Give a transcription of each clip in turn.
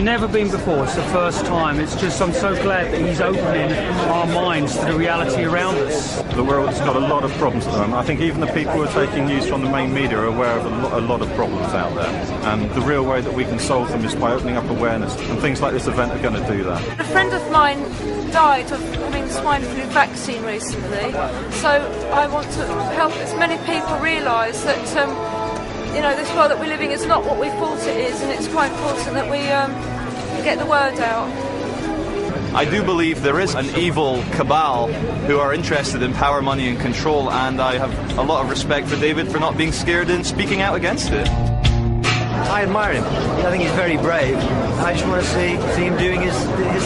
never been before. It's the first time. It's just, I'm so glad that he's opening our minds to the reality around us. The world's got a lot of problems at the moment. I think even the people who are taking news from the main media are aware of a lot of problems out there. And the real way that we can solve them is by opening up awareness. And things like this event are going to do that. A friend of mine died of having swine flu vaccine recently. So I want to help as many people realise that you know, this world that we're living is not what we thought it is, and it's quite important that we get the word out. I do believe there is an evil cabal who are interested in power, money and control, and I have a lot of respect for David for not being scared and speaking out against it. I admire him. I think he's very brave. I just want to see him doing his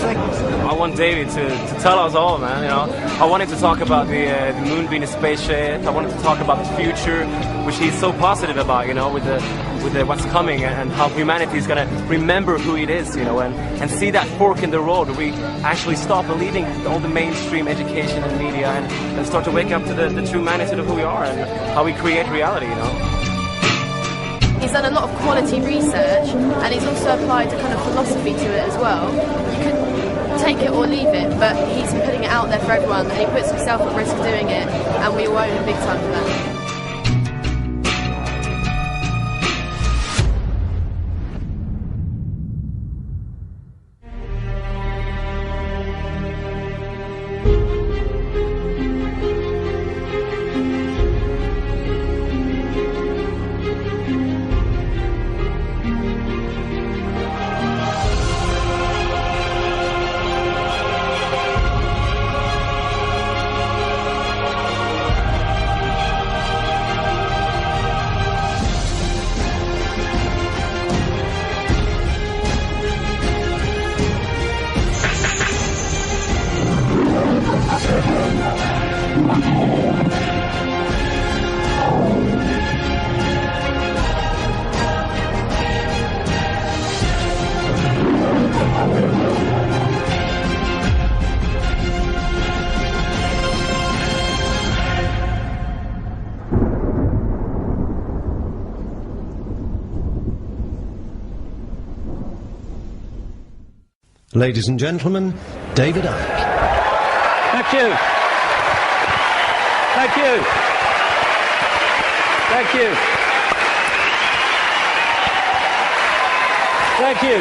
thing. I want David to tell us all, man. You know, I wanted to talk about the moon being a spaceship. I wanted to talk about the future, which he's so positive about. You know, with the what's coming and how humanity is gonna remember who it is. You know, and see that fork in the road where we actually stop believing all the mainstream education and media and start to wake up to the true magnitude of who we are and how we create reality. You know. He's done a lot of quality research, and he's also applied a kind of philosophy to it as well. You can take it or leave it, but he's putting it out there for everyone, and he puts himself at risk doing it, and we all owe him big time for that. Ladies and gentlemen, David Icke. Thank you. Thank you. Thank you. Thank you.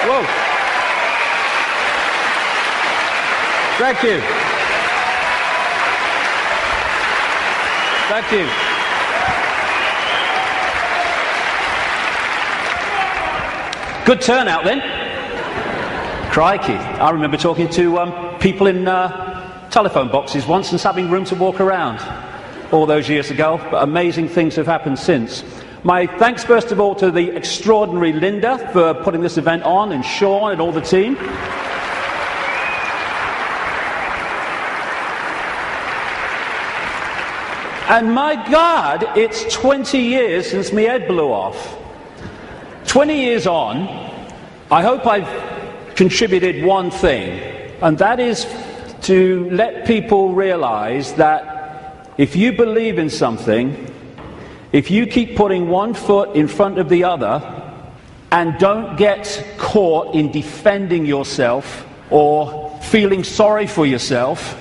Whoa. Thank you. Thank you. Good turnout then. Crikey. I remember talking to people in telephone boxes once and having room to walk around all those years ago, but amazing things have happened since. My thanks first of all to the extraordinary Linda for putting this event on, and Sean and all the team. And my God, it's 20 years since my head blew off. 20 years on, I hope I've contributed one thing, and that is to let people realize that if you believe in something, if you keep putting one foot in front of the other and don't get caught in defending yourself or feeling sorry for yourself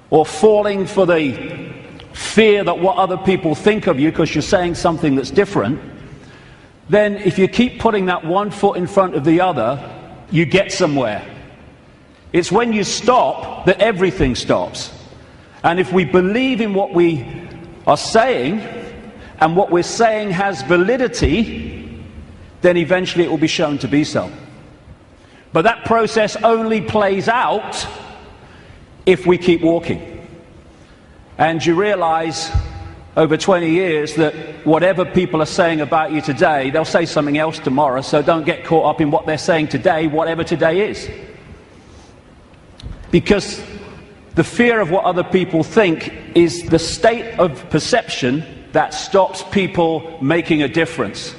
or falling for the fear that what other people think of you because you're saying something that's different, then if you keep putting that one foot in front of the other, you get somewhere. It's when you stop that everything stops. And if we believe in what we are saying, and what we're saying has validity, then eventually it will be shown to be so. But that process only plays out if we keep walking. And you realize over 20 years that whatever people are saying about you today, they'll say something else tomorrow, so don't get caught up in what they're saying today, whatever today is. Because the fear of what other people think is the state of perception that stops people making a difference.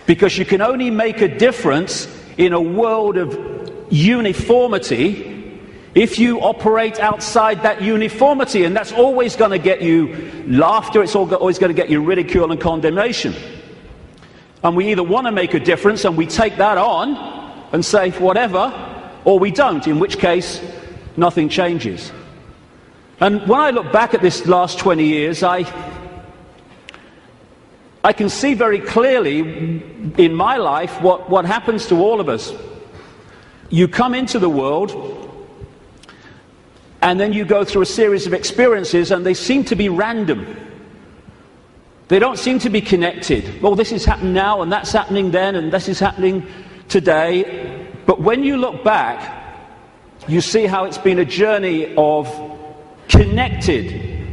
Because you can only make a difference in a world of uniformity if you operate outside that uniformity, and that's always going to get you laughter, it's always going to get you ridicule and condemnation. And we either want to make a difference and we take that on and say whatever, or we don't, in which case nothing changes. And when I look back at this last 20 years, I can see very clearly in my life what happens to all of us. You come into the world, and then you go through a series of experiences, and they seem to be random. They don't seem to be connected. Well, this is happening now, and that's happening then, and this is happening today. But when you look back, you see how it's been a journey of connected,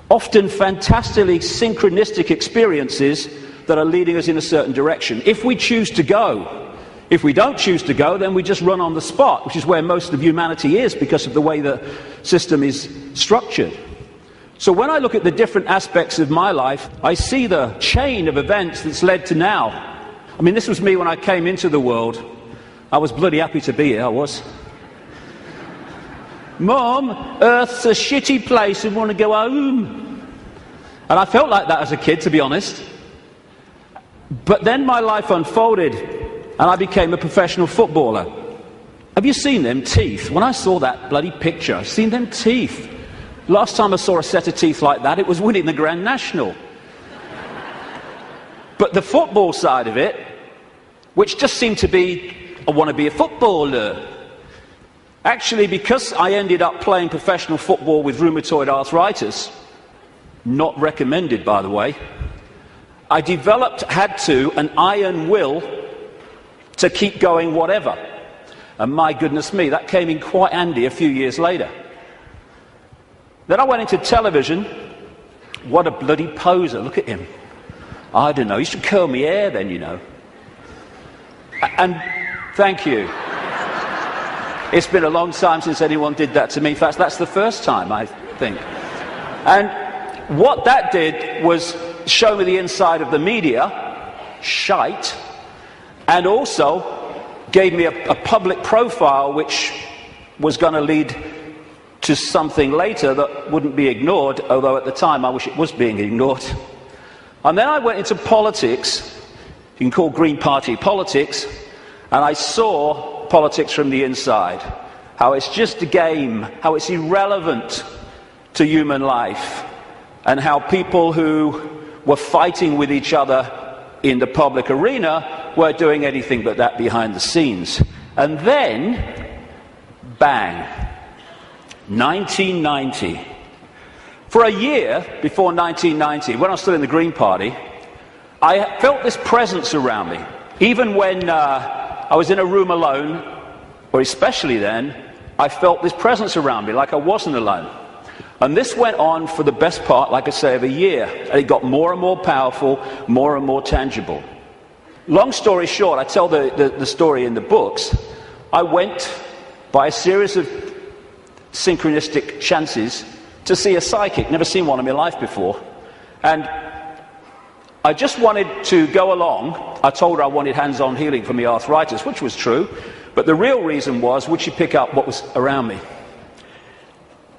often fantastically synchronistic experiences that are leading us in a certain direction. If we choose to go. If we don't choose to go, then we just run on the spot, which is where most of humanity is because of the way the system is structured. So when I look at the different aspects of my life, I see the chain of events that's led to now. I mean, this was me when I came into the world. I was bloody happy to be here, I was. Mum, Earth's a shitty place, I want to go home. And I felt like that as a kid, to be honest. But then my life unfolded, and I became a professional footballer. Have you seen them teeth? When I saw that bloody picture, I've seen them teeth. Last time I saw a set of teeth like that, it was winning the Grand National. But the football side of it, which just seemed to be, I want to be a footballer. Actually, because I ended up playing professional football with rheumatoid arthritis, not recommended by the way, I had an iron will to keep going whatever. And my goodness me, that came in quite handy a few years later. Then I went into television. What a bloody poser, look at him. I don't know, you should curl my hair then, you know. And thank you. It's been a long time since anyone did that to me. In fact, that's the first time, I think. And what that did was show me the inside of the media, shite, and also gave me a public profile which was going to lead to something later that wouldn't be ignored, although at the time I wish it was being ignored. And then I went into politics, you can call Green Party politics, and I saw politics from the inside, how it's just a game, how it's irrelevant to human life, and how people who were fighting with each other in the public arena weren't doing anything but that behind the scenes. And then, bang, 1990. For a year before 1990, when I was still in the Green Party, I felt this presence around me. Even when I was in a room alone, or especially then, I felt this presence around me, like I wasn't alone. And this went on for the best part, like I say, of a year. And it got more and more powerful, more and more tangible. Long story short, I tell the story in the books. I went by a series of synchronistic chances to see a psychic. Never seen one in my life before. And I just wanted to go along. I told her I wanted hands-on healing for my arthritis, which was true. But the real reason was, would she pick up what was around me?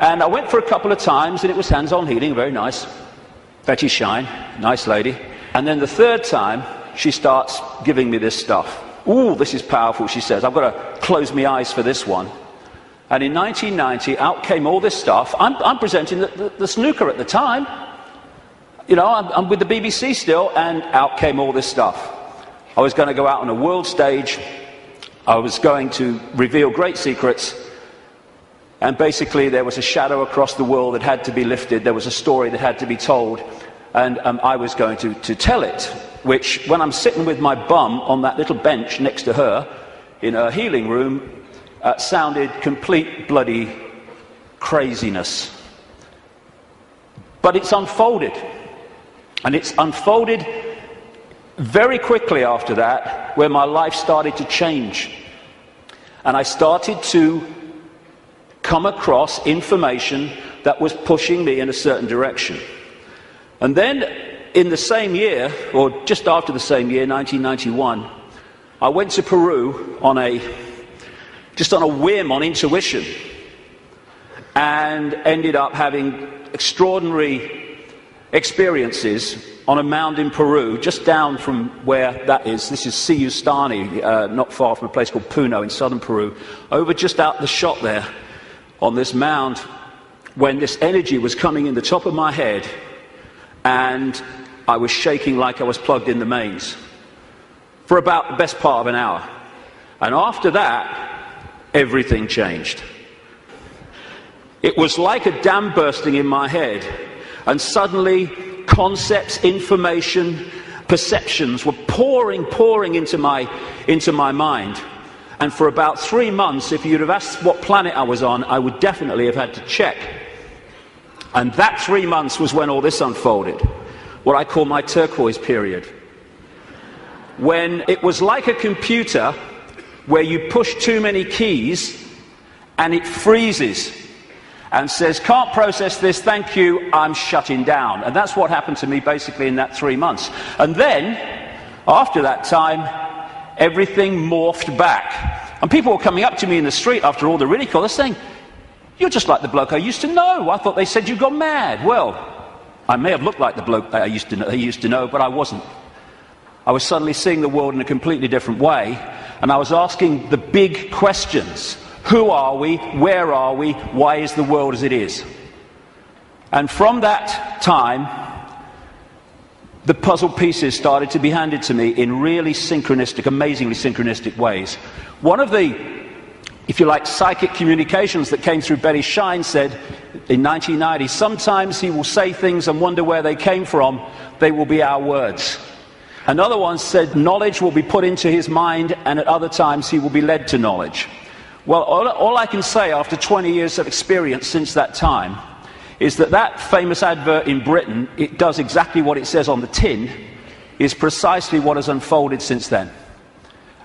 And I went for a couple of times, and it was hands-on healing, very nice. Betty Shine, nice lady. And then the third time, she starts giving me this stuff. Ooh, this is powerful, she says. I've got to close my eyes for this one. And in 1990, out came all this stuff. I'm presenting the snooker at the time. You know, I'm with the BBC still, and out came all this stuff. I was going to go out on a world stage. I was going to reveal great secrets. And basically, there was a shadow across the world that had to be lifted. There was a story that had to be told. And I was going to tell it, which, when I'm sitting with my bum on that little bench next to her in her healing room, sounded complete bloody craziness. But it's unfolded. And it's unfolded very quickly after that, where my life started to change. And I started to come across information that was pushing me in a certain direction. And then in the same year, or just after the same year, 1991, I went to Peru just on a whim, on intuition, and ended up having extraordinary experiences on a mound in Peru, just down from where that is. This is Siyustani, not far from a place called Puno in southern Peru. Over just out the shot there, on this mound, when this energy was coming in the top of my head, and I was shaking like I was plugged in the mains for about the best part of an hour. And after that, everything changed. It was like a dam bursting in my head, and suddenly concepts, information, perceptions were pouring into my mind. And for about 3 months, if you'd have asked what planet I was on, I would definitely have had to check. And that 3 months was when all this unfolded, what I call my turquoise period. When it was like a computer where you push too many keys and it freezes and says, can't process this, thank you, I'm shutting down. And that's what happened to me basically in that 3 months. And then, after that time, everything morphed back. And people were coming up to me in the street after all the ridicule, they're saying, you're just like the bloke I used to know. I thought they said you got mad. Well, I may have looked like the bloke that I used to know, but I wasn't. I was suddenly seeing the world in a completely different way, and I was asking the big questions. Who are we? Where are we? Why is the world as it is? And from that time, the puzzle pieces started to be handed to me in really synchronistic, amazingly synchronistic ways. One of the, if you like, psychic communications that came through Betty Shine said in 1990, sometimes he will say things and wonder where they came from. They will be our words. Another one said knowledge will be put into his mind, and at other times he will be led to knowledge. Well, all I can say after 20 years of experience since that time is that that famous advert in Britain, it does exactly what it says on the tin, is precisely what has unfolded since then.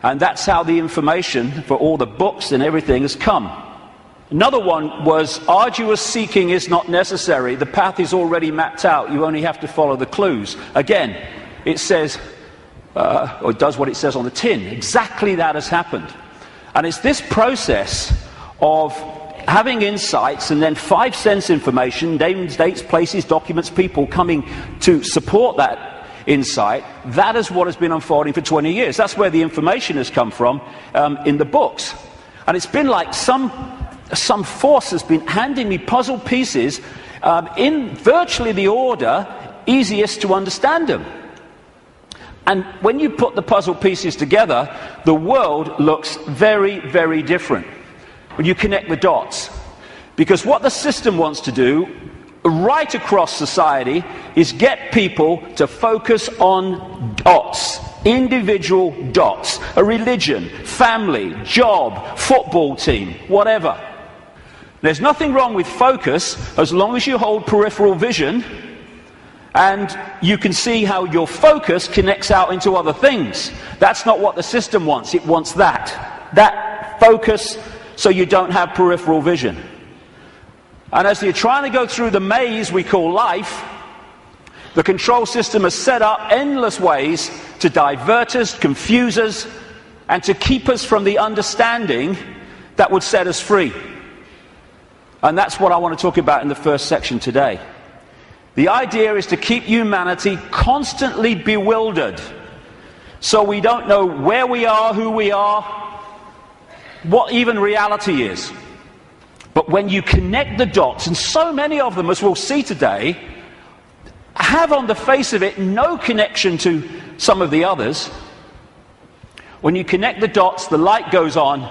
And that's how the information for all the books and everything has come. Another one was, arduous seeking is not necessary. The path is already mapped out. You only have to follow the clues. Again, it says, or it does what it says on the tin. Exactly that has happened. And it's this process of having insights and then 5 sense information, names, dates, places, documents, people coming to support that insight. That is what has been unfolding for 20 years. That's where the information has come from in the books. And it's been like some force has been handing me puzzle pieces in virtually the order easiest to understand them. And when you put the puzzle pieces together, the world looks very, very different when you connect the dots. Because what the system wants to do, right across society, is get people to focus on dots, individual dots, a religion, family, job, football team, whatever. There's nothing wrong with focus as long as you hold peripheral vision and you can see how your focus connects out into other things. That's not what the system wants. It wants that focus so you don't have peripheral vision. And as you're trying to go through the maze we call life, the control system has set up endless ways to divert us, confuse us, and to keep us from the understanding that would set us free. And that's what I want to talk about in the first section today. The idea is to keep humanity constantly bewildered, so we don't know where we are, who we are, what even reality is. But when you connect the dots, and so many of them, as we'll see today, have on the face of it no connection to some of the others, when you connect the dots, the light goes on,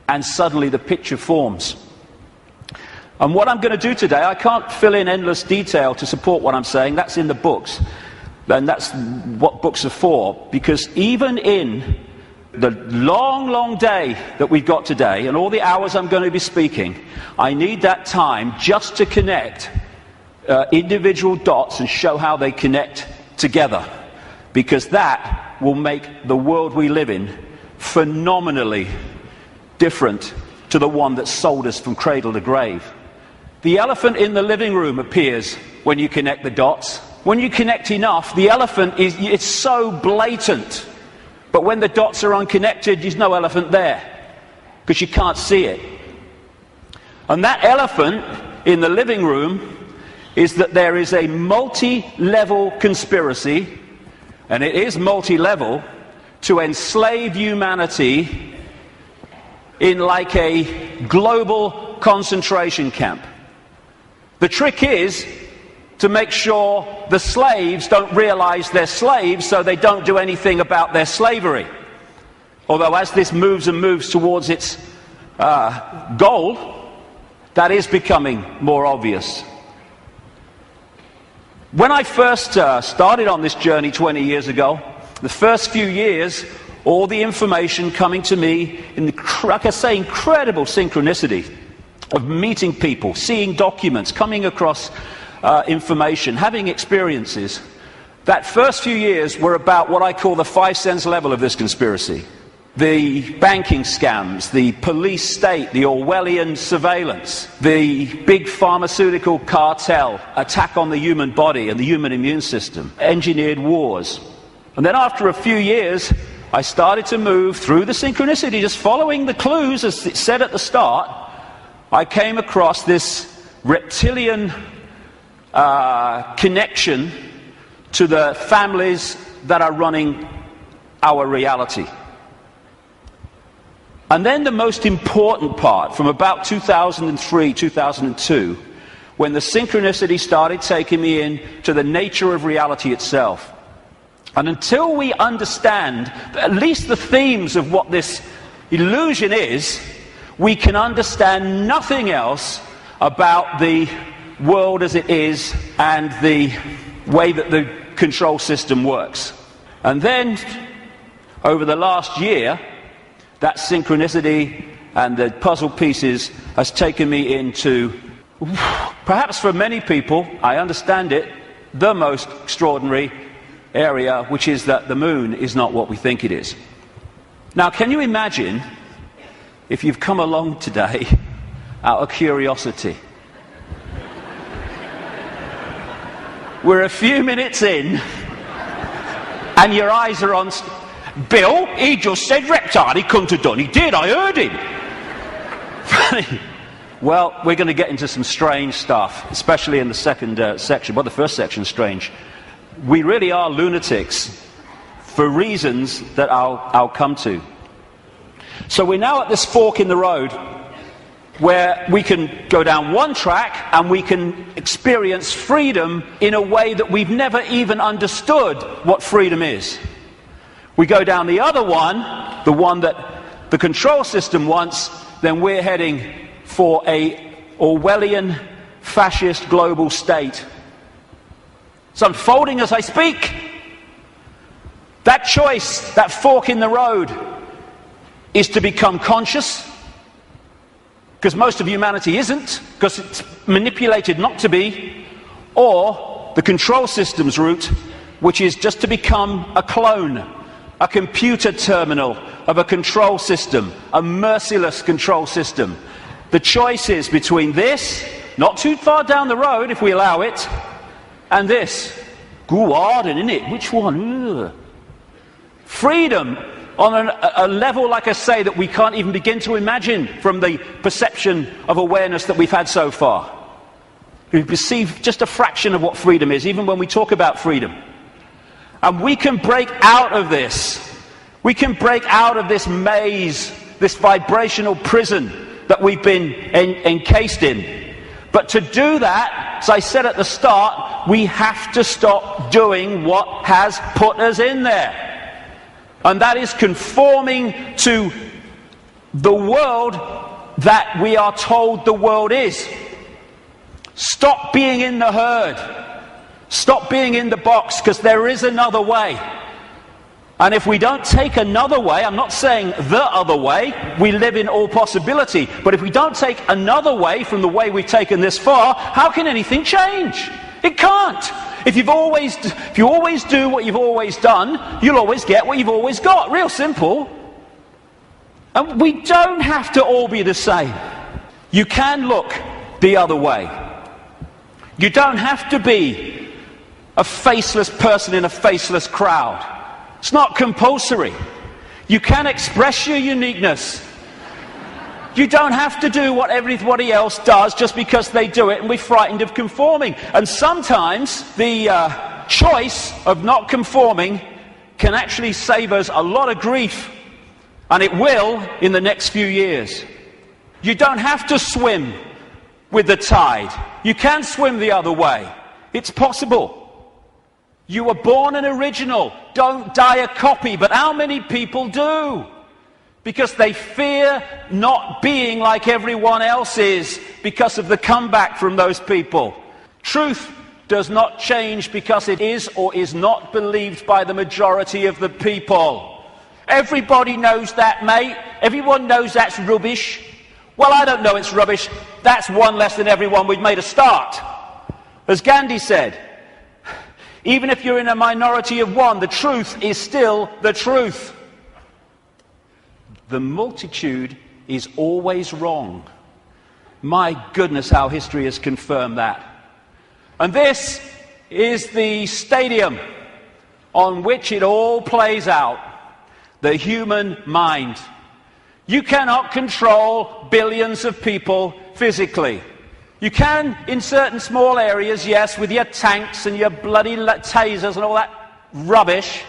and suddenly the picture forms. And what I'm going to do today, I can't fill in endless detail to support what I'm saying. That's in the books. And that's what books are for. Because even in the long, long day that we've got today, and all the hours I'm going to be speaking, I need that time just to connect individual dots and show how they connect together. Because that will make the world we live in phenomenally different to the one that sold us from cradle to grave. The elephant in the living room appears when you connect the dots. When you connect enough, the elephant it's so blatant. But when the dots are unconnected, there's no elephant there, because you can't see it. And that elephant in the living room is that there is a multi-level conspiracy, and it is multi-level, to enslave humanity in like a global concentration camp. The trick is to make sure the slaves don't realize they're slaves, so they don't do anything about their slavery. Although as this moves and moves towards its goal, that is becoming more obvious. When I first started on this journey 20 years ago, the first few years, all the information coming to me in, like I say, incredible synchronicity of meeting people, seeing documents, coming across information, having experiences. That first few years were about what I call the 5 sense level of this conspiracy. The banking scams, the police state, the Orwellian surveillance, the big pharmaceutical cartel, attack on the human body and the human immune system, engineered wars. And then after a few years, I started to move through the synchronicity, just following the clues as it said at the start. I came across this reptilian connection to the families that are running our reality. And then the most important part, from about 2003, 2002, when the synchronicity started taking me in to the nature of reality itself. And until we understand at least the themes of what this illusion is, we can understand nothing else about the world as it is and the way that the control system works. And then, over the last year, that synchronicity and the puzzle pieces has taken me into, perhaps for many people, I understand it, the most extraordinary area, which is that the moon is not what we think it is. Now, can you imagine if you've come along today out of curiosity? We're a few minutes in, and your eyes are on Bill. He just said reptile. He couldn't have done. He did. I heard him. Well, we're going to get into some strange stuff, especially in the second section. Well, the first section is strange. We really are lunatics for reasons that I'll come to. So we're now at this fork in the road where we can go down one track and we can experience freedom in a way that we've never even understood what freedom is. We go down the other one, the one that the control system wants, then we're heading for a Orwellian fascist global state. It's unfolding as I speak. That choice, that fork in the road, is to become conscious, because most of humanity isn't, because it's manipulated not to be, or the control system's route, which is just to become a clone, a computer terminal of a control system, a merciless control system. The choice is between this, not too far down the road if we allow it, and this. Go hard, isn't it? Which one? Ugh. Freedom on a level, like I say, that we can't even begin to imagine from the perception of awareness that we've had so far. We perceive just a fraction of what freedom is, even when we talk about freedom. And we can break out of this. We can break out of this maze, this vibrational prison that we've been encased in. But to do that, as I said at the start, we have to stop doing what has put us in there. And that is conforming to the world that we are told the world is. Stop being in the herd. Stop being in the box, because there is another way. And if we don't take another way, I'm not saying the other way, we live in all possibility, but if we don't take another way from the way we've taken this far, how can anything change? It can't. If you always do what you've always done, you'll always get what you've always got. Real simple. And we don't have to all be the same. You can look the other way. You don't have to be a faceless person in a faceless crowd. It's not compulsory. You can express your uniqueness. You don't have to do what everybody else does just because they do it and we're frightened of conforming. And sometimes the choice of not conforming can actually save us a lot of grief, and it will in the next few years. You don't have to swim with the tide. You can swim the other way. It's possible. You were born an original. Don't die a copy. But how many people do? Because they fear not being like everyone else is because of the comeback from those people. Truth does not change because it is or is not believed by the majority of the people. Everybody knows that, mate. Everyone knows that's rubbish. Well, I don't know it's rubbish. That's one less than everyone. We've made a start. As Gandhi said, even if you're in a minority of one, the truth is still the truth. The multitude is always wrong. My goodness, how history has confirmed that. And this is the stadium on which it all plays out. The human mind. You cannot control billions of people physically. You can in certain small areas, yes, with your tanks and your bloody tasers and all that rubbish,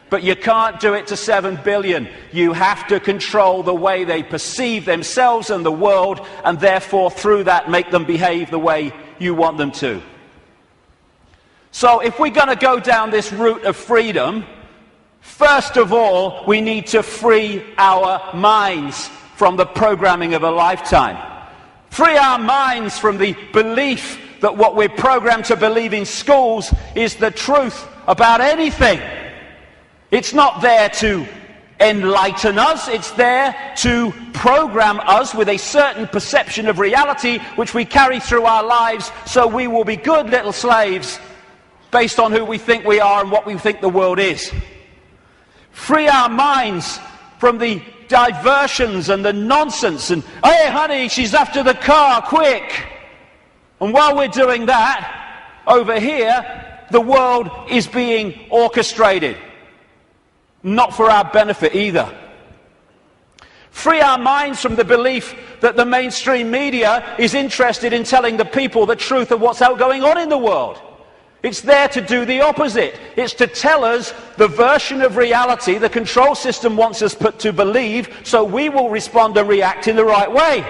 but you can't do it to 7 billion. You have to control the way they perceive themselves and the world, and therefore through that make them behave the way you want them to. So if we're going to go down this route of freedom, first of all, we need to free our minds from the programming of a lifetime. Free our minds from the belief that what we're programmed to believe in schools is the truth about anything. It's not there to enlighten us, it's there to program us with a certain perception of reality which we carry through our lives, so we will be good little slaves based on who we think we are and what we think the world is. Free our minds from the diversions and the nonsense and, hey honey, she's after the car, quick. And while we're doing that, over here, the world is being orchestrated. Not for our benefit either. Free our minds from the belief that the mainstream media is interested in telling the people the truth of what's going on in the world. It's there to do the opposite. It's to tell us the version of reality the control system wants us to believe, so we will respond and react in the right way.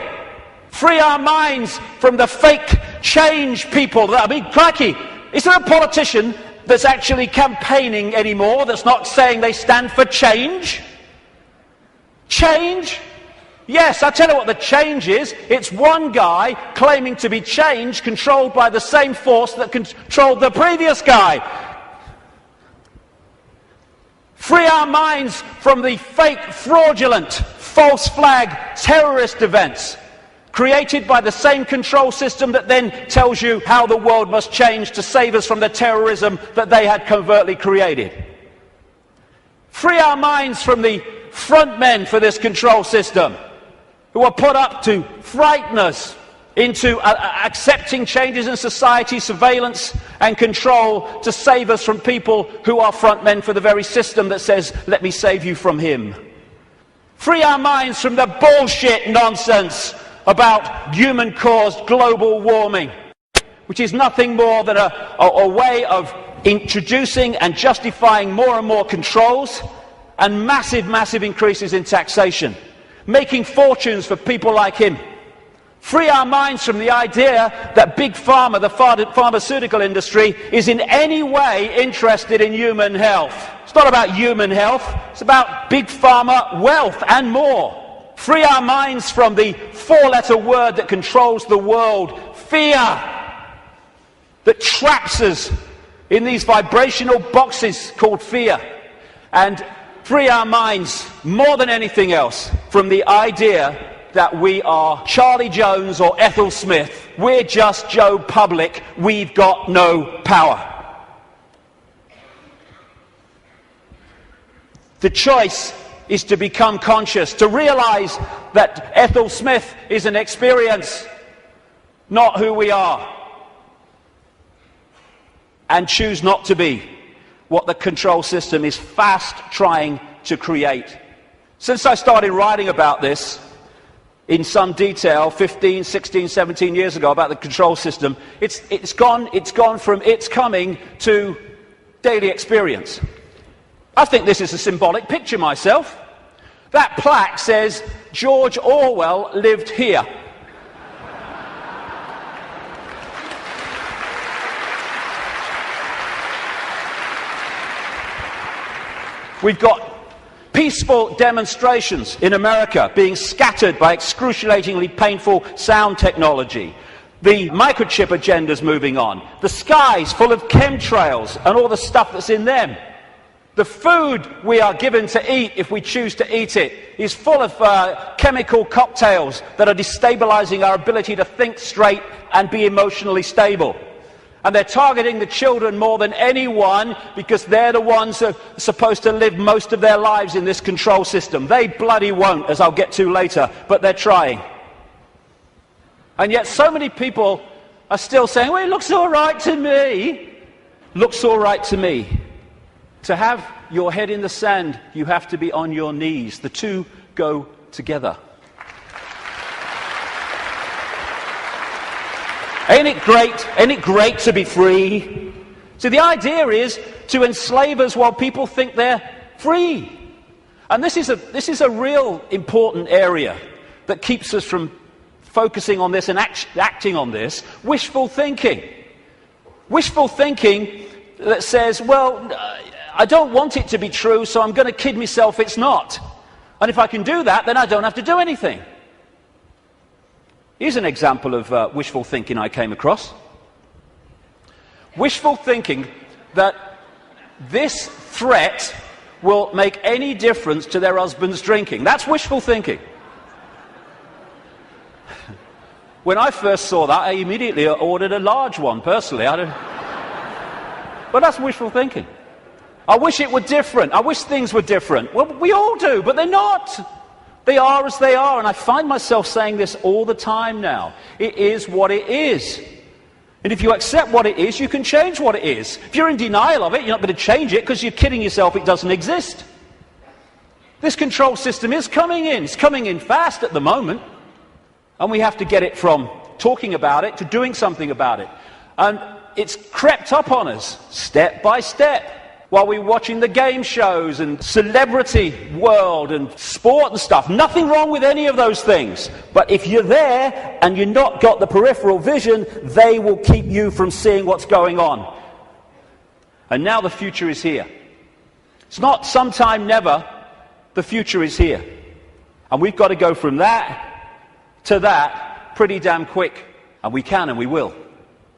Free our minds from the fake change people. I mean, crikey, is there a politician that's actually campaigning anymore that's not saying they stand for change? Change? Yes, I tell you what the change is. It's one guy claiming to be change, controlled by the same force that controlled the previous guy. Free our minds from the fake, fraudulent, false flag terrorist events created by the same control system that then tells you how the world must change to save us from the terrorism that they had covertly created. Free our minds from the front men for this control system, who are put up to frighten us into accepting changes in society, surveillance and control to save us from people who are front men for the very system that says, let me save you from him. Free our minds from the bullshit nonsense about human-caused global warming, which is nothing more than a way of introducing and justifying more and more controls and massive, massive increases in taxation, making fortunes for people like him. Free our minds from the idea that Big Pharma, the pharmaceutical industry, is in any way interested in human health. It's not about human health, it's about Big Pharma wealth and more. Free our minds from the four-letter word that controls the world, fear, that traps us in these vibrational boxes called fear. And free our minds, more than anything else, from the idea that we are Charlie Jones or Ethel Smith. We're just Joe Public. We've got no power. The choice is to become conscious, to realize that Ethel Smith is an experience, not who we are, and choose not to be what the control system is fast trying to create. Since I started writing about this, in some detail 15, 16, 17 years ago about the control system. It's gone from its coming to daily experience. I think this is a symbolic picture myself. That plaque says, George Orwell lived here. We've got peaceful demonstrations in America being scattered by excruciatingly painful sound technology. The microchip agenda's moving on. The sky's full of chemtrails and all the stuff that's in them. The food we are given to eat, if we choose to eat it, is full of chemical cocktails that are destabilizing our ability to think straight and be emotionally stable. And they're targeting the children more than anyone because they're the ones who are supposed to live most of their lives in this control system. They bloody won't, as I'll get to later, but they're trying. And yet so many people are still saying, well, it looks all right to me. Looks all right to me. To have your head in the sand, you have to be on your knees. The two go together. Ain't it great? Ain't it great to be free? So the idea is to enslave us while people think they're free. And this is a real important area that keeps us from focusing on this and acting on this. Wishful thinking. Wishful thinking that says, well, I don't want it to be true, so I'm going to kid myself it's not. And if I can do that, then I don't have to do anything. Here's an example of wishful thinking I came across. Wishful thinking that this threat will make any difference to their husband's drinking. That's wishful thinking. When I first saw that, I immediately ordered a large one, personally. But that's wishful thinking. I wish it were different. I wish things were different. Well, we all do, but they're not. They are as they are, and I find myself saying this all the time now. It is what it is. And if you accept what it is, you can change what it is. If you're in denial of it, you're not going to change it because you're kidding yourself it doesn't exist. This control system is coming in. It's coming in fast at the moment. And we have to get it from talking about it to doing something about it. And it's crept up on us, step by step. While we're watching the game shows and celebrity world and sport and stuff. Nothing wrong with any of those things. But if you're there and you've not got the peripheral vision, they will keep you from seeing what's going on. And now the future is here. It's not sometime never. The future is here. And we've got to go from that to that pretty damn quick. And we can and we will.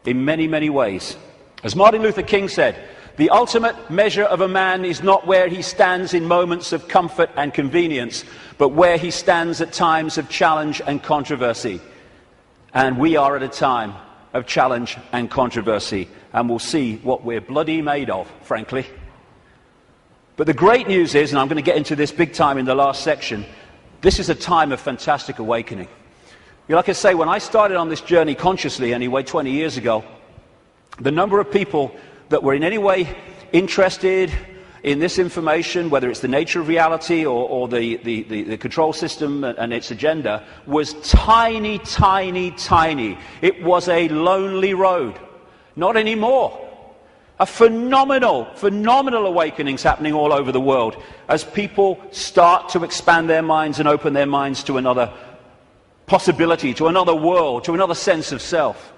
In many, many ways. As Martin Luther King said, the ultimate measure of a man is not where he stands in moments of comfort and convenience, but where he stands at times of challenge and controversy. And we are at a time of challenge and controversy, and we'll see what we're bloody made of, frankly. But the great news is, and I'm going to get into this big time in the last section, this is a time of fantastic awakening. Like I say, when I started on this journey consciously, anyway, 20 years ago, the number of people that were in any way interested in this information, whether it's the nature of reality or the control system and its agenda, was tiny, tiny, tiny. It was a lonely road. Not anymore. A phenomenal awakenings happening all over the world as people start to expand their minds and open their minds to another possibility, to another world, to another sense of self.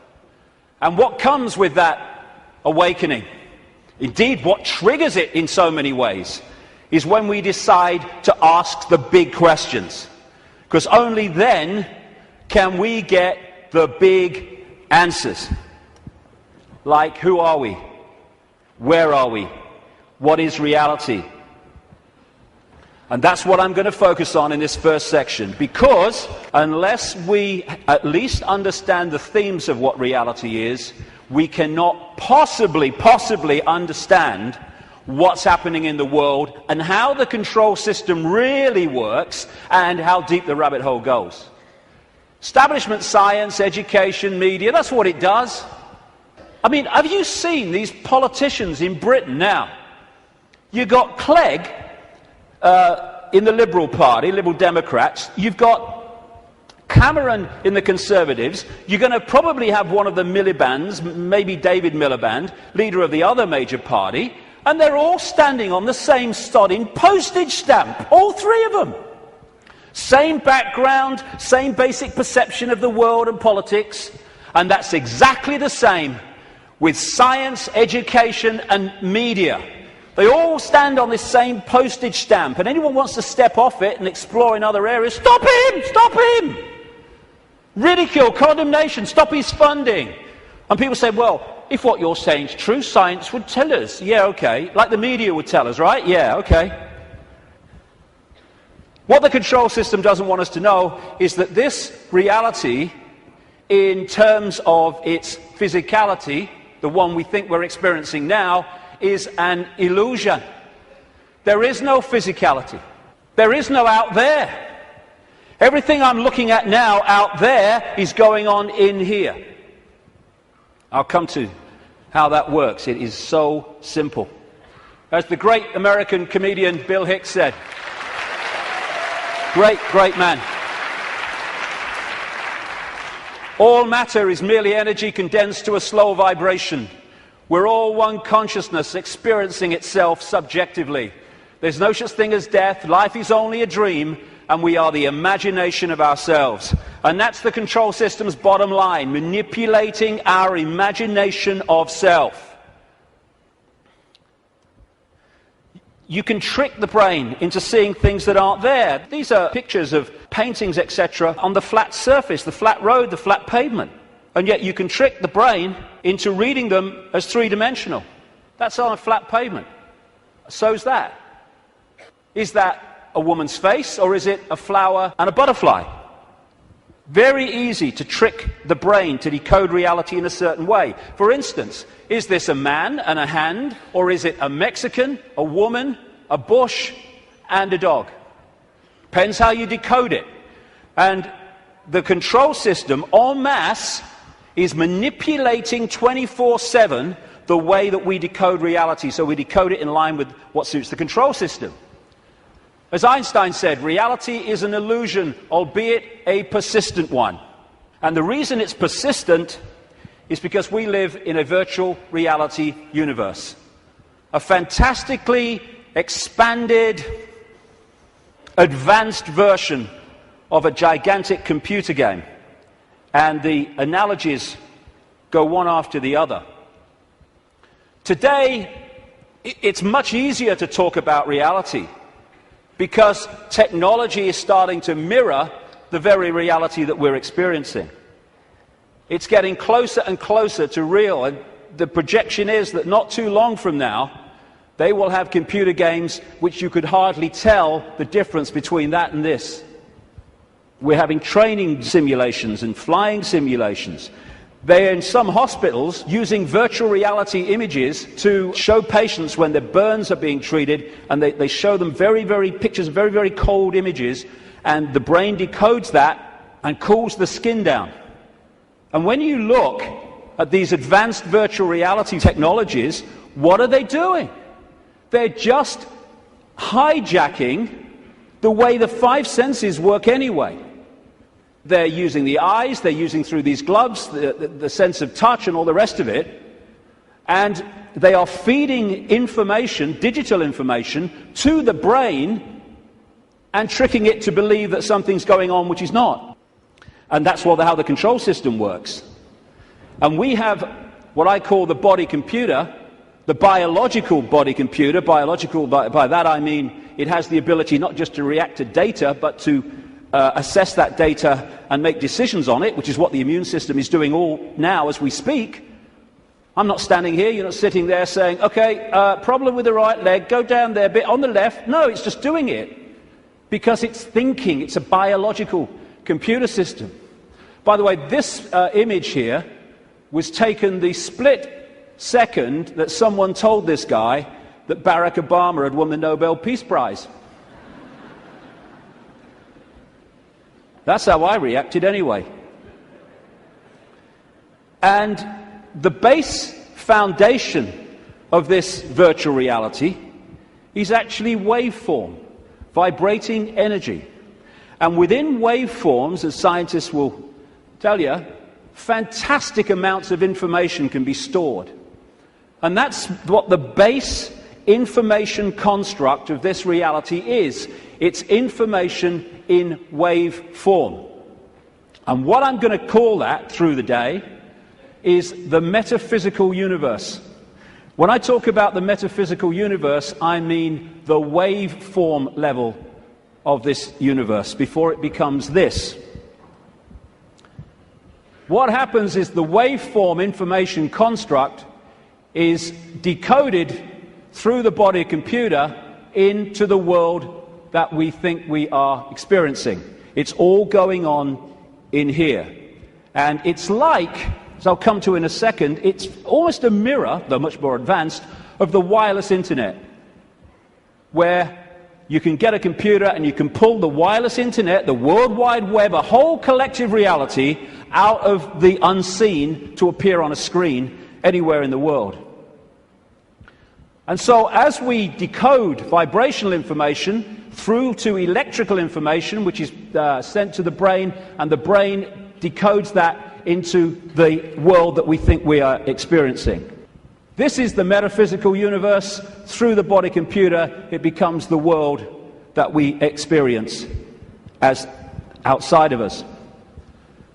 And what comes with that awakening, indeed what triggers it in so many ways, is when we decide to ask the big questions. Because only then can we get the big answers. Like, who are we? Where are we? What is reality? And that's what I'm going to focus on in this first section, because unless we at least understand the themes of what reality is, we cannot possibly understand what's happening in the world and how the control system really works and how deep the rabbit hole goes. Establishment science, education, media, that's what it does. I mean, have you seen these politicians in Britain now? You got Clegg in the Liberal Party, Liberal Democrats. You've got Cameron in the Conservatives, you're going to probably have one of the Miliband's, maybe David Miliband, leader of the other major party, and they're all standing on the same sodding postage stamp, all three of them. Same background, same basic perception of the world and politics, and that's exactly the same with science, education and media. They all stand on this same postage stamp, and anyone wants to step off it and explore in other areas, stop him! Stop him! Ridicule, condemnation, stop his funding. And people say, well, if what you're saying is true, science would tell us. Yeah, okay. Like the media would tell us, right? Yeah, okay. What the control system doesn't want us to know is that this reality, in terms of its physicality, the one we think we're experiencing now, is an illusion. There is no physicality. There is no out there. Everything I'm looking at now out there is going on in here. I'll come to how that works. It is so simple. As the great American comedian Bill Hicks said, great man. All matter is merely energy condensed to a slow vibration. We're all one consciousness experiencing itself subjectively. There's no such thing as death. Life is only a dream, and we are the imagination of ourselves. And that's the control system's bottom line, manipulating our imagination of self. You can trick the brain into seeing things that aren't there. These are pictures of paintings, etc., on the flat surface, the flat road, the flat pavement. And yet you can trick the brain into reading them as three-dimensional. That's on a flat pavement. So's that. Is that a woman's face, or is it a flower and a butterfly? Very easy to trick the brain to decode reality in a certain way. For instance, is this a man and a hand, or is it a Mexican, a woman, a bush, and a dog? Depends how you decode it. And the control system, en masse, is manipulating 24/7 the way that we decode reality, so we decode it in line with what suits the control system. As Einstein said, reality is an illusion, albeit a persistent one. And the reason it's persistent is because we live in a virtual reality universe. A fantastically expanded, advanced version of a gigantic computer game. And the analogies go one after the other. Today, it's much easier to talk about reality, because technology is starting to mirror the very reality that we're experiencing. It's getting closer and closer to real, and the projection is that not too long from now, they will have computer games which you could hardly tell the difference between that and this. We're having training simulations and flying simulations. They're in some hospitals using virtual reality images to show patients when their burns are being treated, and they show them pictures, very cold images, and the brain decodes that and cools the skin down. And when you look at these advanced virtual reality technologies, what are they doing? They're just hijacking the way the five senses work anyway. They're using the eyes, they're using through these gloves, the sense of touch and all the rest of it. And they are feeding information, digital information, to the brain and tricking it to believe that something's going on which is not. And that's how the control system works. And we have what I call the body computer, the biological body computer. Biological, by that I mean it has the ability not just to react to data, but to assess that data and make decisions on it, which is what the immune system is doing all now as we speak. I'm not standing here, you're not sitting there saying, okay, problem with the right leg, go down there a bit on the left. No, it's just doing it because it's thinking. It's a biological computer system. By the way, this image here was taken the split second that someone told this guy that Barack Obama had won the Nobel Peace Prize. That's how I reacted anyway. And the base foundation of this virtual reality is actually waveform, vibrating energy. And within waveforms, as scientists will tell you, fantastic amounts of information can be stored. And that's what the base information construct of this reality is. It's information in wave form. And what I'm going to call that through the day is the metaphysical universe. When I talk about the metaphysical universe, I mean the waveform level of this universe before it becomes this. What happens is the waveform information construct is decoded through the body computer into the world that we think we are experiencing. It's all going on in here. And it's like, as I'll come to in a second, it's almost a mirror, though much more advanced, of the wireless internet, where you can get a computer and you can pull the wireless internet, the World Wide Web, a whole collective reality out of the unseen to appear on a screen anywhere in the world. And so as we decode vibrational information through to electrical information, which is sent to the brain, and the brain decodes that into the world that we think we are experiencing. This is the metaphysical universe. Through the body computer, it becomes the world that we experience as outside of us.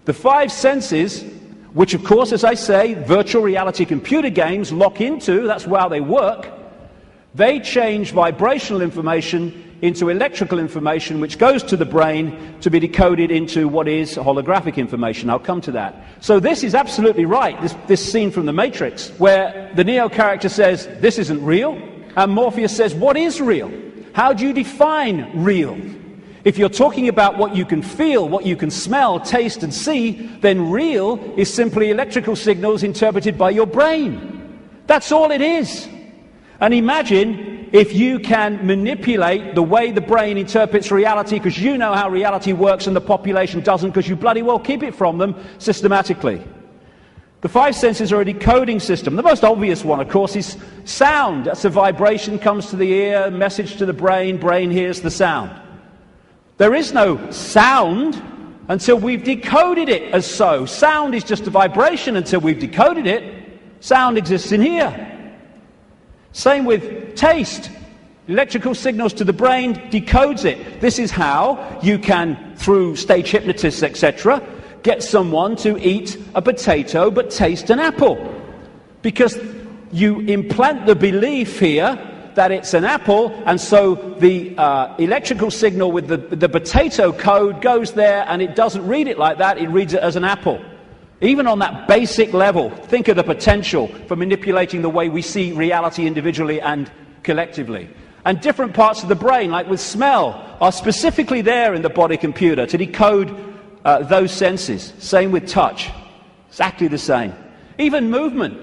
The five senses, which of course, as I say, virtual reality computer games lock into, that's how they work, they change vibrational information into electrical information, which goes to the brain to be decoded into what is holographic information. I'll come to that. So this is absolutely right, this scene from The Matrix, where the Neo character says, this isn't real, and Morpheus says, what is real? How do you define real? If you're talking about what you can feel, what you can smell, taste, and see, then real is simply electrical signals interpreted by your brain. That's all it is. And imagine if you can manipulate the way the brain interprets reality, because you know how reality works and the population doesn't, because you bloody well keep it from them systematically. The five senses are a decoding system. The most obvious one, of course, is sound. That's a vibration, comes to the ear, message to the brain, brain hears the sound. There is no sound until we've decoded it as so. Sound is just a vibration until we've decoded it. Sound exists in here. Same with taste. Electrical signals to the brain decodes it. This is how you can, through stage hypnotists, etc., get someone to eat a potato but taste an apple. Because you implant the belief here that it's an apple, and so the electrical signal with the potato code goes there, and it doesn't read it like that, it reads it as an apple. Even on that basic level, think of the potential for manipulating the way we see reality individually and collectively. And different parts of the brain, like with smell, are specifically there in the body computer to decode those senses. Same with touch. Exactly the same. Even movement.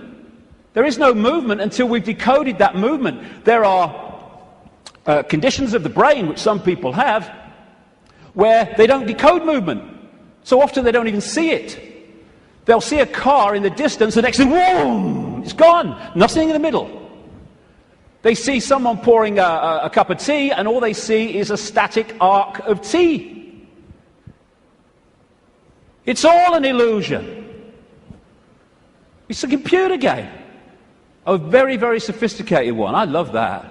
There is no movement until we've decoded that movement. There are conditions of the brain, which some people have, where they don't decode movement. So often they don't even see it. They'll see a car in the distance, the next thing, whoom, it's gone. Nothing in the middle. They see someone pouring a cup of tea, and all they see is a static arc of tea. It's all an illusion. It's a computer game. A very, very sophisticated one. I love that.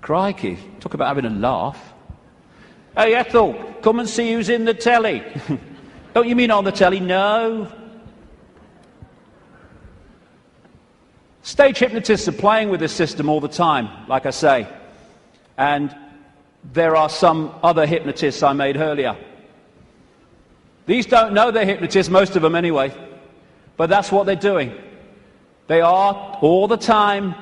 Crikey, talk about having a laugh. Hey, Ethel, come and see who's in the telly. Don't you mean on the telly? No. Stage hypnotists are playing with this system all the time, like I say. And there are some other hypnotists I made earlier. These don't know they're hypnotists, most of them anyway. But that's what they're doing. They are, all the time,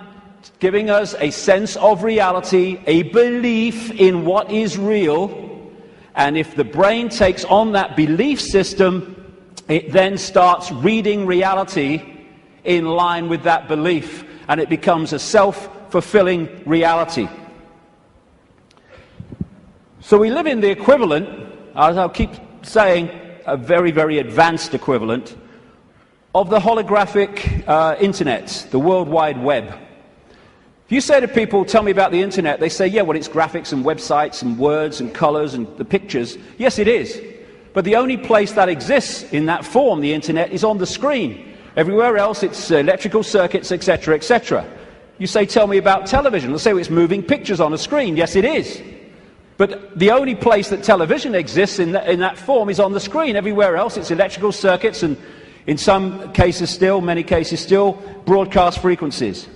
giving us a sense of reality, a belief in what is real. And if the brain takes on that belief system, it then starts reading reality in line with that belief, and it becomes a self-fulfilling reality. So we live in the equivalent, as I'll keep saying, a very, very advanced equivalent of the holographic internet, the World Wide Web. If you say to people, tell me about the internet, they say, yeah, well, it's graphics and websites and words and colors and the pictures. Yes, it is. But the only place that exists in that form, the internet, is on the screen. Everywhere else, it's electrical circuits, etc., etc. You say, tell me about television. They'll say, well, it's moving pictures on a screen. Yes, it is. But the only place that television exists in that form is on the screen. Everywhere else, it's electrical circuits and, in some cases still, many cases still, broadcast frequencies.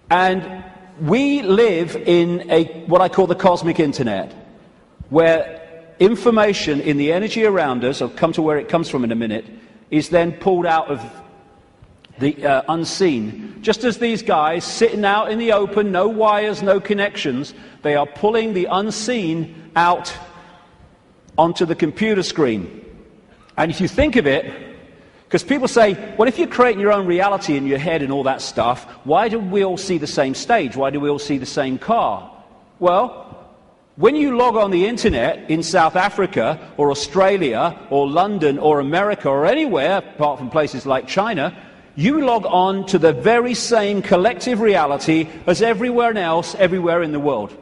And we live in what I call the cosmic internet, where information in the energy around us, I'll come to where it comes from in a minute, is then pulled out of the unseen. Just as these guys sitting out in the open, no wires, no connections, they are pulling the unseen out onto the computer screen. And if you think of it, because people say, well, if you're creating your own reality in your head and all that stuff, why do we all see the same stage? Why do we all see the same car? Well, when you log on the internet in South Africa or Australia or London or America or anywhere, apart from places like China, you log on to the very same collective reality as everywhere else, everywhere in the world.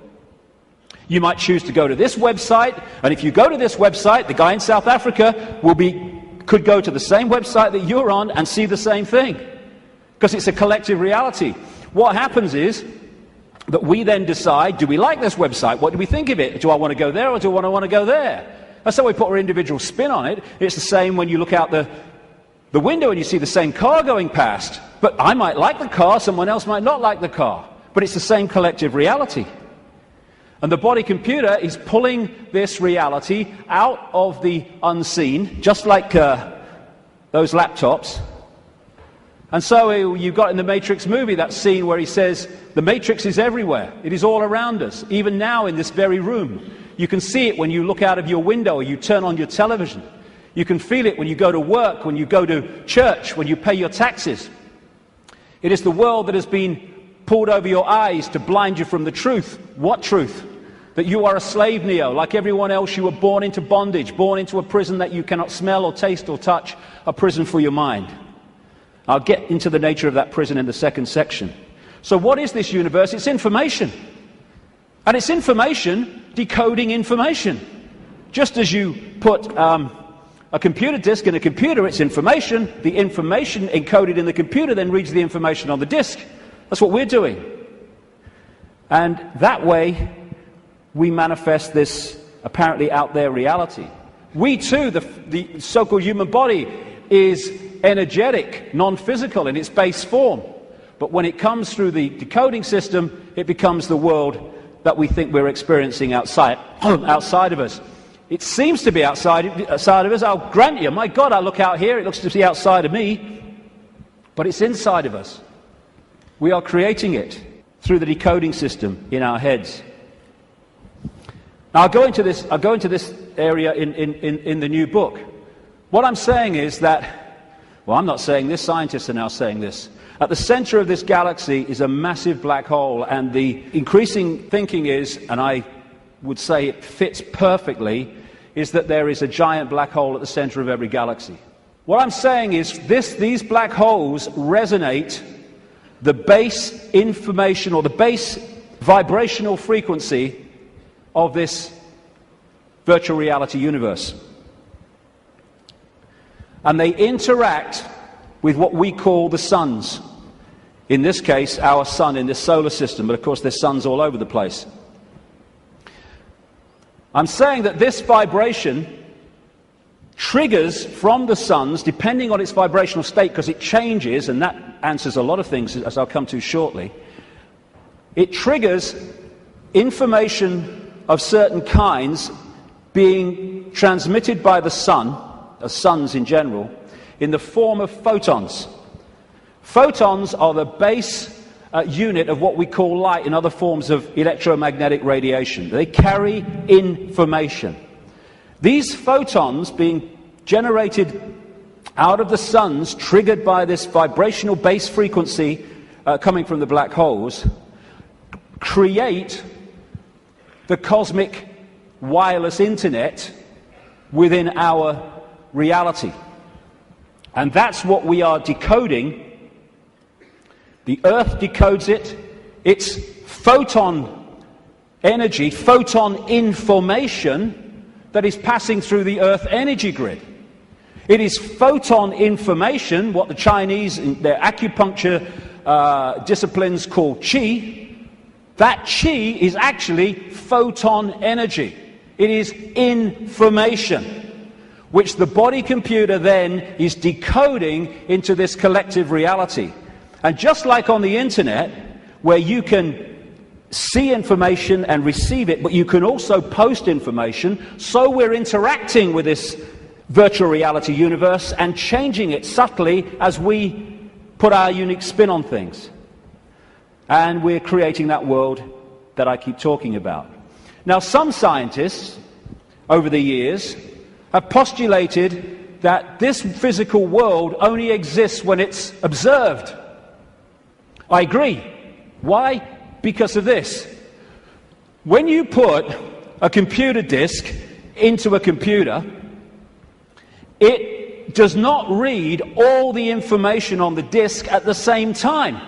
You might choose to go to this website, and if you go to this website, the guy in South Africa could go to the same website that you're on and see the same thing, because it's a collective reality. What happens is that we then decide, do we like this website? What do we think of it? Do I want to go there or do I want to go there? That's how we put our individual spin on it. It's the same when you look out the window and you see the same car going past. But I might like the car, someone else might not like the car. But it's the same collective reality. And the body computer is pulling this reality out of the unseen, just like those laptops. And so you've got in the Matrix movie that scene where he says, the Matrix is everywhere. It is all around us, even now in this very room. You can see it when you look out of your window or you turn on your television. You can feel it when you go to work, when you go to church, when you pay your taxes. It is the world that has been pulled over your eyes to blind you from the truth. What truth? That you are a slave, Neo. Like everyone else, you were born into bondage, born into a prison that you cannot smell or taste or touch, a prison for your mind. I'll get into the nature of that prison in the second section. So what is this universe? It's information. And it's information decoding information. Just as you put a computer disk in a computer, it's information. The information encoded in the computer then reads the information on the disk. That's what we're doing. And that way, we manifest this apparently out there reality. We too, the so-called human body, is energetic, non-physical in its base form. But when it comes through the decoding system, it becomes the world that we think we're experiencing outside of us. It seems to be outside of us. I'll grant you, my God, I look out here, it looks to be outside of me. But it's inside of us. We are creating it through the decoding system in our heads. Now, I'll go into this area in the new book. What I'm saying is that, well, I'm not saying this, scientists are now saying this. At the center of this galaxy is a massive black hole, and the increasing thinking is, and I would say it fits perfectly, is that there is a giant black hole at the center of every galaxy. What I'm saying is these black holes resonate the base information or the base vibrational frequency of this virtual reality universe. And they interact with what we call the suns. In this case, our sun in this solar system, but of course there's suns all over the place. I'm saying that this vibration triggers from the suns, depending on its vibrational state, because it changes, and that answers a lot of things, as I'll come to shortly. It triggers information of certain kinds being transmitted by the sun, suns in general, in the form of photons. Photons are the base unit of what we call light and other forms of electromagnetic radiation. They carry information. These photons being generated out of the suns, triggered by this vibrational base frequency coming from the black holes, create the cosmic wireless internet within our reality. And that's what we are decoding The Earth decodes it. It's photon energy, photon information that is passing through the Earth energy grid. It is photon information, what the Chinese in their acupuncture disciplines call qi. That qi is actually photon energy. It is information, which the body computer then is decoding into this collective reality. And just like on the internet, where you can see information and receive it, but you can also post information, so we're interacting with this virtual reality universe and changing it subtly as we put our unique spin on things. And we're creating that world that I keep talking about. Now, some scientists over the years have postulated that this physical world only exists when it's observed. I agree. Why? Because of this. When you put a computer disk into a computer, it does not read all the information on the disk at the same time.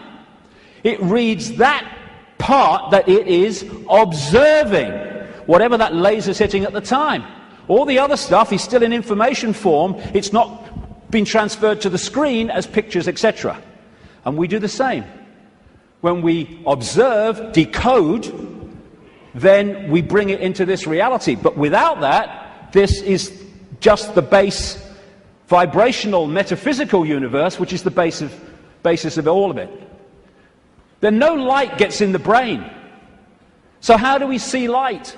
It reads that part that it is observing, whatever that laser's hitting at the time. All the other stuff is still in information form. It's not been transferred to the screen as pictures, etc. And we do the same. When we observe, decode, then we bring it into this reality. But without that, this is just the base vibrational metaphysical universe, which is the basis of all of it. Then no light gets in the brain. So how do we see light?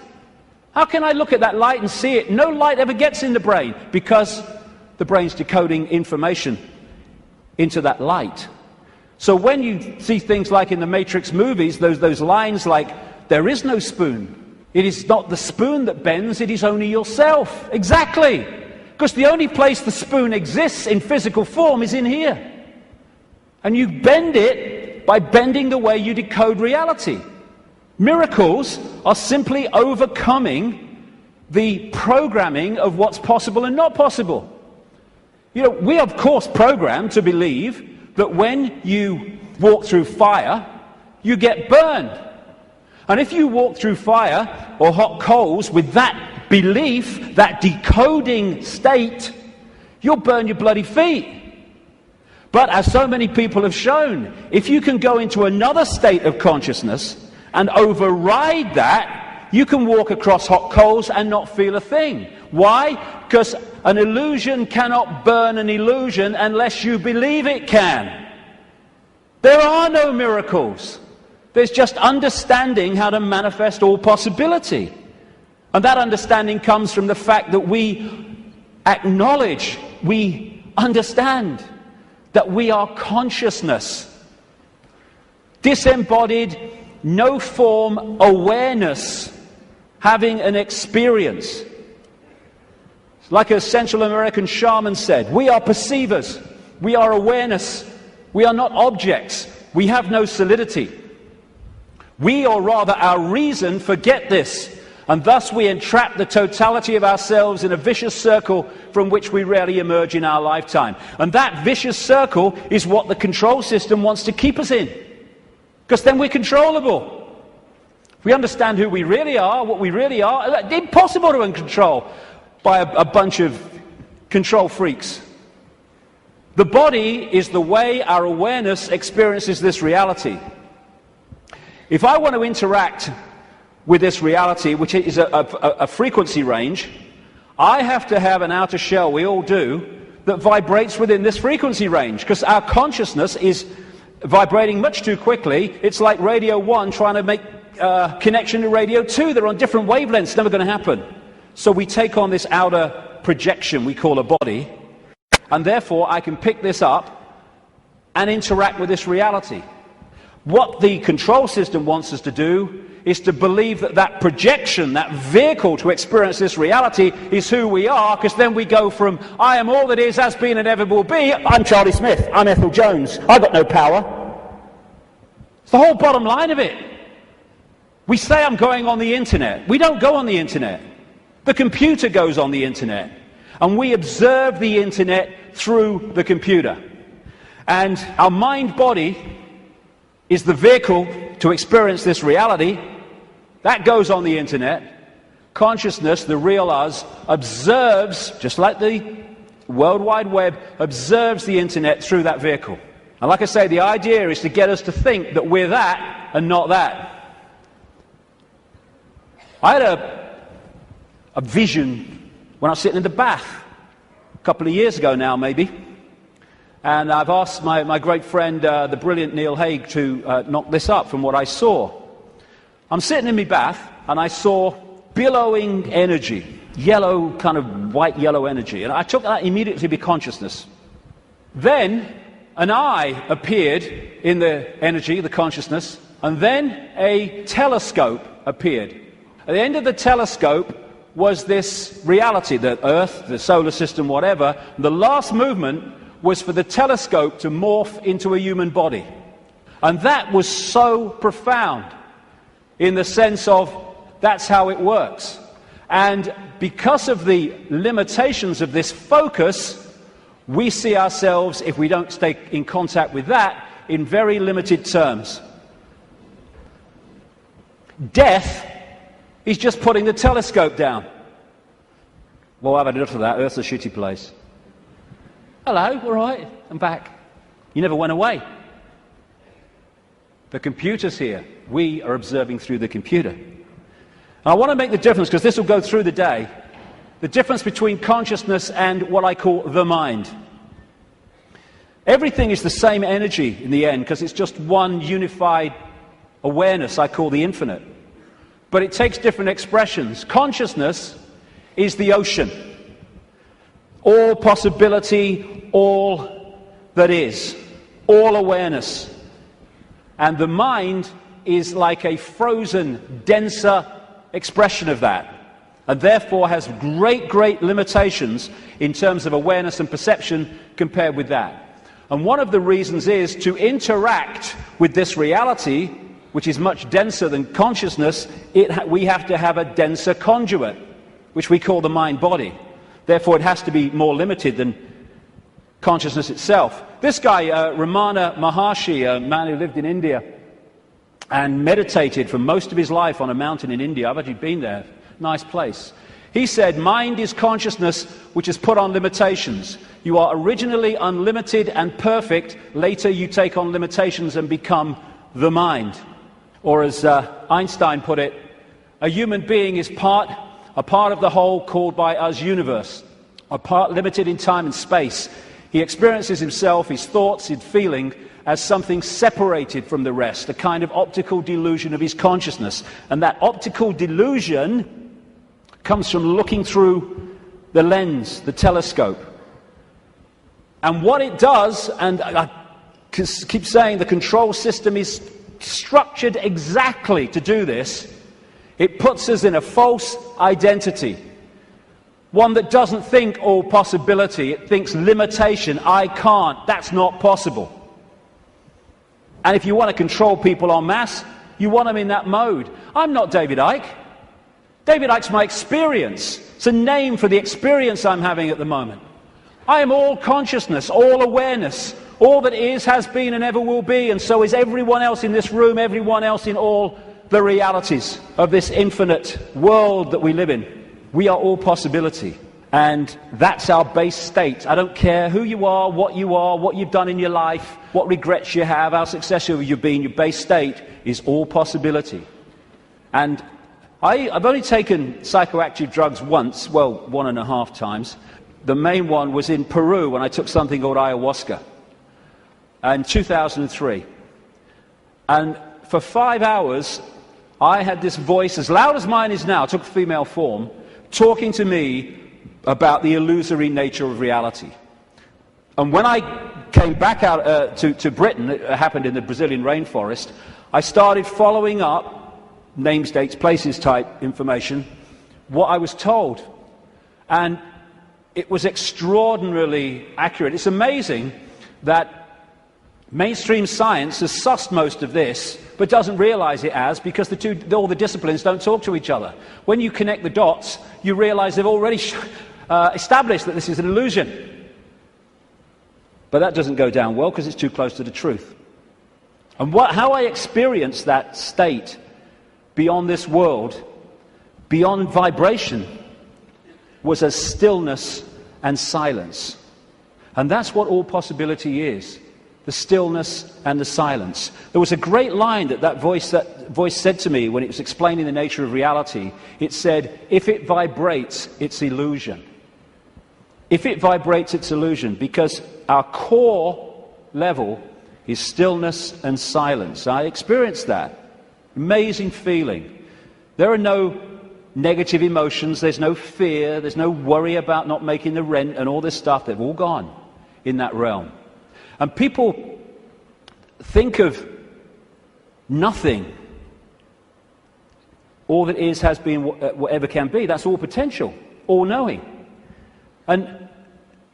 How can I look at that light and see it? No light ever gets in the brain because the brain's decoding information into that light. So when you see things like in the Matrix movies, those lines like, there is no spoon. It is not the spoon that bends, it is only yourself. Exactly. Because the only place the spoon exists in physical form is in here. And you bend it by bending the way you decode reality. Miracles are simply overcoming the programming of what's possible and not possible. You know, we are of course programmed to believe that when you walk through fire, you get burned. And if you walk through fire or hot coals with that belief, that decoding state, you'll burn your bloody feet. But as so many people have shown, if you can go into another state of consciousness and override that, you can walk across hot coals and not feel a thing. Why? Because an illusion cannot burn an illusion unless you believe it can. There are no miracles. There's just understanding how to manifest all possibility. And that understanding comes from the fact that we acknowledge, we understand that we are consciousness. Disembodied, no form awareness, having an experience. Like a Central American shaman said, we are perceivers, we are awareness, we are not objects, we have no solidity. We, or rather our reason, forget this, and thus we entrap the totality of ourselves in a vicious circle from which we rarely emerge in our lifetime. And that vicious circle is what the control system wants to keep us in, because then we're controllable. If we understand who we really are, what we really are, it's impossible to control by a bunch of control freaks. The body is the way our awareness experiences this reality. If I want to interact with this reality, which is a frequency range, I have to have an outer shell, we all do, that vibrates within this frequency range, because our consciousness is vibrating much too quickly. It's like Radio 1 trying to make connection to Radio 2. They're on different wavelengths. It's never going to happen. So we take on this outer projection we call a body, and therefore I can pick this up and interact with this reality. What the control system wants us to do is to believe that that projection, that vehicle to experience this reality, is who we are, because then we go from, I am all that is, has been, and ever will be, I'm Charlie Smith, I'm Ethel Jones, I've got no power. It's the whole bottom line of it. We say I'm going on the internet. We don't go on the internet. The computer goes on the internet, and we observe the internet through the computer. And our mind-body is the vehicle to experience this reality. That goes on the internet. Consciousness, the real us, observes, just like the World Wide Web, observes the internet through that vehicle. And like I say, the idea is to get us to think that we're that and not that. I had a vision when I was sitting in the bath a couple of years ago now, maybe. And I've asked my great friend, the brilliant Neil Haig, to knock this up from what I saw. I'm sitting in my bath, and I saw billowing energy, yellow, kind of white-yellow energy. And I took that immediately to be consciousness. Then an eye appeared in the energy, the consciousness, and then a telescope appeared. At the end of the telescope was this reality, the Earth, the solar system, whatever. The last movement was for the telescope to morph into a human body. And that was so profound in the sense of that's how it works. And because of the limitations of this focus, we see ourselves, if we don't stay in contact with that, in very limited terms. Death is just putting the telescope down. Well, I've had enough of that. Earth's a shitty place. Hello, all right, I'm back. You never went away. The computer's here. We are observing through the computer. And I want to make the difference, because this will go through the day, the difference between consciousness and what I call the mind. Everything is the same energy in the end, because it's just one unified awareness I call the infinite. But it takes different expressions. Consciousness is the ocean. All possibility, all that is, all awareness. And the mind is like a frozen, denser expression of that, and therefore has great, great limitations in terms of awareness and perception compared with that. And one of the reasons is to interact with this reality, which is much denser than consciousness, we have to have a denser conduit, which we call the mind-body. Therefore, it has to be more limited than consciousness itself. This guy, Ramana Maharshi, a man who lived in India and meditated for most of his life on a mountain in India. I've actually been there. Nice place. He said, mind is consciousness which is put on limitations. You are originally unlimited and perfect. Later you take on limitations and become the mind. Or as Einstein put it, a human being is a part of the whole called by us universe, a part limited in time and space. He experiences himself, his thoughts, his feeling, as something separated from the rest, a kind of optical delusion of his consciousness. And that optical delusion comes from looking through the lens, the telescope. And what it does, and I keep saying the control system is structured exactly to do this, it puts us in a false identity. One that doesn't think all possibility, it thinks limitation, I can't, that's not possible. And if you want to control people en masse, you want them in that mode. I'm not David Icke. David Icke's my experience. It's a name for the experience I'm having at the moment. I am all consciousness, all awareness. All that is, has been, and ever will be, and so is everyone else in this room, everyone else in all the realities of this infinite world that we live in. We are all possibility. And that's our base state. I don't care who you are, what you've done in your life, what regrets you have, how successful you've been. Your base state is all possibility. And I've only taken psychoactive drugs once, well, 1.5 times. The main one was in Peru when I took something called ayahuasca in 2003. And for 5 hours, I had this voice, as loud as mine is now, took female form, talking to me about the illusory nature of reality. And when I came back out to Britain, it happened in the Brazilian rainforest, I started following up names, dates, places type information, what I was told. And it was extraordinarily accurate. It's amazing that mainstream science has sussed most of this, but doesn't realize it as, because all the disciplines don't talk to each other. When you connect the dots, you realize they've already established that this is an illusion. But that doesn't go down well because it's too close to the truth. And how I experienced that state beyond this world, beyond vibration, was as stillness and silence. And that's what all possibility is, the stillness and the silence. There was a great line that voice said to me when it was explaining the nature of reality. It said, if it vibrates, it's illusion. If it vibrates, it's illusion, because our core level is stillness and silence. I experienced that. Amazing feeling. There are no negative emotions, there's no fear, there's no worry about not making the rent and all this stuff. They've all gone in that realm. And people think of nothing. All that is, has been, whatever can be. That's all potential, all knowing. And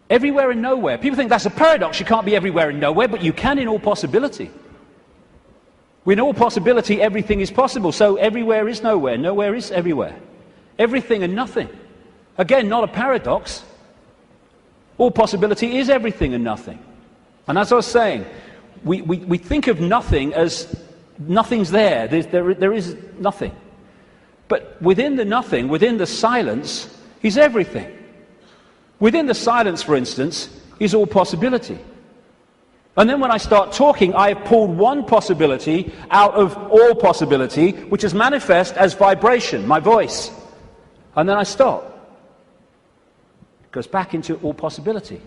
everywhere and nowhere. People think that's a paradox. You can't be everywhere and nowhere, but you can in all possibility. In all possibility, everything is possible. So everywhere is nowhere, nowhere is everywhere. Everything and nothing. Again, not a paradox. All possibility is everything and nothing. And as I was saying, we think of nothing as nothing's there. There is nothing. But within the nothing, within the silence, is everything. Within the silence, for instance, is all possibility. And then when I start talking, I have pulled one possibility out of all possibility, which is manifest as vibration, my voice. And then I stop. It goes back into all possibility.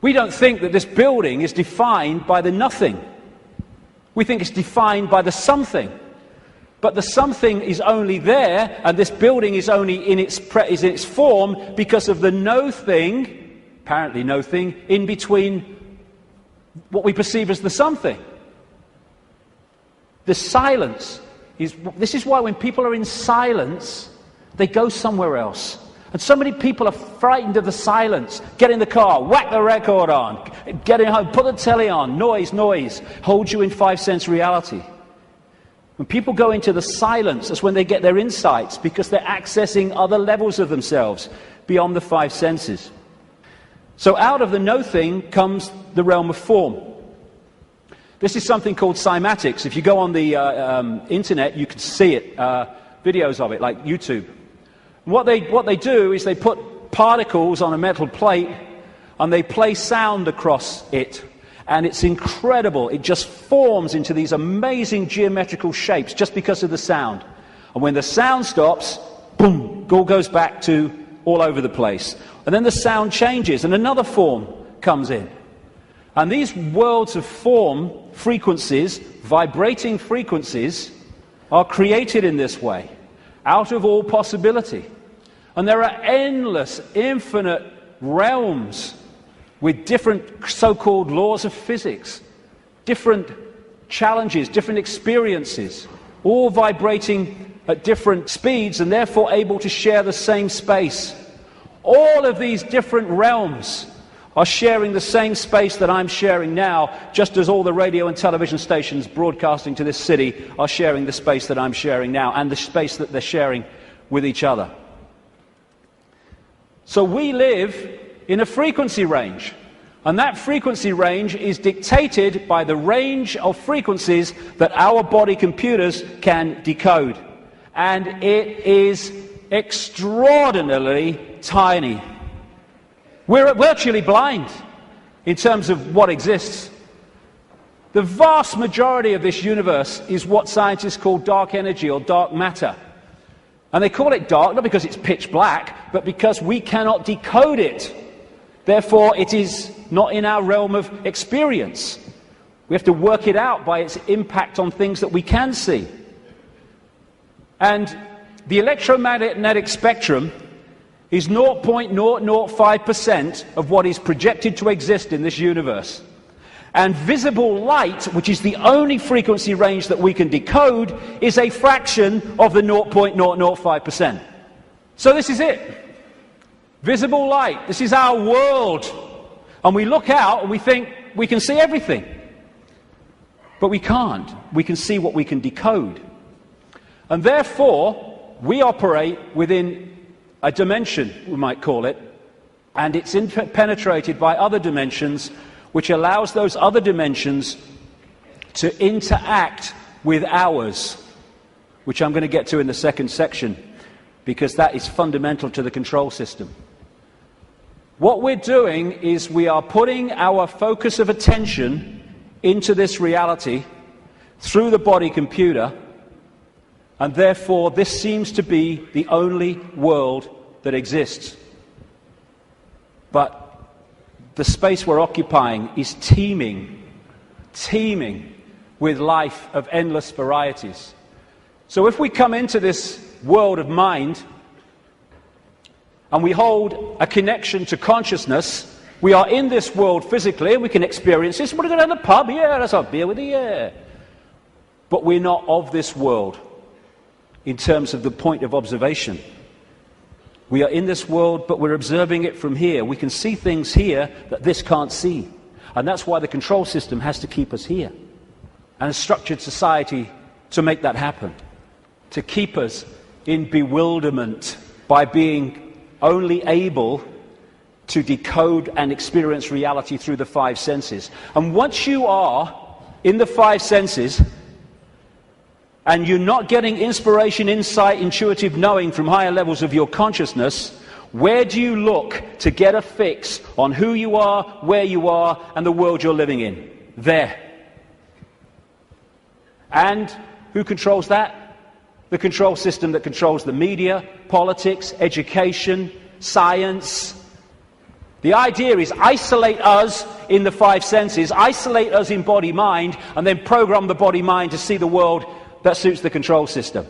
We don't think that this building is defined by the nothing. We think it's defined by the something. But the something is only there, and this building is only in its form because of the no thing, apparently no thing, in between what we perceive as the something. The silence is, this is why when people are in silence, they go somewhere else. And so many people are frightened of the silence. Get in the car, whack the record on, get in home, put the telly on, noise, holds you in 5 sense reality. When people go into the silence, that's when they get their insights, because they're accessing other levels of themselves beyond the 5 senses. So out of the no thing comes the realm of form. This is something called cymatics. If you go on the internet, you can see it, videos of it, like YouTube. What they do is they put particles on a metal plate and they play sound across it. And it's incredible. It just forms into these amazing geometrical shapes just because of the sound. And when the sound stops, boom, it all goes back to all over the place. And then the sound changes and another form comes in. And these worlds of form, frequencies, vibrating frequencies, are created in this way, out of all possibility. And there are endless, infinite realms with different so-called laws of physics, different challenges, different experiences, all vibrating at different speeds and therefore able to share the same space. All of these different realms are sharing the same space that I'm sharing now, just as all the radio and television stations broadcasting to this city are sharing the space that I'm sharing now and the space that they're sharing with each other. So we live in a frequency range, and that frequency range is dictated by the range of frequencies that our body computers can decode. And it is extraordinarily tiny. We're virtually blind in terms of what exists. The vast majority of this universe is what scientists call dark energy or dark matter. And they call it dark not because it's pitch black, but because we cannot decode it. Therefore, it is not in our realm of experience. We have to work it out by its impact on things that we can see. And the electromagnetic spectrum is 0.005% of what is projected to exist in this universe. And visible light, which is the only frequency range that we can decode, is a fraction of the 0.005%. So this is it. Visible light. This is our world. And we look out and we think we can see everything. But we can't. We can see what we can decode. And therefore, we operate within a dimension, we might call it, and it's penetrated by other dimensions, which allows those other dimensions to interact with ours, which I'm going to get to in the second section, because that is fundamental to the control system. What we're doing is we are putting our focus of attention into this reality through the body computer, and therefore this seems to be the only world that exists. But the space we're occupying is teeming with life of endless varieties. So if we come into this world of mind and we hold a connection to consciousness, we are in this world physically, we can experience this. We're going to go to the pub, yeah, let's have a beer with you, yeah. But we're not of this world in terms of the point of observation. We are in this world, but we're observing it from here. We can see things here that this can't see. And that's why the control system has to keep us here. And a structured society to make that happen. To keep us in bewilderment by being only able to decode and experience reality through the five senses. And once you are in the five senses, and you're not getting inspiration, insight, intuitive knowing from higher levels of your consciousness, where do you look to get a fix on who you are, where you are, and the world you're living in? There. And who controls that? The control system that controls the media, politics, education, science. The idea is isolate us in the five senses, isolate us in body-mind, and then program the body-mind to see the world that suits the control system.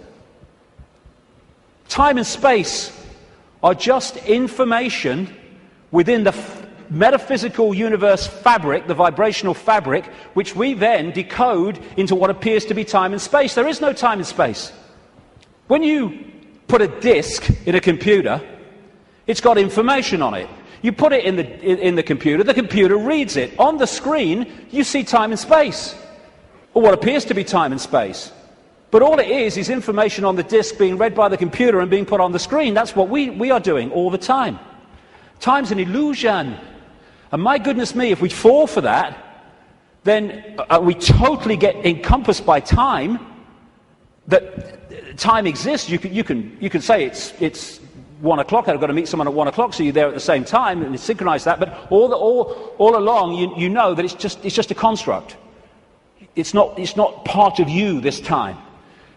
Time and space are just information within the metaphysical universe fabric, the vibrational fabric, which we then decode into what appears to be time and space. There is no time and space. When you put a disk in a computer, it's got information on it. You put it in the computer reads it. On the screen, you see time and space, or what appears to be time and space. But all it is information on the disk being read by the computer and being put on the screen. That's what we are doing all the time. Time's an illusion. And my goodness me, if we fall for that, then we totally get encompassed by time, that time exists. You can say it's 1 o'clock, I've got to meet someone at 1 o'clock, so you're there at the same time, and synchronize that, but all along you know that it's just a construct. It's not part of you this time.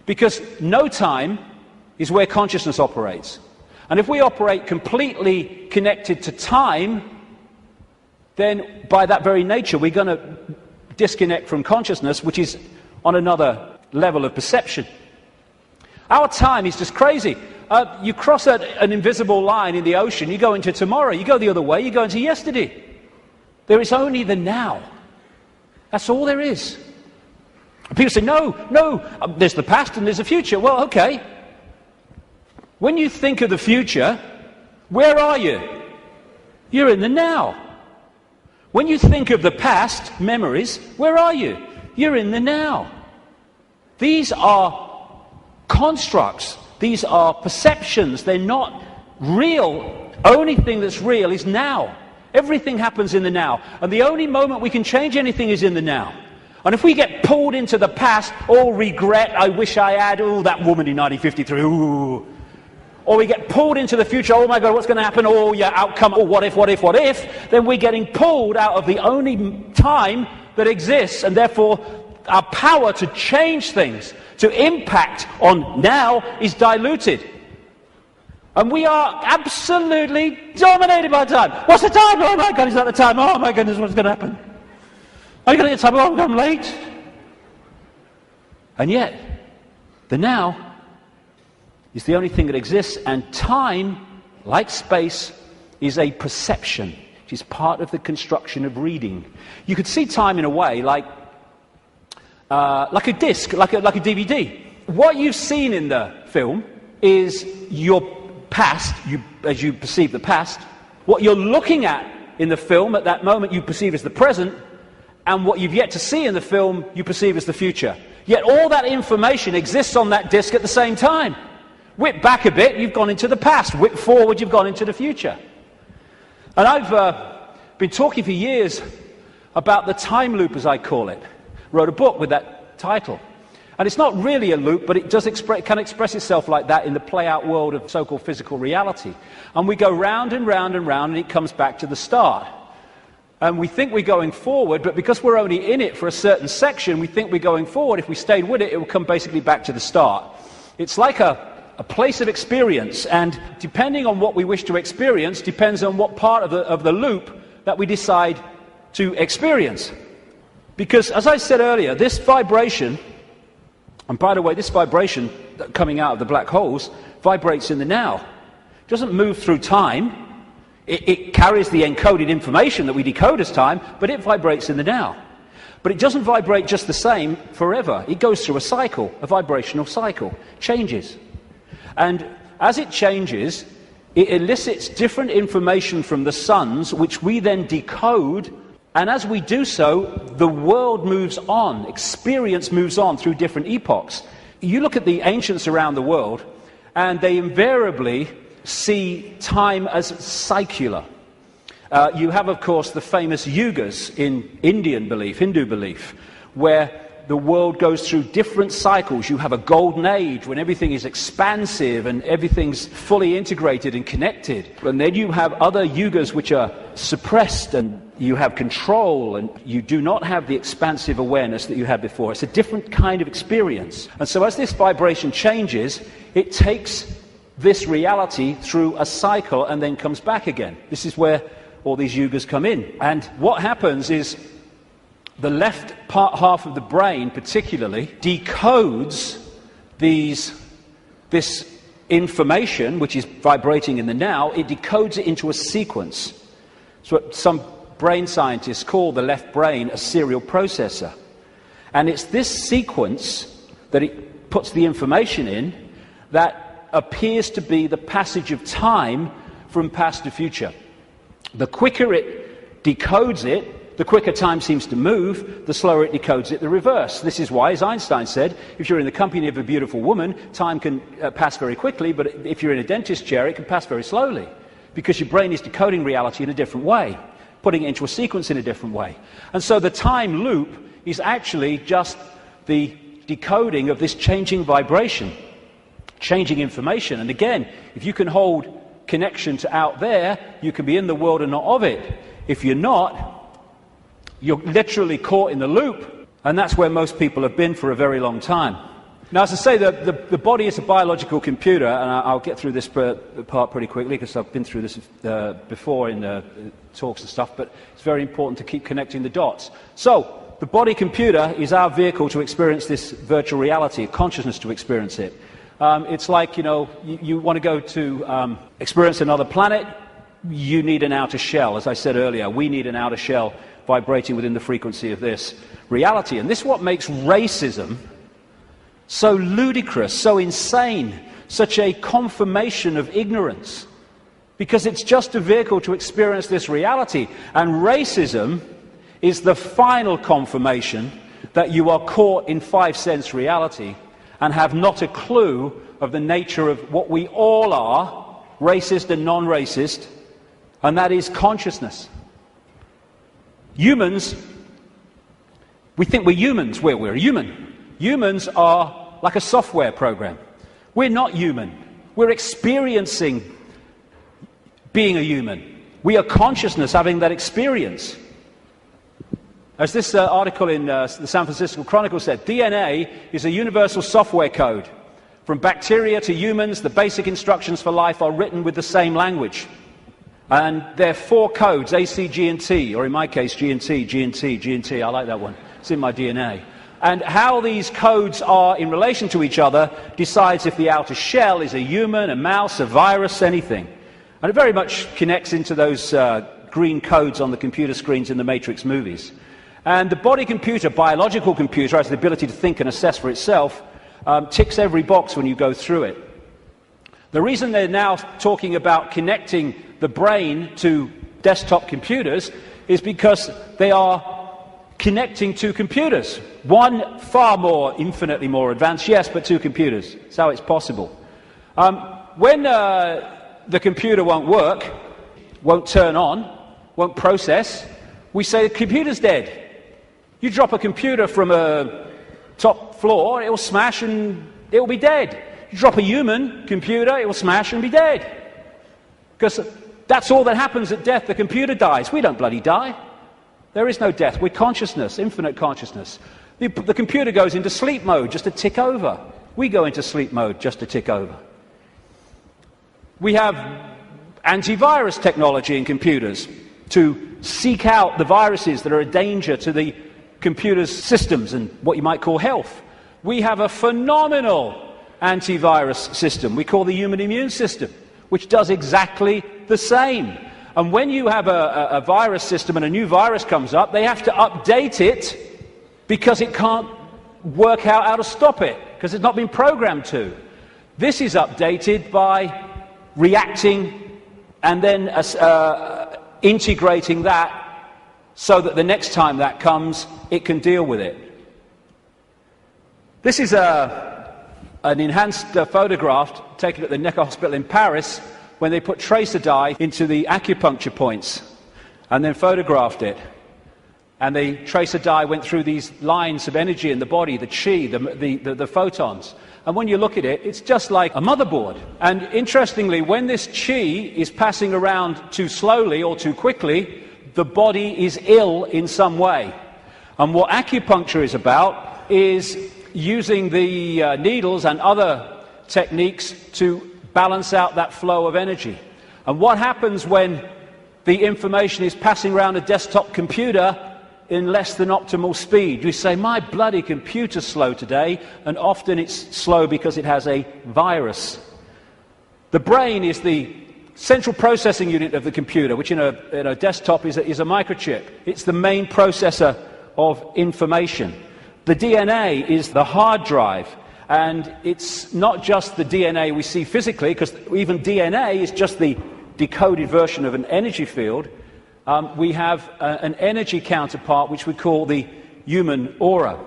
Because no time is where consciousness operates. And if we operate completely connected to time, then by that very nature we're going to disconnect from consciousness, which is on another level of perception. Our time is just crazy. You cross an invisible line in the ocean, you go into tomorrow, you go the other way, you go into yesterday. There is only the now. That's all there is. People say, no, there's the past and there's the future. Well, okay. When you think of the future, where are you? You're in the now. When you think of the past, memories, where are you? You're in the now. These are constructs. These are perceptions. They're not real. Only thing that's real is now. Everything happens in the now. And the only moment we can change anything is in the now. And if we get pulled into the past, regret, I wish I had, that woman in 1953, or we get pulled into the future, oh my God, what's going to happen, outcome, what if, then we're getting pulled out of the only time that exists, and therefore our power to change things, to impact on now, is diluted. And we are absolutely dominated by time. What's the time? Oh my God, is that the time? Oh my goodness, what's going to happen? Are you going to get time? Oh, I'm late. And yet, the now is the only thing that exists, and time, like space, is a perception. It is part of the construction of reading. You could see time in a way like a disc, like a DVD. What you've seen in the film is your past, as you perceive the past. What you're looking at in the film at that moment you perceive as the present, and what you've yet to see in the film you perceive as the future. Yet all that information exists on that disc at the same time. Whip back a bit, you've gone into the past. Whip forward, you've gone into the future. And I've been talking for years about the time loop, as I call it. wrote a book with that title. And it's not really a loop, but it does can express itself like that in the play-out world of so-called physical reality. And we go round and round and round, and it comes back to the start. And we think we're going forward, but because we're only in it for a certain section, we think we're going forward. If we stayed with it, it will come basically back to the start. It's like a place of experience, and depending on what we wish to experience, depends on what part of the loop that we decide to experience. Because, as I said earlier, this vibration, and by the way, this vibration coming out of the black holes vibrates in the now. It doesn't move through time. It carries the encoded information that we decode as time, but it vibrates in the now. But it doesn't vibrate just the same forever. It goes through a cycle, a vibrational cycle, changes. And as it changes, it elicits different information from the suns, which we then decode. And as we do so, the world moves on, experience moves on through different epochs. You look at the ancients around the world, and they invariably see time as secular. You have, of course, the famous yugas in Indian belief, Hindu belief, where the world goes through different cycles. You have a golden age when everything is expansive and everything's fully integrated and connected. And then you have other yugas which are suppressed, and you have control, and you do not have the expansive awareness that you had before. It's a different kind of experience. And so as this vibration changes, it takes this reality through a cycle and then comes back again. This is where all these yugas come in. And what happens is the left half of the brain particularly decodes this information, which is vibrating in the now. It decodes it into a sequence. It's what some brain scientists call the left brain a serial processor. And it's this sequence that it puts the information in that appears to be the passage of time from past to future. The quicker it decodes it, the quicker time seems to move, the slower it decodes it the reverse. This is why, as Einstein said, if you're in the company of a beautiful woman, time can pass very quickly, but if you're in a dentist chair, it can pass very slowly, because your brain is decoding reality in a different way, putting it into a sequence in a different way. And so the time loop is actually just the decoding of this changing vibration, changing information. And again, if you can hold connection to out there, you can be in the world and not of it. If you're not, you're literally caught in the loop, and that's where most people have been for a very long time. Now, as I say, the body is a biological computer, and I'll get through this part pretty quickly because I've been through this before in talks and stuff, but it's very important to keep connecting the dots. So, the body computer is our vehicle to experience this virtual reality, consciousness to experience it. It's like, you want to go to experience another planet, you need an outer shell. As I said earlier, we need an outer shell vibrating within the frequency of this reality. And this is what makes racism so ludicrous, so insane, such a confirmation of ignorance. Because it's just a vehicle to experience this reality. And racism is the final confirmation that you are caught in five-sense reality and have not a clue of the nature of what we all are, racist and non-racist, and that is consciousness. Humans, we think we're humans. We're human. Humans are like a software program. We're not human. We're experiencing being a human. We are consciousness having that experience. As this article in the San Francisco Chronicle said, DNA is a universal software code. From bacteria to humans, the basic instructions for life are written with the same language. And there are four codes, A, C, G, and T, or in my case, G and T, G and T, G and T. I like that one. It's in my DNA. And how these codes are in relation to each other decides if the outer shell is a human, a mouse, a virus, anything. And it very much connects into those green codes on the computer screens in the Matrix movies. And the body computer, biological computer, has the ability to think and assess for itself, ticks every box when you go through it. The reason they're now talking about connecting the brain to desktop computers is because they are connecting two computers. One far more, infinitely more advanced, yes, but two computers. That's how it's possible. When the computer won't work, won't turn on, won't process, we say the computer's dead. You drop a computer from a top floor, it will smash and it will be dead. You drop a human computer, it will smash and be dead. Because that's all that happens at death. The computer dies. We don't bloody die. There is no death. We're consciousness, infinite consciousness. The computer goes into sleep mode just to tick over. We go into sleep mode just to tick over. We have antivirus technology in computers to seek out the viruses that are a danger to the computer's systems and what you might call health. We have a phenomenal antivirus system we call the human immune system, which does exactly the same. And when you have a virus system and a new virus comes up, they have to update it because it can't work out how to stop it, because it's not been programmed to. This is updated by reacting and then integrating that so that the next time that comes, it can deal with it. This is an enhanced photograph taken at the Necker Hospital in Paris when they put tracer dye into the acupuncture points and then photographed it. And the tracer dye went through these lines of energy in the body, the chi, the photons. And when you look at it, it's just like a motherboard. And interestingly, when this chi is passing around too slowly or too quickly, the body is ill in some way. And what acupuncture is about is using the needles and other techniques to balance out that flow of energy. And what happens when the information is passing around a desktop computer in less than optimal speed? You say, my bloody computer's slow today, and often it's slow because it has a virus. The brain is the central processing unit of the computer, which in a desktop is a microchip. It's the main processor of information. The DNA is the hard drive, and it's not just the DNA we see physically, because even DNA is just the decoded version of an energy field. We have an energy counterpart which we call the human aura.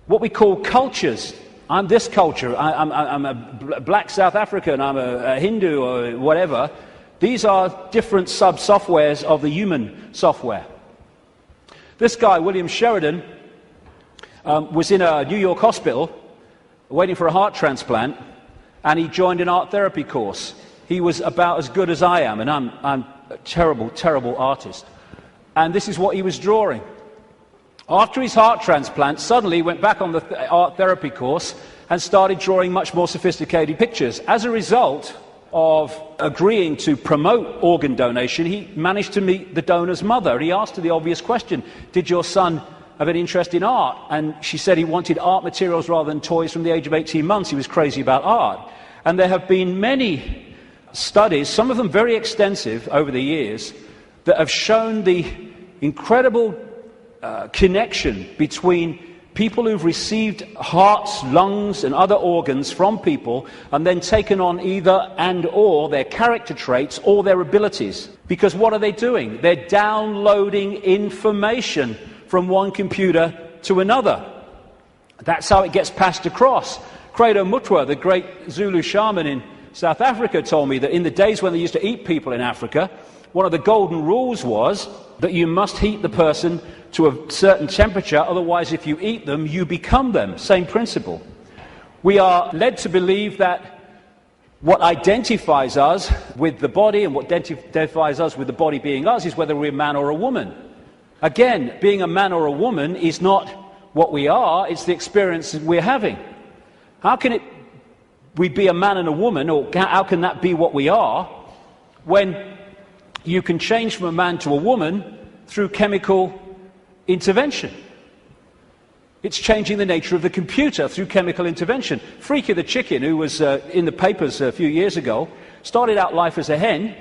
What we call cultures. I'm this culture, I'm a black South African, I'm a Hindu or whatever. These are different sub-softwares of the human software. This guy, William Sheridan, was in a New York hospital waiting for a heart transplant, and he joined an art therapy course. He was about as good as I am, and I'm a terrible, terrible artist. And this is what he was drawing. After his heart transplant, suddenly he went back on the art therapy course and started drawing much more sophisticated pictures. As a result of agreeing to promote organ donation, he managed to meet the donor's mother. He asked her the obvious question, did your son have an interest in art? And she said he wanted art materials rather than toys from the age of 18 months. He was crazy about art. And there have been many studies, some of them very extensive over the years, that have shown the incredible connection between people who've received hearts, lungs and other organs from people and then taken on either and or their character traits or their abilities. Because what are they doing? They're downloading information from one computer to another. That's how it gets passed across. Credo Mutwa, the great Zulu shaman in South Africa, told me that in the days when they used to eat people in Africa, one of the golden rules was that you must heat the person to a certain temperature, otherwise if you eat them, you become them. Same principle. We are led to believe that what identifies us with the body and what identifies us with the body being us is whether we're a man or a woman. Again, being a man or a woman is not what we are, it's the experience we're having. How can we be a man and a woman, or how can that be what we are, when you can change from a man to a woman through chemical intervention? It's changing the nature of the computer through chemical intervention. Freaky the chicken, who was in the papers a few years ago, started out life as a hen,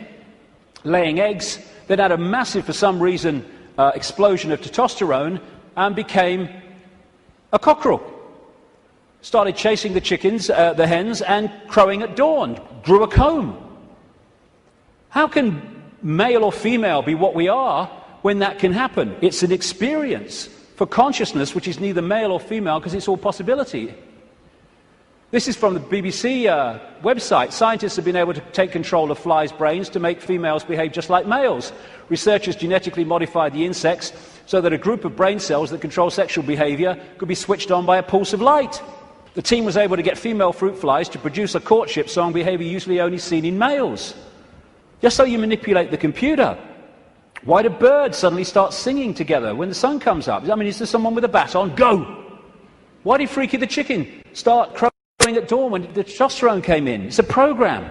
laying eggs, then had a massive, for some reason, explosion of testosterone, and became a cockerel. Started chasing the chickens, the hens, and crowing at dawn. Grew a comb. How can male or female be what we are when that can happen? It's an experience for consciousness which is neither male or female because it's all possibility. This is from the BBC website. Scientists have been able to take control of flies' brains to make females behave just like males. Researchers genetically modified the insects so that a group of brain cells that control sexual behavior could be switched on by a pulse of light. The team was able to get female fruit flies to produce a courtship song behavior usually only seen in males. Just so you manipulate the computer. Why do birds suddenly start singing together when the sun comes up? I mean, is there someone with a baton? Go! Why did Freaky the chicken start crowing at dawn when the testosterone came in? It's a program.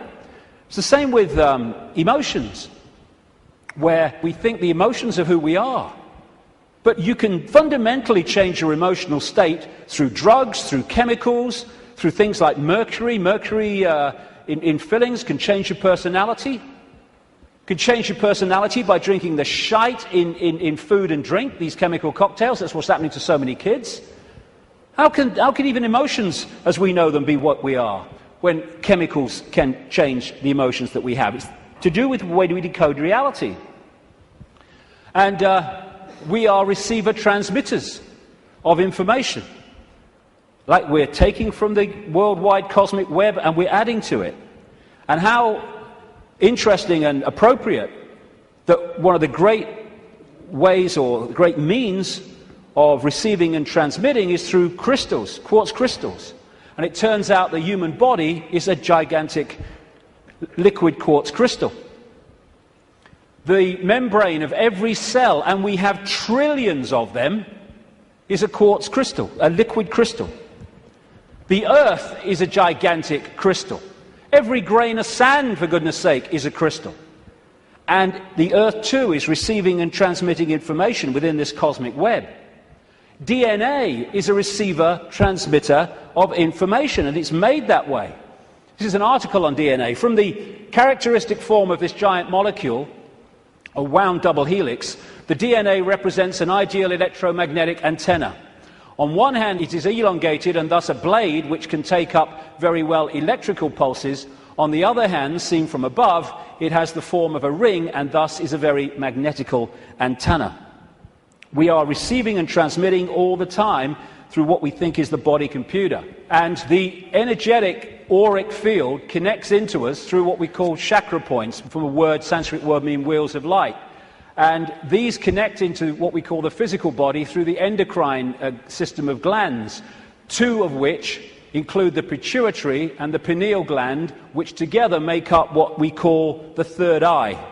It's the same with emotions, where we think the emotions are who we are. But you can fundamentally change your emotional state through drugs, through chemicals, through things like mercury. Mercury in fillings can change your personality. Can change your personality by drinking the shite in food and drink, these chemical cocktails. That's what's happening to so many kids. How can even emotions, as we know them, be what we are, when chemicals can change the emotions that we have? It's to do with the way we decode reality. And we are receiver-transmitters of information. Like we're taking from the worldwide cosmic web and we're adding to it. And how interesting and appropriate that one of the great ways or great means of receiving and transmitting is through crystals, quartz crystals. And it turns out the human body is a gigantic liquid quartz crystal. The membrane of every cell, and we have trillions of them, is a quartz crystal, a liquid crystal. The Earth is a gigantic crystal. Every grain of sand, for goodness sake, is a crystal. And the Earth, too, is receiving and transmitting information within this cosmic web. DNA is a receiver-transmitter of information, and it's made that way. This is an article on DNA. From the characteristic form of this giant molecule, a wound double helix, the DNA represents an ideal electromagnetic antenna. On one hand, it is elongated and thus a blade which can take up very well electrical pulses. On the other hand, seen from above, it has the form of a ring and thus is a very magnetical antenna. We are receiving and transmitting all the time through what we think is the body computer. And the energetic auric field connects into us through what we call chakra points, from a word, Sanskrit word meaning wheels of light. And these connect into what we call the physical body through the endocrine system of glands, two of which include the pituitary and the pineal gland, which together make up what we call the third eye.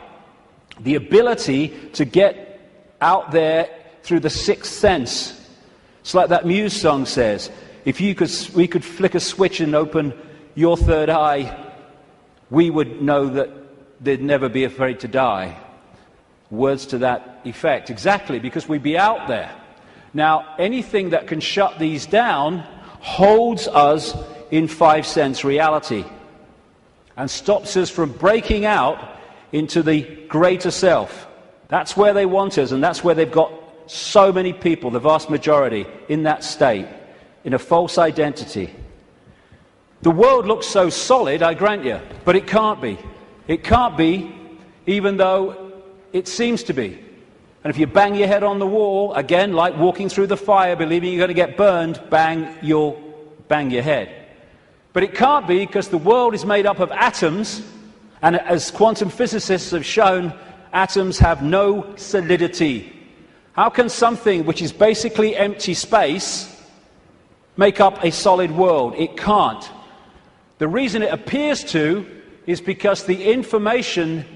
The ability to get out there through the sixth sense. It's like that Muse song says, if we could flick a switch and open your third eye, we would know that they'd never be afraid to die. Words to that effect. Exactly, because we'd be out there. Now, anything that can shut these down holds us in five-sense reality and stops us from breaking out into the greater self. That's where they want us, and that's where they've got so many people, the vast majority, in that state, in a false identity. The world looks so solid, I grant you, but it can't be. It can't be, even though it seems to be. And if you bang your head on the wall, again, like walking through the fire, believing you're going to get burned, bang, you'll bang your head. But it can't be, because the world is made up of atoms, and as quantum physicists have shown, atoms have no solidity. How can something which is basically empty space make up a solid world? It can't. The reason it appears to is because the information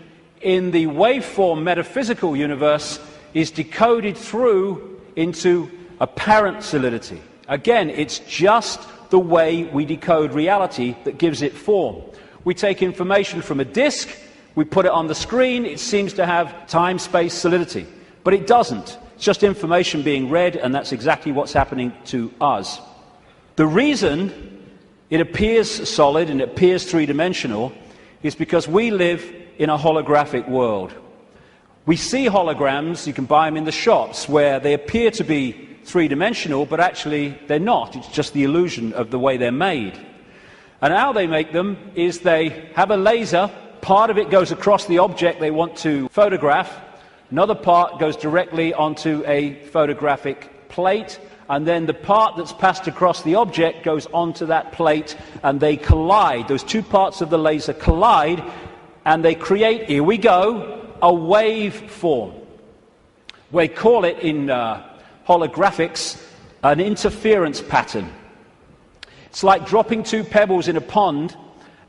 in the waveform metaphysical universe is decoded through into apparent solidity. Again, it's just the way we decode reality that gives it form. We take information from a disk, we put it on the screen, it seems to have time-space solidity. But it doesn't. It's just information being read, and that's exactly what's happening to us. The reason it appears solid and it appears three-dimensional is because we live in a holographic world. We see holograms, you can buy them in the shops, where they appear to be three-dimensional, but actually they're not. It's just the illusion of the way they're made. And how they make them is they have a laser, part of it goes across the object they want to photograph, another part goes directly onto a photographic plate, and then the part that's passed across the object goes onto that plate, and they collide. Those two parts of the laser collide, and they create, here we go, a waveform. We call it in holographics an interference pattern. It's like dropping two pebbles in a pond,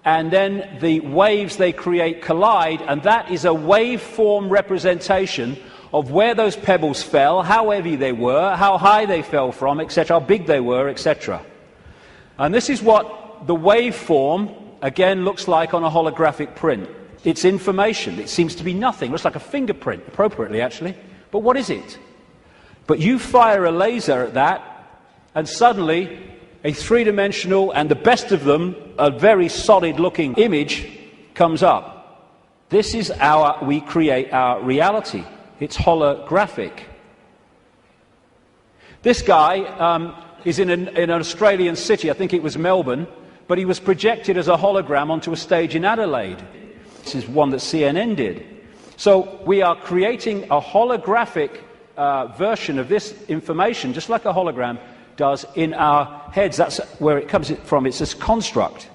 and then the waves they create collide, and that is a waveform representation of where those pebbles fell, how heavy they were, how high they fell from, etc., how big they were, etc. And this is what the waveform, again, looks like on a holographic print. It's information. It seems to be nothing. It looks like a fingerprint, appropriately, actually. But what is it? But you fire a laser at that, and suddenly a three-dimensional, and the best of them, a very solid-looking image comes up. This is we create our reality. It's holographic. This guy is in an Australian city, I think it was Melbourne, but he was projected as a hologram onto a stage in Adelaide. This is one that CNN did. So we are creating a holographic version of this information, just like a hologram does, in our heads. That's where it comes from. It's this construct.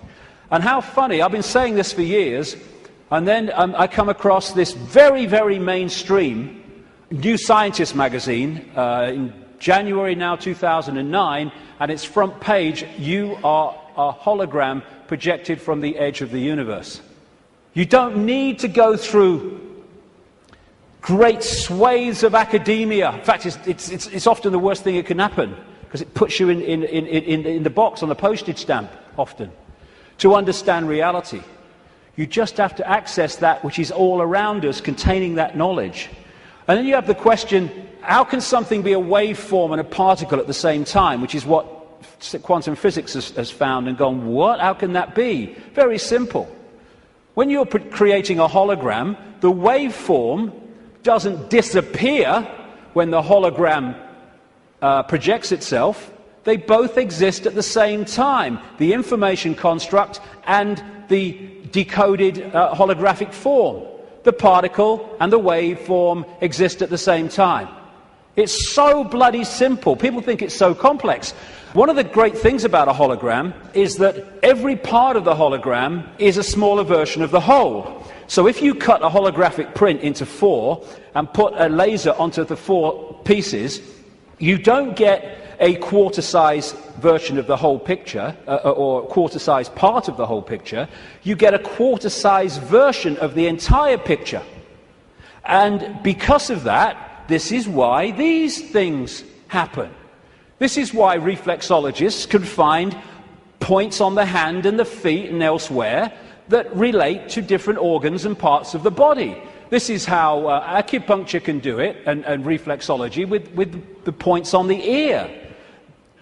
And how funny, I've been saying this for years, and then I come across this very, very mainstream New Scientist magazine in January now 2009, and its front page, "You are a hologram projected from the edge of the universe." You don't need to go through great swathes of academia. In fact, it's often the worst thing that can happen, because it puts you in the box on the postage stamp, often, to understand reality. You just have to access that which is all around us, containing that knowledge. And then you have the question, how can something be a waveform and a particle at the same time, which is what quantum physics has found and gone, what? How can that be? Very simple. When you're creating a hologram, the waveform doesn't disappear when the hologram projects itself. They both exist at the same time, the information construct and the decoded holographic form. The particle and the waveform exist at the same time. It's so bloody simple. People think it's so complex. One of the great things about a hologram is that every part of the hologram is a smaller version of the whole. So if you cut a holographic print into 4 and put a laser onto the 4 pieces, you don't get a quarter-size version of the whole picture, or a quarter-size part of the whole picture. You get a quarter-size version of the entire picture. And because of that, this is why these things happen. This is why reflexologists can find points on the hand and the feet and elsewhere that relate to different organs and parts of the body. This is how acupuncture can do it, and reflexology, with the points on the ear.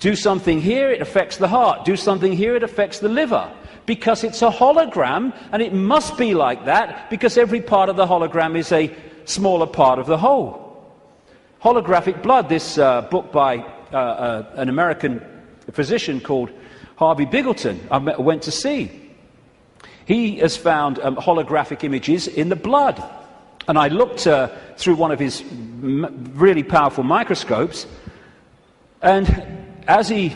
Do something here, it affects the heart. Do something here, it affects the liver. Because it's a hologram, and it must be like that, because every part of the hologram is a smaller part of the whole. Holographic blood, this book by an American physician called Harvey Biggleton, I went to see. He has found holographic images in the blood. And I looked through one of his really powerful microscopes, and as he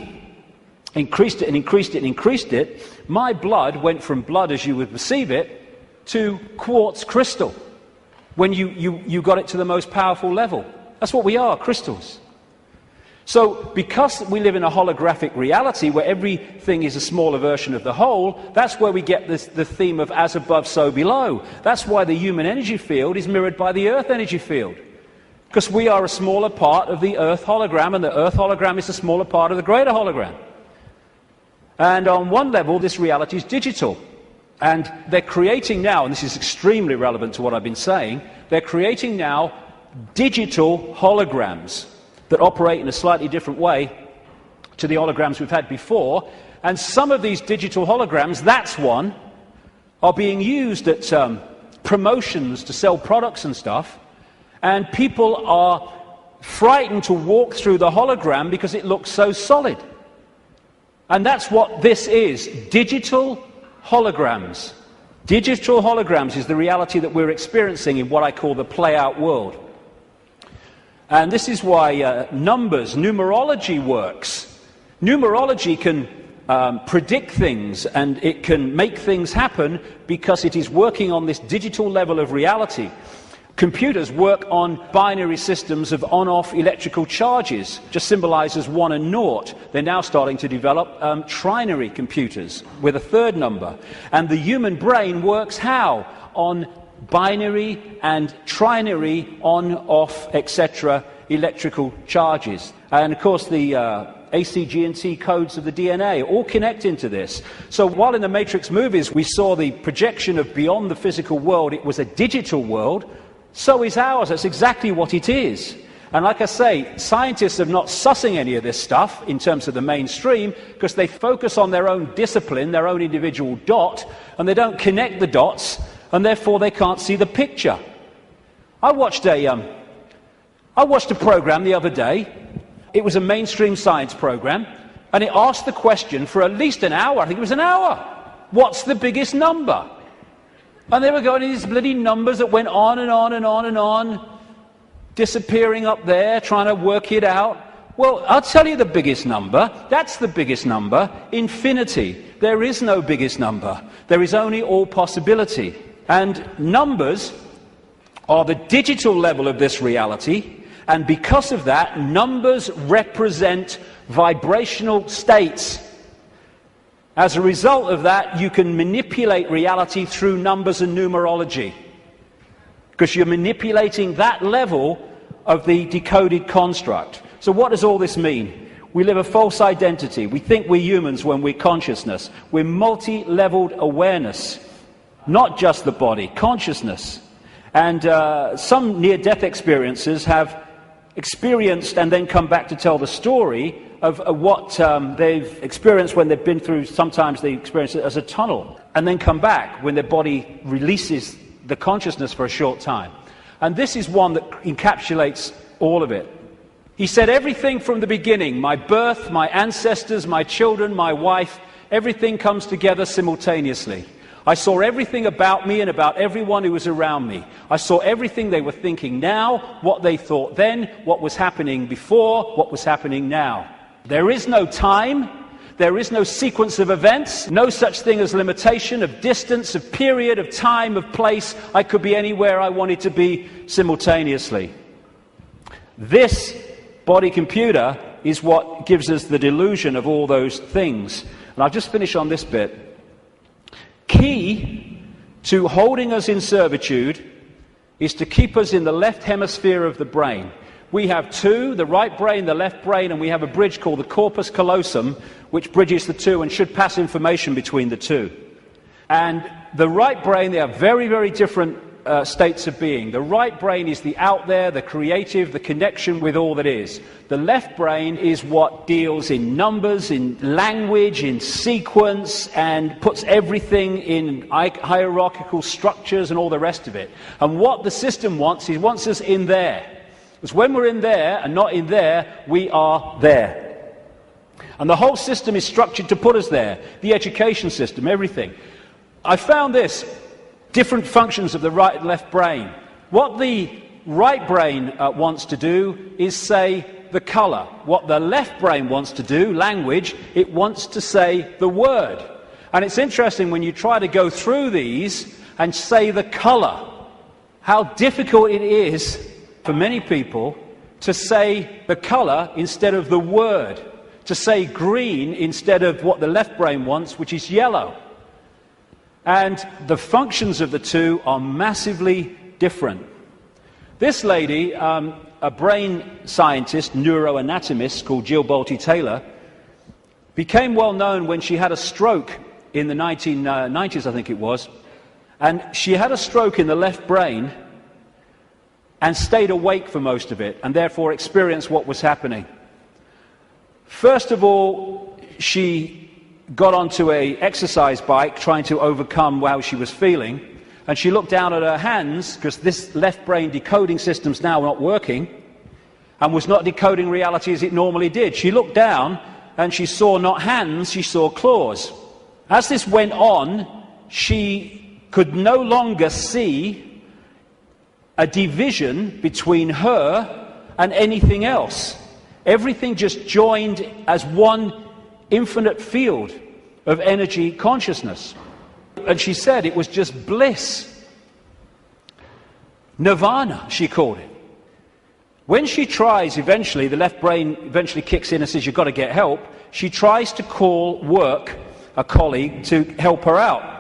increased it and increased it and increased it, my blood went from blood as you would perceive it to quartz crystal when you got it to the most powerful level. That's what we are, crystals. So because we live in a holographic reality where everything is a smaller version of the whole, that's where we get the theme of as above, so below. That's why the human energy field is mirrored by the Earth energy field. Because we are a smaller part of the Earth hologram, and the Earth hologram is a smaller part of the greater hologram. And on one level, this reality is digital. And they're creating now, and this is extremely relevant to what I've been saying, they're creating now digital holograms that operate in a slightly different way to the holograms we've had before. And some of these digital holograms, that's one, are being used at promotions to sell products and stuff. And people are frightened to walk through the hologram because it looks so solid. And that's what this is, digital holograms. Digital holograms is the reality that we're experiencing in what I call the play-out world. And this is why numerology works. Numerology can predict things, and it can make things happen because it is working on this digital level of reality. Computers work on binary systems of on-off electrical charges, just symbolized as 1 and 0. They're now starting to develop trinary computers with a third number. And the human brain works how? On binary and trinary on-off, etc. electrical charges. And of course the A, C, G and T codes of the DNA all connect into this. So while in the Matrix movies we saw the projection of beyond the physical world, it was a digital world, so is ours. That's exactly what it is. And like I say, scientists are not sussing any of this stuff in terms of the mainstream because they focus on their own discipline, their own individual dot, and they don't connect the dots, and therefore they can't see the picture. I watched a program the other day. It was a mainstream science program, and it asked the question for at least an hour. I think it was an hour. What's the biggest number? And they were going to these bloody numbers that went on and on and on and on, disappearing up there, trying to work it out. Well, I'll tell you the biggest number. That's the biggest number. Infinity. There is no biggest number. There is only all possibility. And numbers are the digital level of this reality. And because of that, numbers represent vibrational states. As a result of that, you can manipulate reality through numbers and numerology, because you're manipulating that level of the decoded construct. So what does all this mean? We live a false identity. We think we're humans when we're consciousness. We're multi-leveled awareness, not just the body, consciousness. And some near-death experiences have experienced and then come back to tell the story of what they've experienced when they've been through. Sometimes they experience it as a tunnel and then come back when their body releases the consciousness for a short time. And this is one that encapsulates all of it. He said everything from the beginning, my birth, my ancestors, my children, my wife, everything comes together simultaneously. I saw everything about me and about everyone who was around me. I saw everything they were thinking now, what they thought then, what was happening before, what was happening now. There is no time, there is no sequence of events, no such thing as limitation of distance, of period, of time, of place. I could be anywhere I wanted to be simultaneously. This body computer is what gives us the delusion of all those things. And I'll just finish on this bit. Key to holding us in servitude is to keep us in the left hemisphere of the brain. We have two, the right brain, the left brain, and we have a bridge called the corpus callosum, which bridges the two and should pass information between the two. And the right brain, they are very, very different states of being. The right brain is the out there, the creative, the connection with all that is. The left brain is what deals in numbers, in language, in sequence, and puts everything in hierarchical structures and all the rest of it. And what the system wants, he wants us in there. Because when we're in there and not in there, we are there. And the whole system is structured to put us there. The education system, everything. I found this. Different functions of the right and left brain. What the right brain wants to do is say the colour. What the left brain wants to do, language, it wants to say the word. And it's interesting when you try to go through these and say the colour, how difficult it is for many people to say the colour instead of the word, to say green instead of what the left brain wants, which is yellow. And the functions of the two are massively different. This lady, a brain scientist, neuroanatomist called Jill Bolte Taylor, became well known when she had a stroke in the 1990s, I think it was. And she had a stroke in the left brain and stayed awake for most of it, and therefore experienced what was happening. First of all, she got onto an exercise bike trying to overcome how she was feeling, and she looked down at her hands, because this left brain decoding system's now not working, and was not decoding reality as it normally did. She looked down, and she saw not hands, she saw claws. As this went on, she could no longer see a division between her and anything else. Everything just joined as one infinite field of energy consciousness. And she said it was just bliss. Nirvana, she called it. When she tries eventually, the left brain eventually kicks in and says, you've got to get help, she tries to call work, a colleague, to help her out.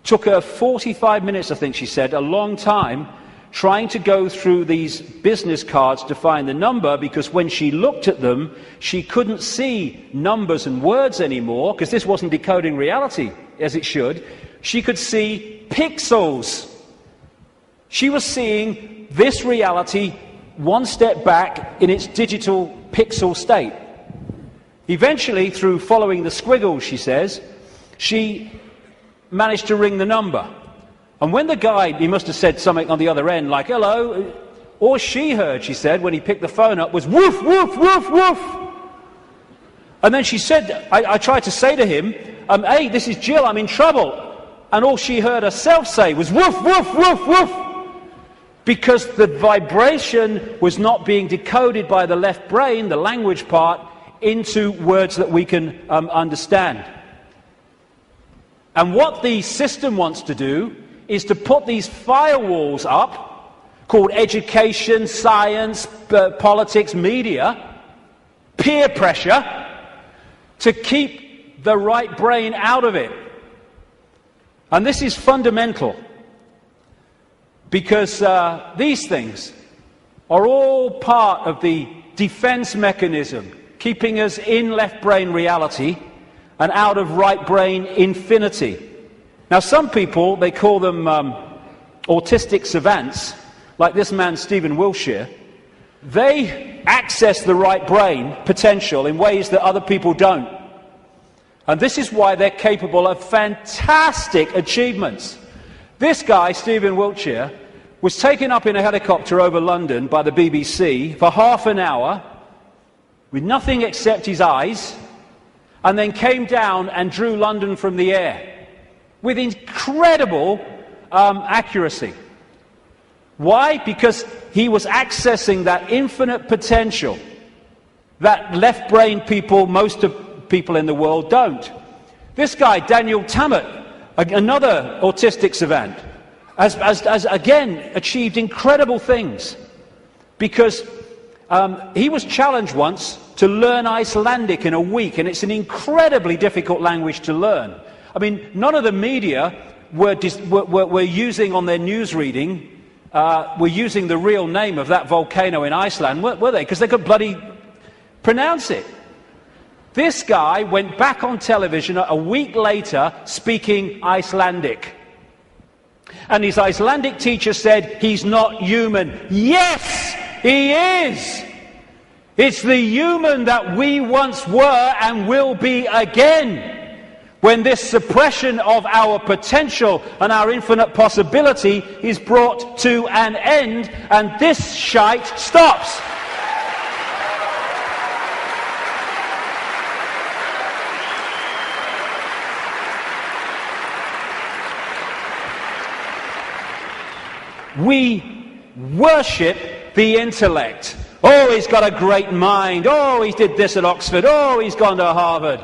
Took her 45 minutes, I think she said, a long time, trying to go through these business cards to find the number, because when she looked at them, she couldn't see numbers and words anymore, because this wasn't decoding reality as it should. She could see pixels. She was seeing this reality one step back in its digital pixel state. Eventually, through following the squiggles, she says, she managed to ring the number. And when the guy, he must have said something on the other end, like, hello, all she heard, she said, when he picked the phone up, was woof, woof, woof, woof. And then she said, I tried to say to him, hey, this is Jill, I'm in trouble. And all she heard herself say was woof, woof, woof, woof. Because the vibration was not being decoded by the left brain, the language part, into words that we can understand. And what the system wants to do is to put these firewalls up, called education, science, politics, media, peer pressure, to keep the right brain out of it. And this is fundamental, because these things are all part of the defense mechanism, keeping us in left brain reality and out of right brain infinity. Now, some people, they call them autistic savants, like this man, Stephen Wiltshire. They access the right brain potential in ways that other people don't. And this is why they're capable of fantastic achievements. This guy, Stephen Wiltshire, was taken up in a helicopter over London by the BBC for half an hour with nothing except his eyes, and then came down and drew London from the air with incredible accuracy. Why? Because he was accessing that infinite potential that left brain people, most of people in the world, don't. This guy, Daniel Tammet, another autistic savant, has again achieved incredible things, because he was challenged once to learn Icelandic in a week, and it's an incredibly difficult language to learn. I mean, none of the media were using on their news reading, were using the real name of that volcano in Iceland, were they? Because they could bloody pronounce it. This guy went back on television a week later speaking Icelandic. And his Icelandic teacher said, he's not human. Yes, he is! It's the human that we once were and will be again. When this suppression of our potential and our infinite possibility is brought to an end, and this shite stops. We worship the intellect. Oh, he's got a great mind. Oh, he did this at Oxford. Oh, he's gone to Harvard.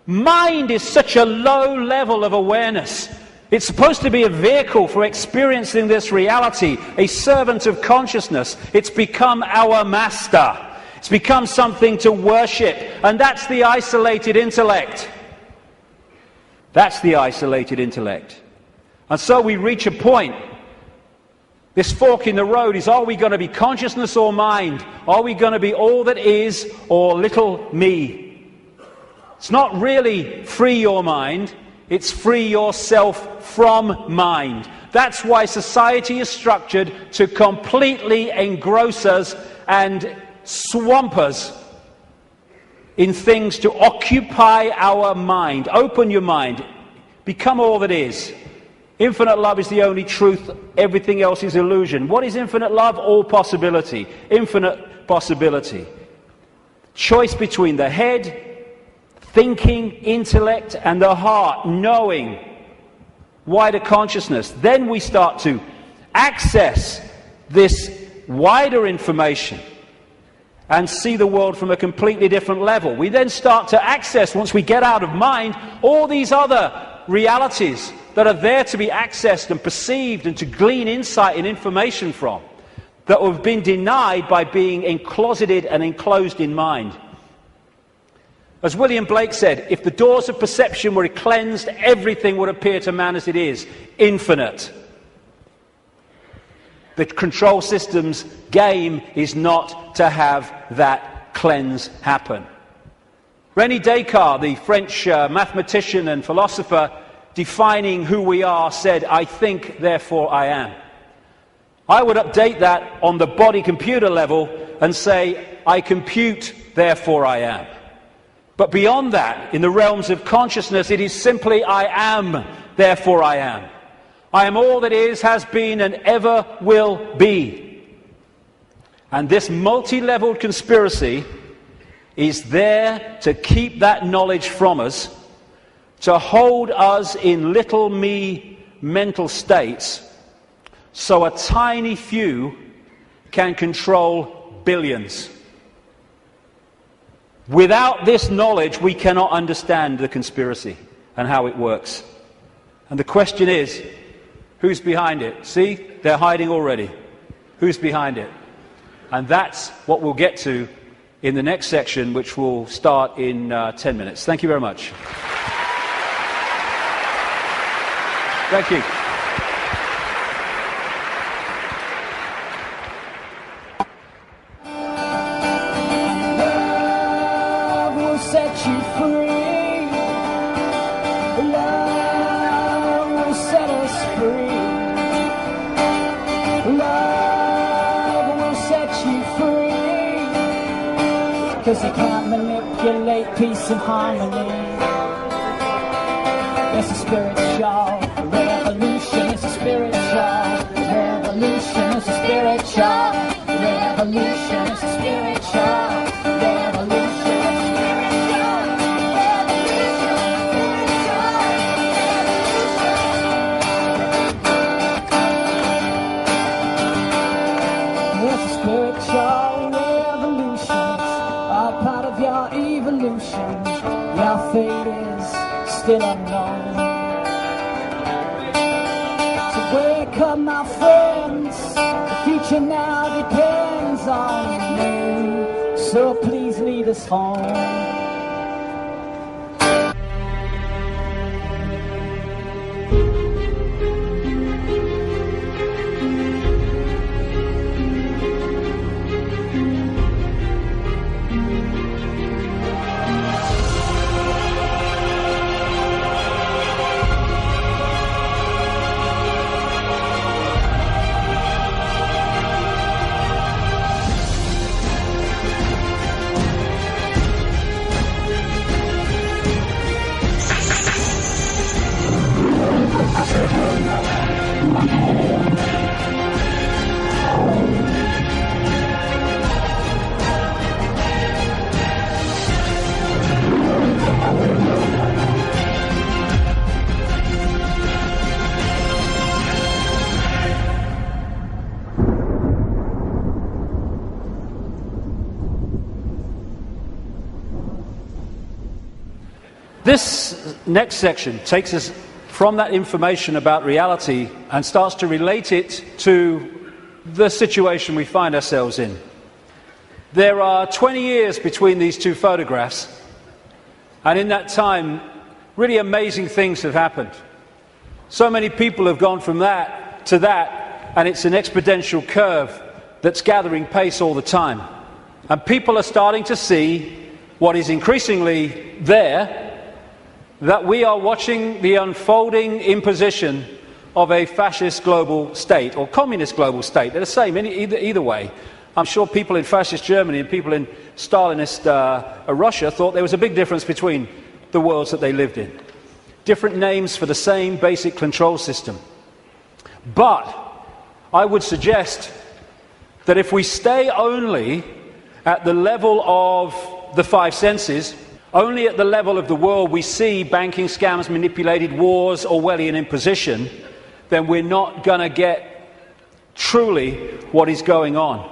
Mind is such a low level of awareness. It's supposed to be a vehicle for experiencing this reality, a servant of consciousness. It's become our master. It's become something to worship. And that's the isolated intellect. That's the isolated intellect. And so we reach a point. This fork in the road is, are we going to be consciousness or mind? Are we going to be all that is or little me? It's not really free your mind, it's free yourself from mind. That's why society is structured to completely engross us and swamp us in things to occupy our mind. Open your mind, become all that is. Infinite love is the only truth, everything else is illusion. What is infinite love? All possibility, infinite possibility. Choice between the head, thinking, intellect, and the heart, knowing, wider consciousness. Then we start to access this wider information and see the world from a completely different level. We then start to access, once we get out of mind, all these other realities that are there to be accessed and perceived and to glean insight and information from, that have been denied by being encloseted and enclosed in mind. As William Blake said, if the doors of perception were cleansed, everything would appear to man as it is, infinite. The control system's game is not to have that cleanse happen. René Descartes, the French mathematician and philosopher, defining who we are, said, "I think, therefore I am." I would update that on the body-computer level and say, "I compute, therefore I am." But beyond that, in the realms of consciousness, it is simply, "I am, therefore I am." I am all that is, has been, and ever will be. And this multi-leveled conspiracy is there to keep that knowledge from us, to hold us in little me mental states, so a tiny few can control billions. Without this knowledge, we cannot understand the conspiracy and how it works. And the question is, who's behind it? See, they're hiding already. Who's behind it? And that's what we'll get to in the next section, which will start in 10 minutes. Thank you very much. Thank you. Love will set you free. Love will set us free. Love will set you free. 'Cause you can't manipulate peace and harmony. It's a spiritual revolution. It's a spiritual revolution. It's a spiritual revolution. It's a spiritual revolution. It's a spiritual revolution. It's all part of your evolution. Your fate is still unknown. So wake up, my friends. The future now depends on you. So please lead us home. This next section takes us from that information about reality and starts to relate it to the situation we find ourselves in. There are 20 years between these two photographs, and in that time, really amazing things have happened. So many people have gone from that to that, and it's an exponential curve that's gathering pace all the time. And people are starting to see what is increasingly there, that we are watching the unfolding imposition of a fascist global state, or communist global state. They're the same either way. I'm sure people in fascist Germany and people in Stalinist Russia thought there was a big difference between the worlds that they lived in. Different names for the same basic control system. But I would suggest that if we stay only at the level of the five senses, only at the level of the world we see banking scams, manipulated wars, Orwellian imposition, then we're not going to get truly what is going on.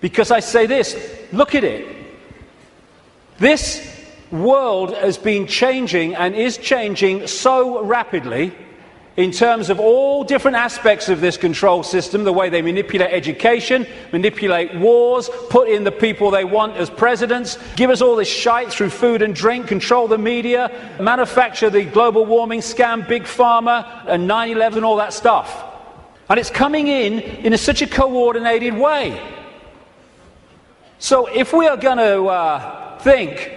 Because I say this, look at it. This world has been changing and is changing so rapidly in terms of all different aspects of this control system, the way they manipulate education, manipulate wars, put in the people they want as presidents, give us all this shite through food and drink, control the media, manufacture the global warming scam, big pharma, and 9/11 and all that stuff. And it's coming in such a coordinated way. So if we are going to think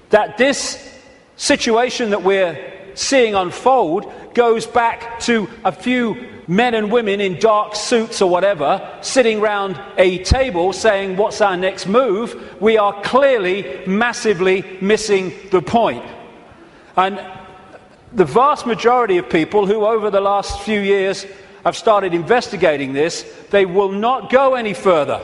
that this situation that we're seeing unfold goes back to a few men and women in dark suits or whatever sitting round a table saying what's our next move, we are clearly massively missing the point. And the vast majority of people who over the last few years have started investigating this, they will not go any further.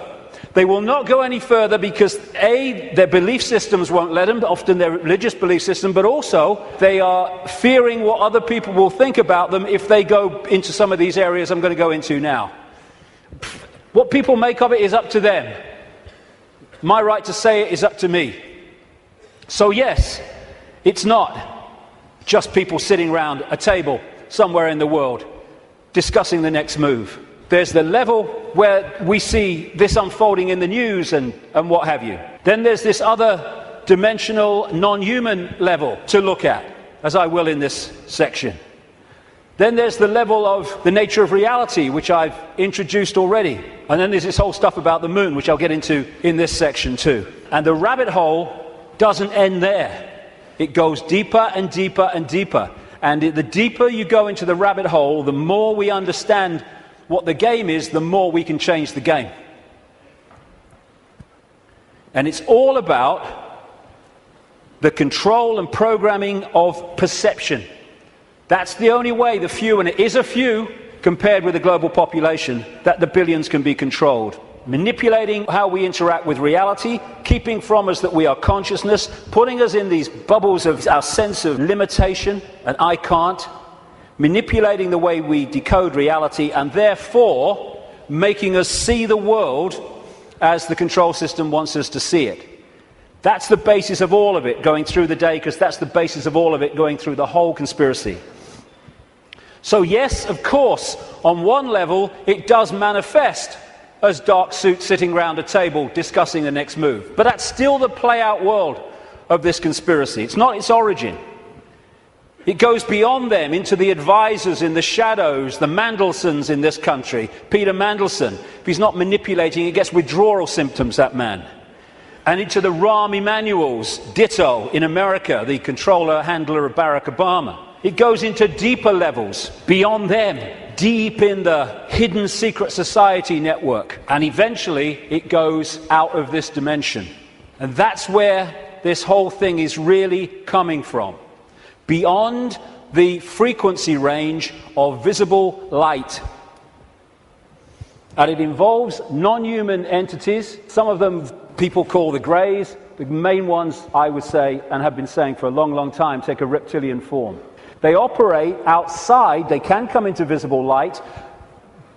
They will not go any further because A, their belief systems won't let them, often their religious belief system, but also they are fearing what other people will think about them if they go into some of these areas I'm going to go into now. What people make of it is up to them. My right to say it is up to me. So yes, it's not just people sitting around a table somewhere in the world discussing the next move. There's the level where we see this unfolding in the news and what have you. Then there's this other dimensional, non-human level to look at, as I will in this section. Then there's the level of the nature of reality, which I've introduced already. And then there's this whole stuff about the moon, which I'll get into in this section too. And the rabbit hole doesn't end there. It goes deeper and deeper and deeper. And the deeper you go into the rabbit hole, the more we understand what the game is, the more we can change the game. And it's all about the control and programming of perception. That's the only way the few, and it is a few compared with the global population, that the billions can be controlled. Manipulating how we interact with reality, keeping from us that we are consciousness, putting us in these bubbles of our sense of limitation and I can't, manipulating the way we decode reality, and therefore making us see the world as the control system wants us to see it. That's the basis of all of it going through the day, because that's the basis of all of it going through the whole conspiracy. So yes, of course, on one level it does manifest as dark suits sitting around a table discussing the next move. But that's still the play-out world of this conspiracy. It's not its origin. It goes beyond them into the advisors in the shadows, the Mandelsons in this country. Peter Mandelson, if he's not manipulating, he gets withdrawal symptoms, that man. And into the Rahm Emanuels, ditto, in America, the controller, handler of Barack Obama. It goes into deeper levels, beyond them, deep in the hidden secret society network. And eventually, it goes out of this dimension. And that's where this whole thing is really coming from. Beyond the frequency range of visible light. And it involves non-human entities. Some of them people call the greys. The main ones, I would say, and have been saying for a long, long time, take a reptilian form. They operate outside. They can come into visible light.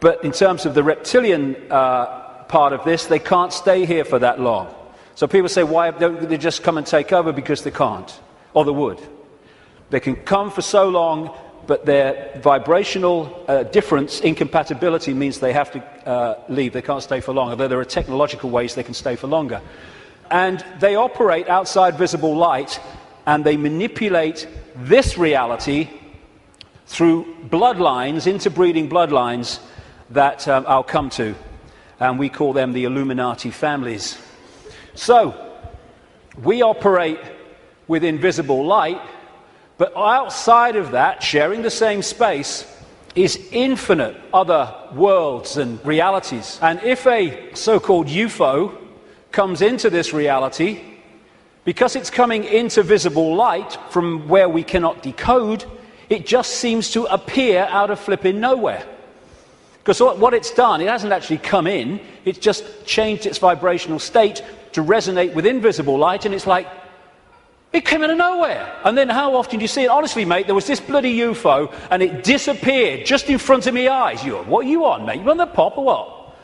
But in terms of the reptilian part of this, they can't stay here for that long. So people say, why don't they just come and take over? Because they can't. Or they would. They can come for so long, but their vibrational difference, incompatibility, means they have to leave. They can't stay for long, although there are technological ways they can stay for longer. And they operate outside visible light, and they manipulate this reality through bloodlines, interbreeding bloodlines, that I'll come to. And we call them the Illuminati families. So, we operate with invisible light, but outside of that, sharing the same space, is infinite other worlds and realities. And if a so-called UFO comes into this reality, because it's coming into visible light from where we cannot decode, it just seems to appear out of flipping nowhere. Because what it's done, it hasn't actually come in, it's just changed its vibrational state to resonate with invisible light, and it's like, it came out of nowhere. And then how often do you see it? Honestly, mate, there was this bloody UFO, and it disappeared just in front of my eyes. What are you on, mate? You on the pop or what?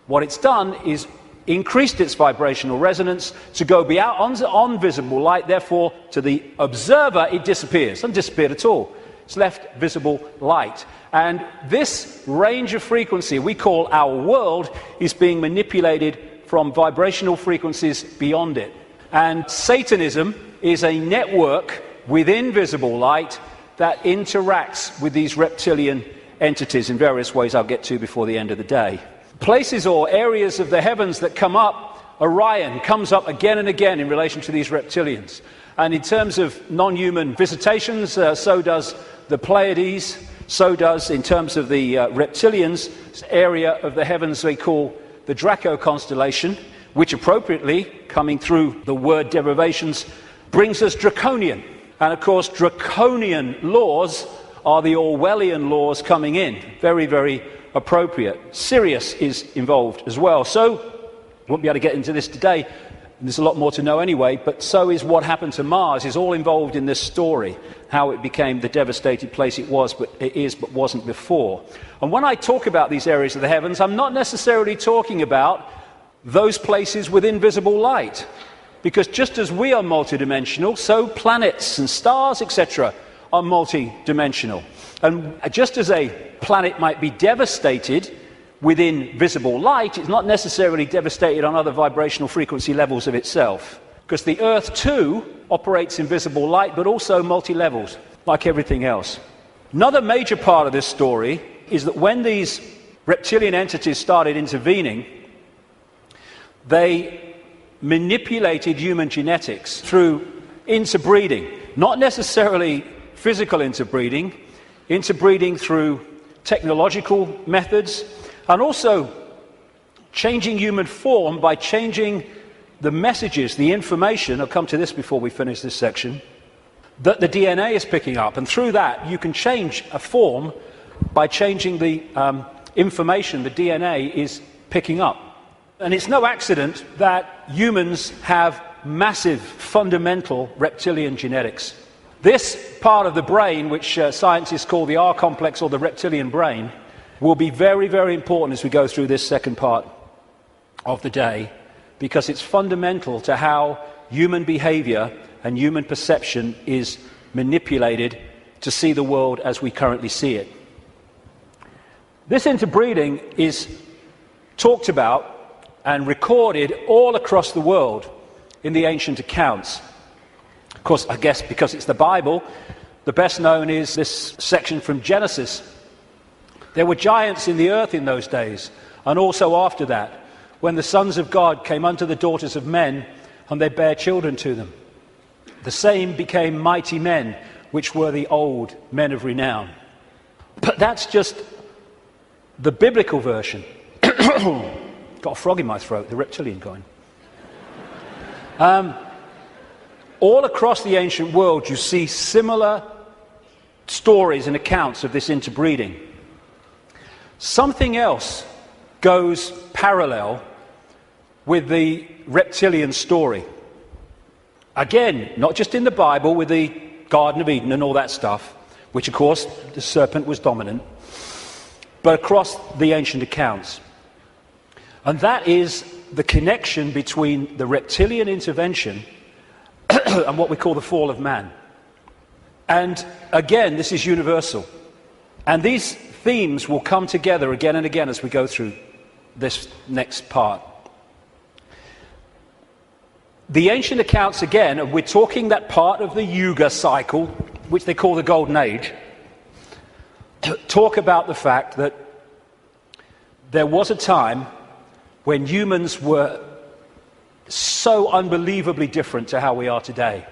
What it's done is increased its vibrational resonance to go beyond on visible light. Therefore, to the observer, it disappears. It doesn't disappear at all. It's left visible light. And this range of frequency we call our world is being manipulated from vibrational frequencies beyond it. And Satanism is a network within visible light that interacts with these reptilian entities in various ways I'll get to before the end of the day. Places or areas of the heavens that come up, Orion comes up again and again in relation to these reptilians. And in terms of non-human visitations, so does the Pleiades, so does, in terms of the reptilians, area of the heavens they call the Draco constellation, which appropriately, coming through the word derivations, brings us draconian. And of course, draconian laws are the Orwellian laws coming in. Very, very appropriate. Sirius is involved as well. So, won't be able to get into this today. There's a lot more to know anyway, but so is what happened to Mars, is all involved in this story, how it became the devastated place it was, but it is, but wasn't before. And when I talk about these areas of the heavens, I'm not necessarily talking about those places with invisible light, because just as we are multidimensional, so planets and stars, etc., are multidimensional. And just as a planet might be devastated within visible light, it's not necessarily devastated on other vibrational frequency levels of itself. Because the Earth too operates in visible light, but also multi-levels, like everything else. Another major part of this story is that when these reptilian entities started intervening, they manipulated human genetics through interbreeding. Not necessarily physical interbreeding through technological methods, and also changing human form by changing the messages, the information, I'll come to this before we finish this section, that the DNA is picking up. And through that, you can change a form by changing the information the DNA is picking up. And it's no accident that humans have massive, fundamental reptilian genetics. This part of the brain, which scientists call the R complex or the reptilian brain, will be very, very important as we go through this second part of the day, because it's fundamental to how human behavior and human perception is manipulated to see the world as we currently see it. This interbreeding is talked about and recorded all across the world in the ancient accounts. Of course, I guess because it's the Bible, the best known is this section from Genesis. There were giants in the earth in those days, and also after that, when the sons of God came unto the daughters of men, and they bare children to them. The same became mighty men, which were the old men of renown. But that's just the biblical version. Got a frog in my throat, the reptilian going. All across the ancient world, you see similar stories and accounts of this interbreeding. Something else goes parallel with the reptilian story. Again, not just in the Bible with the Garden of Eden and all that stuff, which of course the serpent was dominant, but across the ancient accounts. And that is the connection between the reptilian intervention and what we call the fall of man. And again, this is universal. And these themes will come together again and again as we go through this next part. The ancient accounts, again, and we're talking that part of the Yuga cycle, which they call the Golden Age, talk about the fact that there was a time when humans were so unbelievably different to how we are today.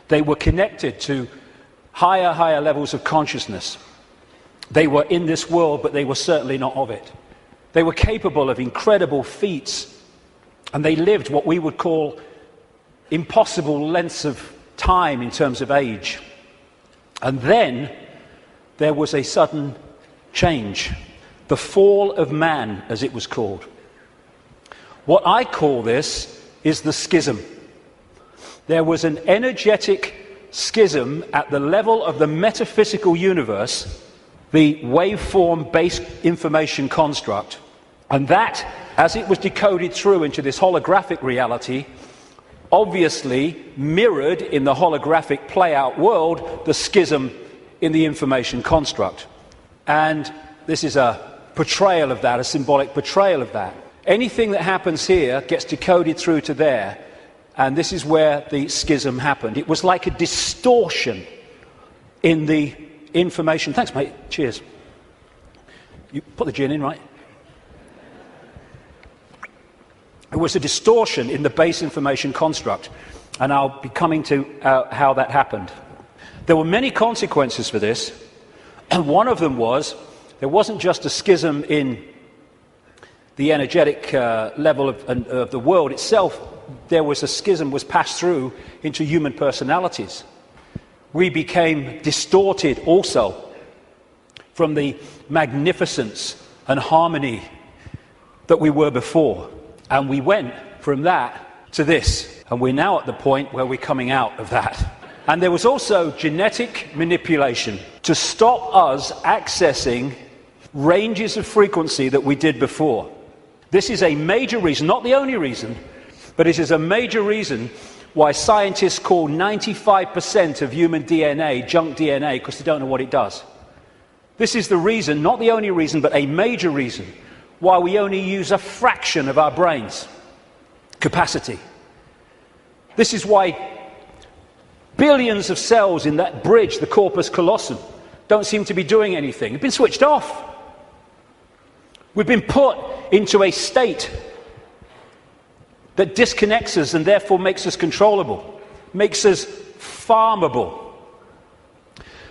They were connected to higher levels of consciousness. They were in this world, but they were certainly not of it. They were capable of incredible feats, and they lived what we would call impossible lengths of time in terms of age. And then there was a sudden change, the fall of man, as it was called. What I call this is the schism. There was an energetic schism at the level of the metaphysical universe, the waveform-based information construct, And that, as it was decoded through into this holographic reality, obviously mirrored in the holographic play-out world the schism in the information construct. And this is a portrayal of that, a symbolic portrayal of that. Anything that happens here gets decoded through to there, and this is where the schism happened. It was like a distortion in the information. Thanks, mate. Cheers. You put the gin in, right? It was a distortion in the base information construct, and I'll be coming to how that happened. There were many consequences for this, and one of them was there wasn't just a schism in the energetic level of the world itself. There was a schism was passed through into human personalities. We became distorted also from the magnificence and harmony that we were before. And we went from that to this. And we're now at the point where we're coming out of that. And there was also genetic manipulation to stop us accessing ranges of frequency that we did before. This is a major reason, not the only reason, but it is a major reason why scientists call 95% of human DNA junk DNA, because they don't know what it does. This is the reason, not the only reason, but a major reason why we only use a fraction of our brain's capacity. This is why billions of cells in that bridge, the corpus callosum, don't seem to be doing anything. They've been switched off. We've been put into a state that disconnects us and therefore makes us controllable, makes us farmable.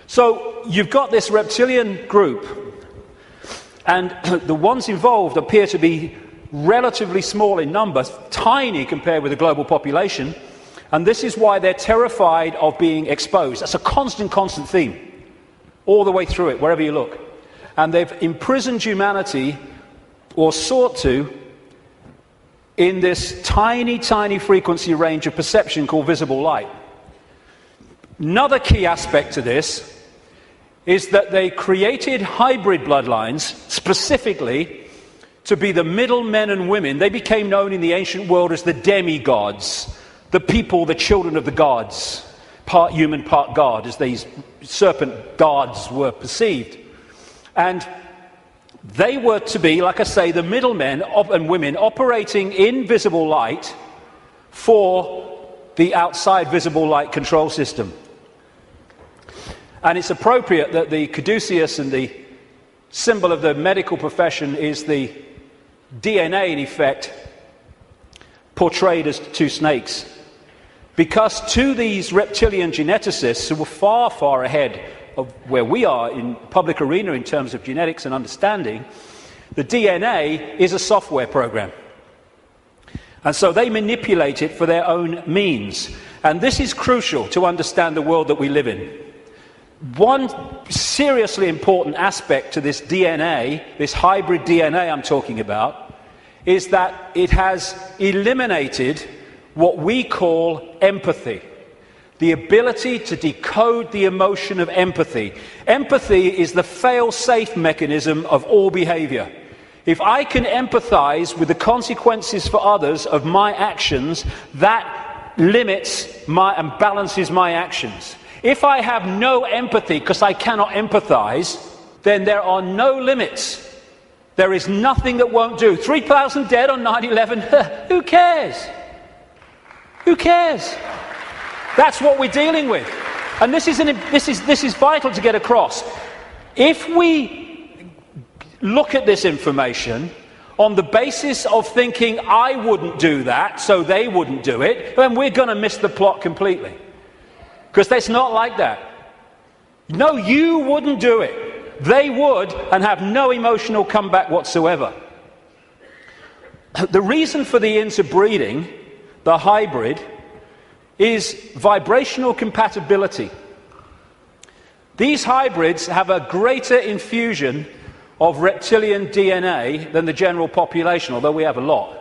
So you've got this reptilian group, and the ones involved appear to be relatively small in number, tiny compared with the global population, and this is why they're terrified of being exposed. That's a constant theme, all the way through it, wherever you look. And they've imprisoned humanity, or sought to, in this tiny frequency range of perception called visible light. Another key aspect to this is that they created hybrid bloodlines specifically to be the middle men and women. They became known in the ancient world as the demigods, the people, the children of the gods, part human, part god, as these serpent gods were perceived. And they were to be, like I say, the middlemen and women operating in visible light for the outside visible light control system. And it's appropriate that the caduceus and the symbol of the medical profession is the DNA, in effect, portrayed as two snakes. Because to these reptilian geneticists, who were far ahead of where we are in public arena in terms of genetics and understanding, the DNA is a software program. And so they manipulate it for their own means. And this is crucial to understand the world that we live in. One seriously important aspect to this DNA, this hybrid DNA I'm talking about, is that it has eliminated what we call empathy. The ability to decode the emotion of empathy. Empathy is the fail-safe mechanism of all behavior. If I can empathize with the consequences for others of my actions, that limits and balances my actions. If I have no empathy because I cannot empathize, then there are no limits. There is nothing that won't do. 3,000 dead on 9/11, who cares? Who cares? That's what we're dealing with. And this is vital to get across. If we look at this information on the basis of thinking I wouldn't do that, so they wouldn't do it, then we're going to miss the plot completely. Because it's not like that. No, you wouldn't do it. They would, and have no emotional comeback whatsoever. The reason for the interbreeding, the hybrid, is vibrational compatibility. These hybrids have a greater infusion of reptilian DNA than the general population, although we have a lot.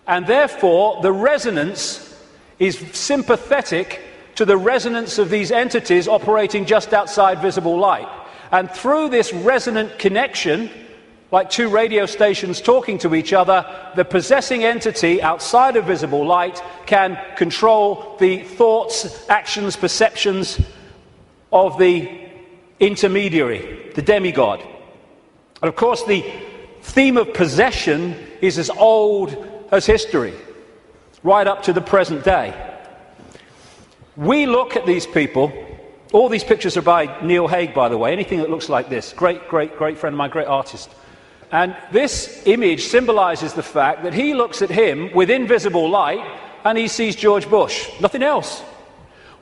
And therefore, the resonance is sympathetic to the resonance of these entities operating just outside visible light. And through this resonant connection, like two radio stations talking to each other. The possessing entity outside of visible light can control the thoughts, actions, perceptions of the intermediary, the demigod. And of course, the theme of possession is as old as history, right up to the present day. We look at these people. All these pictures are by Neil Haig, by the way. Anything that looks like this. Great, great, great friend of mine, great artist. And this image symbolizes the fact that he looks at him with invisible light and he sees George Bush. Nothing else.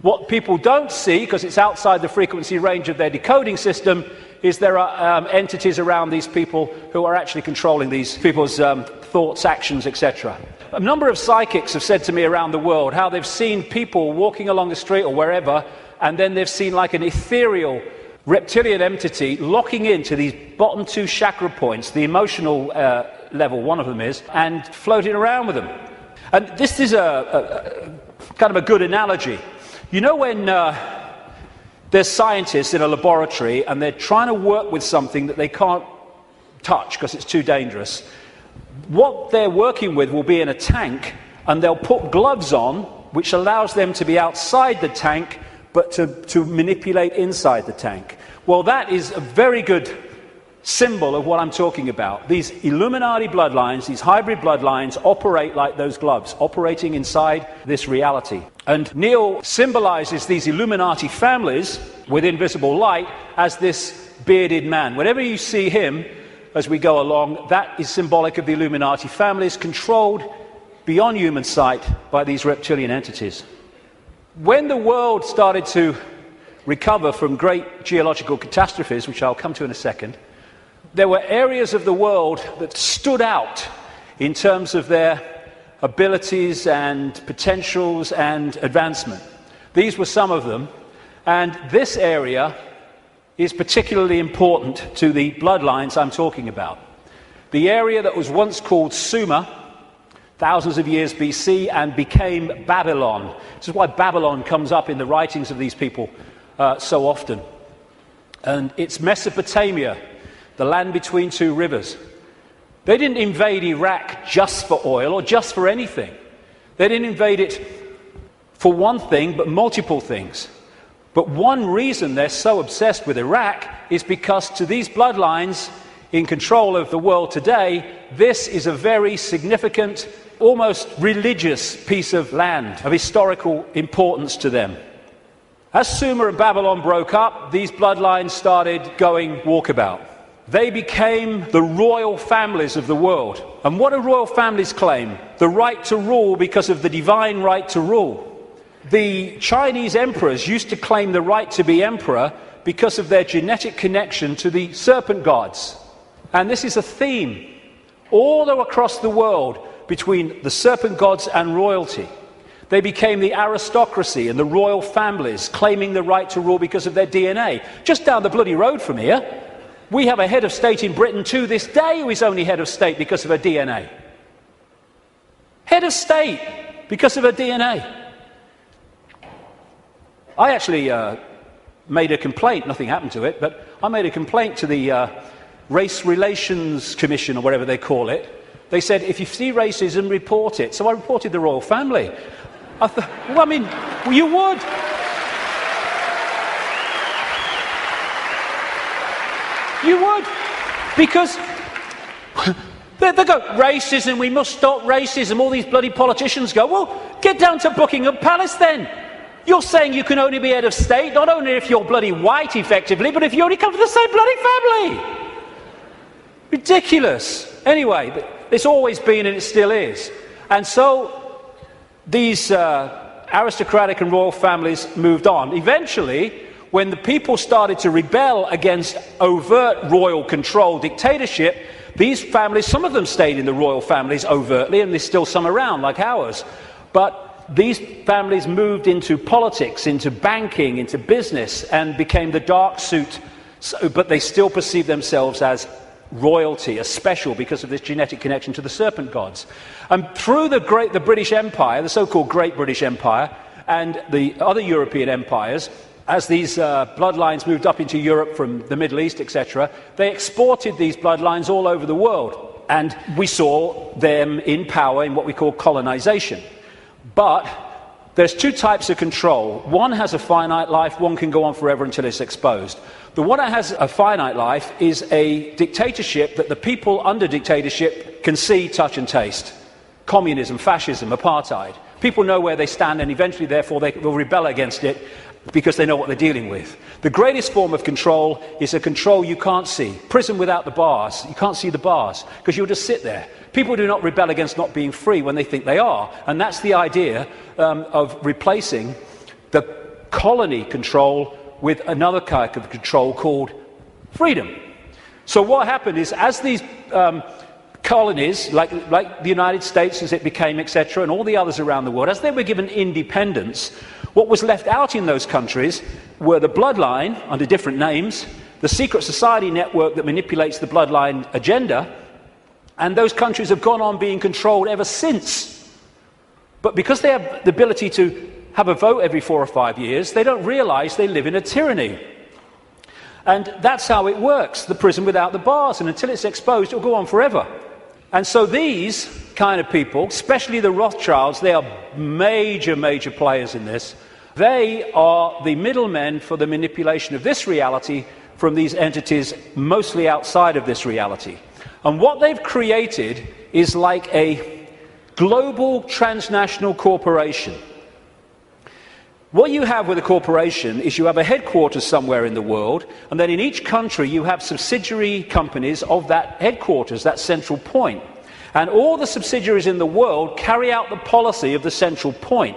What people don't see, because it's outside the frequency range of their decoding system, is there are entities around these people who are actually controlling these people's thoughts, actions, etc. A number of psychics have said to me around the world how they've seen people walking along the street or wherever, and then they've seen like an ethereal reptilian entity locking into these bottom two chakra points, the emotional level, one of them is, and floating around with them. And this is a kind of a good analogy. You know when there's scientists in a laboratory and they're trying to work with something that they can't touch because it's too dangerous, what they're working with will be in a tank, and they'll put gloves on which allows them to be outside the tank but to manipulate inside the tank. Well, that is a very good symbol of what I'm talking about. These Illuminati bloodlines, these hybrid bloodlines, operate like those gloves, operating inside this reality. And Neil symbolizes these Illuminati families with invisible light as this bearded man. Whenever you see him as we go along, that is symbolic of the Illuminati families controlled beyond human sight by these reptilian entities. When the world started to recover from great geological catastrophes, which I'll come to in a second, there were areas of the world that stood out in terms of their abilities and potentials and advancement. These were some of them, and this area is particularly important to the bloodlines I'm talking about. The area that was once called Sumer, thousands of years BC, and became Babylon. This is why Babylon comes up in the writings of these people so often. And it's Mesopotamia, the land between two rivers. They didn't invade Iraq just for oil or just for anything. They didn't invade it for one thing, but multiple things. But one reason they're so obsessed with Iraq is because to these bloodlines in control of the world today, this is a very significant, almost religious piece of land, of historical importance to them. As Sumer and Babylon broke up, these bloodlines started going walkabout. They became the royal families of the world. And what do royal families claim? The right to rule because of the divine right to rule. The Chinese emperors used to claim the right to be emperor because of their genetic connection to the serpent gods. And this is a theme all across the world between the serpent gods and royalty. They became the aristocracy and the royal families, claiming the right to rule because of their DNA. Just down the bloody road from here, we have a head of state in Britain to this day who is only head of state because of her DNA. Head of state because of her DNA. I actually made a complaint, nothing happened to it, but I made a complaint to the Race Relations Commission, or whatever they call it. They said, if you see racism, report it. So I reported the royal family. I thought, well, I mean, you would. You would. Because they go, racism, we must stop racism. All these bloody politicians go, well, get down to Buckingham Palace then. You're saying you can only be head of state, not only if you're bloody white, effectively, but if you only come from the same bloody family. Ridiculous. Anyway, it's always been and it still is. And so these aristocratic and royal families moved on. Eventually, when the people started to rebel against overt royal control dictatorship, these families, some of them stayed in the royal families overtly, and there's still some around, like ours. But these families moved into politics, into banking, into business, and became the dark suit, but they still perceive themselves as royalty, as special because of this genetic connection to the serpent gods. And through the British Empire, the so-called Great British Empire, and the other European empires, as these bloodlines moved up into Europe from the Middle East, etc., they exported these bloodlines all over the world. And we saw them in power in what we call colonization. But there's two types of control. One has a finite life, one can go on forever until it's exposed. The one that has a finite life is a dictatorship that the people under dictatorship can see, touch and taste. Communism, fascism, apartheid. People know where they stand and eventually, therefore, they will rebel against it because they know what they're dealing with. The greatest form of control is a control you can't see. Prison without the bars. You can't see the bars because you'll just sit there. People do not rebel against not being free when they think they are. And that's the idea of replacing the colony control with another kind of control called freedom. So what happened is, as these colonies, like the United States as it became, etc., and all the others around the world, as they were given independence, what was left out in those countries were the bloodline, under different names, the secret society network that manipulates the bloodline agenda, and those countries have gone on being controlled ever since. But because they have the ability to have a vote every 4 or 5 years, they don't realize they live in a tyranny. And that's how it works, the prison without the bars, and until it's exposed, it'll go on forever. And so these kind of people, especially the Rothschilds, they are major, major players in this. They are the middlemen for the manipulation of this reality from these entities mostly outside of this reality. And what they've created is like a global transnational corporation. What you have with a corporation is you have a headquarters somewhere in the world, and then in each country you have subsidiary companies of that headquarters, that central point. And all the subsidiaries in the world carry out the policy of the central point.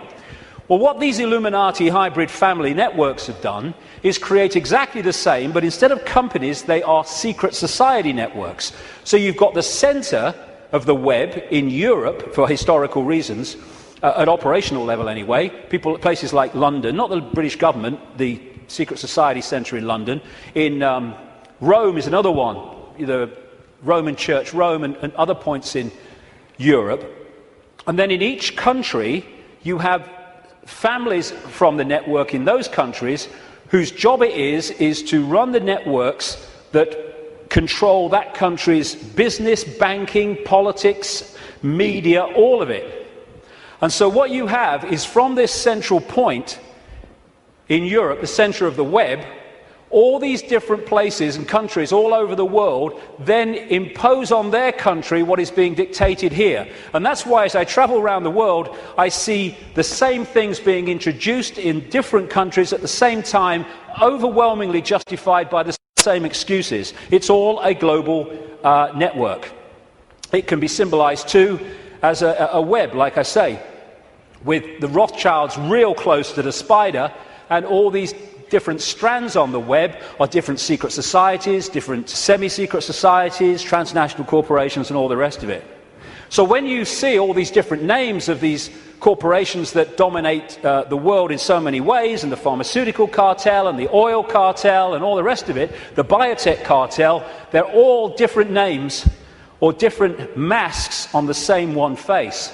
Well, what these Illuminati hybrid family networks have done is create exactly the same, but instead of companies, they are secret society networks. So you've got the center of the web in Europe, for historical reasons, at operational level anyway, people at places like London, not the British government, the secret society centre in London. In Rome is another one, the Roman Church, Rome, and other points in Europe. And then in each country, you have families from the network in those countries whose job it is to run the networks that control that country's business, banking, politics, media, all of it. And so what you have is, from this central point in Europe, the centre of the web, all these different places and countries all over the world then impose on their country what is being dictated here. And that's why, as I travel around the world, I see the same things being introduced in different countries at the same time, overwhelmingly justified by the same excuses. It's all a global network. It can be symbolized too as a web, like I say, with the Rothschilds real close to the spider, and all these different strands on the web are different secret societies, different semi-secret societies, transnational corporations, and all the rest of it. So when you see all these different names of these corporations that dominate the world in so many ways, and the pharmaceutical cartel and the oil cartel and all the rest of it, the biotech cartel, they're all different names or different masks on the same one face.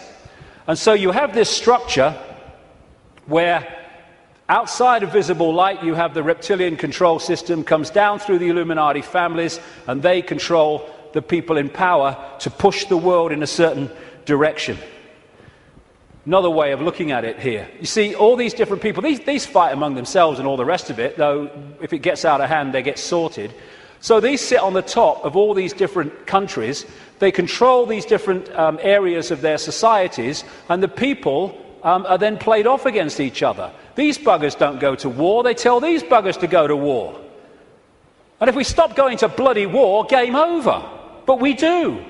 And so you have this structure where outside of visible light you have the reptilian control system, comes down through the Illuminati families, and they control the people in power to push the world in a certain direction. Another way of looking at it here. You see, all these different people, these fight among themselves and all the rest of it, though if it gets out of hand they get sorted. So these sit on the top of all these different countries. They control these different areas of their societies, and the people are then played off against each other. These buggers don't go to war, they tell these buggers to go to war. And if we stop going to bloody war, game over. But we do.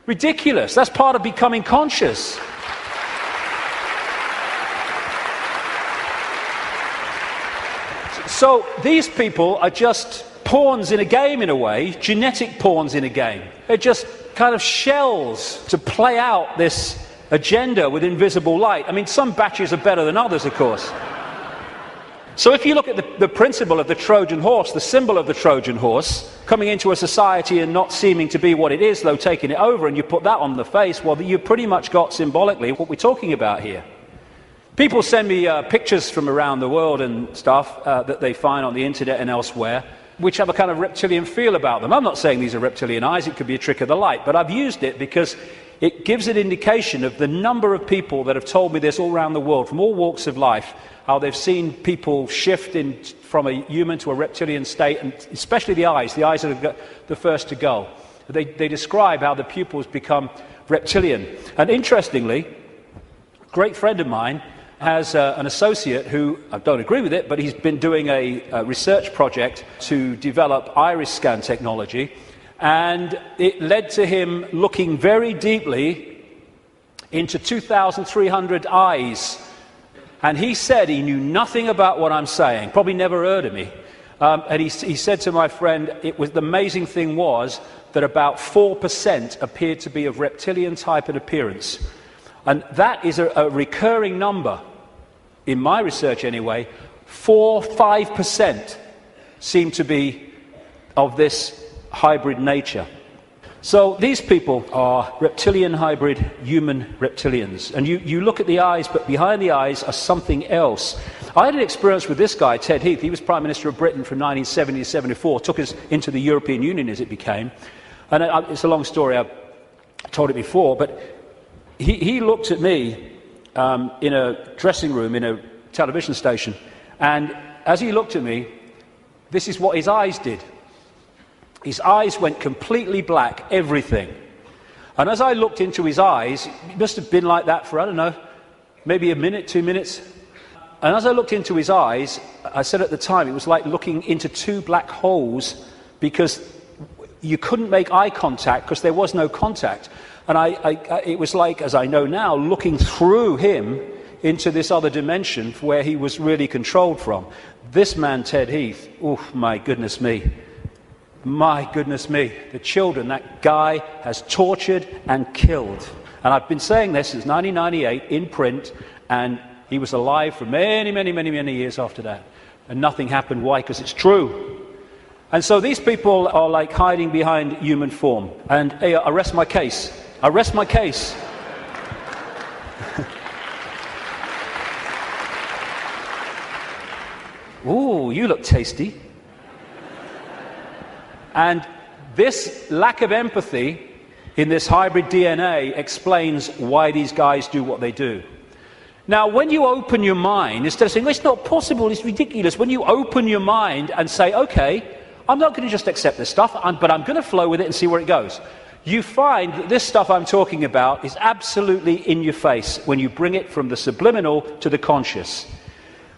Ridiculous. That's part of becoming conscious. So these people are just pawns in a game, in a way, genetic pawns in a game. They're just kind of shells to play out this agenda with invisible light. I mean, some batches are better than others, of course. So if you look at the principle of the Trojan horse, the symbol of the Trojan horse, coming into a society and not seeming to be what it is, though taking it over, and you put that on the face, well, you've pretty much got symbolically what we're talking about here. People send me pictures from around the world and stuff that they find on the internet and elsewhere, which have a kind of reptilian feel about them. I'm not saying these are reptilian eyes, it could be a trick of the light, but I've used it because it gives an indication of the number of people that have told me this all around the world, from all walks of life, how they've seen people shift from a human to a reptilian state, and especially the eyes are the first to go. They describe how the pupils become reptilian. And interestingly, a great friend of mine has an associate who, I don't agree with it, but he's been doing a research project to develop iris scan technology, and it led to him looking very deeply into 2,300 eyes. And he said he knew nothing about what I'm saying, probably never heard of me. And he said to my friend, the amazing thing was that about 4% appeared to be of reptilian type and appearance. And that is a recurring number, in my research anyway. 5% seem to be of this hybrid nature. So these people are reptilian hybrid human reptilians. And you look at the eyes, but behind the eyes are something else. I had an experience with this guy, Ted Heath. He was Prime Minister of Britain from 1970 to 74, took us into the European Union as it became. And it's a long story, I've told it before, but he looked at me in a dressing room in a television station, and as he looked at me, this is what his eyes did. His eyes went completely black, everything. And as I looked into his eyes, it must have been like that for, I don't know, maybe a minute, 2 minutes. And as I looked into his eyes, I said at the time, it was like looking into two black holes, because you couldn't make eye contact because there was no contact. And it was like, as I know now, looking through him into this other dimension where he was really controlled from. This man, Ted Heath, oh my goodness me. My goodness me, the children that guy has tortured and killed. And I've been saying this since 1998 in print, and he was alive for many, many, many, many years after that. And nothing happened. Why? Because it's true. And so these people are like hiding behind human form. And hey, I rest my case. I rest my case. Ooh, you look tasty. And this lack of empathy in this hybrid DNA explains why these guys do what they do. Now, when you open your mind, instead of saying, well, it's not possible, it's ridiculous, when you open your mind and say, okay, I'm not going to just accept this stuff, but I'm going to flow with it and see where it goes, you find that this stuff I'm talking about is absolutely in your face when you bring it from the subliminal to the conscious.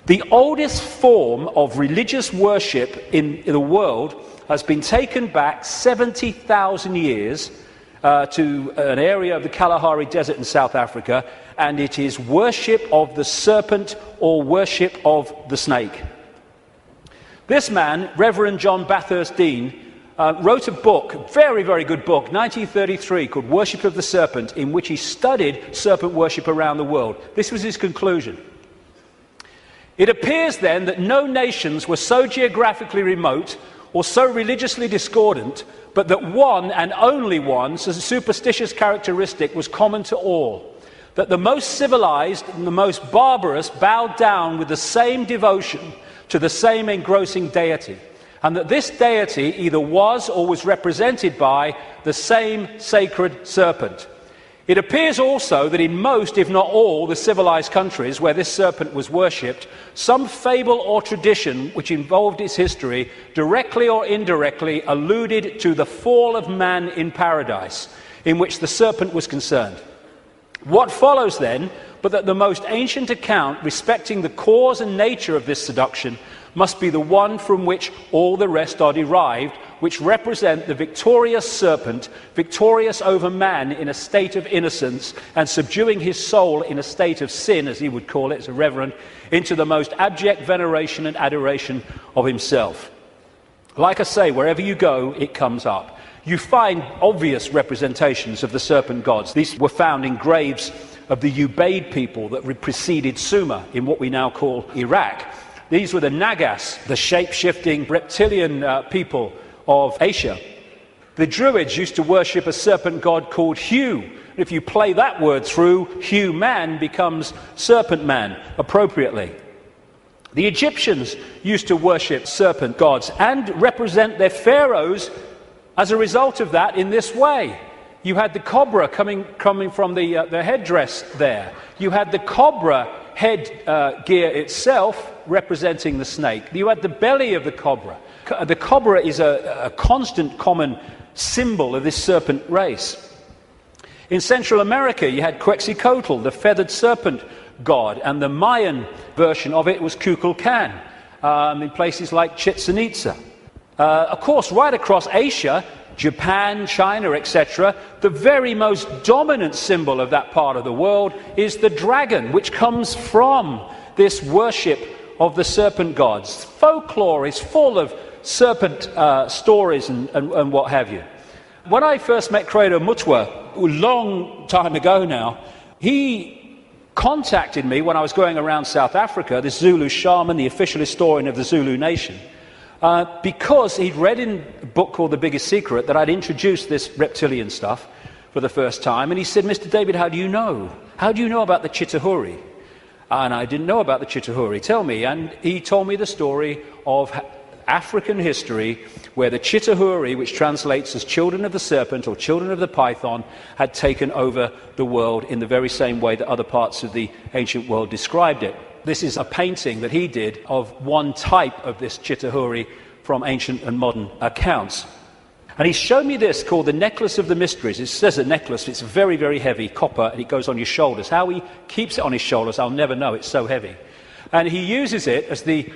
The oldest form of religious worship in the world has been taken back 70,000 years to an area of the Kalahari Desert in South Africa, and it is worship of the serpent or worship of the snake. This man, Reverend John Bathurst Dean, wrote a book, a very, very good book, 1933, called Worship of the Serpent, in which he studied serpent worship around the world. This was his conclusion. It appears then that no nations were so geographically remote or so religiously discordant, but that one and only one superstitious characteristic was common to all, that the most civilized and the most barbarous bowed down with the same devotion to the same engrossing deity, and that this deity either was or was represented by the same sacred serpent. It appears also that in most, if not all, the civilized countries where this serpent was worshipped, some fable or tradition which involved its history, directly or indirectly, alluded to the fall of man in paradise, in which the serpent was concerned. What follows then, but that the most ancient account respecting the cause and nature of this seduction must be the one from which all the rest are derived, which represent the victorious serpent, victorious over man in a state of innocence, and subduing his soul in a state of sin, as he would call it as a reverend, into the most abject veneration and adoration of himself. Like I say, wherever you go, it comes up. You find obvious representations of the serpent gods. These were found in graves of the Ubaid people that preceded Sumer in what we now call Iraq. These were the Nagas, the shape-shifting reptilian people of Asia. The Druids used to worship a serpent god called Hu. If you play that word through, Hu-man becomes serpent man, appropriately. The Egyptians used to worship serpent gods and represent their pharaohs as a result of that in this way. You had the cobra coming from the headdress there. You had the cobra head gear itself representing the snake. You had the belly of the cobra. The cobra is a constant common symbol of this serpent race. In Central America, you had Quetzalcoatl, the feathered serpent god, and the Mayan version of it was Kukulkan in places like Chichen Itza. Of course, right across Asia, Japan, China, etc., the very most dominant symbol of that part of the world is the dragon, which comes from this worship of the serpent gods. Folklore is full of serpent stories and what have you. When I first met Credo Mutwa, a long time ago now, he contacted me when I was going around South Africa, the Zulu shaman, the official historian of the Zulu nation, because he'd read in a book called The Biggest Secret that I'd introduced this reptilian stuff for the first time, and he said, Mr. David, how do you know? How do you know about the Chitahuri? And I didn't know about the Chitahuri. Tell me. And he told me the story of African history where the Chitahuri, which translates as children of the serpent or children of the python, had taken over the world in the very same way that other parts of the ancient world described it. This is a painting that he did of one type of this Chitahuri from ancient and modern accounts. And he showed me this called the Necklace of the Mysteries. It says a necklace, it's very, very heavy, copper, and it goes on your shoulders. How he keeps it on his shoulders, I'll never know, it's so heavy. And he uses it as the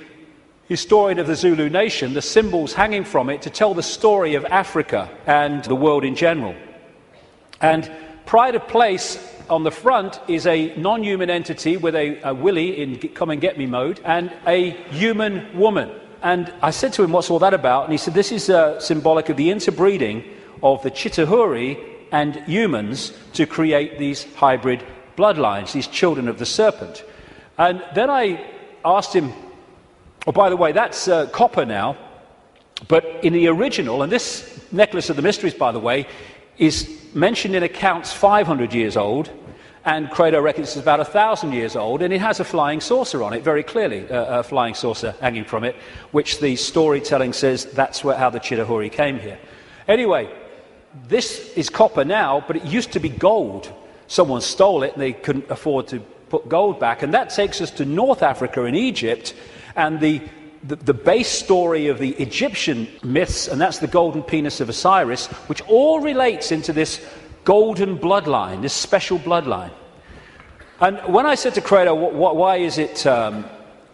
historian of the Zulu nation, the symbols hanging from it, to tell the story of Africa and the world in general. And pride of place on the front is a non-human entity with a willy in come and get me mode and a human woman. And I said to him, what's all that about? And he said, this is symbolic of the interbreeding of the Chitahuri and humans to create these hybrid bloodlines, these children of the serpent. And then I asked him, oh, by the way, that's copper now, but in the original, and this Necklace of the Mysteries, by the way, is mentioned in accounts 500 years old, and Credo reckons it's about 1,000 years old, and it has a flying saucer on it, very clearly, a flying saucer hanging from it, which the storytelling says that's how the Chitahuri came here. Anyway, this is copper now, but it used to be gold. Someone stole it, and they couldn't afford to put gold back, and that takes us to North Africa and Egypt, and the base story of the Egyptian myths, and that's the golden penis of Osiris, which all relates into this golden bloodline, this special bloodline. And when I said to Credo, why is it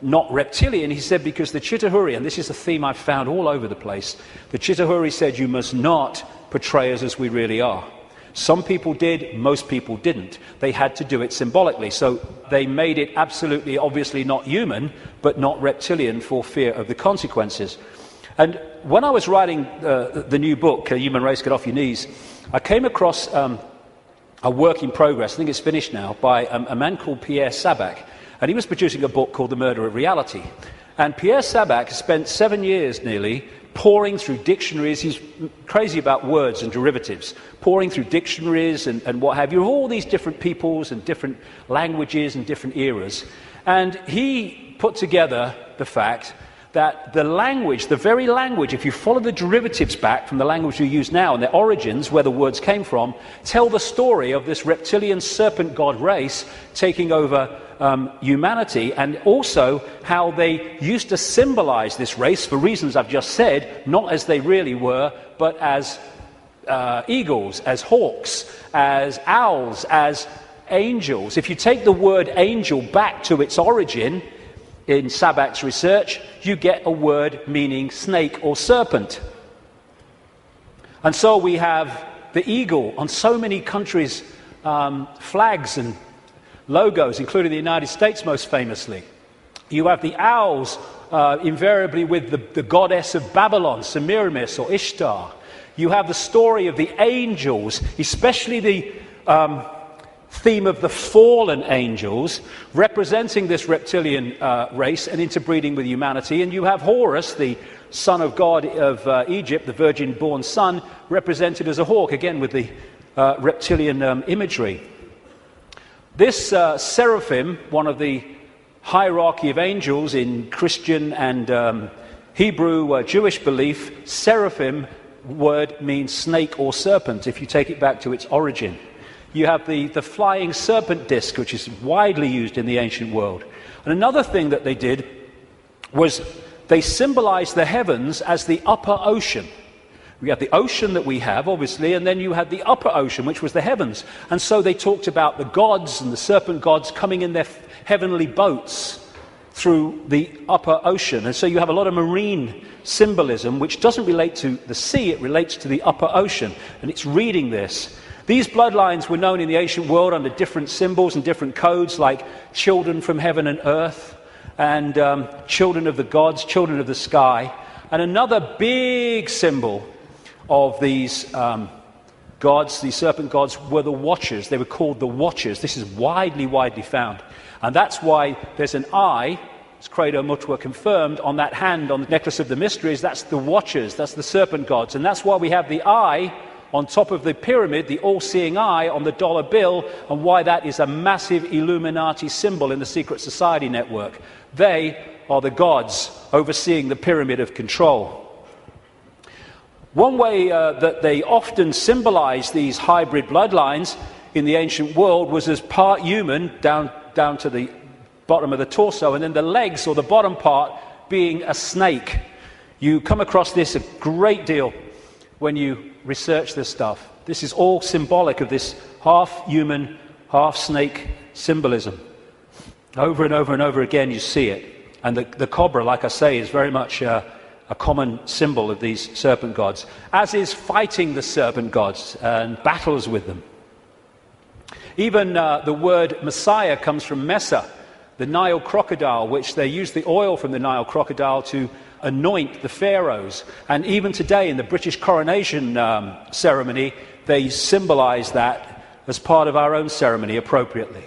not reptilian, he said, because the Chitahuri, and this is a theme I've found all over the place, the Chitahuri said you must not portray us as we really are. Some people did, most people didn't. They had to do it symbolically. So they made it absolutely, obviously not human, but not reptilian for fear of the consequences. And when I was writing the new book, Human Race, Get Off Your Knees, I came across a work in progress, I think it's finished now, by a man called Pierre Sabac. And he was producing a book called The Murder of Reality. And Pierre Sabac spent 7 years nearly pouring through dictionaries. He's crazy about words and derivatives, pouring through dictionaries and what have you, of all these different peoples and different languages and different eras. And he put together the fact that the language, the very language, if you follow the derivatives back from the language we use now and their origins, where the words came from, tell the story of this reptilian serpent god race taking over humanity, and also how they used to symbolize this race for reasons I've just said, not as they really were, but as eagles, as hawks, as owls, as angels. If you take the word angel back to its origin in Sabac's research, you get a word meaning snake or serpent. And so we have the eagle on so many countries' flags and logos, including the United States most famously. You have the owls, invariably with the goddess of Babylon, Semiramis or Ishtar. You have the story of the angels, especially the theme of the fallen angels, representing this reptilian race and interbreeding with humanity. And you have Horus, the son of God of Egypt, the virgin-born son, represented as a hawk, again with the reptilian imagery. This seraphim, one of the hierarchy of angels in Christian and Hebrew Jewish belief, seraphim word means snake or serpent, if you take it back to its origin. You have the flying serpent disc, which is widely used in the ancient world. And another thing that they did was they symbolized the heavens as the upper ocean. We have the ocean that we have, obviously, and then you had the upper ocean, which was the heavens. And so they talked about the gods and the serpent gods coming in their heavenly boats through the upper ocean. And so you have a lot of marine symbolism, which doesn't relate to the sea, it relates to the upper ocean. And it's reading this. These bloodlines were known in the ancient world under different symbols and different codes, like children from heaven and earth, and children of the gods, children of the sky. And another big symbol of these gods, these serpent gods, were the watchers. They were called the watchers. This is widely found. And that's why there's an eye, as Credo Mutua confirmed, on that hand, on the necklace of the mysteries. That's the watchers, that's the serpent gods. And that's why we have the eye on top of the pyramid, the all-seeing eye on the dollar bill, and why that is a massive Illuminati symbol in the secret society network. They are the gods overseeing the pyramid of control. One way that they often symbolized these hybrid bloodlines in the ancient world was as part human, down to the bottom of the torso, and then the legs, or the bottom part, being a snake. You come across this a great deal when you research this stuff. This is all symbolic of this half-human, half-snake symbolism. Over and over and over again you see it. And the cobra, like I say, is very much a common symbol of these serpent gods, as is fighting the serpent gods and battles with them. Even the word Messiah comes from Mesa, the Nile crocodile, which they used the oil from the Nile crocodile to anoint the pharaohs. And even today in the British coronation ceremony, they symbolize that as part of our own ceremony appropriately.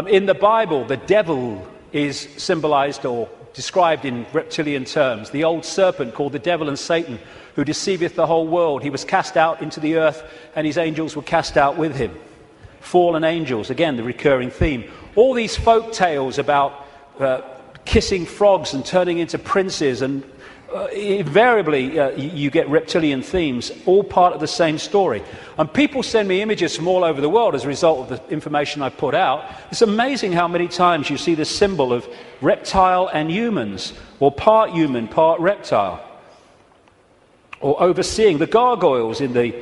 In the Bible, the devil is symbolized or described in reptilian terms. The old serpent called the devil and Satan, who deceiveth the whole world. He was cast out into the earth, and his angels were cast out with him. Fallen angels, again, the recurring theme. All these folk tales about kissing frogs and turning into princes, and invariably you get reptilian themes, all part of the same story. And people send me images from all over the world as a result of the information I put out. It's amazing how many times you see the symbol of reptile and humans, or part human, part reptile. Or overseeing the gargoyles in the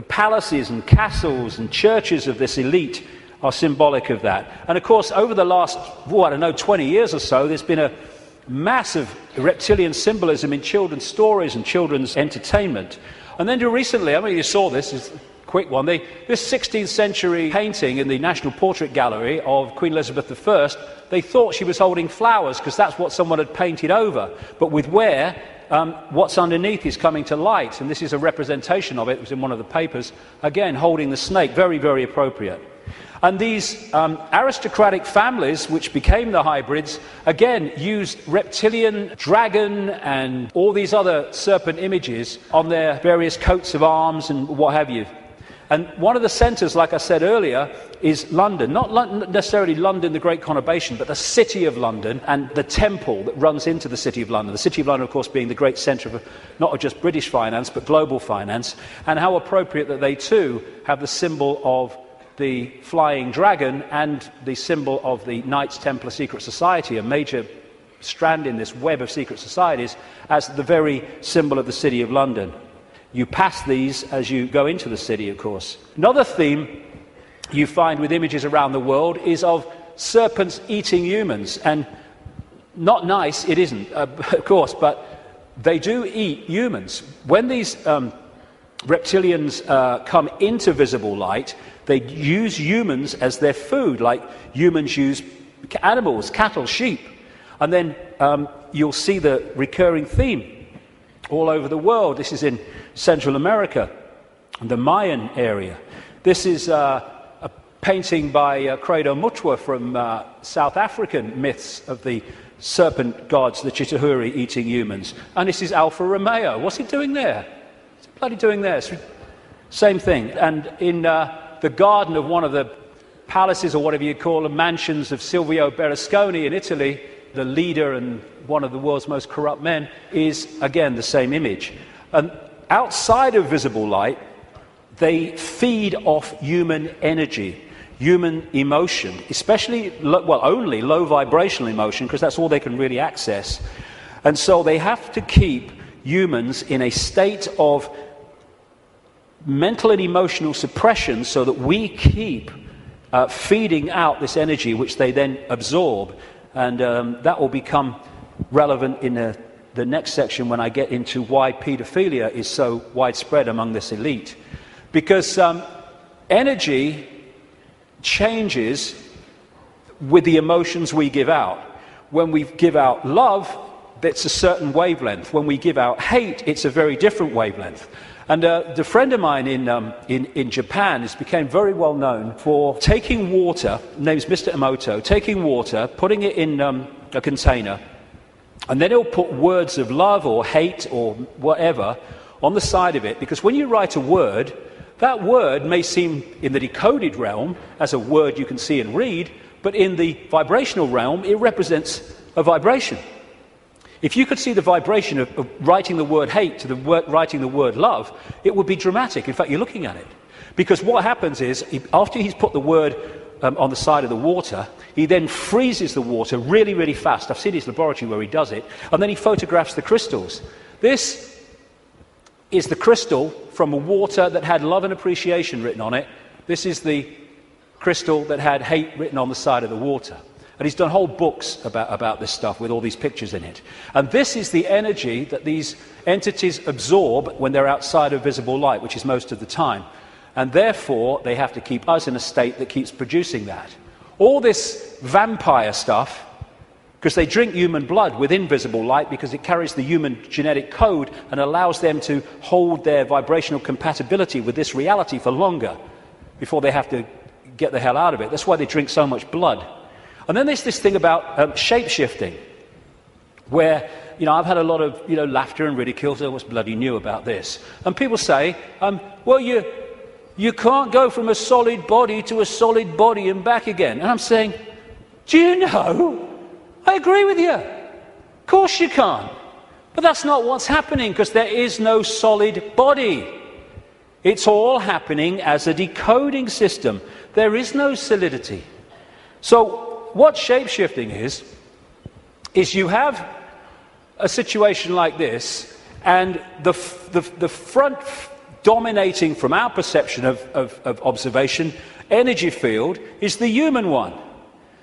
palaces and castles and churches of this elite are symbolic of that. And of course, over the last, 20 years or so, there's been a massive reptilian symbolism in children's stories and children's entertainment. And then recently, you saw this, is a quick one, this 16th century painting in the National Portrait Gallery of Queen Elizabeth I, they thought she was holding flowers because that's what someone had painted over. But with where what's underneath is coming to light, and this is a representation of it. It was in one of the papers, again holding the snake, very, very appropriate. And these aristocratic families, which became the hybrids, again used reptilian, dragon, and all these other serpent images on their various coats of arms and what have you. And one of the centres, like I said earlier, is London. Not necessarily London, the Great Conurbation, but the City of London and the temple that runs into the City of London. The City of London, of course, being the great centre of not just British finance, but global finance. And how appropriate that they too have the symbol of the flying dragon and the symbol of the Knights Templar Secret Society, a major strand in this web of secret societies, as the very symbol of the City of London. You pass these as you go into the city, of course. Another theme you find with images around the world is of serpents eating humans. And not nice, it isn't, of course, but they do eat humans. When these reptilians come into visible light, they use humans as their food, like humans use animals, cattle, sheep. And then you'll see the recurring theme all over the world. This is in Central America, the Mayan area. This is a painting by Credo Mutua from South African myths of the serpent gods, the Chitauri, eating humans. And this is Alfa Romeo. What's he doing there? What's he bloody doing there? Same thing. And in the garden of one of the palaces, or whatever you call them, mansions of Silvio Berlusconi in Italy, the leader and one of the world's most corrupt men, is, again, the same image. And outside of visible light, they feed off human energy, human emotion, especially, only low vibrational emotion, because that's all they can really access. And so they have to keep humans in a state of mental and emotional suppression so that we keep feeding out this energy, which they then absorb. And that will become relevant in the next section when I get into why paedophilia is so widespread among this elite. Because energy changes with the emotions we give out. When we give out love, it's a certain wavelength. When we give out hate, it's a very different wavelength. And the friend of mine in Japan became very well known for taking water, name's Mr. Emoto, taking water, putting it in a container, and then he'll put words of love or hate or whatever on the side of it, because when you write a word, that word may seem in the decoded realm as a word you can see and read, but in the vibrational realm, it represents a vibration. If you could see the vibration of writing the word hate to writing the word love, it would be dramatic. In fact, you're looking at it. Because what happens is, after he's put the word on the side of the water, he then freezes the water really, really fast. I've seen his laboratory where he does it. And then he photographs the crystals. This is the crystal from a water that had love and appreciation written on it. This is the crystal that had hate written on the side of the water. And he's done whole books about this stuff with all these pictures in it. And this is the energy that these entities absorb when they're outside of visible light, which is most of the time. And therefore, they have to keep us in a state that keeps producing that. All this vampire stuff, because they drink human blood with invisible light because it carries the human genetic code and allows them to hold their vibrational compatibility with this reality for longer before they have to get the hell out of it. That's why they drink so much blood. And then there's this thing about shape-shifting, where, I've had a lot of, laughter and ridicule, so what's bloody new about this? And people say, well, you can't go from a solid body to a solid body and back again. And I'm saying, do you know? I agree with you. Of course you can't. But that's not what's happening, because there is no solid body. It's all happening as a decoding system. There is no solidity. So what shape-shifting is you have a situation like this, and the front dominating from our perception of observation energy field is the human one.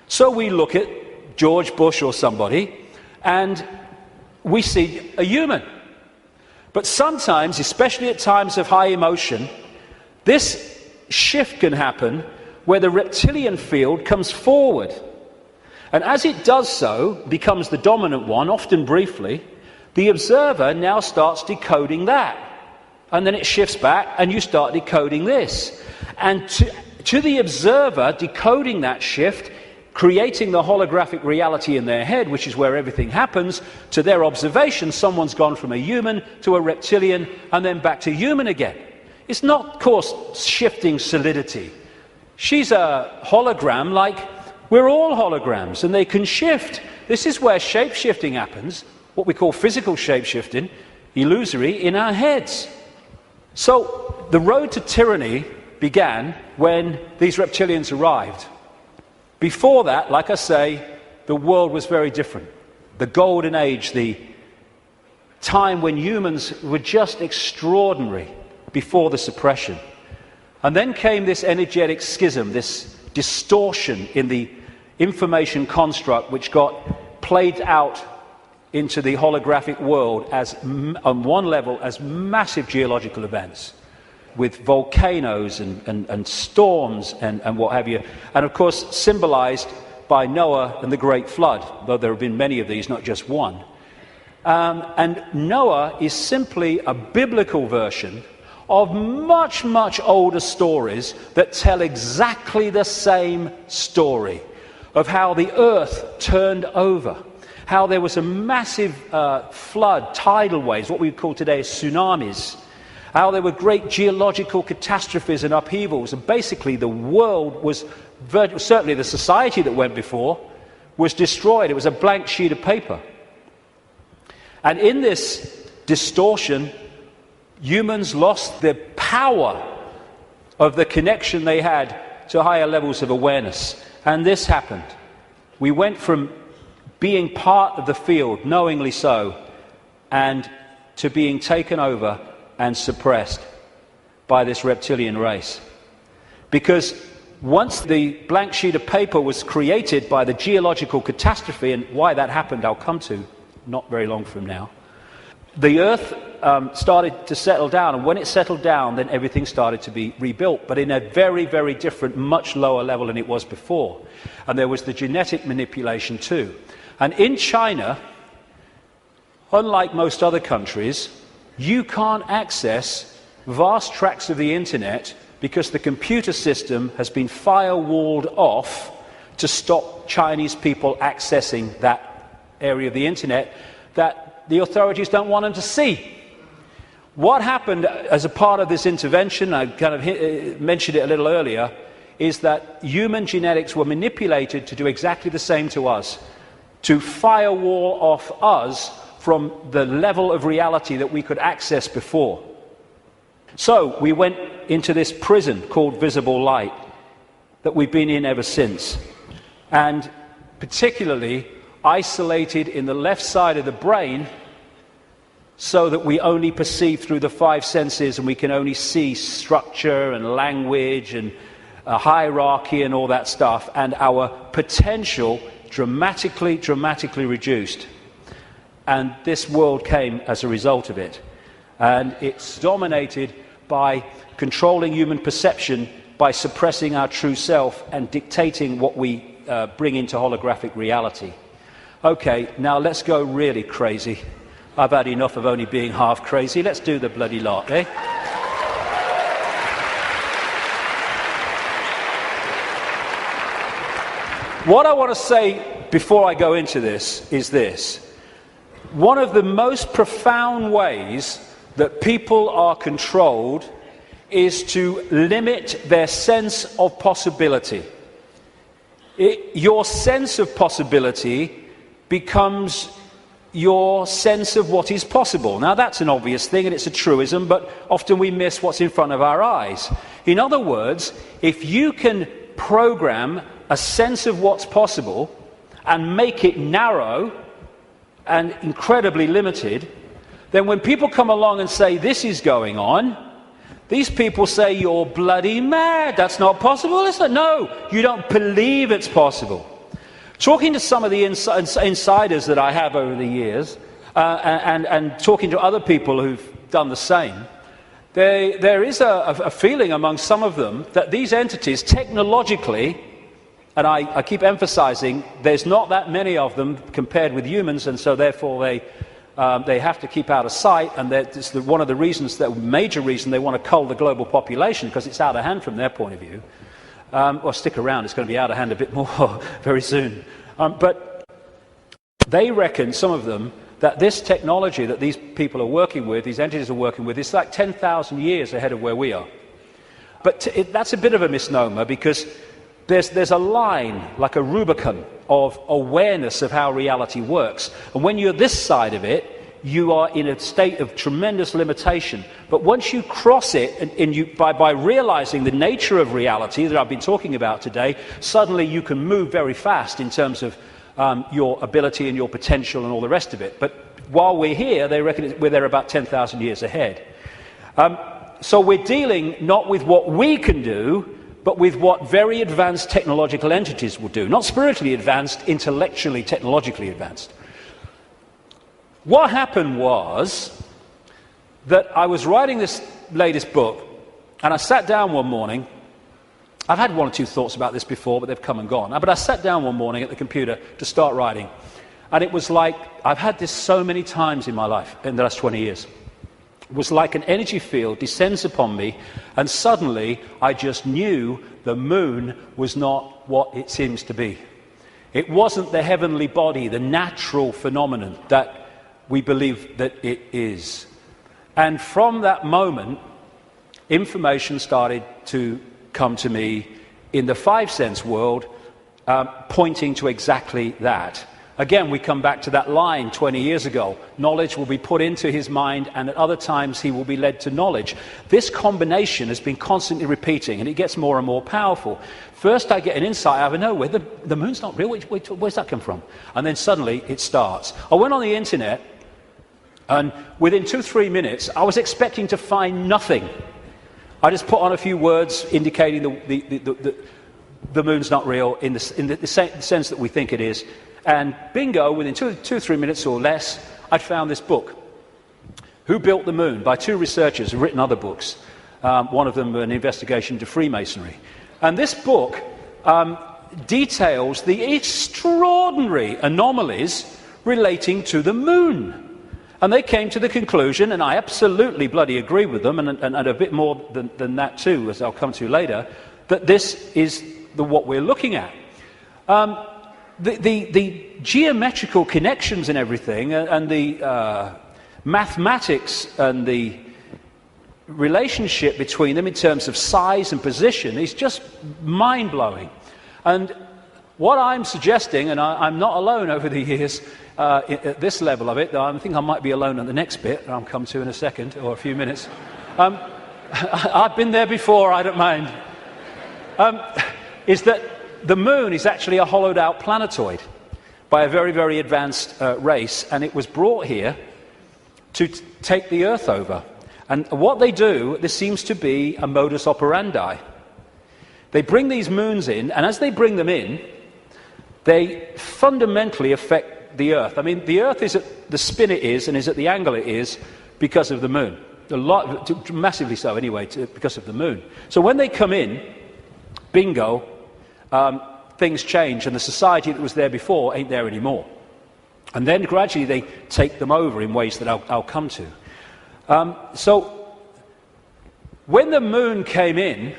So we look at George Bush or somebody, and we see a human. But sometimes, especially at times of high emotion, this shift can happen where the reptilian field comes forward. And as it does so, becomes the dominant one, often briefly, the observer now starts decoding that. And then it shifts back, and you start decoding this. And to the observer, decoding that shift, creating the holographic reality in their head, which is where everything happens, to their observation, someone's gone from a human to a reptilian, and then back to human again. It's not, of course, shifting solidity. She's a hologram like we're all holograms, and they can shift. This is where shape-shifting happens, what we call physical shape-shifting, illusory, in our heads. So the road to tyranny began when these reptilians arrived. Before that, like I say, the world was very different. The golden age, the time when humans were just extraordinary before the suppression. And then came this energetic schism, this distortion in the information construct, which got played out into the holographic world as, on one level, as massive geological events, with volcanoes and storms and what have you, and of course symbolized by Noah and the Great Flood, though there have been many of these, not just one. And Noah is simply a biblical version of much, much older stories that tell exactly the same story of how the earth turned over, how there was a massive flood, tidal waves, what we would call today tsunamis, how there were great geological catastrophes and upheavals, and basically the world was, certainly the society that went before, was destroyed. It was a blank sheet of paper. And in this distortion, humans lost the power of the connection they had to higher levels of awareness. And this happened. We went from being part of the field, knowingly so, and to being taken over and suppressed by this reptilian race. Because once the blank sheet of paper was created by the geological catastrophe, and why that happened I'll come to not very long from now, the earth started to settle down, and when it settled down, then everything started to be rebuilt, but in a very, very different, much lower level than it was before. And there was the genetic manipulation too. And in China, unlike most other countries, you can't access vast tracts of the internet because the computer system has been firewalled off to stop Chinese people accessing that area of the internet that the authorities don't want them to see. What happened as a part of this intervention, I kind of mentioned it a little earlier, is that human genetics were manipulated to do exactly the same to us, to firewall off us from the level of reality that we could access before. So we went into this prison called visible light that we've been in ever since, and particularly isolated in the left side of the brain so that we only perceive through the five senses, and we can only see structure and language and hierarchy and all that stuff, and our potential dramatically reduced. And this world came as a result of it. And it's dominated by controlling human perception, by suppressing our true self and dictating what we bring into holographic reality. Okay, now let's go really crazy. I've had enough of only being half crazy. Let's do the bloody lot, eh? What I want to say before I go into this is this. One of the most profound ways that people are controlled is to limit their sense of possibility. Your sense of possibility becomes your sense of what is possible. Now that's an obvious thing and it's a truism, but often we miss what's in front of our eyes. In other words, if you can program a sense of what's possible and make it narrow and incredibly limited, then when people come along and say this is going on, these people say you're bloody mad, that's not possible. It's like, no, you don't believe it's possible. Talking to some of the insiders that I have over the years, and talking to other people who've done the same, there is a feeling among some of them that these entities technologically, and I keep emphasizing there's not that many of them compared with humans, and so therefore they have to keep out of sight, and it's one of the reasons, the major reason they want to cull the global population, because it's out of hand from their point of view. Or stick around, it's going to be out of hand a bit more very soon. But they reckon, some of them, that this technology that these people are working with, these entities are working with, is like 10,000 years ahead of where we are. But that's a bit of a misnomer, because there's a line, like a Rubicon, of awareness of how reality works. And when you're this side of it, you are in a state of tremendous limitation. But once you cross it, and by realizing the nature of reality that I've been talking about today, suddenly you can move very fast in terms of your ability and your potential and all the rest of it. But while we're here, they reckon we're there about 10,000 years ahead. So we're dealing not with what we can do, but with what very advanced technological entities will do. Not spiritually advanced, intellectually, technologically advanced. What happened was that I was writing this latest book, and I sat down one morning. I've had one or two thoughts about this before, but they've come and gone. But I sat down one morning at the computer to start writing, and it was like, I've had this so many times in my life, in the last 20 years. It was like an energy field descends upon me, and suddenly I just knew the moon was not what it seems to be. It wasn't the heavenly body, the natural phenomenon that we believe that it is. And from that moment, information started to come to me in the five-sense world, pointing to exactly that. Again, we come back to that line 20 years ago. Knowledge will be put into his mind, and at other times he will be led to knowledge. This combination has been constantly repeating, and it gets more and more powerful. First I get an insight out of nowhere. The moon's not real. Where's that come from? And then suddenly it starts. I went on the internet, and within 2-3 minutes, I was expecting to find nothing. I just put on a few words indicating the moon's not real in the sense that we think it is. And bingo, within 2-3 minutes or less, I'd found this book, Who Built the Moon, by two researchers who've written other books. One of them an investigation into Freemasonry. And this book details the extraordinary anomalies relating to the moon. And they came to the conclusion, and I absolutely bloody agree with them, and a bit more than that too, as I'll come to later, that this is what we're looking at. The geometrical connections and everything, and the mathematics and the relationship between them in terms of size and position is just mind-blowing. And what I'm suggesting, and I'm not alone over the years at this level of it, though I think I might be alone at the next bit, that I'll come to in a second, or a few minutes. I've been there before, I don't mind. Is that the moon is actually a hollowed-out planetoid by a very, very advanced race, and it was brought here to take the Earth over. And what they do, this seems to be a modus operandi. They bring these moons in, and as they bring them in, they fundamentally affect the Earth. I mean, the Earth is at the spin it is, and is at the angle it is, because of the moon. Massively so, anyway, because of the moon. So when they come in, bingo, things change, and the society that was there before ain't there anymore. And then gradually they take them over in ways that I'll come to. So when the moon came in,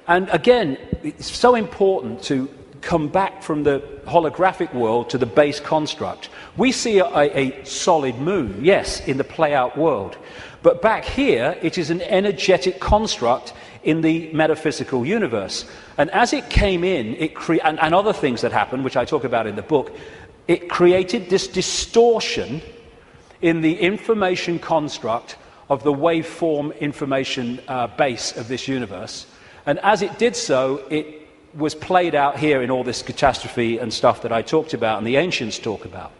and again, it's so important to come back from the holographic world to the base construct. We see a solid moon, yes, in the play-out world. But back here, it is an energetic construct in the metaphysical universe. And as it came in, and other things that happened, which I talk about in the book, it created this distortion in the information construct of the waveform information base of this universe. And as it did so, it was played out here in all this catastrophe and stuff that I talked about and the ancients talk about.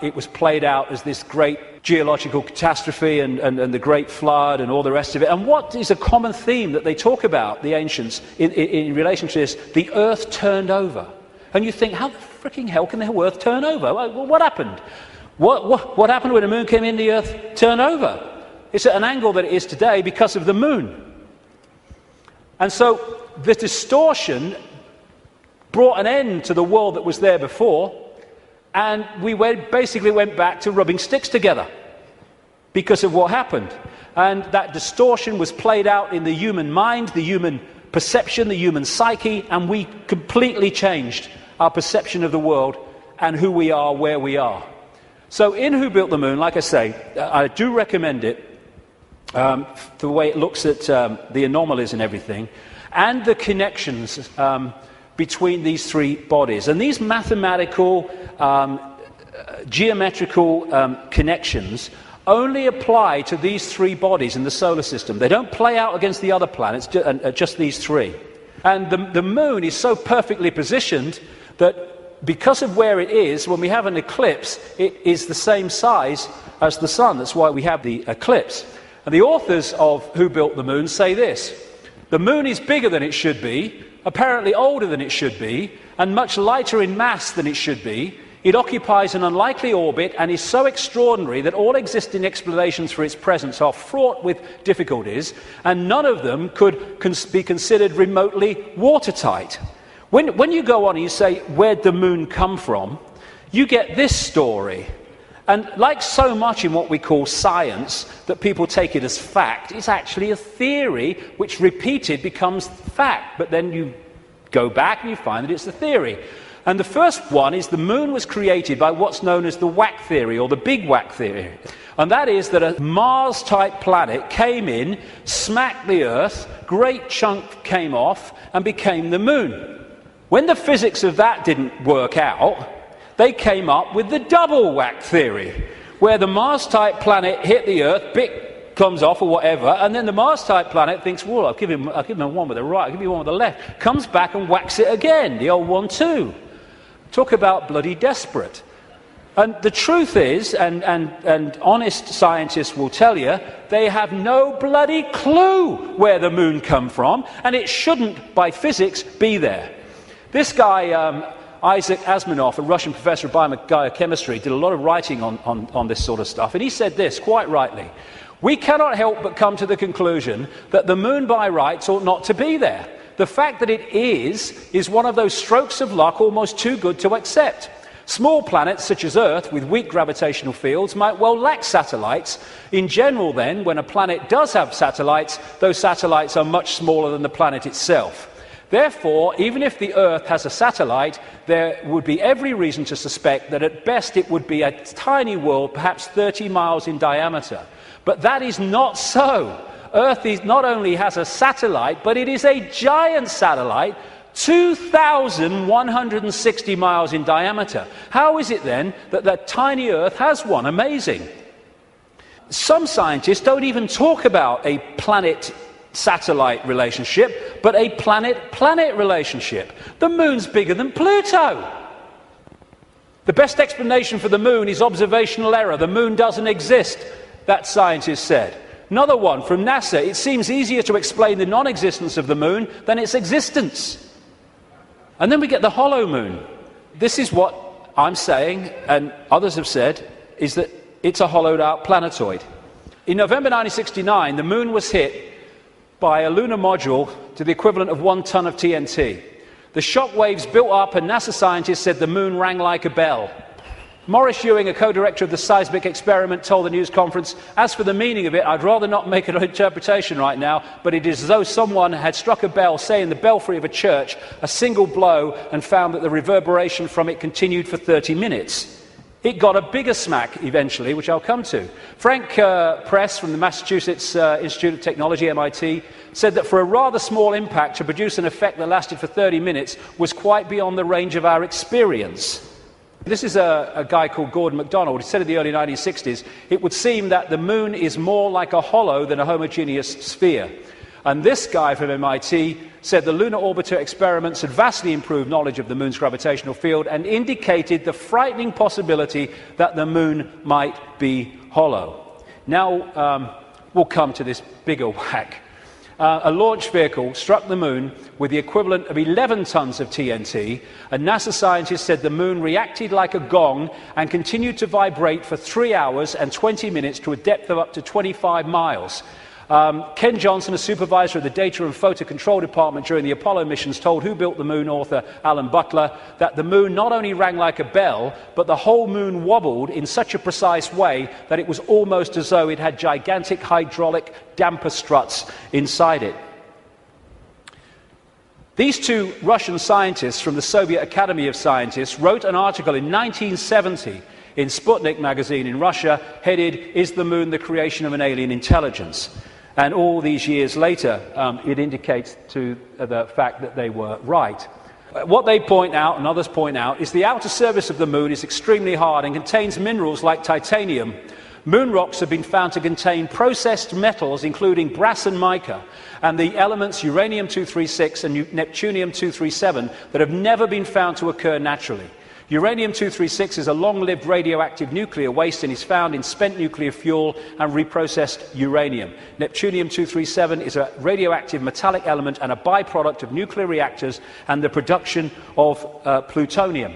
It was played out as this great geological catastrophe and the great flood and all the rest of it. And what is a common theme that they talk about, the ancients, in relation to this? The earth turned over. And you think, how the freaking hell can the earth turn over? Well, what happened? What happened when the moon came in, the earth turned over? It's at an angle that it is today because of the moon. And so the distortion brought an end to the world that was there before, and we basically went back to rubbing sticks together because of what happened. And that distortion was played out in the human mind, the human perception, the human psyche, and we completely changed our perception of the world and who we are, where we are. So in Who Built the Moon, like I say, I do recommend it, the way it looks at the anomalies and everything, and the connections between these three bodies. And these mathematical, geometrical connections only apply to these three bodies in the solar system. They don't play out against the other planets, just these three. And the moon is so perfectly positioned that because of where it is, when we have an eclipse, it is the same size as the sun. That's why we have the eclipse. And the authors of Who Built the Moon say this: the moon is bigger than it should be, apparently older than it should be, and much lighter in mass than it should be. It occupies an unlikely orbit and is so extraordinary that all existing explanations for its presence are fraught with difficulties, and none of them could be considered remotely watertight. When you go on and you say, where'd the moon come from? You get this story. And like so much in what we call science, that people take it as fact, it's actually a theory which repeated becomes fact, but then you go back and you find that it's the theory. And the first one is the moon was created by what's known as the whack theory, or the big whack theory. And that is that a Mars-type planet came in, smacked the Earth, great chunk came off, and became the moon. When the physics of that didn't work out, they came up with the double whack theory, where the Mars-type planet hit the Earth, bit comes off or whatever, and then the Mars-type planet thinks, well, I'll give him one with the right, I'll give you one with the left, comes back and whacks it again, the old 1-2. Talk about bloody desperate. And the truth is, and honest scientists will tell you, they have no bloody clue where the moon come from, and it shouldn't, by physics, be there. This guy, Isaac Asimov, a Russian professor of biochemistry, did a lot of writing on this sort of stuff, and he said this, quite rightly: we cannot help but come to the conclusion that the moon by rights ought not to be there. The fact that it is one of those strokes of luck almost too good to accept. Small planets such as Earth with weak gravitational fields might well lack satellites. In general then, when a planet does have satellites, those satellites are much smaller than the planet itself. Therefore, even if the Earth has a satellite, there would be every reason to suspect that at best it would be a tiny world, perhaps 30 miles in diameter. But that is not so. Earth not only has a satellite, but it is a giant satellite, 2,160 miles in diameter. How is it then that that tiny Earth has one? Amazing. Some scientists don't even talk about a planet-satellite relationship, but a planet-planet relationship. The moon's bigger than Pluto. The best explanation for the moon is observational error. The moon doesn't exist, that scientist said. Another one from NASA: it seems easier to explain the non-existence of the moon than its existence. And then we get the hollow moon. This is what I'm saying, and others have said, is that it's a hollowed out planetoid. In November 1969, the moon was hit by a lunar module to the equivalent of 1 ton of TNT. The shock waves built up, and NASA scientists said the moon rang like a bell. Maurice Ewing, a co-director of the seismic experiment, told the news conference, "As for the meaning of it, I'd rather not make an interpretation right now, but it is as though someone had struck a bell, say in the belfry of a church, a single blow, and found that the reverberation from it continued for 30 minutes. It got a bigger smack eventually, which I'll come to. Frank Press from the Massachusetts Institute of Technology, MIT, said that for a rather small impact to produce an effect that lasted for 30 minutes was quite beyond the range of our experience. This is a guy called Gordon MacDonald. He said in the early 1960s, it would seem that the moon is more like a hollow than a homogeneous sphere. And this guy from MIT said the lunar orbiter experiments had vastly improved knowledge of the moon's gravitational field and indicated the frightening possibility that the moon might be hollow. Now we'll come to this bigger whack. A launch vehicle struck the moon with the equivalent of 11 tons of TNT, and NASA scientists said the moon reacted like a gong and continued to vibrate for 3 hours and 20 minutes to a depth of up to 25 miles. Ken Johnson, a supervisor of the Data and Photo Control Department during the Apollo missions, told Who Built the Moon author Alan Butler that the moon not only rang like a bell, but the whole moon wobbled in such a precise way that it was almost as though it had gigantic hydraulic damper struts inside it. These two Russian scientists from the Soviet Academy of Scientists wrote an article in 1970 in Sputnik magazine in Russia, headed, "Is the Moon the Creation of an Alien Intelligence?" And all these years later, it indicates to the fact that they were right. What they point out, and others point out, is the outer surface of the Moon is extremely hard and contains minerals like titanium. Moon rocks have been found to contain processed metals, including brass and mica, and the elements uranium-236 and neptunium-237 that have never been found to occur naturally. Uranium-236 is a long-lived radioactive nuclear waste and is found in spent nuclear fuel and reprocessed uranium. Neptunium-237 is a radioactive metallic element and a byproduct of nuclear reactors and the production of plutonium.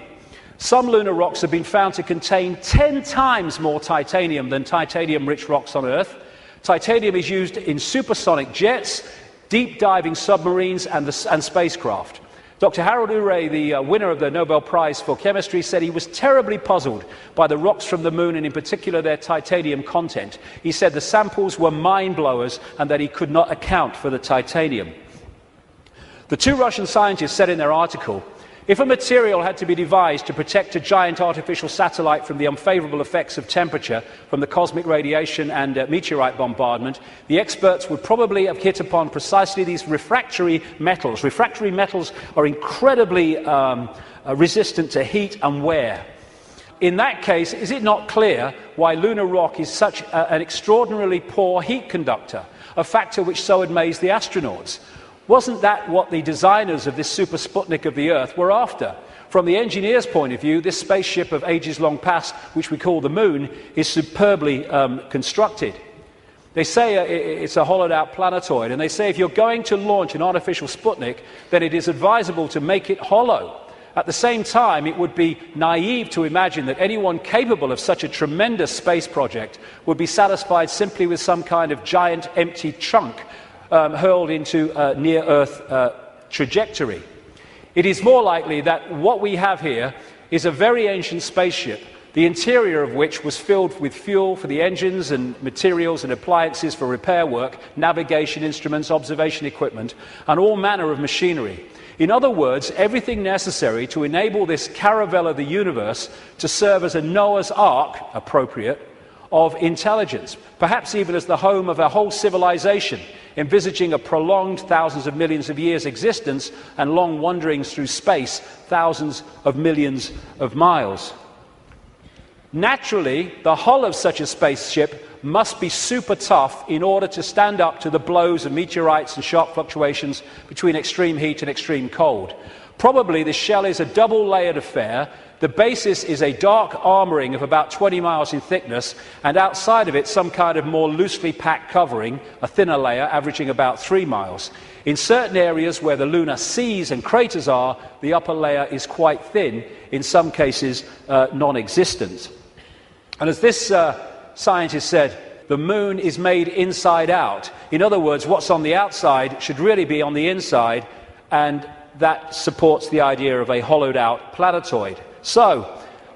Some lunar rocks have been found to contain 10 times more titanium than titanium-rich rocks on Earth. Titanium is used in supersonic jets, deep-diving submarines and spacecraft. Dr. Harold Urey, the winner of the Nobel Prize for Chemistry, said he was terribly puzzled by the rocks from the moon and in particular their titanium content. He said the samples were mind-blowers and that he could not account for the titanium. The two Russian scientists said in their article, if a material had to be devised to protect a giant artificial satellite from the unfavourable effects of temperature from the cosmic radiation and meteorite bombardment, the experts would probably have hit upon precisely these refractory metals. Refractory metals are incredibly resistant to heat and wear. In that case, is it not clear why lunar rock is such an extraordinarily poor heat conductor, a factor which so amazed the astronauts? Wasn't that what the designers of this super Sputnik of the Earth were after? From the engineer's point of view, this spaceship of ages long past, which we call the Moon, is superbly constructed. They say it's a hollowed-out planetoid, and they say if you're going to launch an artificial Sputnik, then it is advisable to make it hollow. At the same time, it would be naive to imagine that anyone capable of such a tremendous space project would be satisfied simply with some kind of giant empty chunk hurled into a near-Earth trajectory. It is more likely that what we have here is a very ancient spaceship, the interior of which was filled with fuel for the engines and materials and appliances for repair work, navigation instruments, observation equipment, and all manner of machinery. In other words, everything necessary to enable this caravel of the universe to serve as a Noah's Ark, appropriate, of intelligence, perhaps even as the home of a whole civilization, envisaging a prolonged thousands of millions of years existence and long wanderings through space, thousands of millions of miles. Naturally, the hull of such a spaceship must be super tough in order to stand up to the blows of meteorites and sharp fluctuations between extreme heat and extreme cold. Probably the shell is a double-layered affair. The basis is a dark armouring of about 20 miles in thickness, and outside of it some kind of more loosely packed covering, a thinner layer averaging about 3 miles. In certain areas where the lunar seas and craters are, the upper layer is quite thin, in some cases non-existent. And as this scientist said, the Moon is made inside out. In other words, what's on the outside should really be on the inside, and that supports the idea of a hollowed-out planetoid. So,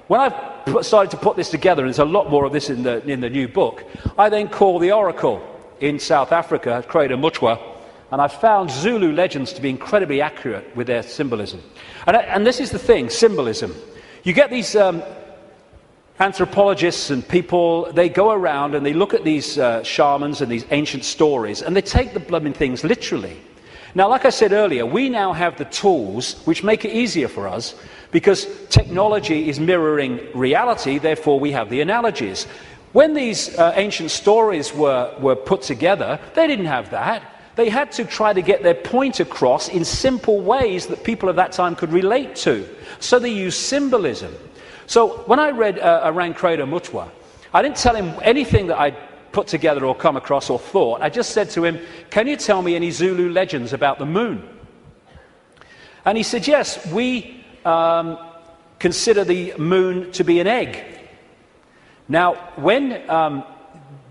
when I started to put this together, and there's a lot more of this in the new book, I then called the oracle in South Africa, Crater Mutwa, and I found Zulu legends to be incredibly accurate with their symbolism. And this is the thing, symbolism. You get these anthropologists and people, they go around and they look at these shamans and these ancient stories, and they take the blooming things literally. Now, like I said earlier, we now have the tools which make it easier for us because technology is mirroring reality, therefore we have the analogies. When these ancient stories were put together, they didn't have that. They had to try to get their point across in simple ways that people of that time could relate to. So they used symbolism. So when I read around Crater Mutwa, I didn't tell him anything that I'd put together or come across or thought. I just said to him, can you tell me any Zulu legends about the Moon? And he said, yes, we consider the Moon to be an egg. Now, when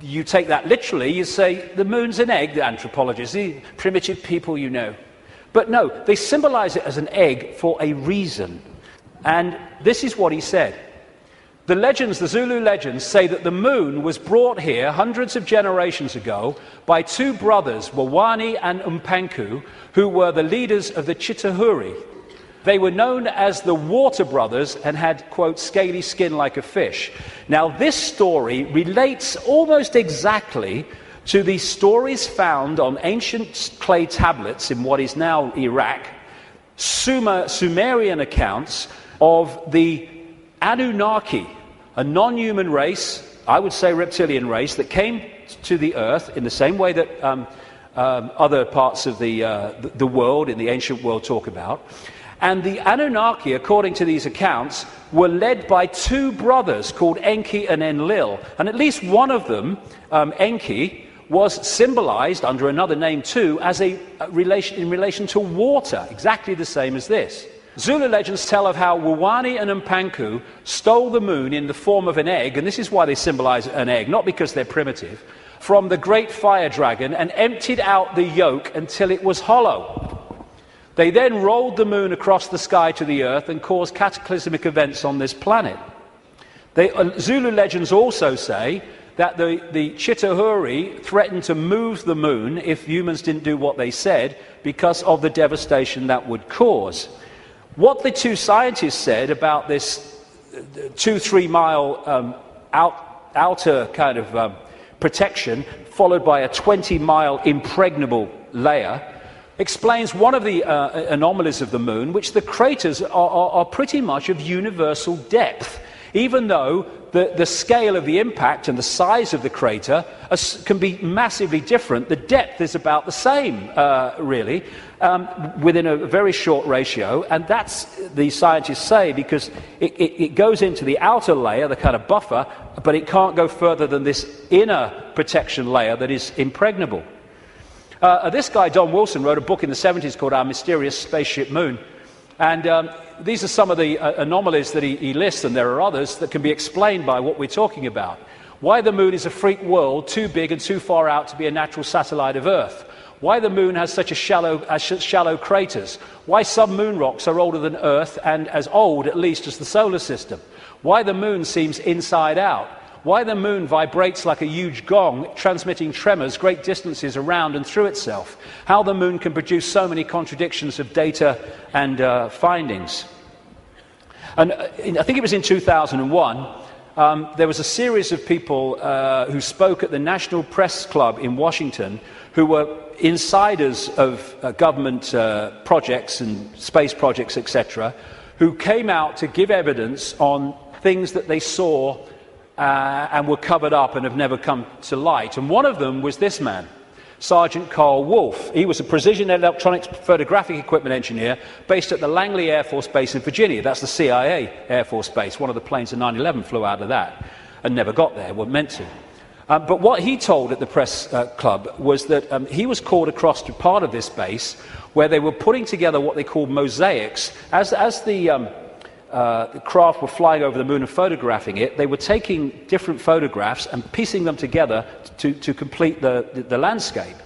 you take that literally, you say, the Moon's an egg, the anthropologists, the primitive people you know. But no, they symbolize it as an egg for a reason. And this is what he said. The legends, the Zulu legends, say that the Moon was brought here hundreds of generations ago by two brothers, Wawani and Umpanku, who were the leaders of the Chitahuri. They were known as the Water Brothers and had, quote, scaly skin like a fish. Now, this story relates almost exactly to the stories found on ancient clay tablets in what is now Iraq, Sumerian accounts of the Anunnaki, a non-human race, I would say reptilian race, that came to the Earth in the same way that other parts of the world, in the ancient world, talk about. And the Anunnaki, according to these accounts, were led by two brothers called Enki and Enlil. And at least one of them, Enki, was symbolized under another name too as in relation to water, exactly the same as this. Zulu legends tell of how Wawani and Umpanku stole the Moon in the form of an egg, and this is why they symbolize an egg, not because they're primitive, from the great fire dragon and emptied out the yolk until it was hollow. They then rolled the Moon across the sky to the Earth and caused cataclysmic events on this planet. Zulu legends also say that the Chitauri threatened to move the moon if humans didn't do what they said because of the devastation that would cause. What the two scientists said about this 2-3 mile outer kind of protection, followed by a 20-mile impregnable layer, explains one of the anomalies of the moon, which the craters are pretty much of universal depth. Even though the scale of the impact and the size of the crater can be massively different, the depth is about the same, really, within a very short ratio. And that's, the scientists say, because it goes into the outer layer, the kind of buffer, but it can't go further than this inner protection layer that is impregnable. This guy, Don Wilson, wrote a book in the 70s called Our Mysterious Spaceship Moon. And these are some of the anomalies that he lists, and there are others that can be explained by what we're talking about. Why the moon is a freak world, too big and too far out to be a natural satellite of Earth. Why the moon has such shallow craters. Why some moon rocks are older than Earth and as old, at least, as the solar system. Why the moon seems inside out. Why the moon vibrates like a huge gong, transmitting tremors great distances around and through itself. How the moon can produce so many contradictions of data and findings. And I think it was in 2001, there was a series of people who spoke at the National Press Club in Washington who were insiders of government projects and space projects, etc., who came out to give evidence on things that they saw and were covered up and have never come to light. And one of them was this man, Sergeant Carl Wolf. He was a precision electronics photographic equipment engineer based at the Langley Air Force Base in Virginia. That's the CIA Air Force Base. One of the planes in 9/11 flew out of that and never got there, weren't meant to. But what he told at the press club was that he was called across to part of this base where they were putting together what they called mosaics. As the craft were flying over the moon and photographing it, they were taking different photographs and piecing them together to complete the landscape.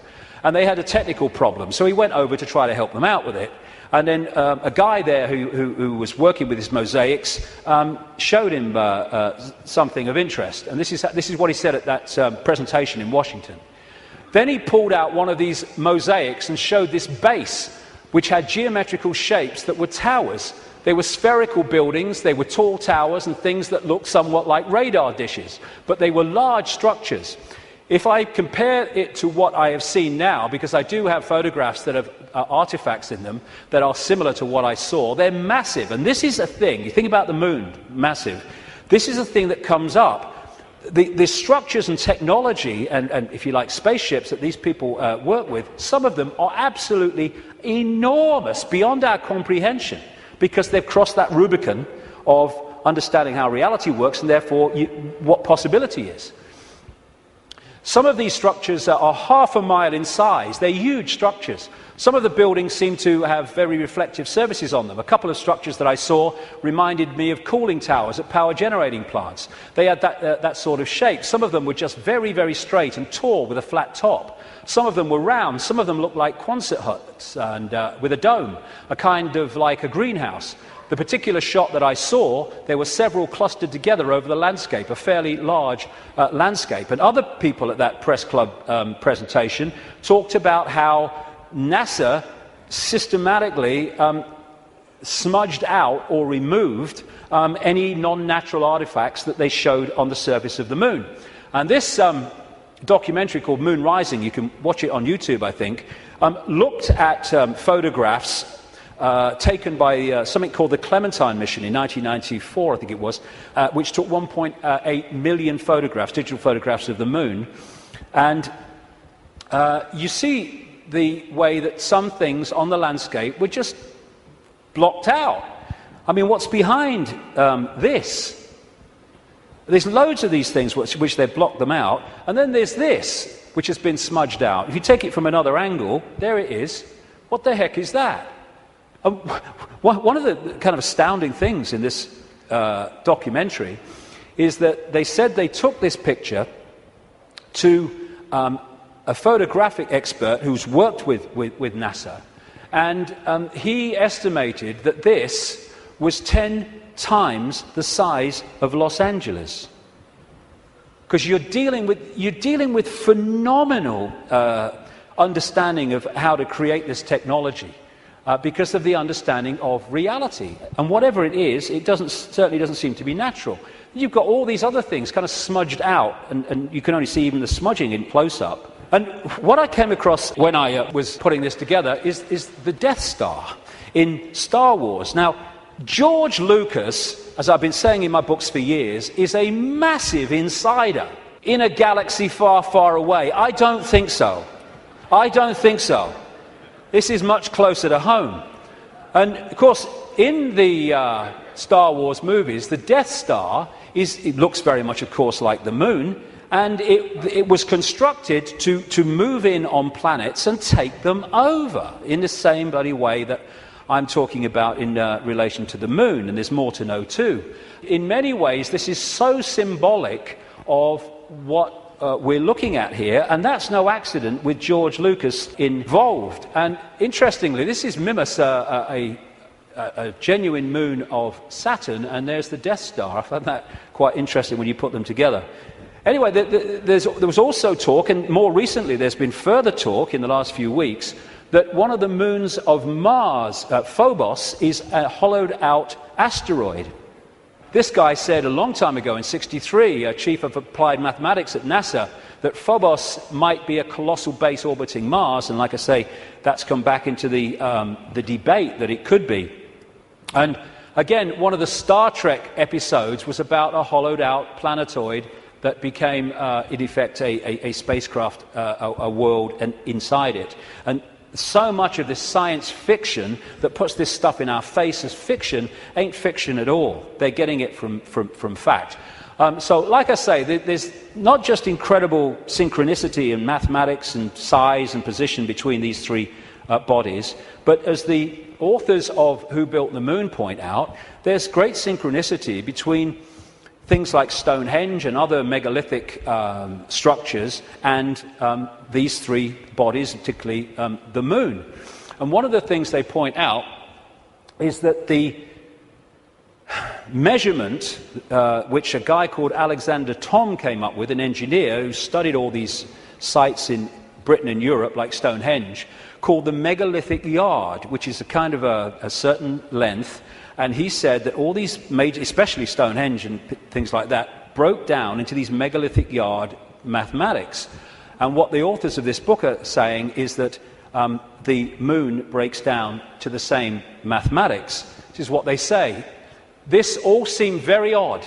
And they had a technical problem, so he went over to try to help them out with it. And then a guy there who was working with his mosaics showed him something of interest. And this is what he said at that presentation in Washington. Then he pulled out one of these mosaics and showed this base, which had geometrical shapes that were towers. They were spherical buildings, they were tall towers and things that looked somewhat like radar dishes, but they were large structures. If I compare it to what I have seen now, because I do have photographs that have artifacts in them that are similar to what I saw, they're massive. And this is a thing, you think about the moon, massive. This is a thing that comes up. The structures and technology and, if you like, spaceships that these people work with, some of them are absolutely enormous, beyond our comprehension, because they've crossed that Rubicon of understanding how reality works and therefore what possibility is. Some of these structures are half a mile in size. They're huge structures. Some of the buildings seem to have very reflective surfaces on them. A couple of structures that I saw reminded me of cooling towers at power generating plants. They had that sort of shape. Some of them were just very, very straight and tall with a flat top. Some of them were round. Some of them looked like Quonset huts and with a dome, a kind of like a greenhouse. The particular shot that I saw, there were several clustered together over the landscape, a fairly large landscape. And other people at that press club presentation talked about how NASA systematically smudged out or removed any non-natural artifacts that they showed on the surface of the moon. And this documentary called Moon Rising, you can watch it on YouTube, I think, looked at photographs taken by something called the Clementine mission in 1994, I think it was, which took 1.8 million photographs, digital photographs of the moon. And you see the way that some things on the landscape were just blocked out. I mean, what's behind this? There's loads of these things which they've blocked them out, and then there's this, which has been smudged out. If you take it from another angle, there it is. What the heck is that? One of the kind of astounding things in this documentary is that they said they took this picture to a photographic expert who's worked with NASA, and he estimated that this was 10 times the size of Los Angeles. because you're dealing with phenomenal understanding of how to create this technology because of the understanding of reality. And whatever it is, it certainly doesn't seem to be natural. You've got all these other things kind of smudged out, and you can only see even the smudging in close-up. And what I came across when I was putting this together is the Death Star in Star Wars. Now, George Lucas, as I've been saying in my books for years, is a massive insider in a galaxy far, far away. I don't think so. I don't think so. This is much closer to home. And, of course, in the Star Wars movies, the Death Star it looks very much, of course, like the moon, and it was constructed to move in on planets and take them over in the same bloody way that I'm talking about in relation to the moon, and there's more to know too. In many ways, this is so symbolic of what we're looking at here, and that's no accident with George Lucas involved. And interestingly, this is Mimas, a genuine moon of Saturn, and there's the Death Star. I found that quite interesting when you put them together. Anyway, there was also talk, and more recently there's been further talk in the last few weeks, that one of the moons of Mars, Phobos, is a hollowed-out asteroid. This guy said a long time ago, in '63, chief of applied mathematics at NASA, that Phobos might be a colossal base orbiting Mars, and like I say, that's come back into the debate that it could be. And again, one of the Star Trek episodes was about a hollowed-out planetoid that became, in effect, a spacecraft, a world, and inside it. And so much of this science fiction that puts this stuff in our face as fiction ain't fiction at all. They're getting it from fact. So, like I say, there's not just incredible synchronicity in mathematics and size and position between these three bodies, but as the authors of Who Built the Moon point out, there's great synchronicity between things like Stonehenge and other megalithic structures and these three bodies, particularly the moon. And one of the things they point out is that the measurement, which a guy called Alexander Thom came up with, an engineer who studied all these sites in Britain and Europe, like Stonehenge, called the megalithic yard, which is a kind of a certain length. And he said that all these major, especially Stonehenge and things like that, broke down into these megalithic yard mathematics. And what the authors of this book are saying is that the moon breaks down to the same mathematics. This is what they say. This all seemed very odd.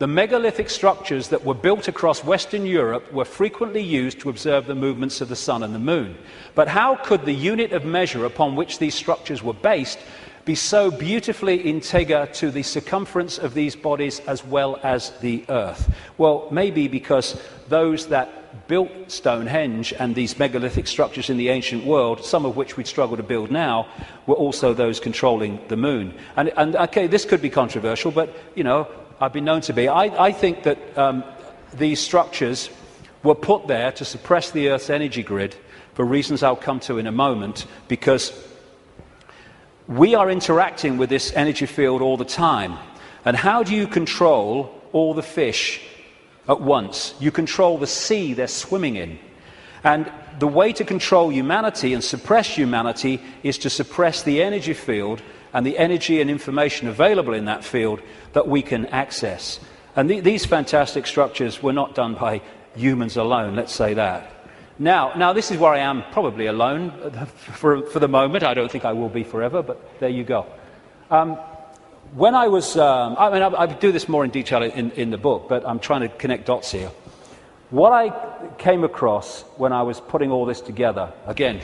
The megalithic structures that were built across Western Europe were frequently used to observe the movements of the sun and the moon. But how could the unit of measure upon which these structures were based be so beautifully integer to the circumference of these bodies as well as the Earth? Well, maybe because those that built Stonehenge and these megalithic structures in the ancient world, some of which we'd struggle to build now, were also those controlling the moon. And okay, this could be controversial, but, you know, I've been known to be. I think that these structures were put there to suppress the Earth's energy grid for reasons I'll come to in a moment, because we are interacting with this energy field all the time. And how do you control all the fish at once? You control the sea they're swimming in. And the way to control humanity and suppress humanity is to suppress the energy field and the energy and information available in that field that we can access. And these fantastic structures were not done by humans alone, let's say that. Now this is where I am probably alone for the moment. I don't think I will be forever, but there you go. When I was, I do this more in detail in the book, but I'm trying to connect dots here. What I came across when I was putting all this together, again,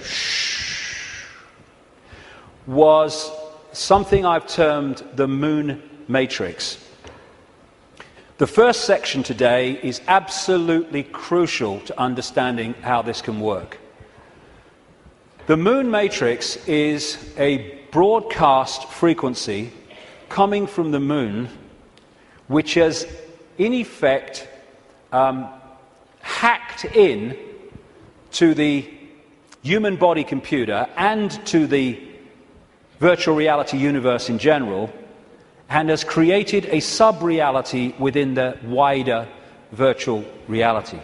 was something I've termed the moon matrix. The first section today is absolutely crucial to understanding how this can work. The moon matrix is a broadcast frequency coming from the moon, which has, in effect, hacked in to the human body computer and to the virtual reality universe in general, and has created a sub-reality within the wider virtual reality.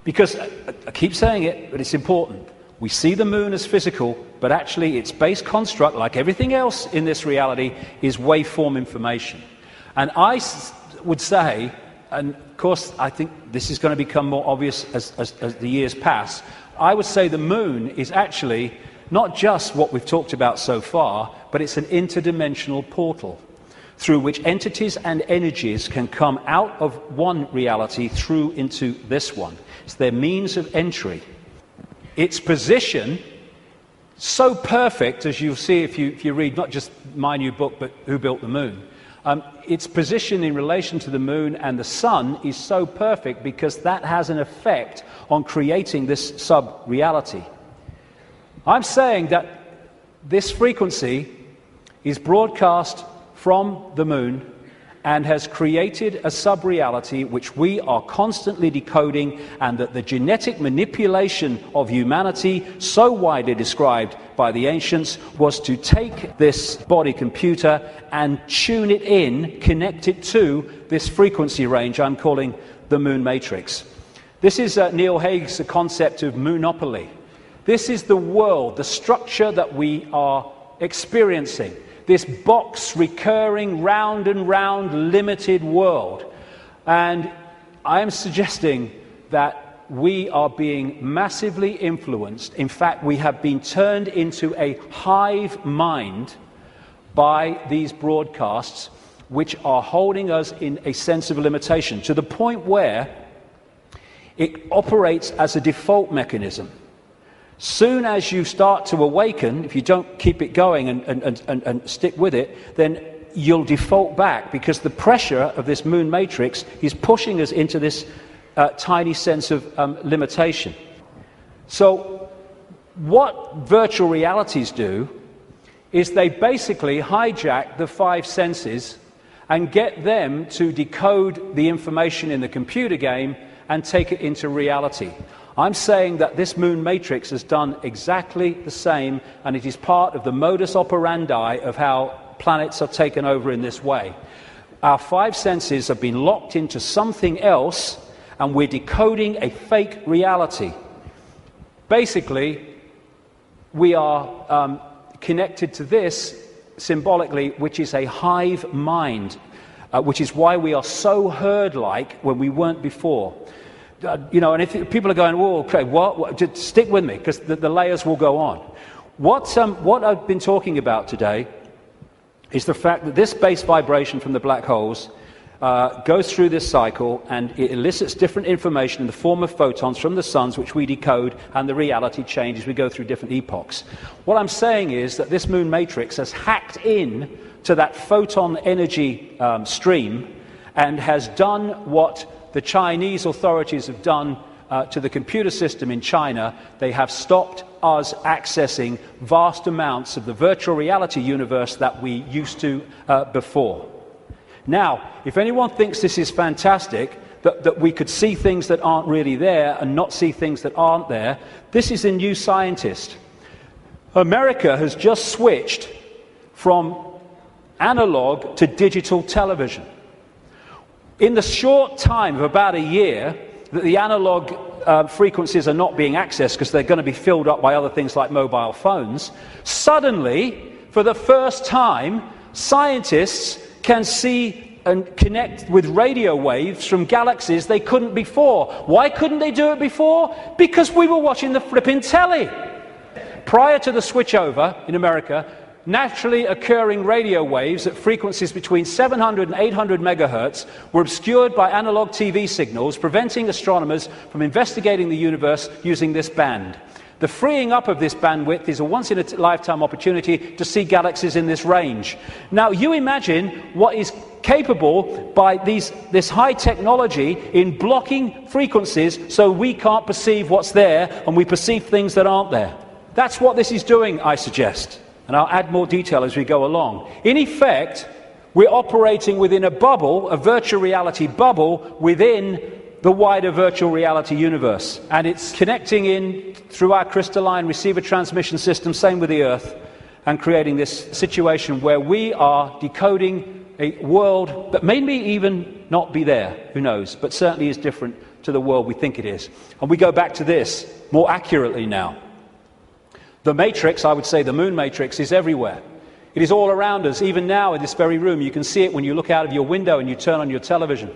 Because, I keep saying it, but it's important. We see the moon as physical, but actually its base construct, like everything else in this reality, is waveform information. And I would say, and of course I think this is going to become more obvious as the years pass, I would say the moon is actually not just what we've talked about so far, but it's an interdimensional portal through which entities and energies can come out of one reality through into this one. It's their means of entry. Its position, so perfect, as you'll see if you read not just my new book, but Who Built the Moon. Its position in relation to the moon and the sun is so perfect because that has an effect on creating this sub-reality. I'm saying that this frequency is broadcast from the moon and has created a sub-reality which we are constantly decoding, and that the genetic manipulation of humanity, so widely described by the ancients, was to take this body computer and tune it in, connect it to this frequency range I'm calling the moon matrix. This is Neil Haig's concept of moonopoly. This is the world, the structure that we are experiencing. This box, recurring, round and round, limited world. And I am suggesting that we are being massively influenced. In fact, we have been turned into a hive mind by these broadcasts, which are holding us in a sense of limitation, to the point where it operates as a default mechanism. Soon as you start to awaken, if you don't keep it going and stick with it, then you'll default back, because the pressure of this moon matrix is pushing us into this tiny sense of limitation. So what virtual realities do is they basically hijack the five senses and get them to decode the information in the computer game and take it into reality. I'm saying that this moon matrix has done exactly the same, and it is part of the modus operandi of how planets are taken over in this way. Our five senses have been locked into something else, and we're decoding a fake reality. Basically, we are connected to this symbolically, which is a hive mind, which is why we are so herd-like when we weren't before. And if people are going, "Whoa, okay, what?" Just stick with me, because the layers will go on. What I've been talking about today is the fact that this base vibration from the black holes goes through this cycle, and it elicits different information in the form of photons from the suns, which we decode, and the reality changes. We go through different epochs. What I'm saying is that this moon matrix has hacked in to that photon energy stream and has done what the Chinese authorities have done to the computer system in China. They have stopped us accessing vast amounts of the virtual reality universe that we used to before. Now, if anyone thinks this is fantastic, that we could see things that aren't really there and not see things that aren't there, this is a new scientist. America has just switched from analog to digital television. In the short time of about a year that the analog frequencies are not being accessed because they're going to be filled up by other things like mobile phones, suddenly, for the first time, scientists can see and connect with radio waves from galaxies they couldn't before. Why couldn't they do it before? Because we were watching the flipping telly. Prior to the switchover in America, naturally occurring radio waves at frequencies between 700 and 800 megahertz were obscured by analog TV signals, preventing astronomers from investigating the universe using this band. The freeing up of this bandwidth is a once-in-a-lifetime opportunity to see galaxies in this range. Now, you imagine what is capable by this high technology in blocking frequencies so we can't perceive what's there and we perceive things that aren't there. That's what this is doing, I suggest. And I'll add more detail as we go along. In effect, we're operating within a bubble, a virtual reality bubble, within the wider virtual reality universe. And it's connecting in through our crystalline receiver transmission system, same with the Earth, and creating this situation where we are decoding a world that may even not be there, who knows, but certainly is different to the world we think it is. And we go back to this more accurately now. The matrix, I would say the moon matrix, is everywhere. It is all around us, even now in this very room. You can see it when you look out of your window and you turn on your television.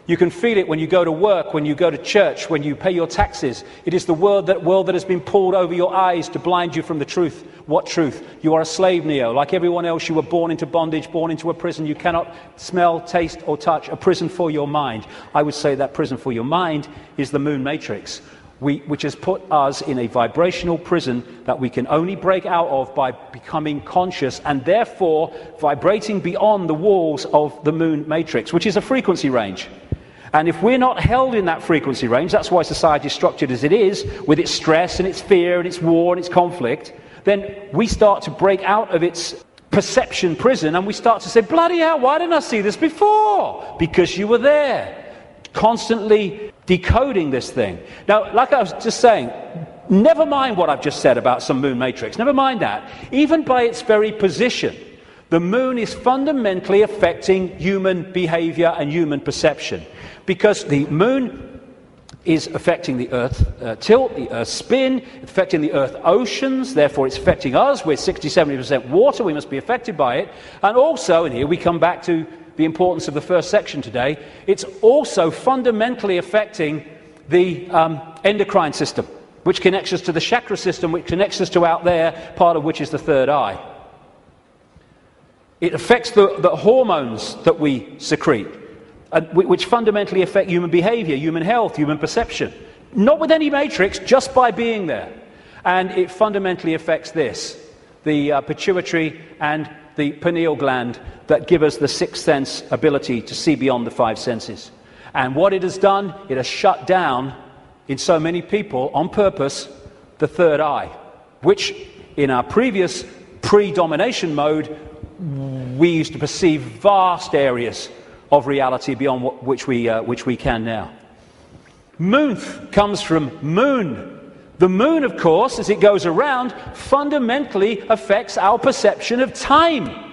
You can feel it when you go to work, when you go to church, when you pay your taxes. It is the world that has been pulled over your eyes to blind you from the truth. What truth? You are a slave, Neo. Like everyone else, you were born into bondage, born into a prison. You cannot smell, taste, or touch. A prison for your mind. I would say that prison for your mind is the moon matrix, which has put us in a vibrational prison that we can only break out of by becoming conscious and therefore vibrating beyond the walls of the moon matrix, which is a frequency range. And if we're not held in that frequency range, that's why society is structured as it is, with its stress and its fear and its war and its conflict, then we start to break out of its perception prison and we start to say, bloody hell, why didn't I see this before? Because you were there, constantly decoding this thing. Now, like I was just saying, never mind what I've just said about some moon matrix, never mind that. Even by its very position, the moon is fundamentally affecting human behavior and human perception. Because the moon is affecting the Earth tilt, the Earth spin, affecting the Earth oceans, therefore it's affecting us. We're 60-70% water, we must be affected by it. And also, and here we come back to the importance of the first section today, it's also fundamentally affecting the endocrine system, which connects us to the chakra system, which connects us to out there, part of which is the third eye. It affects the hormones that we secrete, which fundamentally affect human behavior, human health, human perception. Not with any matrix, just by being there. And it fundamentally affects this, the pituitary and the pineal gland that give us the sixth sense ability to see beyond the five senses. And what it has done, it has shut down, in so many people, on purpose, the third eye, which in our previous pre-domination mode, we used to perceive vast areas of reality beyond which we can now. Moonth comes from moon. The moon, of course, as it goes around, fundamentally affects our perception of time.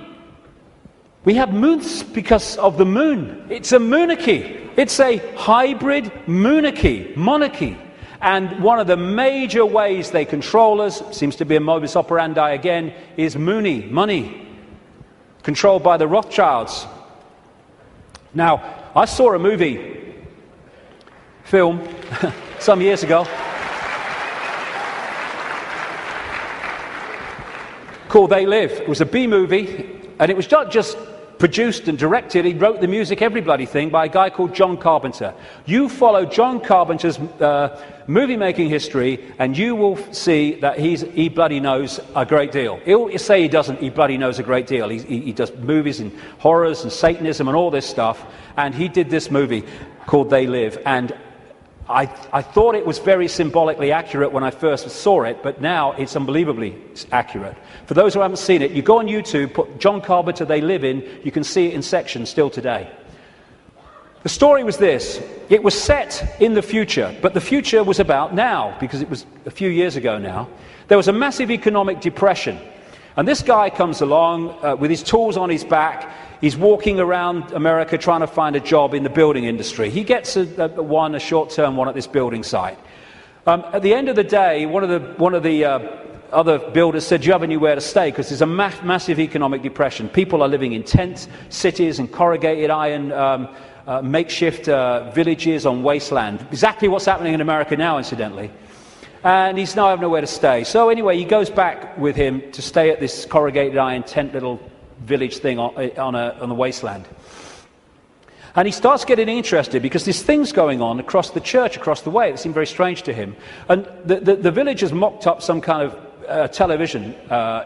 We have moonths because of the moon. It's a monarchy. It's a hybrid monarchy. And one of the major ways they control us, seems to be a modus operandi again, is money, controlled by the Rothschilds. Now, I saw a film some years ago called They Live. It was a B-movie, and it was not just produced and directed, he wrote the music, every bloody thing, by a guy called John Carpenter. You follow John Carpenter's movie-making history, and you will see that he bloody knows a great deal. He'll say he doesn't, he bloody knows a great deal. He does movies and horrors and Satanism and all this stuff, and he did this movie called They Live, and I thought it was very symbolically accurate when I first saw it, but now it's unbelievably accurate. For those who haven't seen it, you go on YouTube, put John Carpenter They Live in, you can see it in sections still today. The story was this: it was set in the future, but the future was about now, because it was a few years ago now. There was a massive economic depression, and this guy comes along with his tools on his back. He's walking around America trying to find a job in the building industry. He gets a short-term one at this building site. At the end of the day, one of the other builders said, "Do you have anywhere to stay?" Because there's a massive economic depression. People are living in tent cities and corrugated iron makeshift villages on wasteland. Exactly what's happening in America now, incidentally. And he's now having nowhere to stay. So anyway, he goes back with him to stay at this corrugated iron tent little village thing on the wasteland. And he starts getting interested because there's things going on across the church, across the way, that seem very strange to him. And the village has mocked up some kind of television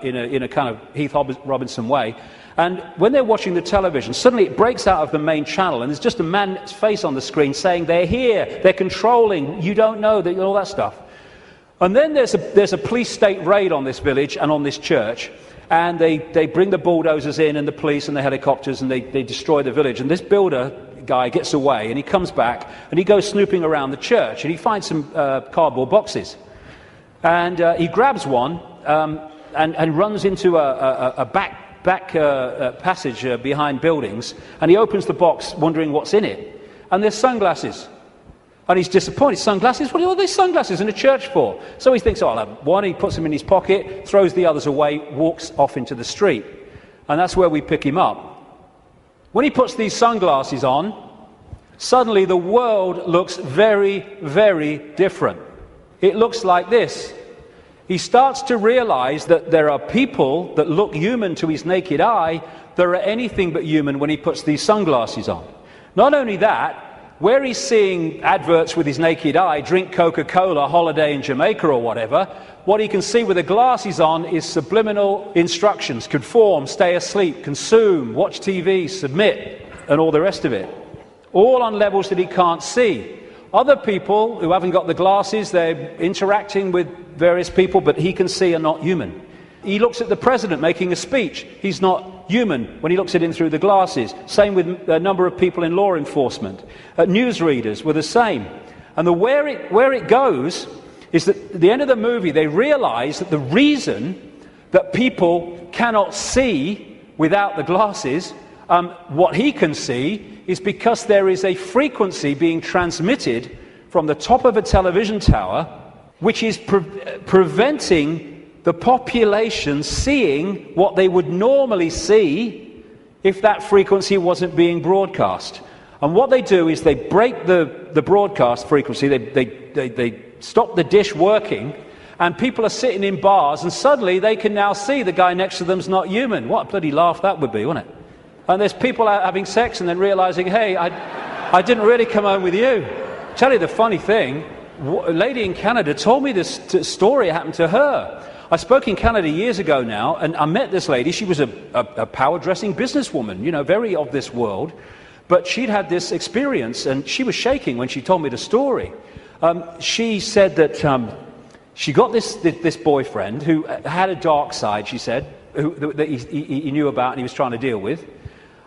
in a kind of Heath Robinson way. And when they're watching the television, suddenly it breaks out of the main channel, and there's just a man's face on the screen saying, "They're here, they're controlling, you don't know," all that stuff. And then there's a police state raid on this village and on this church. And they bring the bulldozers in and the police and the helicopters, and they destroy the village. And this builder guy gets away, and he comes back and he goes snooping around the church, and he finds some cardboard boxes. And he grabs one and runs into a back back passage behind buildings, and he opens the box wondering what's in it. And there's sunglasses. And he's disappointed. Sunglasses? What are all these sunglasses in a church for? So he thinks, oh, I'll have one. He puts them in his pocket, throws the others away, walks off into the street. And that's where we pick him up. When he puts these sunglasses on, suddenly the world looks very, very different. It looks like this. He starts to realize that there are people that look human to his naked eye that are anything but human when he puts these sunglasses on. Not only that, where he's seeing adverts with his naked eye, drink Coca-Cola, holiday in Jamaica or whatever, what he can see with the glasses on is subliminal instructions: conform, stay asleep, consume, watch TV, submit, and all the rest of it. All on levels that he can't see. Other people who haven't got the glasses, they're interacting with various people, but he can see are not human. He looks at the president making a speech. He's not human when he looks at him through the glasses. Same with a number of people in law enforcement. Newsreaders were the same. And where it goes is that at the end of the movie they realize that the reason that people cannot see without the glasses, what he can see, is because there is a frequency being transmitted from the top of a television tower which is preventing the population seeing what they would normally see if that frequency wasn't being broadcast. And what they do is they break the broadcast frequency, they stop the dish working, and people are sitting in bars, and suddenly they can now see the guy next to them's not human. What a bloody laugh that would be, wouldn't it? And there's people out having sex and then realizing, hey, I didn't really come home with you. Tell you the funny thing, a lady in Canada told me this story happened to her. I spoke in Canada years ago now, and I met this lady. She was a power-dressing businesswoman, you know, very of this world. But she'd had this experience, and she was shaking when she told me the story. She said that she got this boyfriend who had a dark side, she said, that he knew about and he was trying to deal with.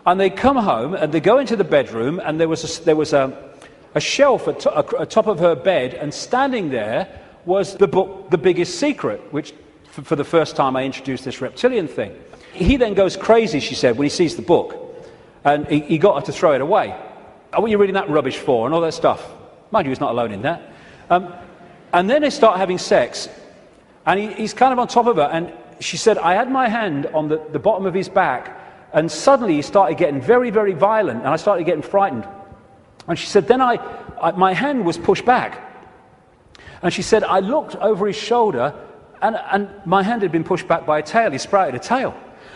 And they come home, and they go into the bedroom, and there was a shelf at top of her bed, and standing there was the book, The Biggest Secret, which for the first time I introduced this reptilian thing. He then goes crazy, she said, when he sees the book. And he got her to throw it away. Oh, what are you reading that rubbish for? And all that stuff. Mind you, he's not alone in that. And then they start having sex. And he's kind of on top of her. And she said, I had my hand on the bottom of his back. And suddenly he started getting very, very violent. And I started getting frightened. And she said, then my hand was pushed back. And she said, I looked over his shoulder. And my hand had been pushed back by a tail. He sprouted a tail.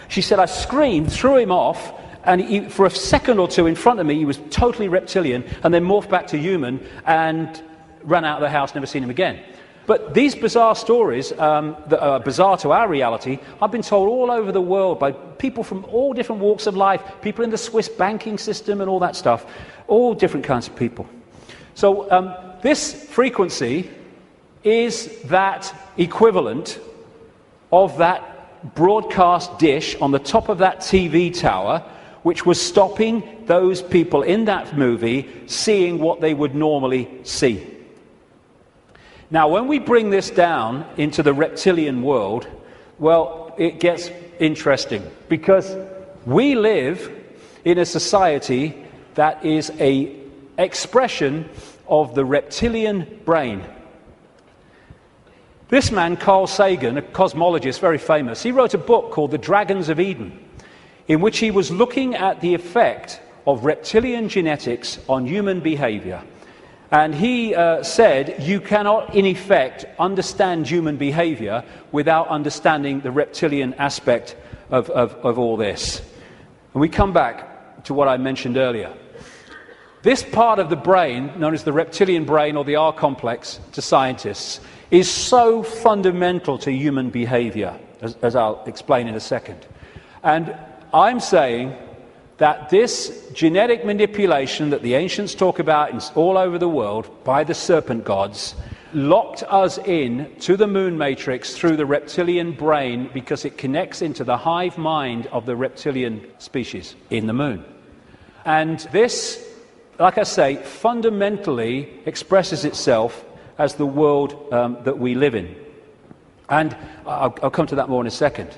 She said, I screamed, threw him off. And for a second or two in front of me, he was totally reptilian, and then morphed back to human and ran out of the house, never seen him again. But these bizarre stories that are bizarre to our reality, I've been told all over the world by people from all different walks of life, people in the Swiss banking system and all that stuff, all different kinds of people. So this frequency is that equivalent of that broadcast dish on the top of that TV tower, which was stopping those people in that movie seeing what they would normally see. Now, when we bring this down into the reptilian world, well, it gets interesting, because we live in a society that is an expression of the reptilian brain. This man, Carl Sagan, a cosmologist, very famous, he wrote a book called The Dragons of Eden, in which he was looking at the effect of reptilian genetics on human behavior. And he said, you cannot, in effect, understand human behavior without understanding the reptilian aspect of all this. And we come back to what I mentioned earlier. This part of the brain, known as the reptilian brain or the R complex to scientists, is so fundamental to human behavior, as I'll explain in a second. And I'm saying that this genetic manipulation that the ancients talk about all over the world by the serpent gods locked us in to the moon matrix through the reptilian brain, because it connects into the hive mind of the reptilian species in the moon. And this, like I say, fundamentally expresses itself as the world that we live in. And I'll come to that more in a second.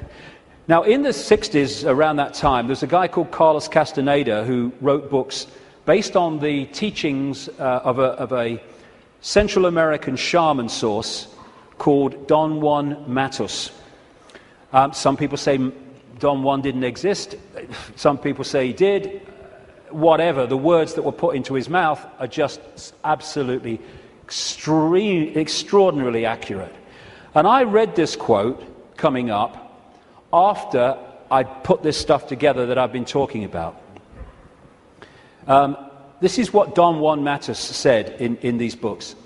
Now, in the 60s, around that time, there's a guy called Carlos Castaneda who wrote books based on the teachings of a Central American shaman source called Don Juan Matus. Some people say Don Juan didn't exist. Some people say he did. Whatever, the words that were put into his mouth are just absolutely extraordinarily accurate. And I read this quote coming up after I'd put this stuff together that I've been talking about. This is what Don Juan Matus said in these books.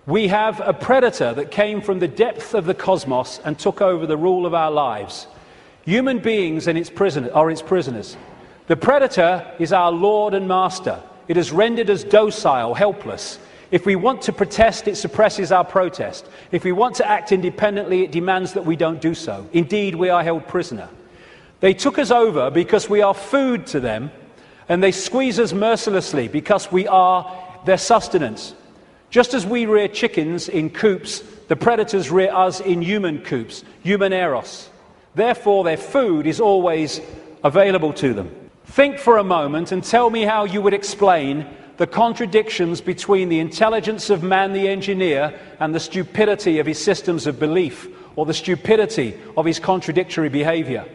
We have a predator that came from the depth of the cosmos and took over the rule of our lives. Human beings and are its prisoners. The predator is our lord and master. It has rendered us docile, helpless. If we want to protest, it suppresses our protest. If we want to act independently, it demands that we don't do so. Indeed, we are held prisoner. They took us over because we are food to them, and they squeeze us mercilessly because we are their sustenance. Just as we rear chickens in coops, the predators rear us in human coops, human eros. Therefore, their food is always available to them. Think for a moment and tell me how you would explain the contradictions between the intelligence of man the engineer and the stupidity of his systems of belief, or the stupidity of his contradictory behavior.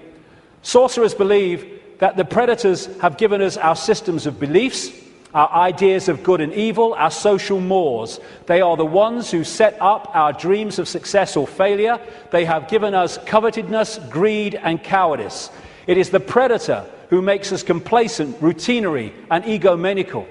Sorcerers believe that the predators have given us our systems of beliefs, our ideas of good and evil, our social mores. They are the ones who set up our dreams of success or failure. They have given us covetousness, greed, and cowardice. It is the predator who makes us complacent, routinary, and egomaniacal.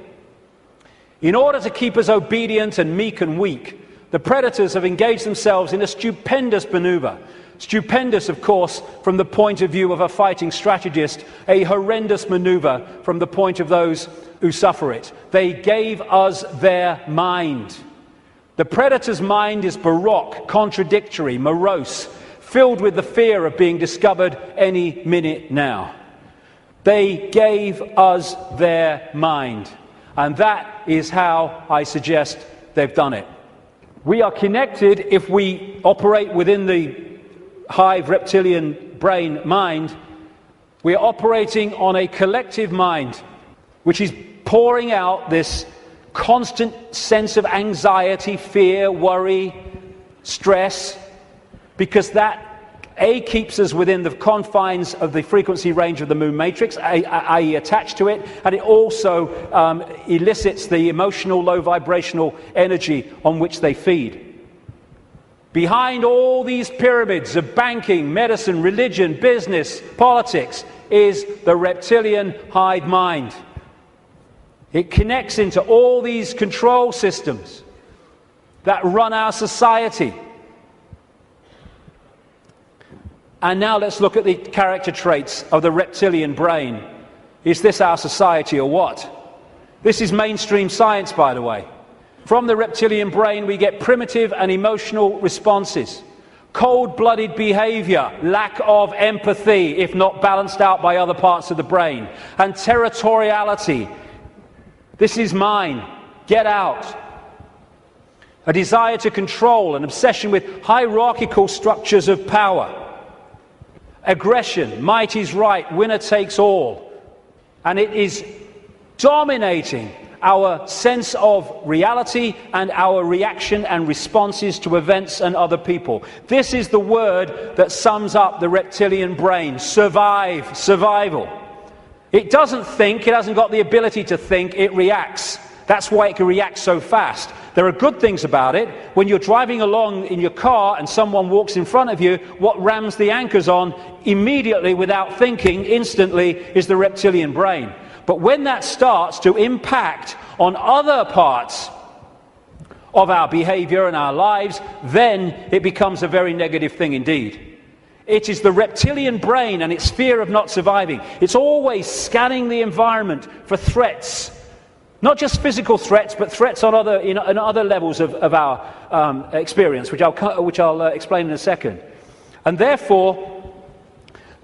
In order to keep us obedient and meek and weak, the predators have engaged themselves in a stupendous maneuver. Stupendous, of course, from the point of view of a fighting strategist, a horrendous maneuver from the point of those who suffer it. They gave us their mind. The predator's mind is baroque, contradictory, morose, filled with the fear of being discovered any minute now. They gave us their mind. And that is how I suggest they've done it. We are connected if we operate within the hive reptilian brain mind. We are operating on a collective mind, which is pouring out this constant sense of anxiety, fear, worry, stress, because that keeps us within the confines of the frequency range of the moon matrix, i.e. attached to it, and it also elicits the emotional low vibrational energy on which they feed. Behind all these pyramids of banking, medicine, religion, business, politics is the reptilian hive mind. It connects into all these control systems that run our society. And now let's look at the character traits of the reptilian brain. Is this our society or what? This is mainstream science, by the way. From the reptilian brain, we get primitive and emotional responses, cold-blooded behavior, lack of empathy, if not balanced out by other parts of the brain, and territoriality. This is mine. Get out. A desire to control, an obsession with hierarchical structures of power. Aggression, might is right, winner takes all. And it is dominating our sense of reality and our reaction and responses to events and other people. This is the word that sums up the reptilian brain: survive, survival. It doesn't think, it hasn't got the ability to think, it reacts. That's why it can react so fast. There are good things about it. When you're driving along in your car and someone walks in front of you, what rams the anchors on immediately, without thinking, instantly, is the reptilian brain. But when that starts to impact on other parts of our behavior and our lives, then it becomes a very negative thing indeed. It is the reptilian brain and its fear of not surviving. It's always scanning the environment for threats. Not just physical threats, but threats on other levels of our experience, which I'll explain in a second. And therefore,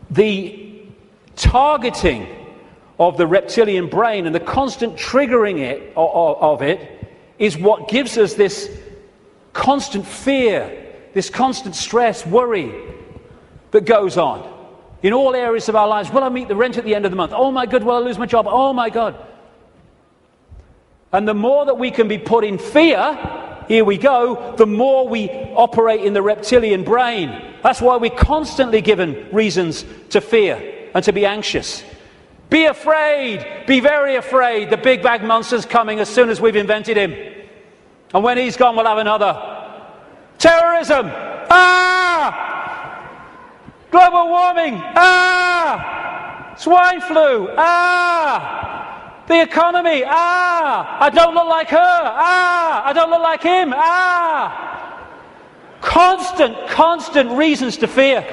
the targeting of the reptilian brain and the constant triggering of it is what gives us this constant fear, this constant stress, worry that goes on. in all areas of our lives. Will I meet the rent at the end of the month? Oh my God, will I lose my job? Oh my God. And the more that we can be put in fear, here we go, the more we operate in the reptilian brain. That's why we're constantly given reasons to fear and to be anxious. Be afraid, be very afraid. The big bad monster's coming as soon as we've invented him. And when he's gone, we'll have another. Terrorism! Ah! Global warming! Ah! Swine flu! Ah! The economy! Ah! I don't look like her! Ah! I don't look like him! Ah! Constant reasons to fear.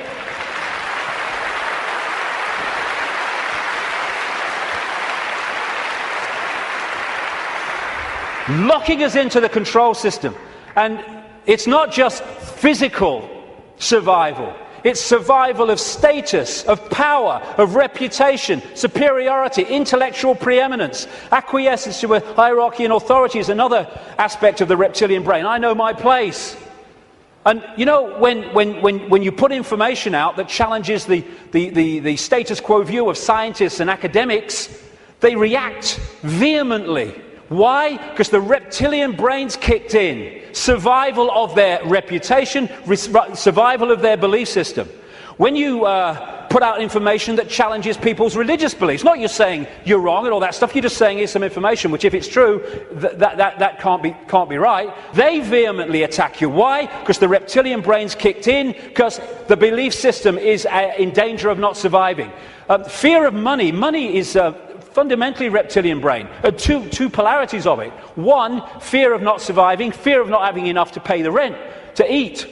Locking us into the control system. And it's not just physical survival. It's survival of status, of power, of reputation, superiority, intellectual preeminence. Acquiescence to a hierarchy and authority is another aspect of the reptilian brain. I know my place. And you know, when you put information out that challenges the status quo view of scientists and academics, they react vehemently. Why? Because the reptilian brain's kicked in. Survival of their reputation, survival of their belief system. When you put out information that challenges people's religious beliefs, not you're saying you're wrong and all that stuff, you're just saying here's some information, which if it's true, that can't be right. They vehemently attack you. Why? Because the reptilian brain's kicked in, because the belief system is in danger of not surviving. Fear of money. Money is fundamentally reptilian brain. Two polarities of it. One, fear of not surviving, fear of not having enough to pay the rent, to eat.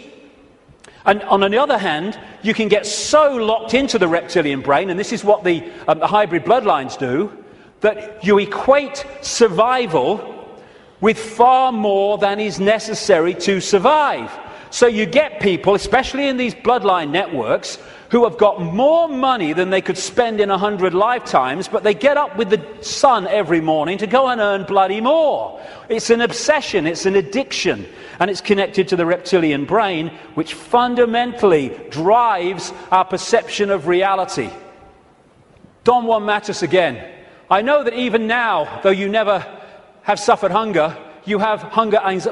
And on the other hand, you can get so locked into the reptilian brain, and this is what the hybrid bloodlines do, that you equate survival with far more than is necessary to survive. So you get people, especially in these bloodline networks, who have got more money than they could spend in 100 lifetimes, but they get up with the sun every morning to go and earn bloody more. It's an obsession, it's an addiction, and it's connected to the reptilian brain, which fundamentally drives our perception of reality. Don Juan Matus again. I know that even now, though you never have suffered hunger, you have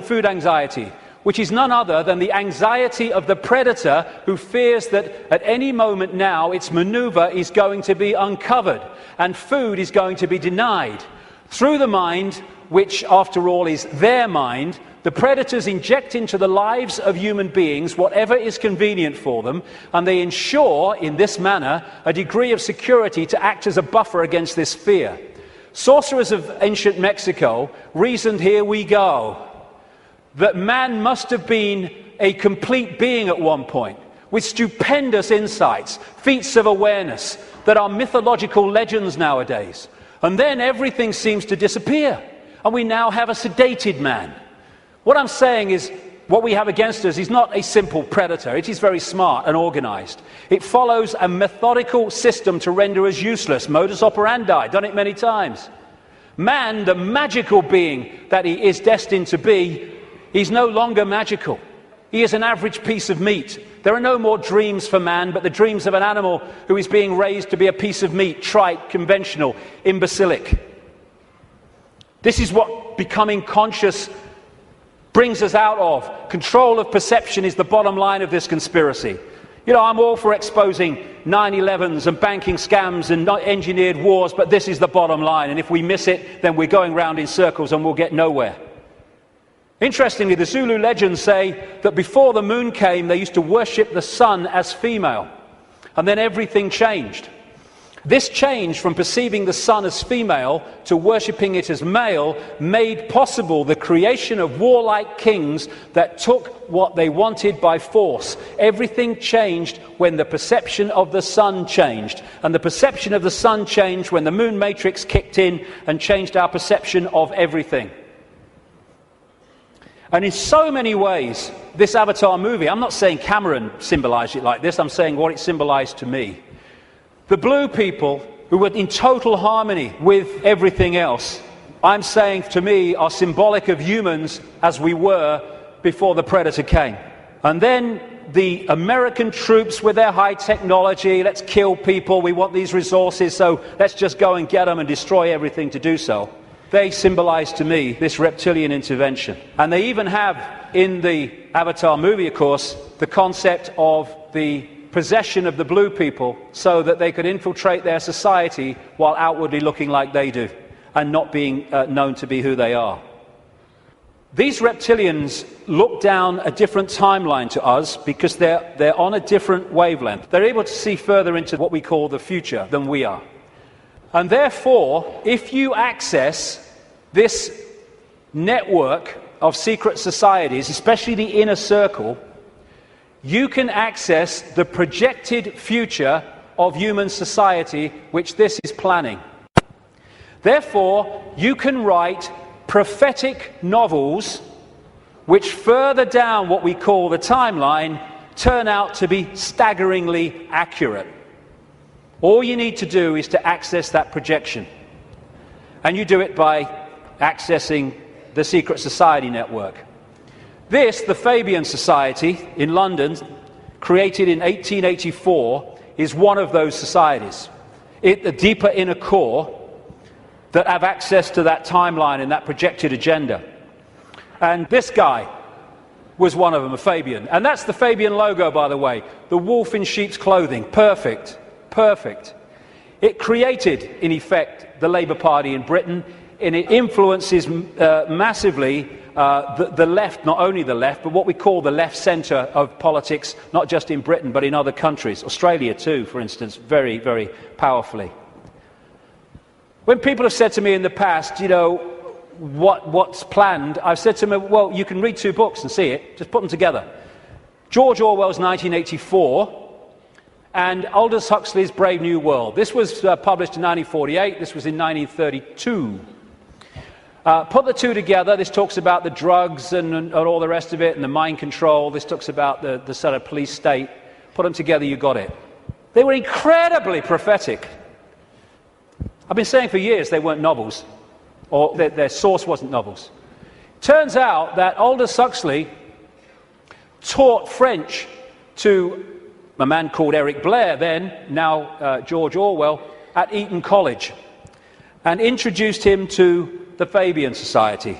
food anxiety, which is none other than the anxiety of the predator who fears that at any moment now its maneuver is going to be uncovered and food is going to be denied. Through the mind, which after all is their mind, the predators inject into the lives of human beings whatever is convenient for them, and they ensure in this manner a degree of security to act as a buffer against this fear. Sorcerers of ancient Mexico reasoned, here we go, that man must have been a complete being at one point, with stupendous insights, feats of awareness that are mythological legends nowadays. And then everything seems to disappear, and we now have a sedated man. What I'm saying is, what we have against us is not a simple predator. It is very smart and organized. It follows a methodical system to render us useless. Modus operandi, done it many times. Man, the magical being that he is destined to be, he's no longer magical. He is an average piece of meat. There are no more dreams for man, but the dreams of an animal who is being raised to be a piece of meat, trite, conventional, imbecilic. This is what becoming conscious brings us out of. Control of perception is the bottom line of this conspiracy. You know, I'm all for exposing 9/11s and banking scams and engineered wars, but this is the bottom line. And if we miss it, then we're going round in circles and we'll get nowhere. Interestingly, the Zulu legends say that before the moon came, they used to worship the sun as female. And then everything changed. This change from perceiving the sun as female to worshipping it as male made possible the creation of warlike kings that took what they wanted by force. Everything changed when the perception of the sun changed. And the perception of the sun changed when the moon matrix kicked in and changed our perception of everything. And in so many ways, this Avatar movie, I'm not saying Cameron symbolized it like this, I'm saying what it symbolized to me. The blue people, who were in total harmony with everything else, I'm saying to me are symbolic of humans as we were before the predator came. And then the American troops with their high technology, let's kill people, we want these resources, so let's just go and get them and destroy everything to do so. They symbolize to me this reptilian intervention. And they even have, in the Avatar movie, of course, the concept of the possession of the blue people so that they could infiltrate their society while outwardly looking like they do and not being known to be who they are. These reptilians look down a different timeline to us because they're on a different wavelength. They're able to see further into what we call the future than we are. And therefore, if you access this network of secret societies, especially the inner circle, you can access the projected future of human society which this is planning. Therefore, you can write prophetic novels which further down what we call the timeline turn out to be staggeringly accurate. All you need to do is to access that projection. And you do it by accessing the Secret Society network. This, the Fabian Society in London, created in 1884, is one of those societies. The deeper inner core that have access to that timeline and that projected agenda. And this guy was one of them, a Fabian. And that's the Fabian logo, by the way. The wolf in sheep's clothing. Perfect. Perfect. It created, in effect, the Labour Party in Britain, and it influences massively the left, not only the left, but what we call the left centre of politics, not just in Britain, but in other countries. Australia too, for instance, very, very powerfully. When people have said to me in the past, you know, what's planned, I've said to them, well, you can read two books and see it, just put them together. George Orwell's 1984 and Aldous Huxley's Brave New World. This was published in 1948, this was in 1932. Put the two together, this talks about the drugs and all the rest of it, and the mind control, this talks about the sort of police state. Put them together, you got it. They were incredibly prophetic. I've been saying for years they weren't novels, or their source wasn't novels. Turns out that Aldous Huxley taught French to a man called Eric Blair then, now George Orwell, at Eton College, and introduced him to the Fabian Society.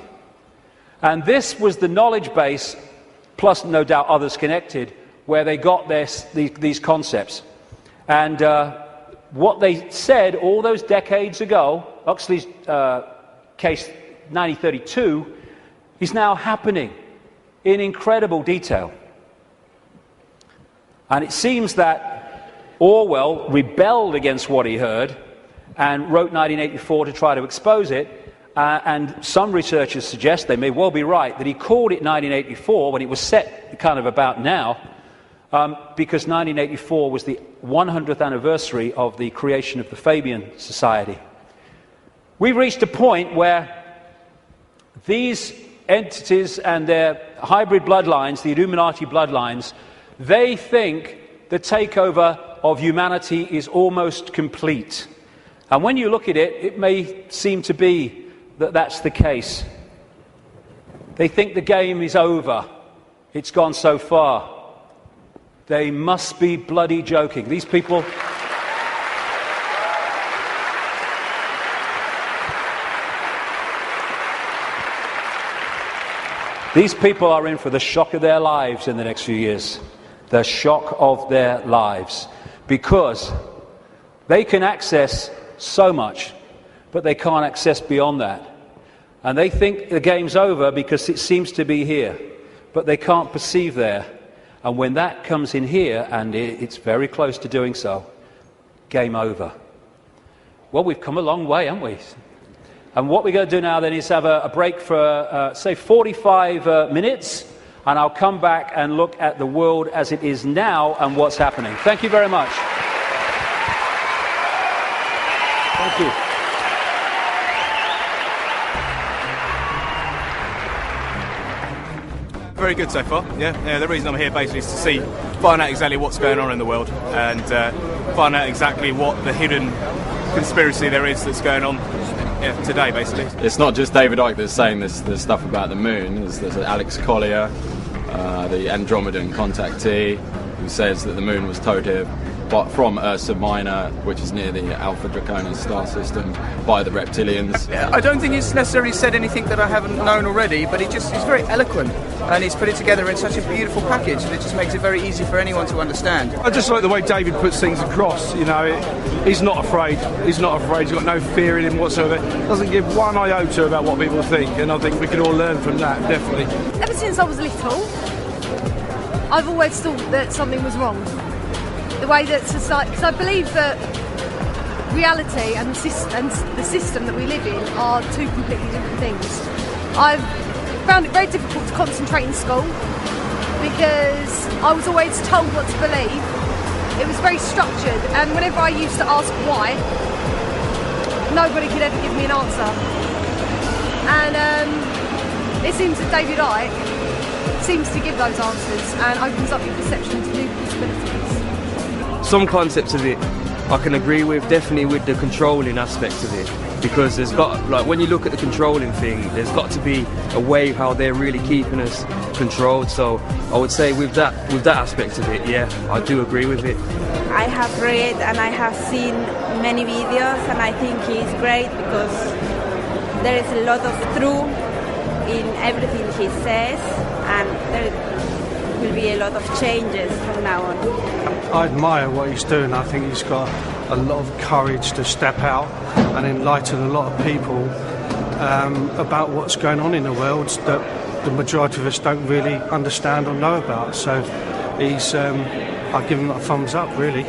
And this was the knowledge base, plus no doubt others connected, where they got these concepts. And what they said all those decades ago, Huxley's case 1932, is now happening in incredible detail. And it seems that Orwell rebelled against what he heard and wrote 1984 to try to expose it. And some researchers suggest, they may well be right, that he called it 1984 when it was set kind of about now, because 1984 was the 100th anniversary of the creation of the Fabian Society. We've reached a point where these entities and their hybrid bloodlines, the Illuminati bloodlines, they think the takeover of humanity is almost complete. And when you look at it, it may seem to be that that's the case. They think the game is over. It's gone so far. They must be bloody joking. These people... These people are in for the shock of their lives in the next few years. The shock of their lives. Because they can access so much, but they can't access beyond that. And they think the game's over because it seems to be here, but they can't perceive there. And when that comes in here, and it's very close to doing so, game over. Well, we've come a long way, haven't we? And what we're going to do now then is have a break for, say, 45 minutes, and I'll come back and look at the world as it is now and what's happening. Thank you very much. Thank you. Very good so far. Yeah. The reason I'm here basically is to find out exactly what's going on in the world and find out exactly what the hidden conspiracy there is that's going on today, basically. It's not just David Icke that's saying this stuff about the moon. There's Alex Collier, the Andromedan contactee, who says that the moon was towed here but from Ursa Minor, which is near the Alpha Draconis star system, by the reptilians. I don't think he's necessarily said anything that I haven't known already, but he's very eloquent, and he's put it together in such a beautiful package that it just makes it very easy for anyone to understand. I just like the way David puts things across. You know, he's not afraid. He's not afraid. He's got no fear in him whatsoever. Doesn't give one iota about what people think, and I think we can all learn from that, definitely. Ever since I was little, I've always thought that something was wrong. The way that society, because I believe that reality and the system that we live in are two completely different things. I've found it very difficult to concentrate in school because I was always told what to believe. It was very structured, and whenever I used to ask why, nobody could ever give me an answer. And it seems that David Icke seems to give those answers and opens up your perception to new possibilities. Some concepts of it I can agree with, definitely with the controlling aspect of it, because there's got, like, when you look at the controlling thing, there's got to be a way how they're really keeping us controlled. So I would say with that aspect of it, yeah, I do agree with it. I have read and I have seen many videos, and I think he's great because there is a lot of truth in everything he says, and there will be a lot of changes from now on. I admire what he's doing. I think he's got a lot of courage to step out and enlighten a lot of people about what's going on in the world that the majority of us don't really understand or know about. So he's, I give him a thumbs up, really.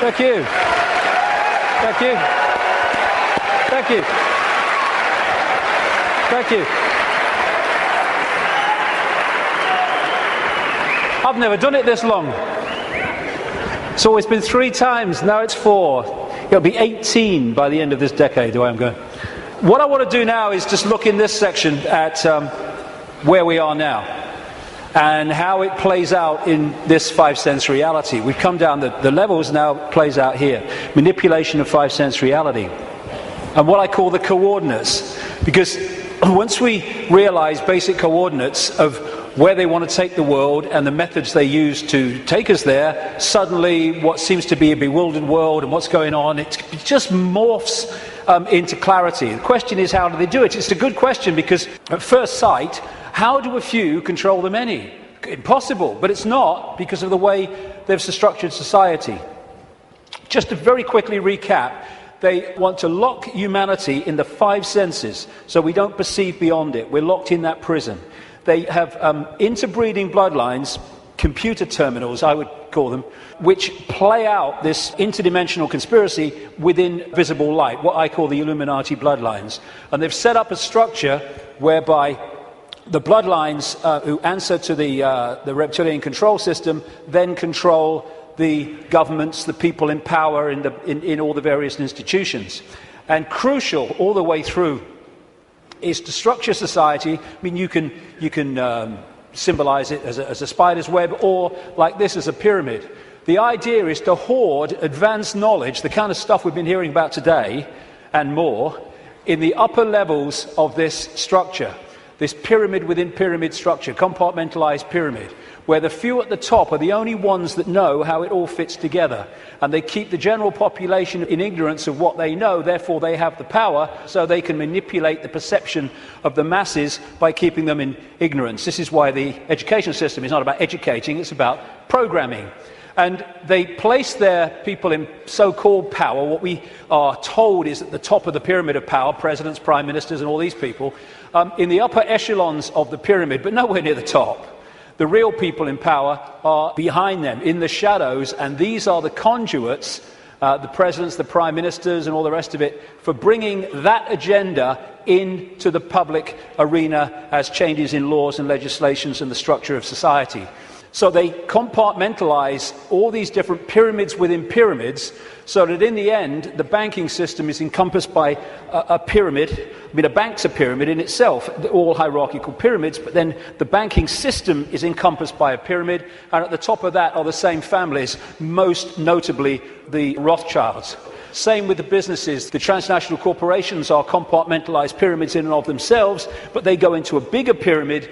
Thank you. Thank you. Thank you. Thank you. I've never done it this long. It's always been 3 times, now it's 4. It'll be 18 by the end of this decade, the way I'm going. What I want to do now is just look in this section at where we are now and how it plays out in this 5-sense reality. We've come down the levels, now plays out here. Manipulation of 5-sense reality. And what I call the coordinates. Because once we realize basic coordinates of where they want to take the world and the methods they use to take us there, suddenly what seems to be a bewildered world and what's going on, it just morphs into clarity. The question is, how do they do it? It's a good question, because at first sight, how do a few control the many? Impossible, but it's not, because of the way they've structured society. Just to very quickly recap, they want to lock humanity in the 5 senses, so we don't perceive beyond it. We're locked in that prison. They have interbreeding bloodlines, computer terminals, I would call them, which play out this interdimensional conspiracy within visible light, what I call the Illuminati bloodlines. And they've set up a structure whereby the bloodlines who answer to the reptilian control system then control the governments, the people in power in all the various institutions. And crucial all the way through is to structure society. I mean, you can symbolize it as a spider's web, or like this as a pyramid. The idea is to hoard advanced knowledge, the kind of stuff we've been hearing about today and more, in the upper levels of this structure. this pyramid within pyramid structure, compartmentalized pyramid, where the few at the top are the only ones that know how it all fits together. And they keep the general population in ignorance of what they know, therefore they have the power, so they can manipulate the perception of the masses by keeping them in ignorance. This is why the education system is not about educating, it's about programming. And they place their people in so-called power. What we are told is at the top of the pyramid of power, presidents, prime ministers, and all these people, in the upper echelons of the pyramid, but nowhere near the top. The real people in power are behind them, in the shadows, and these are the conduits, the presidents, the prime ministers, and all the rest of it, for bringing that agenda into the public arena as changes in laws and legislations and the structure of society. So they compartmentalize all these different pyramids within pyramids, so that in the end, the banking system is encompassed by a pyramid. I mean, a bank's a pyramid in itself, all hierarchical pyramids, but then the banking system is encompassed by a pyramid, and at the top of that are the same families, most notably the Rothschilds. Same with the businesses. The transnational corporations are compartmentalized pyramids in and of themselves, but they go into a bigger pyramid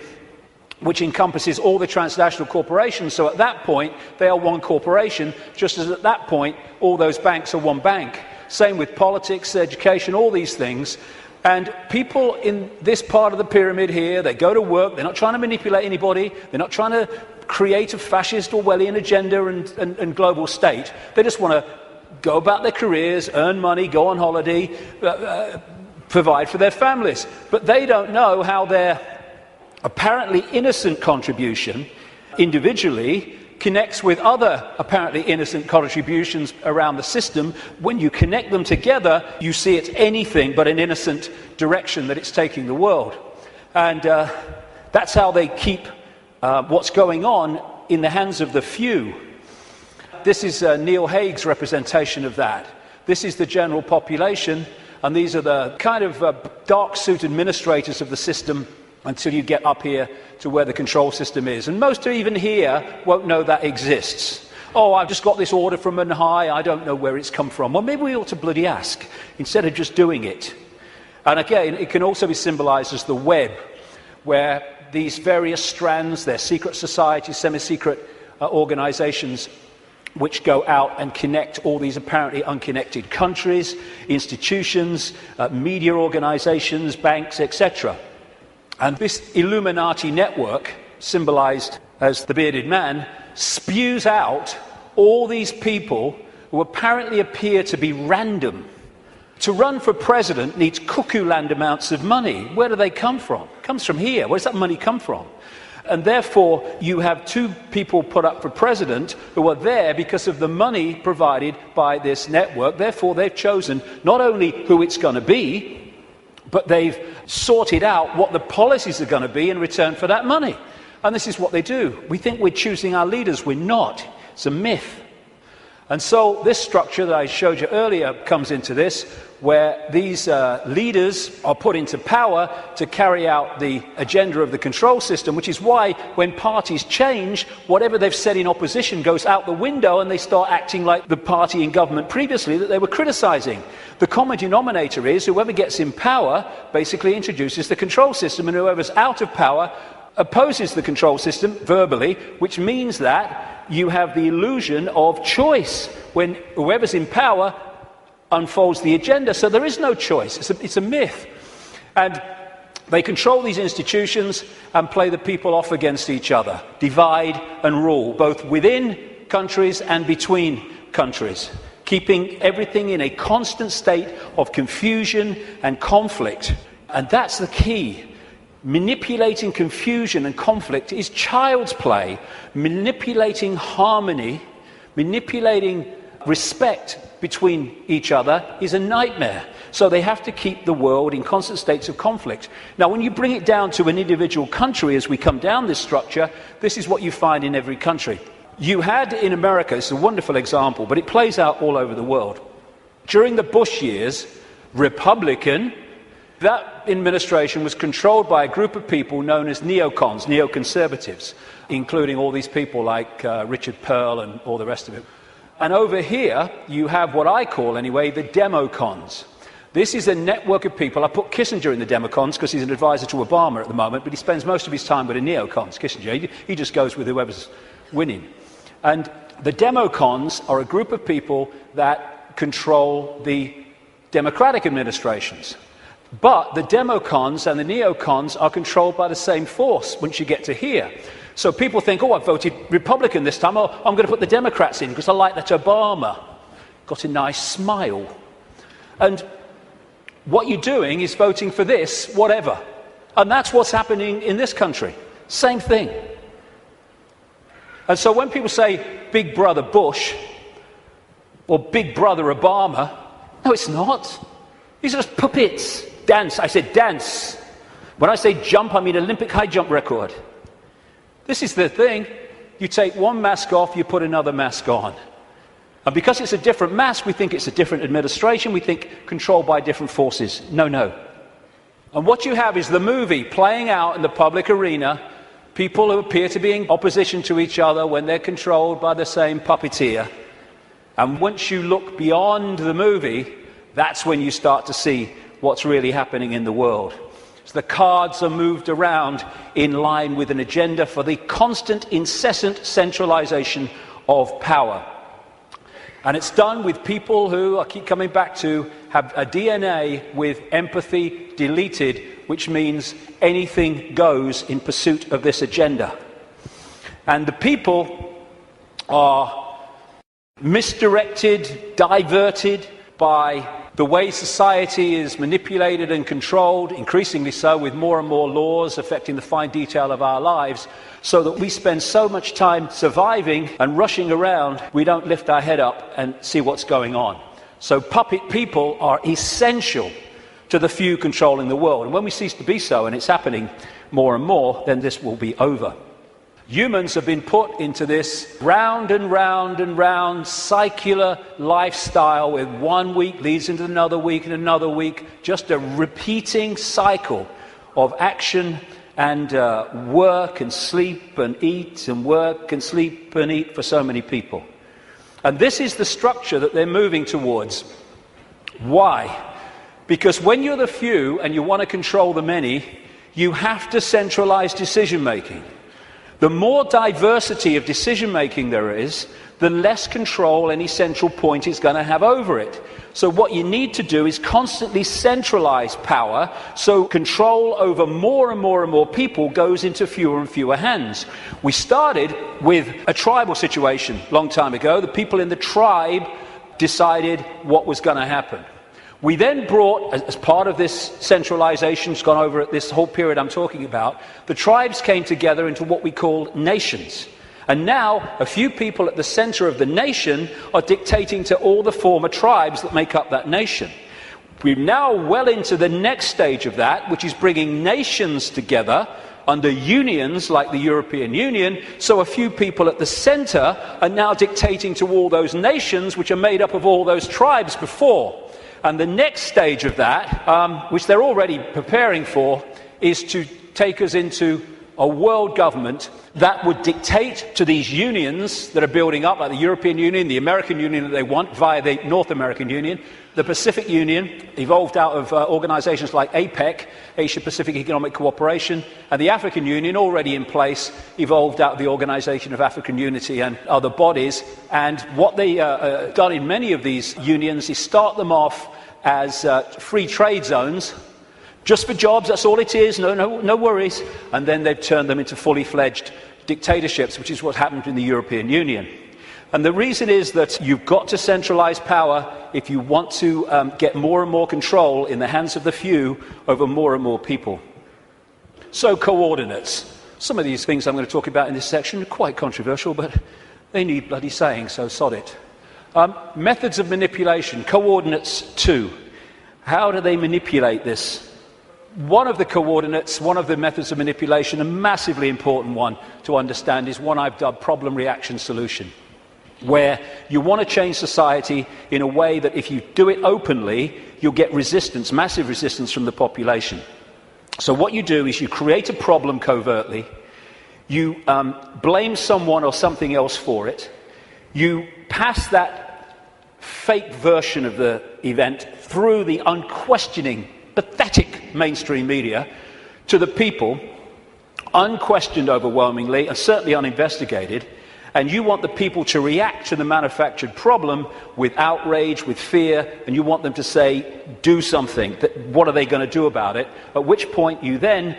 which encompasses all the transnational corporations. So at that point, they are one corporation, just as at that point, all those banks are one bank. Same with politics, education, all these things. And people in this part of the pyramid here, they go to work, they're not trying to manipulate anybody, they're not trying to create a fascist Orwellian agenda and global state. They just want to go about their careers, earn money, go on holiday, provide for their families. But they don't know how their apparently innocent contribution individually connects with other apparently innocent contributions around the system. When you connect them together, you see it's anything but an innocent direction that it's taking the world. And that's how they keep what's going on in the hands of the few. This is Neil Haig's representation of that. This is the general population, and these are the kind of dark suit administrators of the system until you get up here to where the control system is. And most even here won't know that exists. Oh, I've just got this order from on high, I don't know where it's come from. Well, maybe we ought to bloody ask, instead of just doing it. And again, it can also be symbolized as the web, where these various strands, they're secret societies, semi-secret organizations, which go out and connect all these apparently unconnected countries, institutions, media organizations, banks, etc. And this Illuminati network, symbolized as the bearded man, spews out all these people who apparently appear to be random. To run for president needs cuckoo land amounts of money. Where do they come from? It comes from here. Where does that money come from? And therefore, you have two people put up for president who are there because of the money provided by this network. Therefore, they've chosen not only who it's going to be, but they've sorted out what the policies are going to be in return for that money. And this is what they do. We think we're choosing our leaders. We're not. It's a myth. And so this structure that I showed you earlier comes into this, where these leaders are put into power to carry out the agenda of the control system, which is why when parties change, whatever they've said in opposition goes out the window and they start acting like the party in government previously that they were criticizing. The common denominator is whoever gets in power basically introduces the control system, and whoever's out of power opposes the control system verbally, which means that you have the illusion of choice when whoever's in power unfolds the agenda. So there is no choice. It's a myth. And they control these institutions and play the people off against each other, divide and rule, both within countries and between countries, keeping everything in a constant state of confusion and conflict. And that's the key. Manipulating confusion and conflict is child's play. Manipulating harmony, manipulating respect between each other is a nightmare. So they have to keep the world in constant states of conflict. Now, when you bring it down to an individual country, as we come down this structure, this is what you find in every country. You had in America, it's a wonderful example, but it plays out all over the world. During the Bush years, Republican, that administration was controlled by a group of people known as neocons, neoconservatives, including all these people like Richard Pearl and all the rest of it. And over here, you have what I call, anyway, the democons. This is a network of people. I put Kissinger in the democons because he's an advisor to Obama at the moment, but he spends most of his time with the neocons, Kissinger. He just goes with whoever's winning. And the democons are a group of people that control the democratic administrations. But the democons and the neocons are controlled by the same force once you get to here. So people think, oh, I voted Republican this time. Oh, I'm going to put the Democrats in because I like that Obama. Got a nice smile. And what you're doing is voting for this, whatever. And that's what's happening in this country. Same thing. And so when people say Big Brother Bush or Big Brother Obama, no, it's not. These are just puppets. Dance. I said dance. When I say jump, I mean Olympic high jump record. This is the thing. You take one mask off, you put another mask on. And because it's a different mask, we think it's a different administration, we think controlled by different forces. No, no. And what you have is the movie playing out in the public arena, people who appear to be in opposition to each other when they're controlled by the same puppeteer. And once you look beyond the movie, that's when you start to see what's really happening in the world. So the cards are moved around in line with an agenda for the constant, incessant centralization of power. And it's done with people who, I keep coming back to, have a DNA with empathy deleted, which means anything goes in pursuit of this agenda. And the people are misdirected, diverted by the way society is manipulated and controlled, increasingly so with more and more laws affecting the fine detail of our lives, so that we spend so much time surviving and rushing around, we don't lift our head up and see what's going on. So puppet people are essential to the few controlling the world. And when we cease to be so, and it's happening more and more, then this will be over. Humans have been put into this round and round and round circular lifestyle where 1 week leads into another week and another week, just a repeating cycle of action and work and sleep and eat and work and sleep and eat for so many people. And this is the structure that they're moving towards. Why? Because when you're the few and you want to control the many, you have to centralize decision-making. The more diversity of decision-making there is, the less control any central point is going to have over it. So what you need to do is constantly centralize power, so control over more and more and more people goes into fewer and fewer hands. We started with a tribal situation a long time ago. The people in the tribe decided what was going to happen. We then brought, as part of this centralization, it's gone over at this whole period I'm talking about, the tribes came together into what we call nations. And now, a few people at the center of the nation are dictating to all the former tribes that make up that nation. We're now well into the next stage of that, which is bringing nations together under unions like the European Union, so a few people at the center are now dictating to all those nations, which are made up of all those tribes before. And the next stage of that, which they're already preparing for, is to take us into a world government that would dictate to these unions that are building up, like the European Union, the American Union that they want via the North American Union, the Pacific Union, evolved out of organizations like APEC, Asia-Pacific Economic Cooperation, and the African Union, already in place, evolved out of the Organization of African Unity and other bodies. And what they done in many of these unions is start them off as free trade zones, just for jobs, that's all it is, no worries. And then they've turned them into fully fledged dictatorships, which is what happened in the European Union. And the reason is that you've got to centralize power if you want to get more and more control in the hands of the few over more and more people. So coordinates. Some of these things I'm going to talk about in this section are quite controversial, but they need bloody saying, so sod it. Methods of manipulation. Coordinates 2. How do they manipulate this? One of the coordinates, one of the methods of manipulation, a massively important one to understand, is one I've dubbed problem, reaction, solution, where you want to change society in a way that if you do it openly, you'll get resistance, massive resistance from the population. So what you do is you create a problem covertly, you blame someone or something else for it, you pass that fake version of the event through the unquestioning, pathetic mainstream media to the people, unquestioned overwhelmingly and certainly uninvestigated, and you want the people to react to the manufactured problem with outrage, with fear, and you want them to say, do something. What are they going to do about it? At which point you then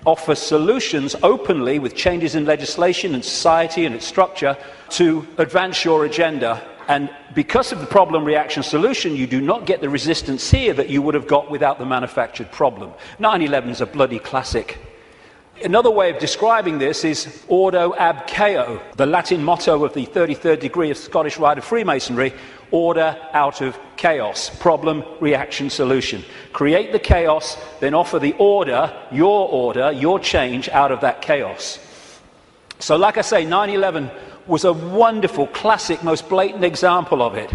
offer solutions openly with changes in legislation and society and its structure to advance your agenda. And because of the problem reaction solution, you do not get the resistance here that you would have got without the manufactured problem. 9/11 is a bloody classic. Another way of describing this is ordo ab chaos, the Latin motto of the 33rd degree of Scottish Rite of Freemasonry, order out of chaos, problem, reaction, solution. Create the chaos, then offer the order, your change out of that chaos. So like I say, 9/11 was a wonderful, classic, most blatant example of it.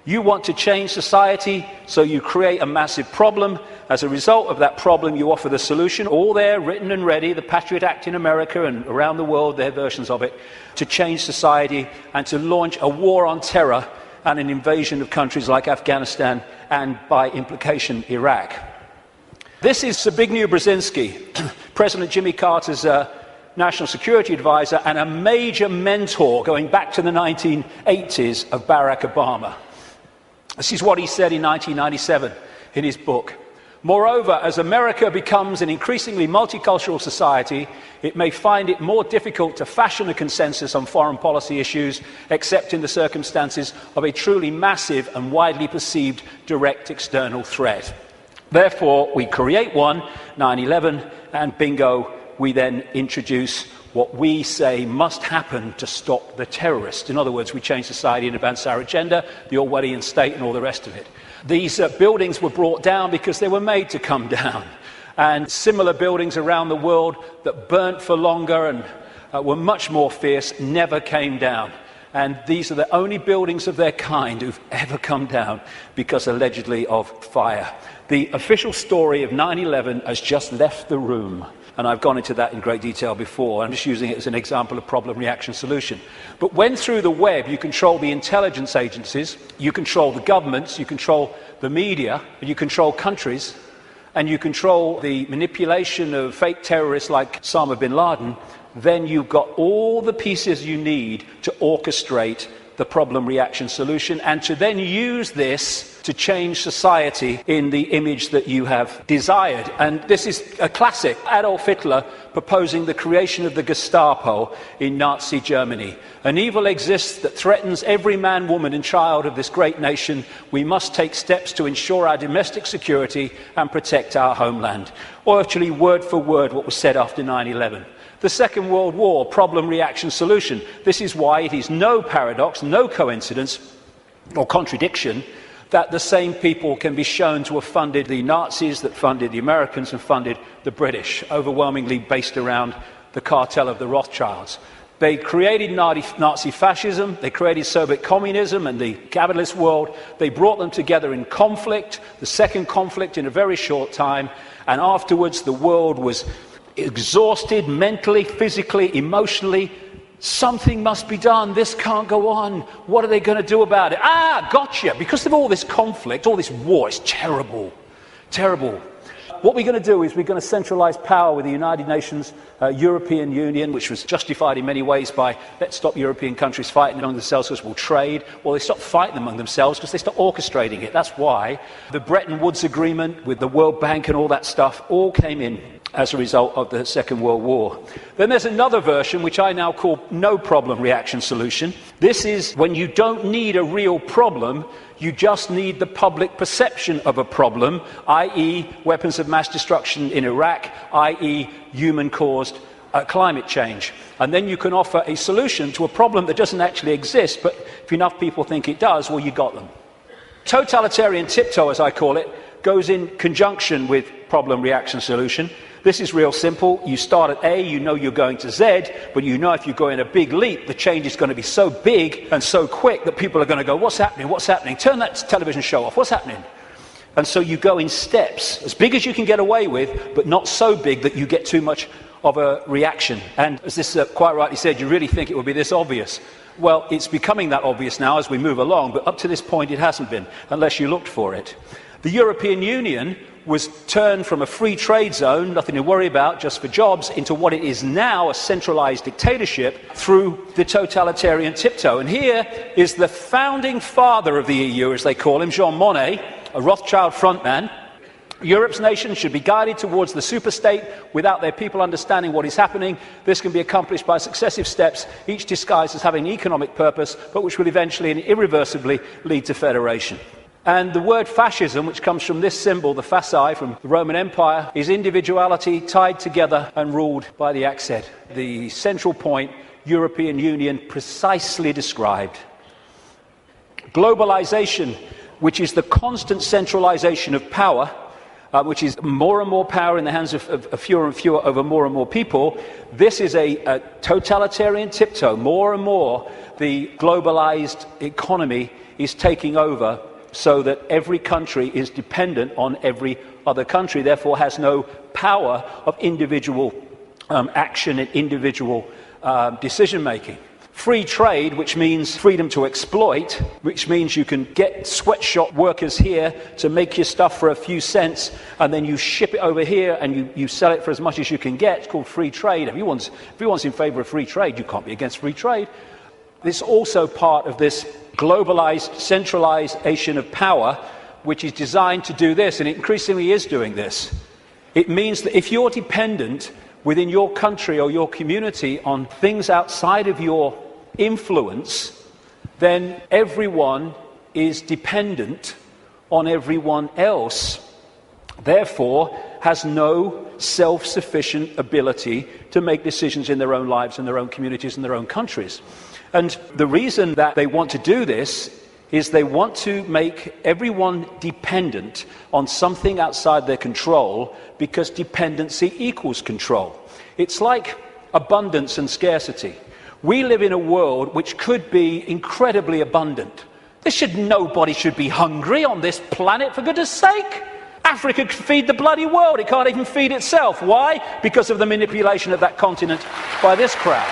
You want to change society, so you create a massive problem. As a result of that problem, you offer the solution, all there, written and ready, the Patriot Act in America and around the world, their versions of it, to change society and to launch a war on terror and an invasion of countries like Afghanistan and, by implication, Iraq. This is Zbigniew Brzezinski, President Jimmy Carter's national security advisor and a major mentor going back to the 1980s of Barack Obama. This is what he said in 1997 in his book. Moreover, as America becomes an increasingly multicultural society, it may find it more difficult to fashion a consensus on foreign policy issues, except in the circumstances of a truly massive and widely perceived direct external threat. Therefore, we create one, 9/11, and bingo, we then introduce what we say must happen to stop the terrorists. In other words, we change society and advance our agenda, the Orwellian state and all the rest of it. These buildings were brought down because they were made to come down. And similar buildings around the world that burnt for longer and were much more fierce never came down. And these are the only buildings of their kind who've ever come down because allegedly of fire. The official story of 9/11 has just left the room. And I've gone into that in great detail before. I'm just using it as an example of problem, reaction, solution. But when through the web you control the intelligence agencies, you control the governments, you control the media, you control countries, and you control the manipulation of fake terrorists like Osama bin Laden, then you've got all the pieces you need to orchestrate the problem, reaction, solution, and to then use this to change society in the image that you have desired. And this is a classic. Adolf Hitler proposing the creation of the Gestapo in Nazi Germany. An evil exists that threatens every man, woman and child of this great nation. We must take steps to ensure our domestic security and protect our homeland. Or actually, word for word, what was said after 9/11. The Second World War, problem, reaction, solution. This is why it is no paradox, no coincidence or contradiction that the same people can be shown to have funded the Nazis, that funded the Americans and funded the British, overwhelmingly based around the cartel of the Rothschilds. They created Nazi fascism, they created Soviet communism and the capitalist world. They brought them together in conflict, the second conflict in a very short time, and afterwards the world was exhausted mentally, physically, emotionally. Something must be done. This can't go on. What are they going to do about it? Gotcha. Because of all this conflict, all this war, it's terrible. Terrible. What we're going to do is we're going to centralize power with the United Nations, European Union, which was justified in many ways by let's stop European countries fighting among themselves because we'll trade. Well, they stopped fighting among themselves because they stopped orchestrating it. That's why the Bretton Woods Agreement with the World Bank and all that stuff all came in as a result of the Second World War. Then there's another version, which I now call no problem reaction solution. This is when you don't need a real problem, you just need the public perception of a problem, i.e. weapons of mass destruction in Iraq, i.e. human-caused climate change. And then you can offer a solution to a problem that doesn't actually exist, but if enough people think it does, well, you got them. Totalitarian tiptoe, as I call it, goes in conjunction with problem, reaction, solution. This is real simple. You start at A, you know you're going to Z, but you know if you go in a big leap, the change is going to be so big and so quick that people are going to go, what's happening, what's happening? Turn that television show off, what's happening? And so you go in steps, as big as you can get away with, but not so big that you get too much of a reaction. And as this quite rightly said, you really think it would be this obvious. Well, it's becoming that obvious now as we move along, but up to this point it hasn't been, unless you looked for it. The European Union was turned from a free trade zone, nothing to worry about, just for jobs, into what it is now, a centralized dictatorship, through the totalitarian tiptoe. And here is the founding father of the EU, as they call him, Jean Monnet, a Rothschild frontman. Europe's nations should be guided towards the superstate without their people understanding what is happening. This can be accomplished by successive steps, each disguised as having an economic purpose, but which will eventually and irreversibly lead to federation. And the word fascism, which comes from this symbol, the fasci from the Roman Empire, is individuality tied together and ruled by the accent. The central point, European Union, precisely described. Globalization, which is the constant centralization of power, which is more and more power in the hands of fewer and fewer over more and more people. This is a totalitarian tiptoe. More and more, the globalized economy is taking over, so that every country is dependent on every other country, therefore has no power of individual action and individual decision-making. Free trade, which means freedom to exploit, which means you can get sweatshop workers here to make your stuff for a few cents, and then you ship it over here and you sell it for as much as you can get. It's called free trade. Everyone's in favour of free trade. You can't be against free trade. This is also part of this globalized centralization of power, which is designed to do this, and it increasingly is doing this. It means that if you're dependent within your country or your community on things outside of your influence, then everyone is dependent on everyone else, therefore has no self-sufficient ability to make decisions in their own lives and their own communities and their own countries. And the reason that they want to do this is they want to make everyone dependent on something outside their control, because dependency equals control. It's like abundance and scarcity. We live in a world which could be incredibly abundant. Nobody should be hungry on this planet, for goodness sake. Africa could feed the bloody world. It can't even feed itself. Why? Because of the manipulation of that continent by this crowd.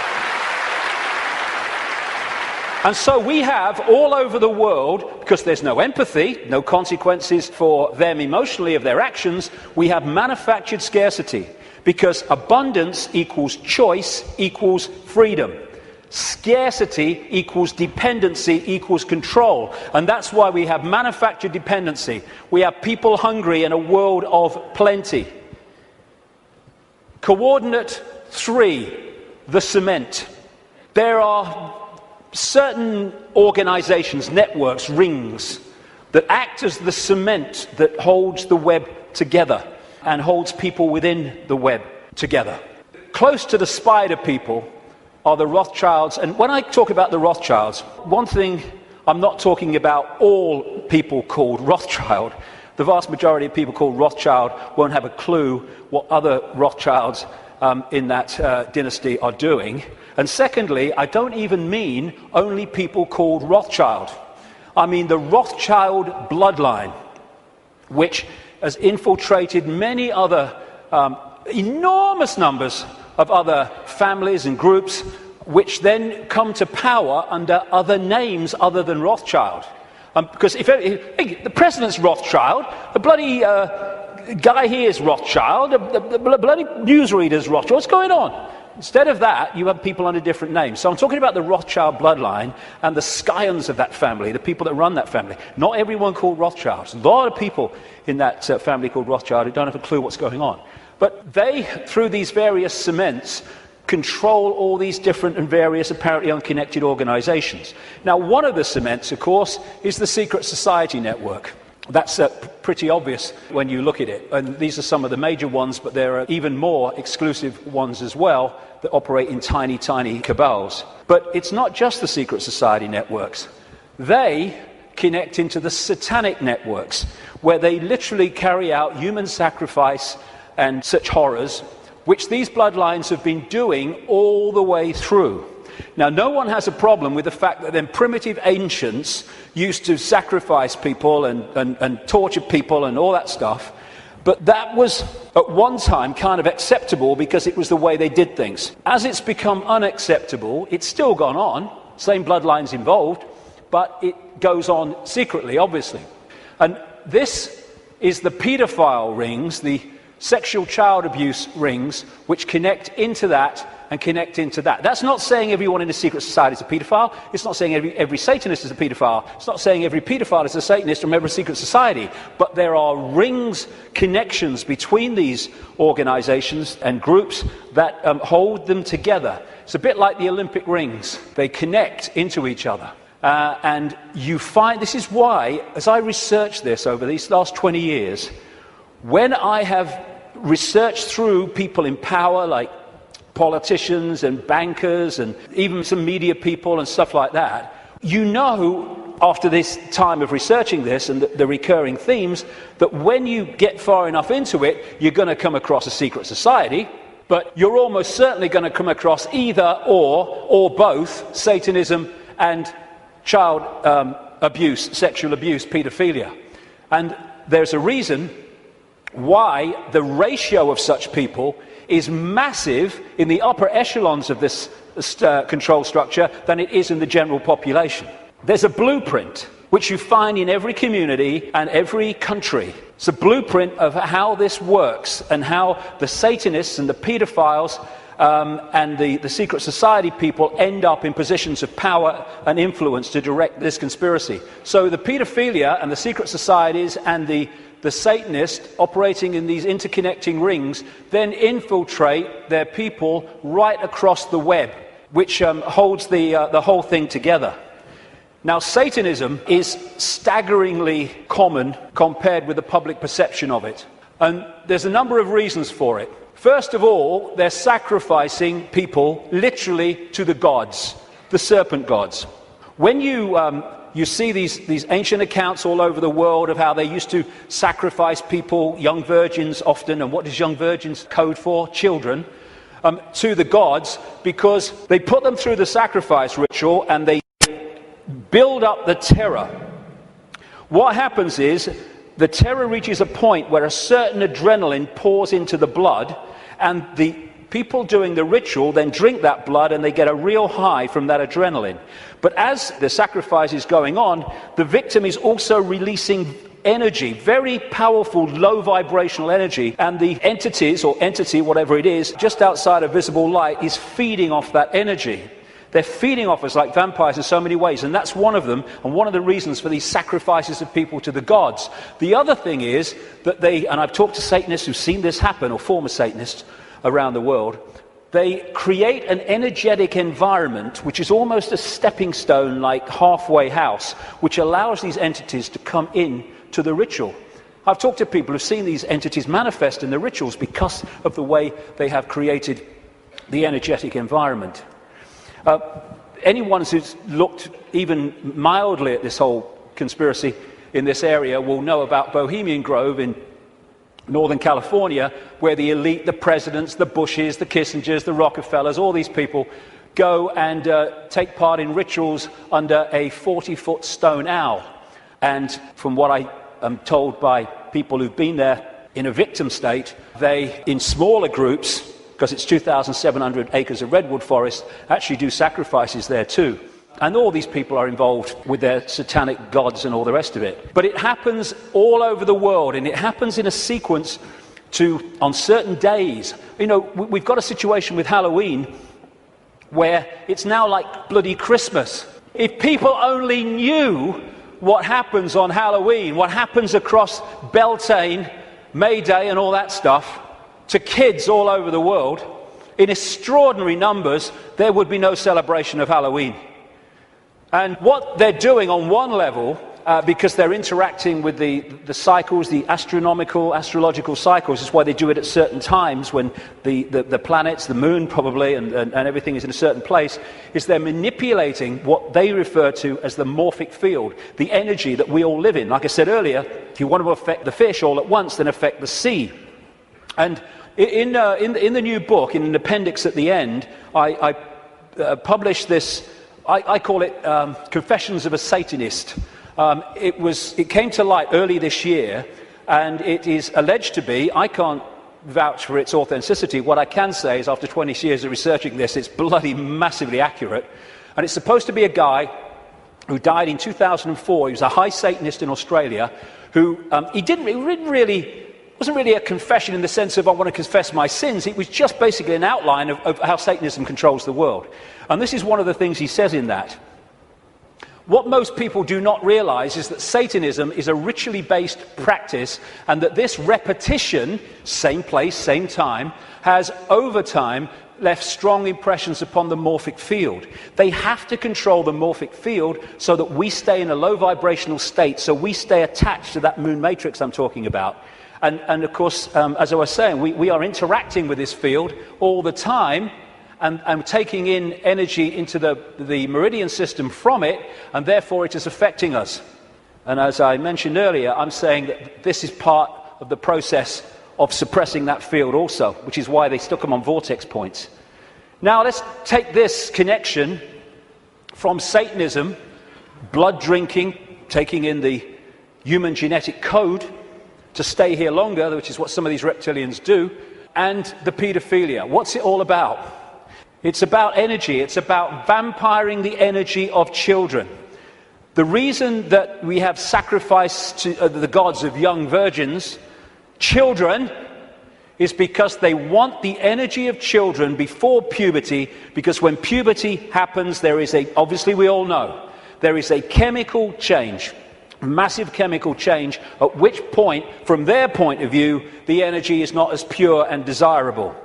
And so we have all over the world, because there's no empathy, no consequences for them emotionally of their actions, we have manufactured scarcity, because abundance equals choice equals freedom. Scarcity equals dependency equals control. And that's why we have manufactured dependency. We have people hungry in a world of plenty. Coordinate 3, the cement. There are certain organizations, networks, rings, that act as the cement that holds the web together and holds people within the web together. Close to the spider people are the Rothschilds. And when I talk about the Rothschilds, one thing, I'm not talking about all people called Rothschild. The vast majority of people called Rothschild won't have a clue what other Rothschilds in that dynasty are doing. And secondly, I don't even mean only people called Rothschild. I mean the Rothschild bloodline, which has infiltrated many other enormous numbers of other families and groups, which then come to power under other names other than Rothschild. Because if the president's Rothschild, the bloody guy here is Rothschild, the bloody newsreader's Rothschild. What's going on? Instead of that, you have people under different names. So I'm talking about the Rothschild bloodline and the scions of that family, the people that run that family. Not everyone called Rothschild. There's a lot of people in that family called Rothschild who don't have a clue what's going on. But they, through these various cements, control all these different and various apparently unconnected organizations. Now, one of the cements, of course, is the secret society network. That's pretty obvious when you look at it. And these are some of the major ones, but there are even more exclusive ones as well that operate in tiny, tiny cabals. But it's not just the secret society networks. They connect into the satanic networks, where they literally carry out human sacrifice and such horrors, which these bloodlines have been doing all the way through. Now, no one has a problem with the fact that then primitive ancients used to sacrifice people and torture people and all that stuff, but that was at one time kind of acceptable because it was the way they did things. As it's become unacceptable, it's still gone on, same bloodlines involved, but it goes on secretly, obviously. And this is the paedophile rings, the sexual child abuse rings, which connect into that and connect into that. That's not saying everyone in a secret society is a paedophile. It's not saying every Satanist is a paedophile. It's not saying every paedophile is a Satanist or a member of a secret society. But there are rings, connections between these organizations and groups that hold them together. It's a bit like the Olympic rings. They connect into each other. And you find, this is why, as I researched this over these last 20 years, when I have researched through people in power like politicians and bankers and even some media people and stuff like that, you know, after this time of researching this and the recurring themes, that when you get far enough into it, you're going to come across a secret society, but you're almost certainly going to come across either or both Satanism and child abuse, sexual abuse, paedophilia. And there's a reason why the ratio of such people is massive in the upper echelons of this control structure than it is in the general population. There's a blueprint which you find in every community and every country. It's a blueprint of how this works and how the Satanists and the paedophiles and the secret society people end up in positions of power and influence to direct this conspiracy. So the paedophilia and the secret societies and the Satanists operating in these interconnecting rings then infiltrate their people right across the web, which holds the whole thing together. Now, Satanism is staggeringly common compared with the public perception of it. And there's a number of reasons for it. First of all, they're sacrificing people literally to the gods, the serpent gods. When you see these ancient accounts all over the world of how they used to sacrifice people, young virgins often, and what does young virgins code for? Children, to the gods, because they put them through the sacrifice ritual and they build up the terror. What happens is the terror reaches a point where a certain adrenaline pours into the blood, and the people doing the ritual then drink that blood and they get a real high from that adrenaline. But as the sacrifice is going on, the victim is also releasing energy, very powerful, low vibrational energy, and the entities, or entity, whatever it is, just outside of visible light is feeding off that energy. They're feeding off us like vampires in so many ways, and that's one of them, and one of the reasons for these sacrifices of people to the gods. The other thing is that they, and I've talked to Satanists who've seen this happen, or former Satanists around the world, they create an energetic environment which is almost a stepping stone, like halfway house, which allows these entities to come in to the ritual. I've talked to people who've seen these entities manifest in the rituals because of the way they have created the energetic environment. Anyone who's looked even mildly at this whole conspiracy in this area will know about Bohemian Grove in Northern California, where the elite, the presidents, the Bushes, the Kissingers, the Rockefellers, all these people go and take part in rituals under a 40-foot stone owl. And from what I am told by people who've been there in a victim state, they, in smaller groups, because it's 2,700 acres of redwood forest, actually do sacrifices there too. And all these people are involved with their satanic gods and all the rest of it. But it happens all over the world, and it happens in a sequence on certain days. You know, we've got a situation with Halloween where it's now like bloody Christmas. If people only knew what happens on Halloween, what happens across Beltane, May Day and all that stuff, to kids all over the world, in extraordinary numbers, there would be no celebration of Halloween. And what they're doing on one level, because they're interacting with the cycles, the astrological cycles, is why they do it at certain times when the planets, the moon probably, and everything is in a certain place, is they're manipulating what they refer to as the morphic field, the energy that we all live in. Like I said earlier, if you want to affect the fish all at once, then affect the sea. And in the new book, in an appendix at the end, I published this, I call it Confessions of a Satanist. It came to light early this year, and it is alleged to be, I can't vouch for its authenticity, what I can say is after 20 years of researching this, it's bloody massively accurate. And it's supposed to be a guy who died in 2004. He was a high Satanist in Australia who, wasn't really a confession in the sense of I want to confess my sins. It was just basically an outline of how Satanism controls the world. And this is one of the things he says in that. What most people do not realize is that Satanism is a ritually based practice, and that this repetition, same place, same time, has over time left strong impressions upon the morphic field. They have to control the morphic field so that we stay in a low vibrational state, so we stay attached to that moon matrix I'm talking about. And of course, as I was saying, we are interacting with this field all the time, and taking in energy into the meridian system from it, and therefore it is affecting us. And as I mentioned earlier, I'm saying that this is part of the process of suppressing that field also, which is why they stuck them on vortex points. Now let's take this connection from Satanism, blood drinking, taking in the human genetic code to stay here longer, which is what some of these reptilians do, and the paedophilia. What's it all about? It's about energy. It's about vampiring the energy of children. The reason that we have sacrifice to the gods of young virgins, children, is because they want the energy of children before puberty, because when puberty happens, there is obviously we all know, there is a chemical change, massive chemical change, at which point, from their point of view, the energy is not as pure and desirable.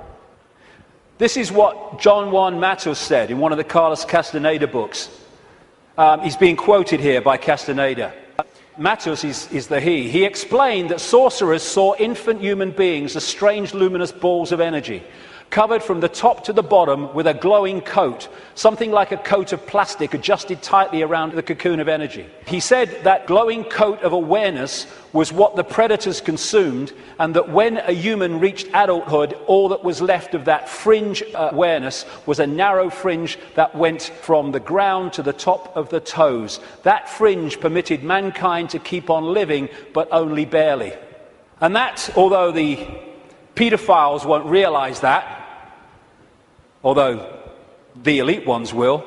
This is what John Juan Matos said in one of the Carlos Castaneda books. He's being quoted here by Castaneda. Matos is the he. He explained that sorcerers saw infant human beings as strange luminous balls of energy, covered from the top to the bottom with a glowing coat, something like a coat of plastic adjusted tightly around the cocoon of energy. He said that glowing coat of awareness was what the predators consumed, and that when a human reached adulthood, all that was left of that fringe awareness was a narrow fringe that went from the ground to the top of the toes. That fringe permitted mankind to keep on living, but only barely. And that, although the pedophiles won't realize that, although the elite ones will,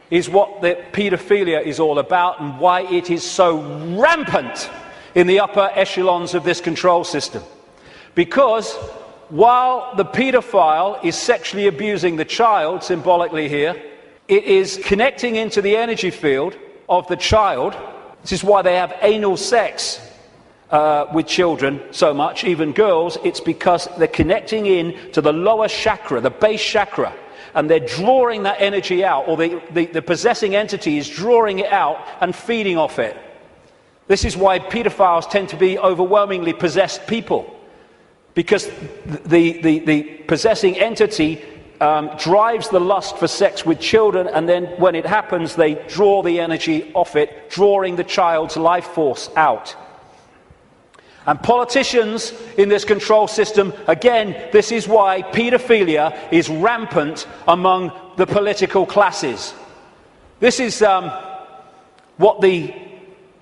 is what the paedophilia is all about, and why it is so rampant in the upper echelons of this control system. Because while the paedophile is sexually abusing the child, symbolically here, it is connecting into the energy field of the child. This is why they have anal sex with children so much, even girls. It's because they're connecting in to the lower chakra, the base chakra, and they're drawing that energy out, or the possessing entity is drawing it out and feeding off it. This is why pedophiles tend to be overwhelmingly possessed people, because the possessing entity drives the lust for sex with children, and then when it happens, they draw the energy off it, drawing the child's life force out. And politicians in this control system, again, this is why paedophilia is rampant among the political classes. This is what the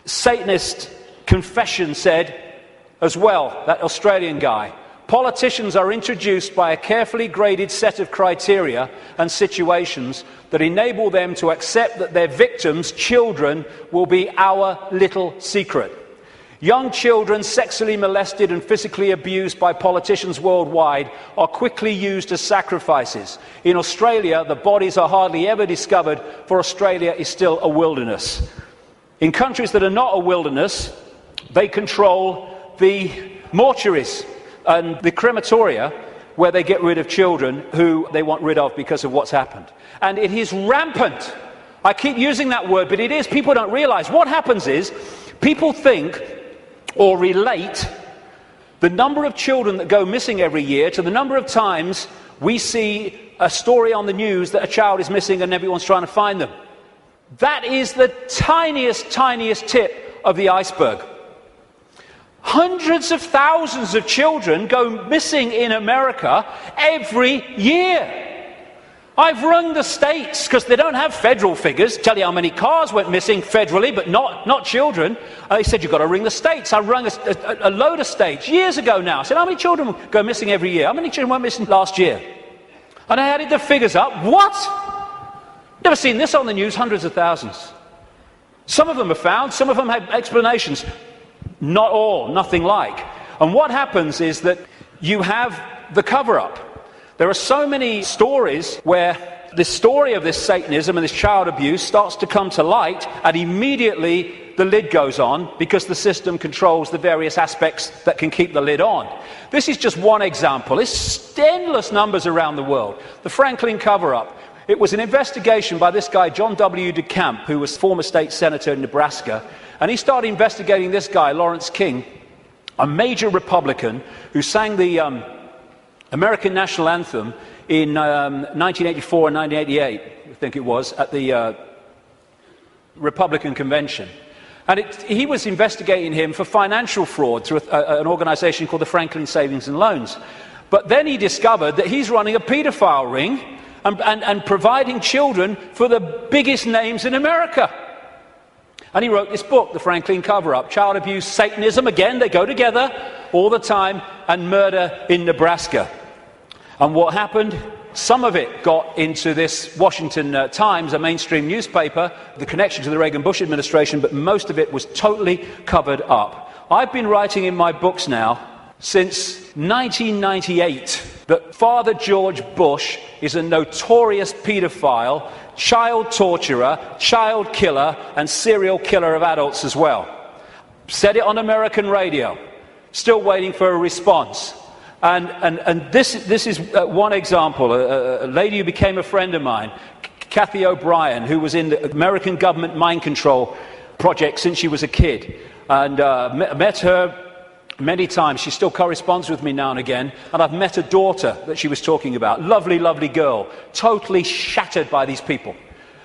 Satanist confession said as well, that Australian guy. Politicians are introduced by a carefully graded set of criteria and situations that enable them to accept that their victims, children, will be our little secret. Young children sexually molested and physically abused by politicians worldwide are quickly used as sacrifices. In Australia, the bodies are hardly ever discovered, for Australia is still a wilderness. In countries that are not a wilderness, they control the mortuaries and the crematoria, where they get rid of children who they want rid of because of what's happened. And it is rampant. I keep using that word, but it is. People don't realize. What happens is, people think or relate the number of children that go missing every year to the number of times we see a story on the news that a child is missing and everyone's trying to find them. That is the tiniest tip of the iceberg. Hundreds of thousands of children go missing in America every year. I've rung the states, because they don't have federal figures, tell you how many cars went missing federally, but not children. And they said, you've got to ring the states. I rung a load of states years ago now. I said, how many children go missing every year? How many children went missing last year? And I added the figures up. Never seen this on the news, hundreds of thousands. Some of them are found, some of them have explanations. Not all, nothing like. And what happens is that you have the cover-up. There are so many stories where the story of this Satanism and this child abuse starts to come to light, and immediately the lid goes on because the system controls the various aspects that can keep the lid on. This is just one example. There's endless numbers around the world. The Franklin cover-up. It was an investigation by this guy, John W. DeCamp, who was former state senator in Nebraska, and he started investigating this guy, Lawrence King, a major Republican who sang the American national anthem in 1984 and 1988, I think it was, at the Republican convention. And he was investigating him for financial fraud through an organization called the Franklin Savings and Loans. But then he discovered that he's running a pedophile ring and providing children for the biggest names in America. And he wrote this book, The Franklin Cover-Up, Child Abuse, Satanism, again, they go together all the time, and murder in Nebraska. And what happened? Some of it got into this Washington Times, a mainstream newspaper, the connection to the Reagan-Bush administration, but most of it was totally covered up. I've been writing in my books now since 1998 that Father George Bush is a notorious paedophile, child torturer, child killer, and serial killer of adults as well. Said it on American radio. Still waiting for a response. And this is one example. A lady who became a friend of mine, Kathy O'Brien, who was in the American government mind control project since she was a kid, and met her many times. She still corresponds with me now and again, and I've met a daughter that she was talking about. Lovely, lovely girl, totally shattered by these people.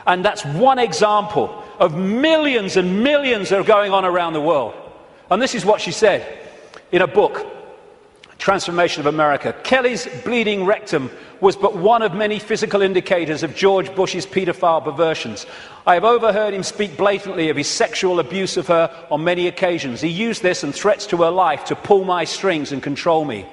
And that's one example of millions and millions that are going on around the world. And this is what she said in a book, Transformation of America. Kelly's bleeding rectum was but one of many physical indicators of George Bush's paedophile perversions. I have overheard him speak blatantly of his sexual abuse of her on many occasions. He used this and threats to her life to pull my strings and control me.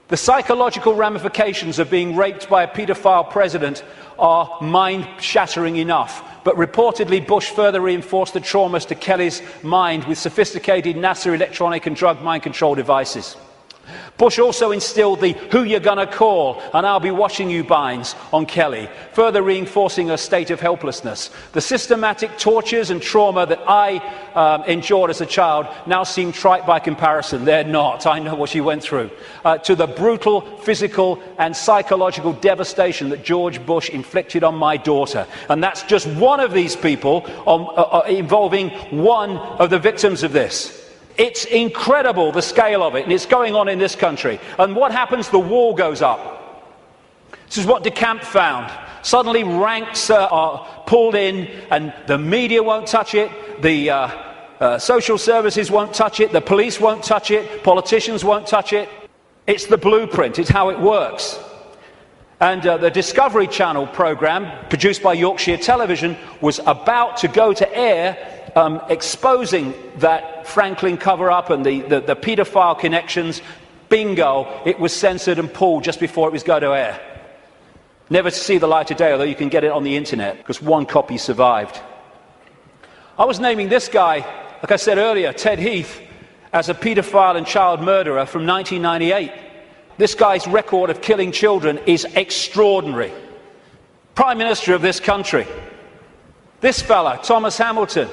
The psychological ramifications of being raped by a paedophile president are mind-shattering enough, but reportedly Bush further reinforced the traumas to Kelly's mind with sophisticated NASA electronic and drug mind control devices. Bush also instilled the "who you're gonna call and I'll be watching you" binds on Kelly, further reinforcing her state of helplessness. The systematic tortures and trauma that I endured as a child now seem trite by comparison. They're not. I know what she went through. To the brutal physical and psychological devastation that George Bush inflicted on my daughter. And that's just one of these people involving one of the victims of this. It's incredible, the scale of it, and it's going on in this country. And what happens? The wall goes up. This is what DeCamp found. Suddenly ranks are pulled in, and the media won't touch it, the social services won't touch it, the police won't touch it, politicians won't touch it. It's the blueprint, it's how it works. And the Discovery Channel programme, produced by Yorkshire Television, was about to go to air exposing that Franklin cover-up and the paedophile connections. Bingo, it was censored and pulled just before it was going to air. Never to see the light of day, although you can get it on the internet, because one copy survived. I was naming this guy, like I said earlier, Ted Heath, as a paedophile and child murderer from 1998. This guy's record of killing children is extraordinary. Prime Minister of this country. This fella, Thomas Hamilton,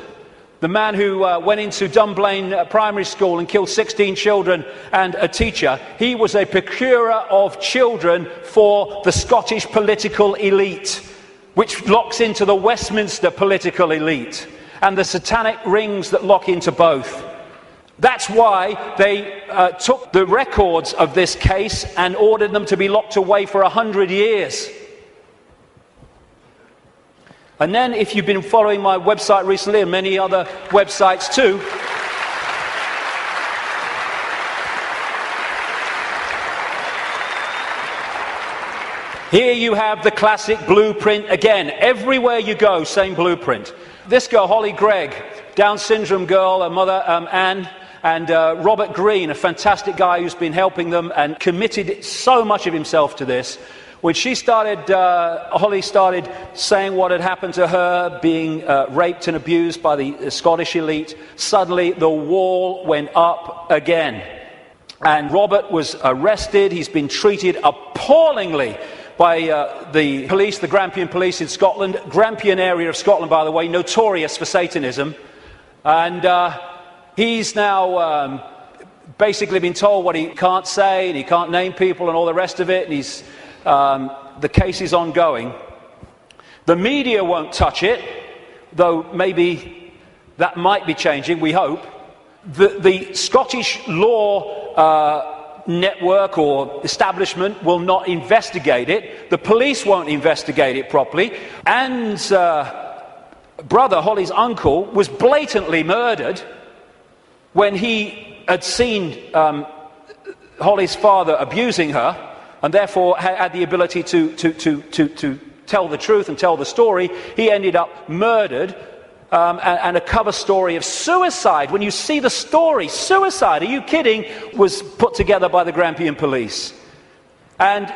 the man who went into Dunblane Primary School and killed 16 children and a teacher, he was a procurer of children for the Scottish political elite, which locks into the Westminster political elite, and the satanic rings that lock into both. That's why they took the records of this case and ordered them to be locked away for 100 years. And then, if you've been following my website recently, and many other websites too, here you have the classic blueprint again. Everywhere you go, same blueprint. This girl, Holly Gregg, Down syndrome girl, her mother Anne, and Robert Greene, a fantastic guy who's been helping them and committed so much of himself to this, when Holly started saying what had happened to her, being raped and abused by the Scottish elite, suddenly the wall went up again. And Robert was arrested. He's been treated appallingly by the police, the Grampian police in Scotland. Grampian area of Scotland, by the way, notorious for Satanism. And he's now basically been told what he can't say, and he can't name people and all the rest of it. And the case is ongoing. The media won't touch it, though maybe that might be changing, we hope. The Scottish law network or establishment will not investigate it. The police won't investigate it properly. Anne's brother, Holly's uncle, was blatantly murdered when he had seen Holly's father abusing her, and therefore had the ability to tell the truth and tell the story. He ended up murdered. And a cover story of suicide. When you see the story, suicide, are you kidding, was put together by the Grampian police. And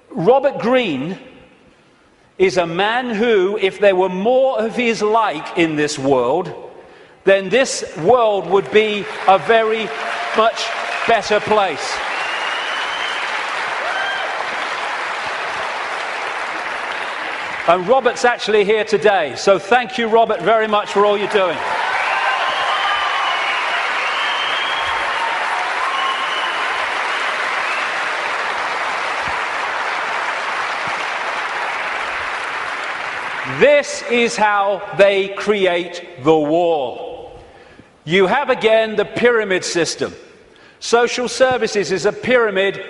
Robert Greene is a man who, if there were more of his like in this world, then this world would be a very much better place. And Robert's actually here today, so thank you, Robert, very much for all you're doing. This is how they create the wall. You have again the pyramid system. Social services is a pyramid,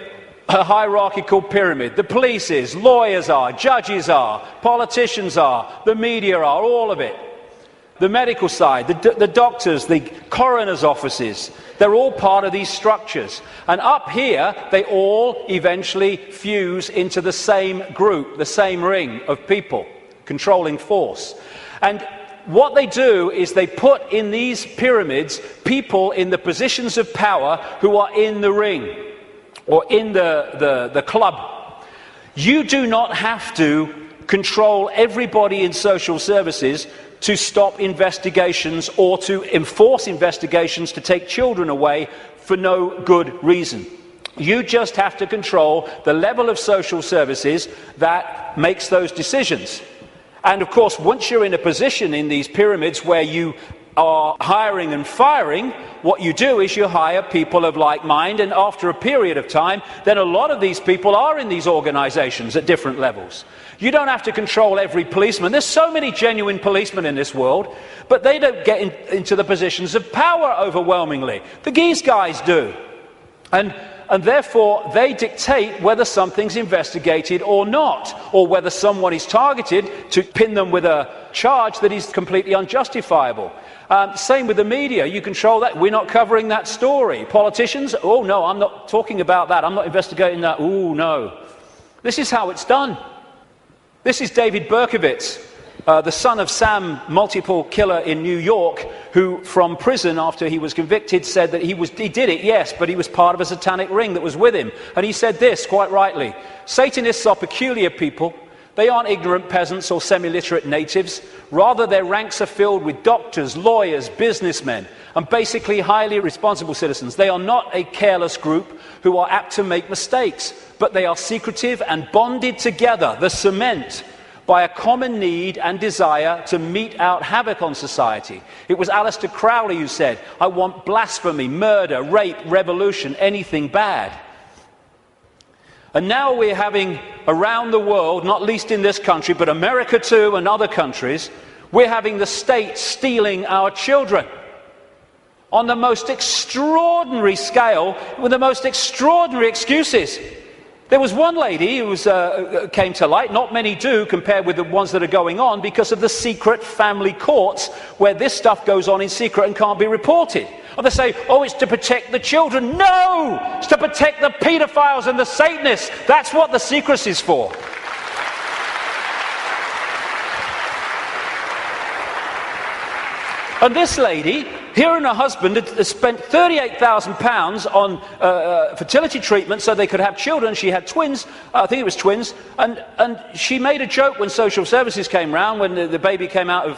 a hierarchical pyramid. The police is, lawyers are, judges are, politicians are, the media are, all of it. The medical side, the doctors, the coroner's offices, they're all part of these structures. And up here, they all eventually fuse into the same group, the same ring of people, controlling force. And what they do is they put in these pyramids people in the positions of power who are in the ring, or in the club. You do not have to control everybody in social services to stop investigations or to enforce investigations to take children away for no good reason. You just have to control the level of social services that makes those decisions. And of course, once you're in a position in these pyramids where you are hiring and firing, what you do is you hire people of like mind, and after a period of time, then a lot of these people are in these organizations at different levels. You don't have to control every policeman. There's so many genuine policemen in this world, but they don't get into the positions of power overwhelmingly. The Geese guys do. And therefore, they dictate whether something's investigated or not, or whether someone is targeted to pin them with a charge that is completely unjustifiable. Same with the media. You control that. We're not covering that story. Politicians, oh no, I'm not talking about that. I'm not investigating that. Oh no. This is how it's done. This is David Berkowitz, the son of Sam, multiple killer in New York, who from prison after he was convicted said that he did it, yes, but he was part of a satanic ring that was with him. And he said this, quite rightly: Satanists are peculiar people. They aren't ignorant peasants or semi-literate natives. Rather, their ranks are filled with doctors, lawyers, businessmen, and basically highly responsible citizens. They are not a careless group who are apt to make mistakes, but they are secretive and bonded together, the cement, by a common need and desire to mete out havoc on society. It was Aleister Crowley who said, "I want blasphemy, murder, rape, revolution, anything bad." And now we're having, around the world, not least in this country, but America too and other countries, we're having the state stealing our children on the most extraordinary scale, with the most extraordinary excuses. There was one lady who came to light, not many do compared with the ones that are going on, because of the secret family courts where this stuff goes on in secret and can't be reported. Or they say, oh, it's to protect the children. No! It's to protect the paedophiles and the Satanists. That's what the secrecy is for. And this lady Here and her husband had spent £38,000 on fertility treatment so they could have children. She had twins, I think it was twins, and she made a joke when social services came round, when the baby came out of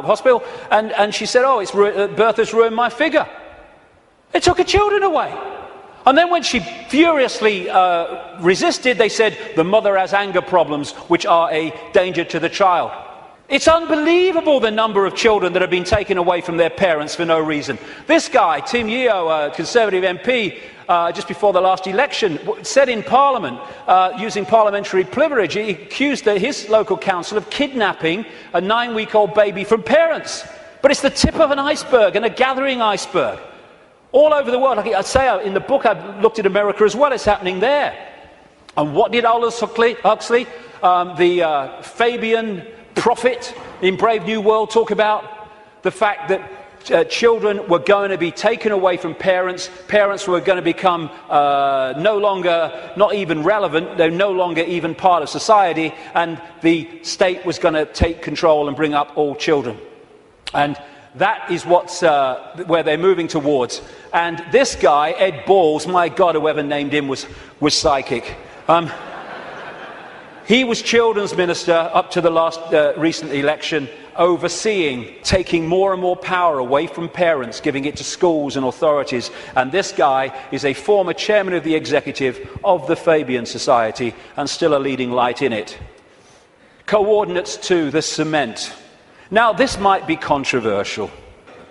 hospital, and she said, oh, birth has ruined my figure. They took her children away. And then when she furiously resisted, they said, the mother has anger problems, which are a danger to the child. It's unbelievable the number of children that have been taken away from their parents for no reason. This guy, Tim Yeo, a Conservative MP, just before the last election, said in Parliament, using parliamentary privilege, he accused his local council of kidnapping a 9-week-old baby from parents. But it's the tip of an iceberg, and a gathering iceberg. All over the world, like I say in the book, I've looked at America as well, it's happening there. And what did Aldous Huxley, the Fabian prophet in Brave New World, talk about? The fact that children were going to be taken away from parents, parents were going to become no longer, not even relevant, they're no longer even part of society, and the state was going to take control and bring up all children. And that is where they're moving towards. And this guy, Ed Balls, my God, whoever named him was psychic. He was children's minister up to the last recent election, overseeing, taking more and more power away from parents, giving it to schools and authorities. And this guy is a former chairman of the executive of the Fabian Society and still a leading light in it. Coordinates to the cement. Now, this might be controversial.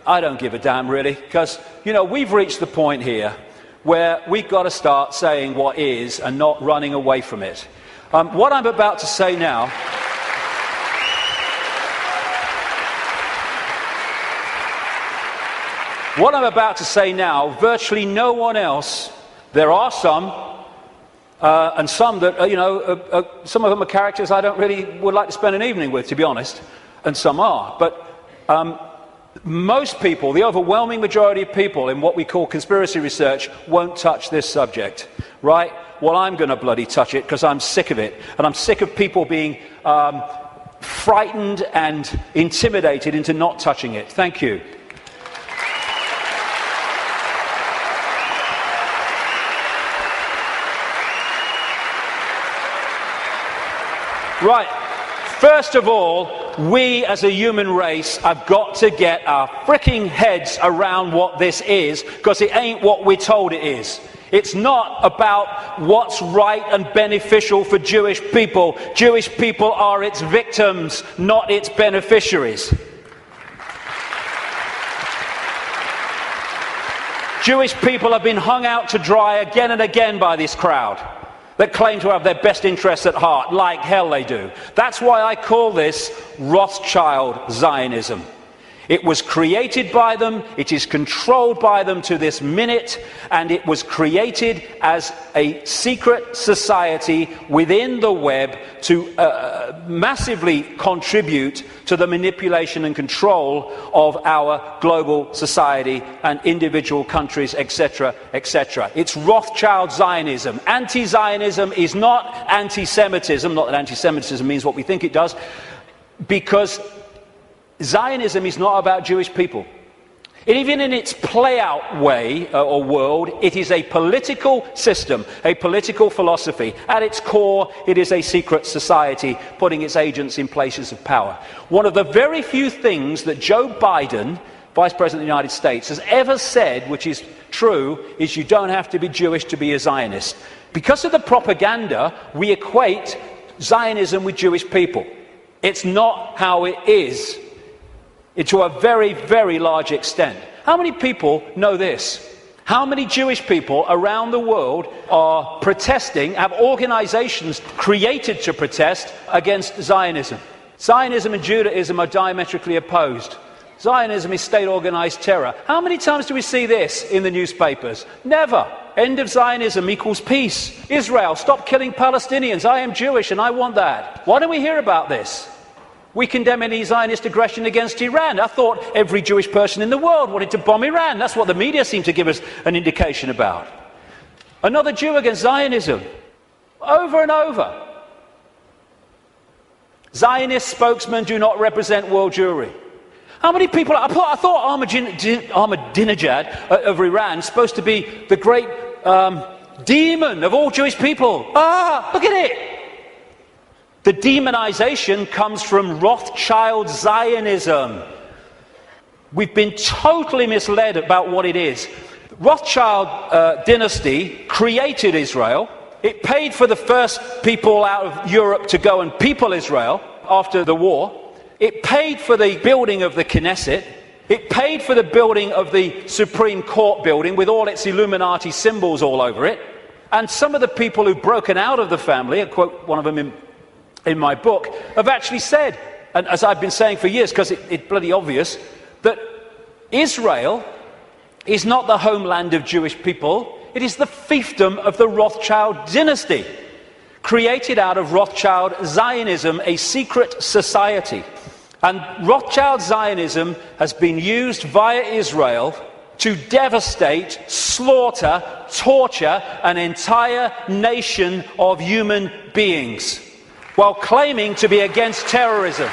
I don't give a damn, really, because, you know, we've reached the point here where we've got to start saying what is and not running away from it. What I'm about to say now virtually no one else, there are some, and some that, you know, some of them are characters I don't really would like to spend an evening with, to be honest, and some are. But most people, the overwhelming majority of people in what we call conspiracy research, won't touch this subject, right? Well, I'm going to bloody touch it because I'm sick of it. And I'm sick of people being frightened and intimidated into not touching it. Thank you. Right. First of all, we as a human race have got to get our fricking heads around what this is, because it ain't what we're told it is. It's not about what's right and beneficial for Jewish people. Jewish people are its victims, not its beneficiaries. Jewish people have been hung out to dry again and again by this crowd that claim to have their best interests at heart, like hell they do. That's why I call this Rothschild Zionism. It was created by them, it is controlled by them to this minute, and it was created as a secret society within the web to massively contribute to the manipulation and control of our global society and individual countries, etc., etc. It's Rothschild Zionism. Anti-Zionism is not anti-Semitism, not that anti-Semitism means what we think it does, because Zionism is not about Jewish people. Even in its play-out way or world, it is a political system, a political philosophy. At its core, it is a secret society putting its agents in places of power. One of the very few things that Joe Biden, Vice President of the United States, has ever said, which is true, is you don't have to be Jewish to be a Zionist. Because of the propaganda, we equate Zionism with Jewish people. It's not how it is. To a very, very large extent. How many people know this? How many Jewish people around the world are protesting, have organizations created to protest against Zionism? Zionism and Judaism are diametrically opposed. Zionism is state-organized terror. How many times do we see this in the newspapers? Never. End of Zionism equals peace. Israel, stop killing Palestinians. I am Jewish and I want that. Why don't we hear about this? We condemn any Zionist aggression against Iran. I thought every Jewish person in the world wanted to bomb Iran. That's what the media seem to give us an indication about. Another Jew against Zionism. Over and over. Zionist spokesmen do not represent world Jewry. How many people? I thought Ahmadinejad of Iran is supposed to be the great demon of all Jewish people. Look at it. The demonization comes from Rothschild Zionism. We've been totally misled about what it is. Rothschild dynasty created Israel. It paid for the first people out of Europe to go and people Israel after the war. It paid for the building of the Knesset. It paid for the building of the Supreme Court building with all its Illuminati symbols all over it. And some of the people who've broken out of the family, I quote one of them in my book, have actually said, and as I've been saying for years, because it's bloody obvious, that Israel is not the homeland of Jewish people. It is the fiefdom of the Rothschild dynasty, created out of Rothschild Zionism, a secret society. And Rothschild Zionism has been used via Israel to devastate, slaughter, torture an entire nation of human beings, while claiming to be against terrorism.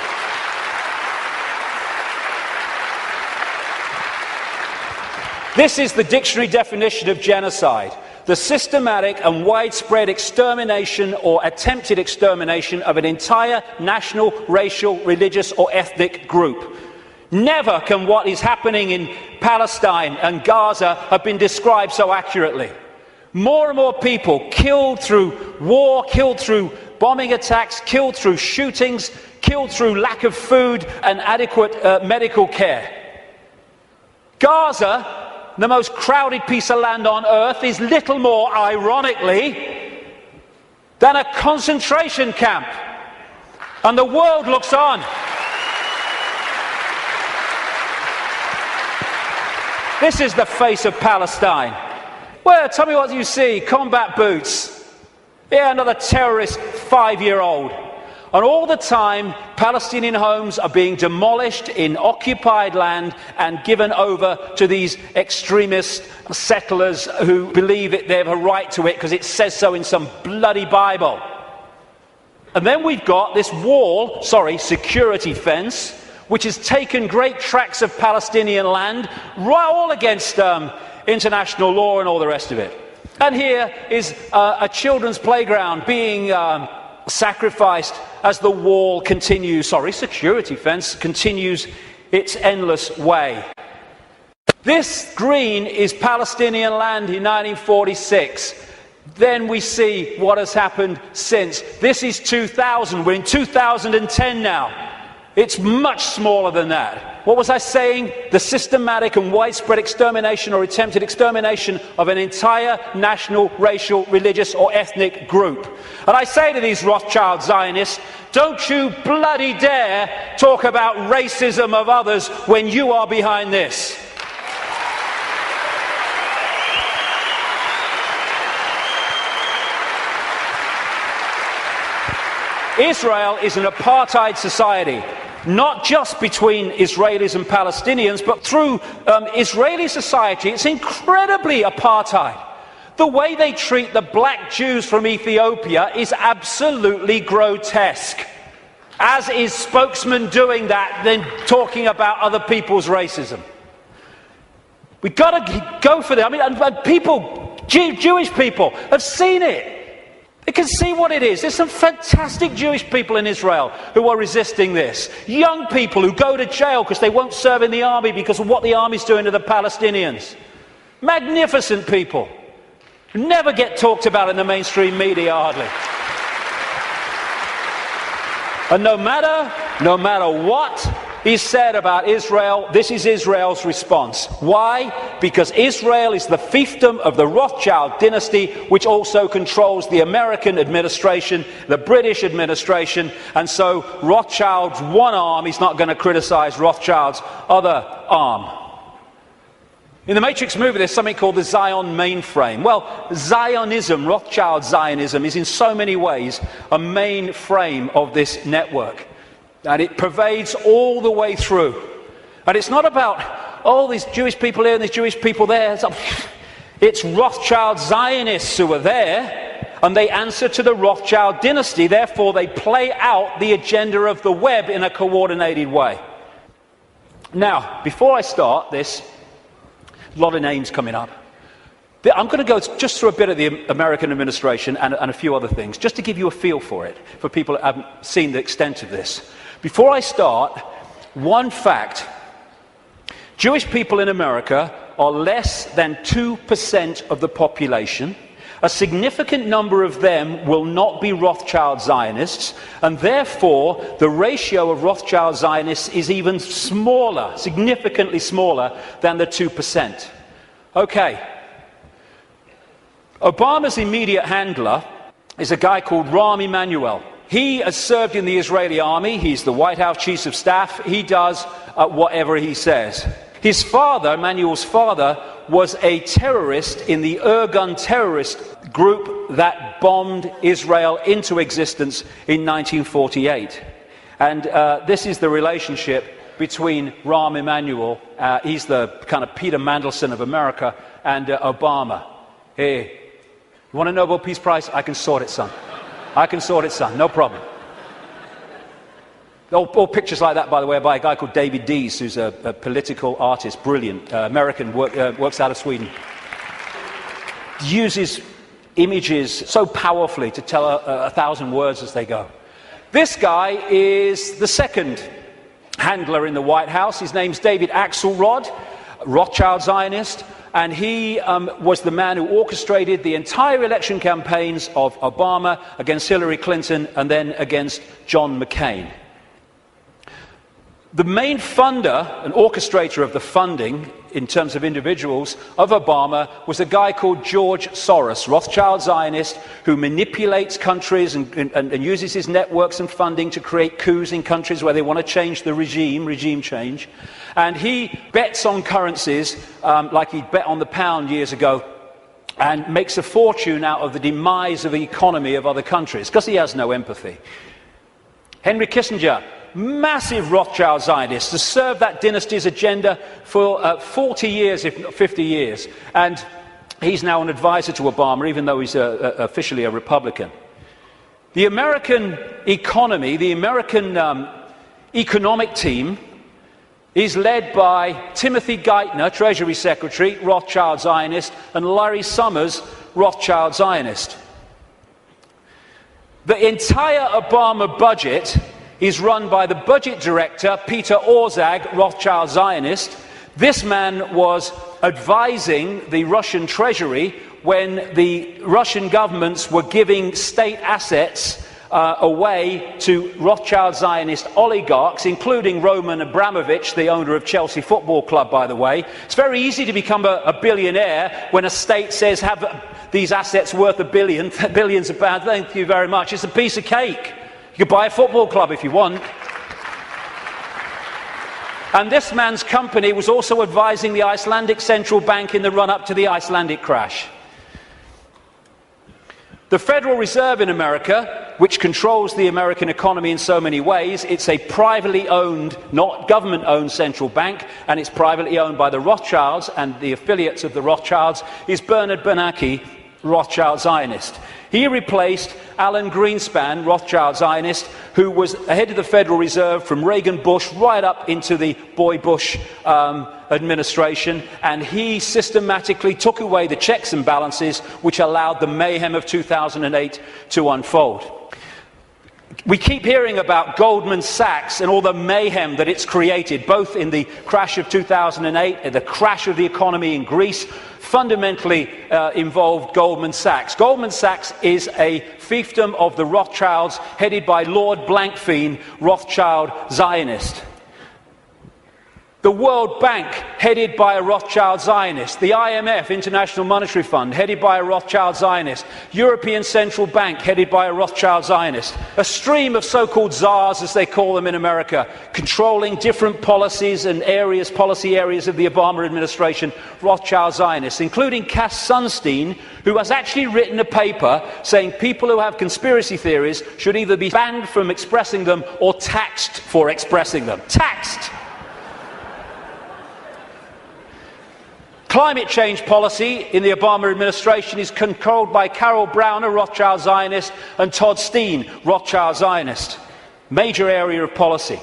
This is the dictionary definition of genocide: the systematic and widespread extermination or attempted extermination of an entire national, racial, religious or ethnic group. Never can what is happening in Palestine and Gaza have been described so accurately. More and more people killed through war, killed through bombing attacks, killed through shootings, killed through lack of food and adequate medical care. Gaza, the most crowded piece of land on earth, is little more, ironically, than a concentration camp. And the world looks on. This is the face of Palestine. Well, tell me what you see. Combat boots. Yeah, another terrorist 5-year-old. And all the time, Palestinian homes are being demolished in occupied land and given over to these extremist settlers who believe that they have a right to it because it says so in some bloody Bible. And then we've got this security fence, which has taken great tracts of Palestinian land, right all against international law and all the rest of it. And here is a children's playground being sacrificed as the wall security fence continues its endless way. This green is Palestinian land in 1946. Then we see what has happened since. This is 2000. We're in 2010 now. It's much smaller than that. What was I saying? The systematic and widespread extermination or attempted extermination of an entire national, racial, religious or ethnic group. And I say to these Rothschild Zionists, don't you bloody dare talk about racism of others when you are behind this. Israel is an apartheid society, not just between Israelis and Palestinians, but through Israeli society. It's incredibly apartheid. The way they treat the black Jews from Ethiopia is absolutely grotesque. As is spokesman doing that, then talking about other people's racism. We've got to go for that. I mean, and people, Jewish people, have seen it. They can see what it is. There's some fantastic Jewish people in Israel who are resisting this. Young people who go to jail because they won't serve in the army because of what the army's doing to the Palestinians. Magnificent people who never get talked about in the mainstream media hardly. And no matter what is said about Israel, this is Israel's response. Why? Because Israel is the fiefdom of the Rothschild dynasty, which also controls the American administration, the British administration, and so Rothschild's one arm is not going to criticize Rothschild's other arm. In the Matrix movie, there's something called the Zion mainframe. Well, Zionism, Rothschild Zionism, is in so many ways a mainframe of this network. And it pervades all the way through. And it's not about, these Jewish people here and these Jewish people there. It's Rothschild Zionists who are there, and they answer to the Rothschild dynasty. Therefore, they play out the agenda of the web in a coordinated way. Now, before I start this, a lot of names coming up. I'm going to go just through a bit of the American administration and a few other things, just to give you a feel for it, for people that haven't seen the extent of this. Before I start, one fact. Jewish people in America are less than 2% of the population. A significant number of them will not be Rothschild Zionists, and therefore the ratio of Rothschild Zionists is even smaller, significantly smaller than the 2%. Okay. Obama's immediate handler is a guy called Rahm Emanuel. He has served in the Israeli army. He's the White House Chief of Staff. He does whatever he says. His father, Emanuel's father, was a terrorist in the Irgun terrorist group that bombed Israel into existence in 1948. And this is the relationship between Rahm Emanuel, he's the kind of Peter Mandelson of America, and Obama. Hey, you want a Nobel Peace Prize? I can sort it, son. I can sort it, son. No problem. All pictures like that, by the way, are by a guy called David Dees, who's a political artist, brilliant, American, works out of Sweden. Uses images so powerfully to tell 1,000 words as they go. This guy is the second handler in the White House. His name's David Axelrod, Rothschild Zionist. And he was the man who orchestrated the entire election campaigns of Obama against Hillary Clinton and then against John McCain. The main funder and orchestrator of the funding, in terms of individuals, of Obama was a guy called George Soros, Rothschild Zionist, who manipulates countries and uses his networks and funding to create coups in countries where they want to change the regime change. And he bets on currencies like he bet on the pound years ago and makes a fortune out of the demise of the economy of other countries because he has no empathy. Henry Kissinger, massive Rothschild Zionist, has served that dynasty's agenda for 40 years, if not 50 years. And he's now an advisor to Obama, even though he's officially a Republican. The American economy, the American economic team, is led by Timothy Geithner, Treasury Secretary, Rothschild Zionist, and Larry Summers, Rothschild Zionist. The entire Obama budget is run by the budget director, Peter Orszag, Rothschild Zionist. This man was advising the Russian treasury when the Russian governments were giving state assets away to Rothschild Zionist oligarchs, including Roman Abramovich, the owner of Chelsea Football Club, by the way. It's very easy to become a billionaire when a state says, have these assets worth billions of pounds. Thank you very much. It's a piece of cake. You could buy a football club if you want. And this man's company was also advising the Icelandic Central Bank in the run-up to the Icelandic crash. The Federal Reserve in America, which controls the American economy in so many ways, it's a privately owned, not government-owned central bank, and it's privately owned by the Rothschilds and the affiliates of the Rothschilds, is Bernard Bernanke, Rothschild Zionist. He replaced Alan Greenspan, Rothschild Zionist, who was head of the Federal Reserve from Reagan Bush right up into the Boy Bush administration, and he systematically took away the checks and balances which allowed the mayhem of 2008 to unfold. We keep hearing about Goldman Sachs and all the mayhem that it's created, both in the crash of 2008 and the crash of the economy in Greece. Fundamentally involved Goldman Sachs. Goldman Sachs is a fiefdom of the Rothschilds, headed by Lord Blankfein, Rothschild Zionist. The World Bank, headed by a Rothschild Zionist. The IMF, International Monetary Fund, headed by a Rothschild Zionist. European Central Bank, headed by a Rothschild Zionist. A stream of so-called czars, as they call them in America, controlling different policies and policy areas of the Obama administration, Rothschild Zionists, including Cass Sunstein, who has actually written a paper saying people who have conspiracy theories should either be banned from expressing them or taxed for expressing them. Taxed! Climate change policy in the Obama administration is controlled by Carol Browner, Rothschild Zionist, and Todd Steen, Rothschild Zionist. Major area of policy.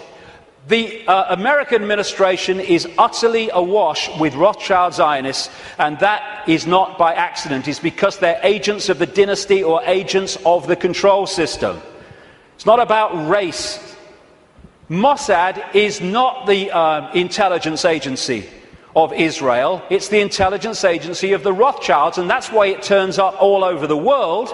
The American administration is utterly awash with Rothschild Zionists, and that is not by accident. It's because they're agents of the dynasty or agents of the control system. It's not about race. Mossad is not the intelligence agency of Israel. It's the intelligence agency of the Rothschilds, and that's why it turns up all over the world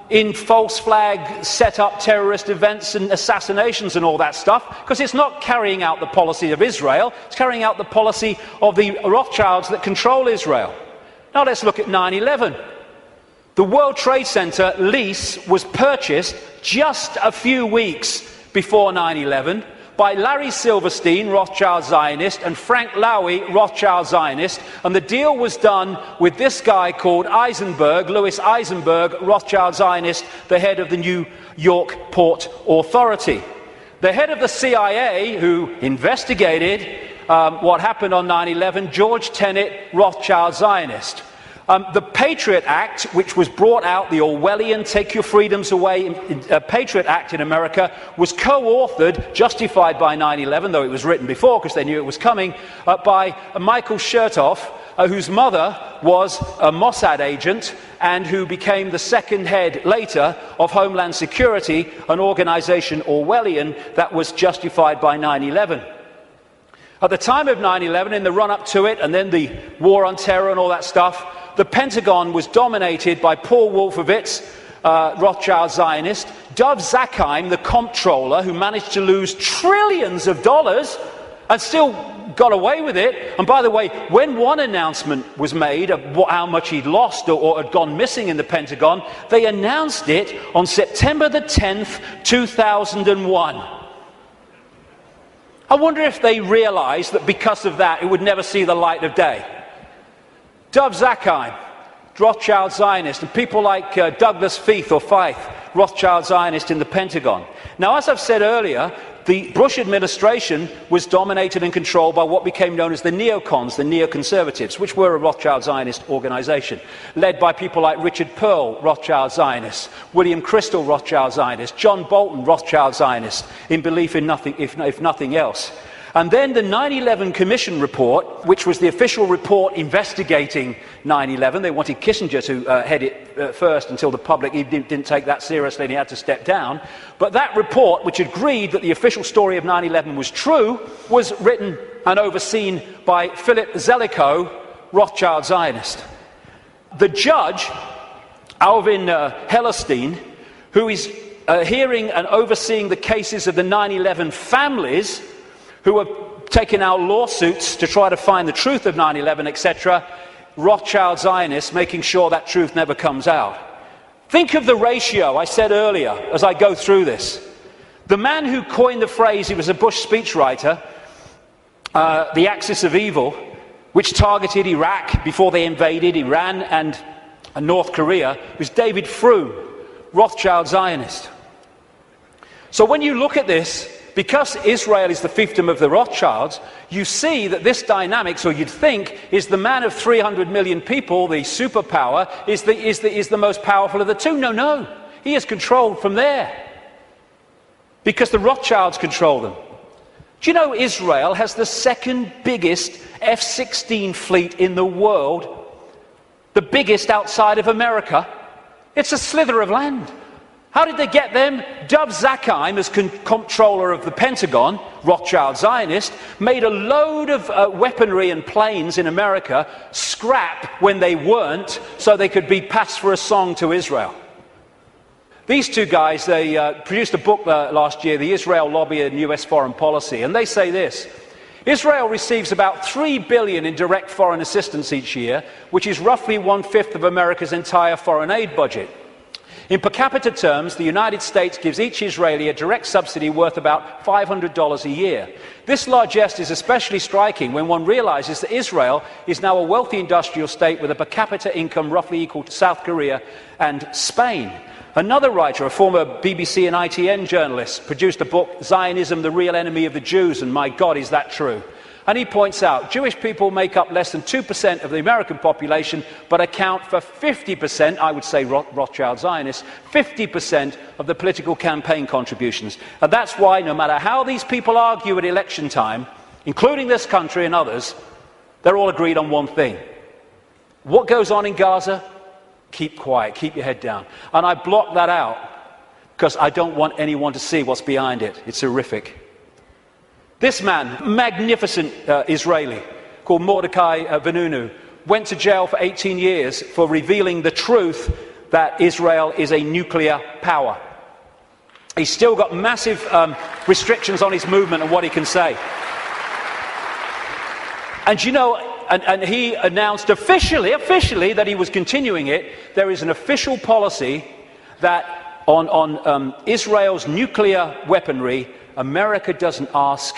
in false flag set up terrorist events and assassinations and all that stuff, because it's not carrying out the policy of Israel, it's carrying out the policy of the Rothschilds that control Israel. Now let's look at 9/11. The World Trade Center lease was purchased just a few weeks before 9/11 by Larry Silverstein, Rothschild Zionist, and Frank Lowy, Rothschild Zionist, and the deal was done with this guy called Eisenberg, Louis Eisenberg, Rothschild Zionist, the head of the New York Port Authority. The head of the CIA, who investigated what happened on 9/11, George Tenet, Rothschild Zionist. The Patriot Act, which was brought out, the Orwellian Take Your Freedoms Away Patriot Act in America, was co-authored, justified by 9/11, though it was written before because they knew it was coming, by Michael Chertoff, whose mother was a Mossad agent and who became the second head later of Homeland Security, an organization Orwellian that was justified by 9/11. At the time of 9/11, in the run-up to it, and then the war on terror and all that stuff, the Pentagon was dominated by Paul Wolfowitz, Rothschild Zionist, Dov Zakheim, the comptroller, who managed to lose trillions of dollars and still got away with it. And by the way, when one announcement was made of how much he'd lost or had gone missing in the Pentagon, they announced it on September the 10th, 2001. I wonder if they realized that because of that, it would never see the light of day. Dov Zakheim, Rothschild Zionist, and people like Douglas Feith or Feith, Rothschild Zionist in the Pentagon. Now, as I've said earlier, the Bush administration was dominated and controlled by what became known as the neocons, the neoconservatives, which were a Rothschild Zionist organization, led by people like Richard Pearl, Rothschild Zionist, William Crystal, Rothschild Zionist, John Bolton, Rothschild Zionist, in belief in nothing, if nothing else. And then the 9/11 Commission report, which was the official report investigating 9/11. They wanted Kissinger to head it first until the public didn't take that seriously and he had to step down. But that report, which agreed that the official story of 9/11 was true, was written and overseen by Philip Zelikow, Rothschild Zionist. The judge, Alvin Hellerstein, who is hearing and overseeing the cases of the 9/11 families, who are taking out lawsuits to try to find the truth of 9/11, etc., Rothschild Zionists, making sure that truth never comes out. Think of the ratio I said earlier as I go through this. The man who coined the phrase, he was a Bush speechwriter, the axis of evil, which targeted Iraq before they invaded Iran and North Korea, was David Frum, Rothschild Zionist. So when you look at this, because Israel is the fiefdom of the Rothschilds, you see that this dynamics, or you'd think, is the man of 300 million people, the superpower, is the most powerful of the two. No. He is controlled from there. Because the Rothschilds control them. Do you know Israel has the second biggest F-16 fleet in the world? The biggest outside of America? It's a slither of land. How did they get them? Dov Zakheim, as comptroller of the Pentagon, Rothschild Zionist, made a load of weaponry and planes in America scrap when they weren't, so they could be passed for a song to Israel. These two guys, they produced a book last year, The Israel Lobby and US Foreign Policy, and they say this: Israel receives about $3 billion in direct foreign assistance each year, which is roughly 1/5 of America's entire foreign aid budget. In per capita terms, the United States gives each Israeli a direct subsidy worth about $500 a year. This largesse is especially striking when one realizes that Israel is now a wealthy industrial state with a per capita income roughly equal to South Korea and Spain. Another writer, a former BBC and ITN journalist, produced a book, Zionism, the Real Enemy of the Jews, and my God, is that true. And he points out, Jewish people make up less than 2% of the American population, but account for 50%, I would say Rothschild Zionists, 50% of the political campaign contributions. And that's why, no matter how these people argue at election time, including this country and others, they're all agreed on one thing. What goes on in Gaza? Keep quiet, keep your head down. And I block that out because I don't want anyone to see what's behind it. It's horrific. This man, magnificent Israeli, called Mordecai Vanunu, went to jail for 18 years for revealing the truth that Israel is a nuclear power. He's still got massive restrictions on his movement and what he can say. And you know, and he announced officially that he was continuing it. There is an official policy that on Israel's nuclear weaponry, America doesn't ask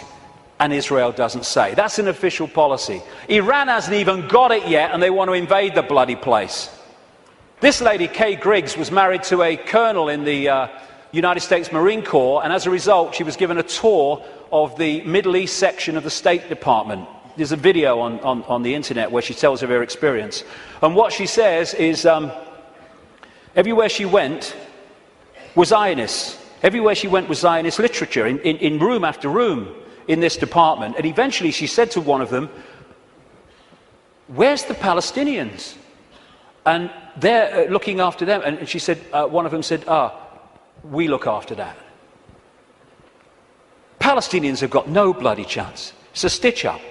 and Israel doesn't say. That's an official policy. Iran hasn't even got it yet, and they want to invade the bloody place. This lady, Kay Griggs, was married to a colonel in the United States Marine Corps, and as a result, she was given a tour of the Middle East section of the State Department. There's a video on the internet where she tells of her experience. And what she says is, everywhere she went was Zionists. Everywhere she went was Zionist literature, in room after room in this department. And eventually she said to one of them, "Where's the Palestinians?" And they're looking after them. And she said, one of them said, "We look after that." Palestinians have got no bloody chance. It's a stitch-up.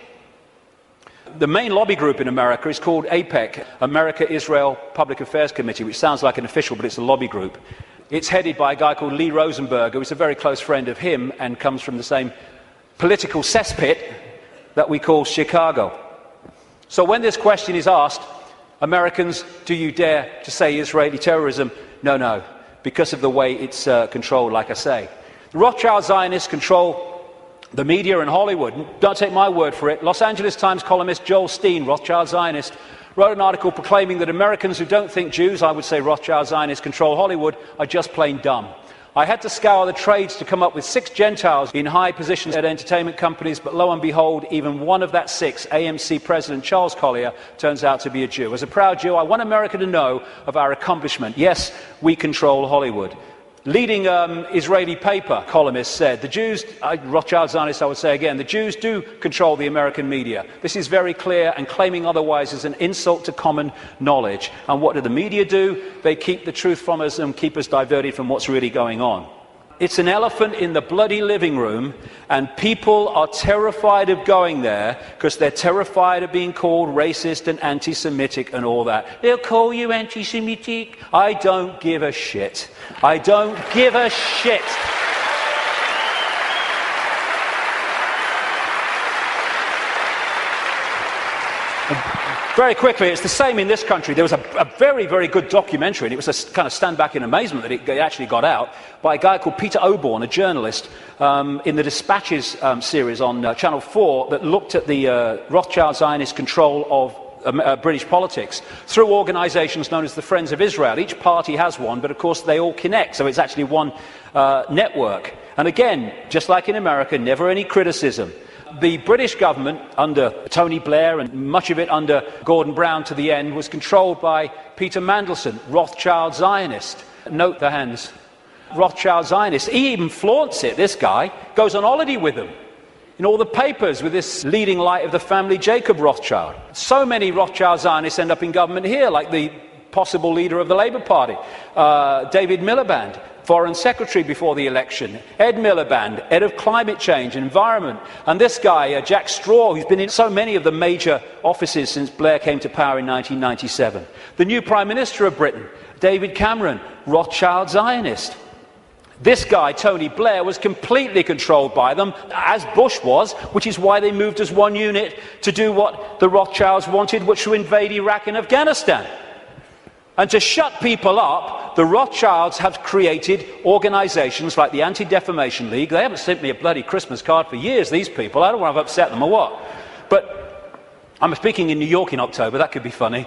The main lobby group in America is called AIPAC, America-Israel Public Affairs Committee, which sounds like an official, but it's a lobby group. It's headed by a guy called Lee Rosenberg, who is a very close friend of him and comes from the same political cesspit that we call Chicago. So when this question is asked, Americans, do you dare to say Israeli terrorism? No, because of the way it's controlled, like I say. The Rothschild Zionists control the media and Hollywood. Don't take my word for it. Los Angeles Times columnist Joel Steen, Rothschild Zionist, wrote an article proclaiming that Americans who don't think Jews, I would say Rothschild Zionists, control Hollywood, are just plain dumb. I had to scour the trades to come up with 6 Gentiles in high positions at entertainment companies, but lo and behold, even one of that 6, AMC President Charles Collier, turns out to be a Jew. As a proud Jew, I want America to know of our accomplishment. Yes, we control Hollywood. Leading Israeli paper columnist said, the Jews, Rothschild Zionists I would say again, the Jews do control the American media. This is very clear, and claiming otherwise is an insult to common knowledge. And what do the media do? They keep the truth from us and keep us diverted from what's really going on. It's an elephant in the bloody living room, and people are terrified of going there because they're terrified of being called racist and anti-Semitic and all that. They'll call you anti-Semitic. I don't give a shit. I don't give a shit. Very quickly, it's the same in this country. There was a very, very good documentary, and it was a kind of stand back in amazement that it actually got out, by a guy called Peter Oborn, a journalist, in the Dispatches series on Channel 4 that looked at the Rothschild Zionist control of British politics through organisations known as the Friends of Israel. Each party has one, but of course they all connect, so it's actually one network. And again, just like in America, never any criticism. The British government, under Tony Blair and much of it under Gordon Brown to the end, was controlled by Peter Mandelson, Rothschild Zionist. Note the hands. Rothschild Zionist. He even flaunts it, this guy. Goes on holiday with them. In all the papers with this leading light of the family, Jacob Rothschild. So many Rothschild Zionists end up in government here, like the possible leader of the Labour Party, David Miliband, Foreign Secretary before the election, Ed Miliband, head of climate change and environment, and this guy, Jack Straw, who's been in so many of the major offices since Blair came to power in 1997. The new Prime Minister of Britain, David Cameron, Rothschild Zionist. This guy, Tony Blair, was completely controlled by them, as Bush was, which is why they moved as one unit to do what the Rothschilds wanted, which was to invade Iraq and Afghanistan. And to shut people up, the Rothschilds have created organisations like the Anti-Defamation League. They haven't sent me a bloody Christmas card for years, these people. I don't want to upset them or what. But I'm speaking in New York in October. That could be funny.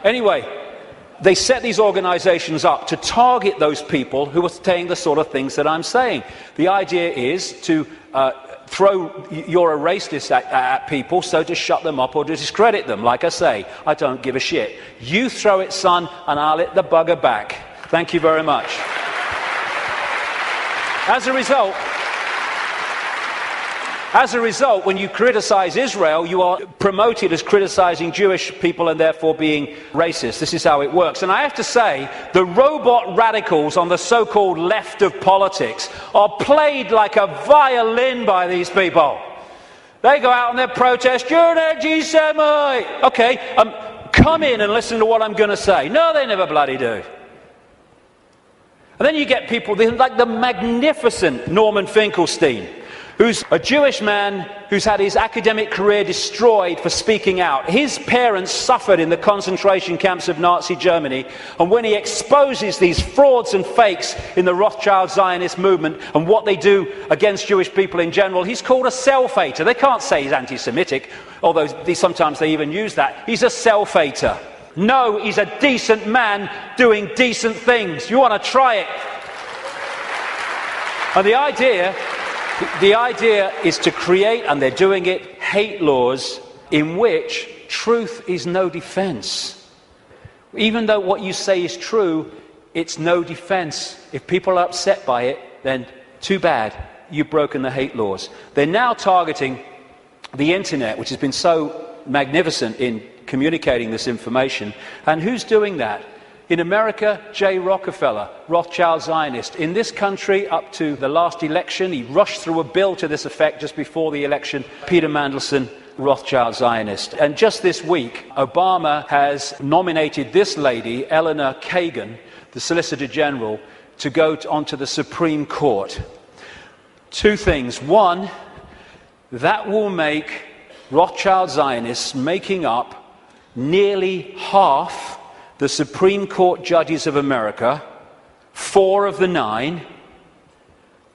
Anyway, they set these organisations up to target those people who are saying the sort of things that I'm saying. The idea is to throw you're a racist at people, so to shut them up or to discredit them. Like I say, I don't give a shit. You throw it, son, and I'll hit the bugger back. Thank you very much. As a result, when you criticize Israel, you are promoted as criticizing Jewish people and therefore being racist. This is how it works. And I have to say, the robot radicals on the so-called left of politics are played like a violin by these people. They go out and they protest, you're an anti-Semite. Okay, come in and listen to what I'm going to say. No, they never bloody do. And then you get people like the magnificent Norman Finkelstein, who's a Jewish man who's had his academic career destroyed for speaking out. His parents suffered in the concentration camps of Nazi Germany, and when he exposes these frauds and fakes in the Rothschild Zionist movement and what they do against Jewish people in general, he's called a self-hater. They can't say he's anti-Semitic, although sometimes they even use that. He's a self-hater. No, he's a decent man doing decent things. You want to try it? And the idea is to create, and they're doing it, hate laws in which truth is no defense. Even though what you say is true, it's no defense. If people are upset by it, then too bad, you've broken the hate laws. They're now targeting the internet, which has been so magnificent in communicating this information. And who's doing that? In America, J. Rockefeller, Rothschild Zionist. In this country, up to the last election, he rushed through a bill to this effect just before the election, Peter Mandelson, Rothschild Zionist. And just this week, Obama has nominated this lady, Eleanor Kagan, the Solicitor General, to go onto the Supreme Court. Two things. One, that will make Rothschild Zionists making up nearly half the Supreme Court judges of America, 4 of the 9,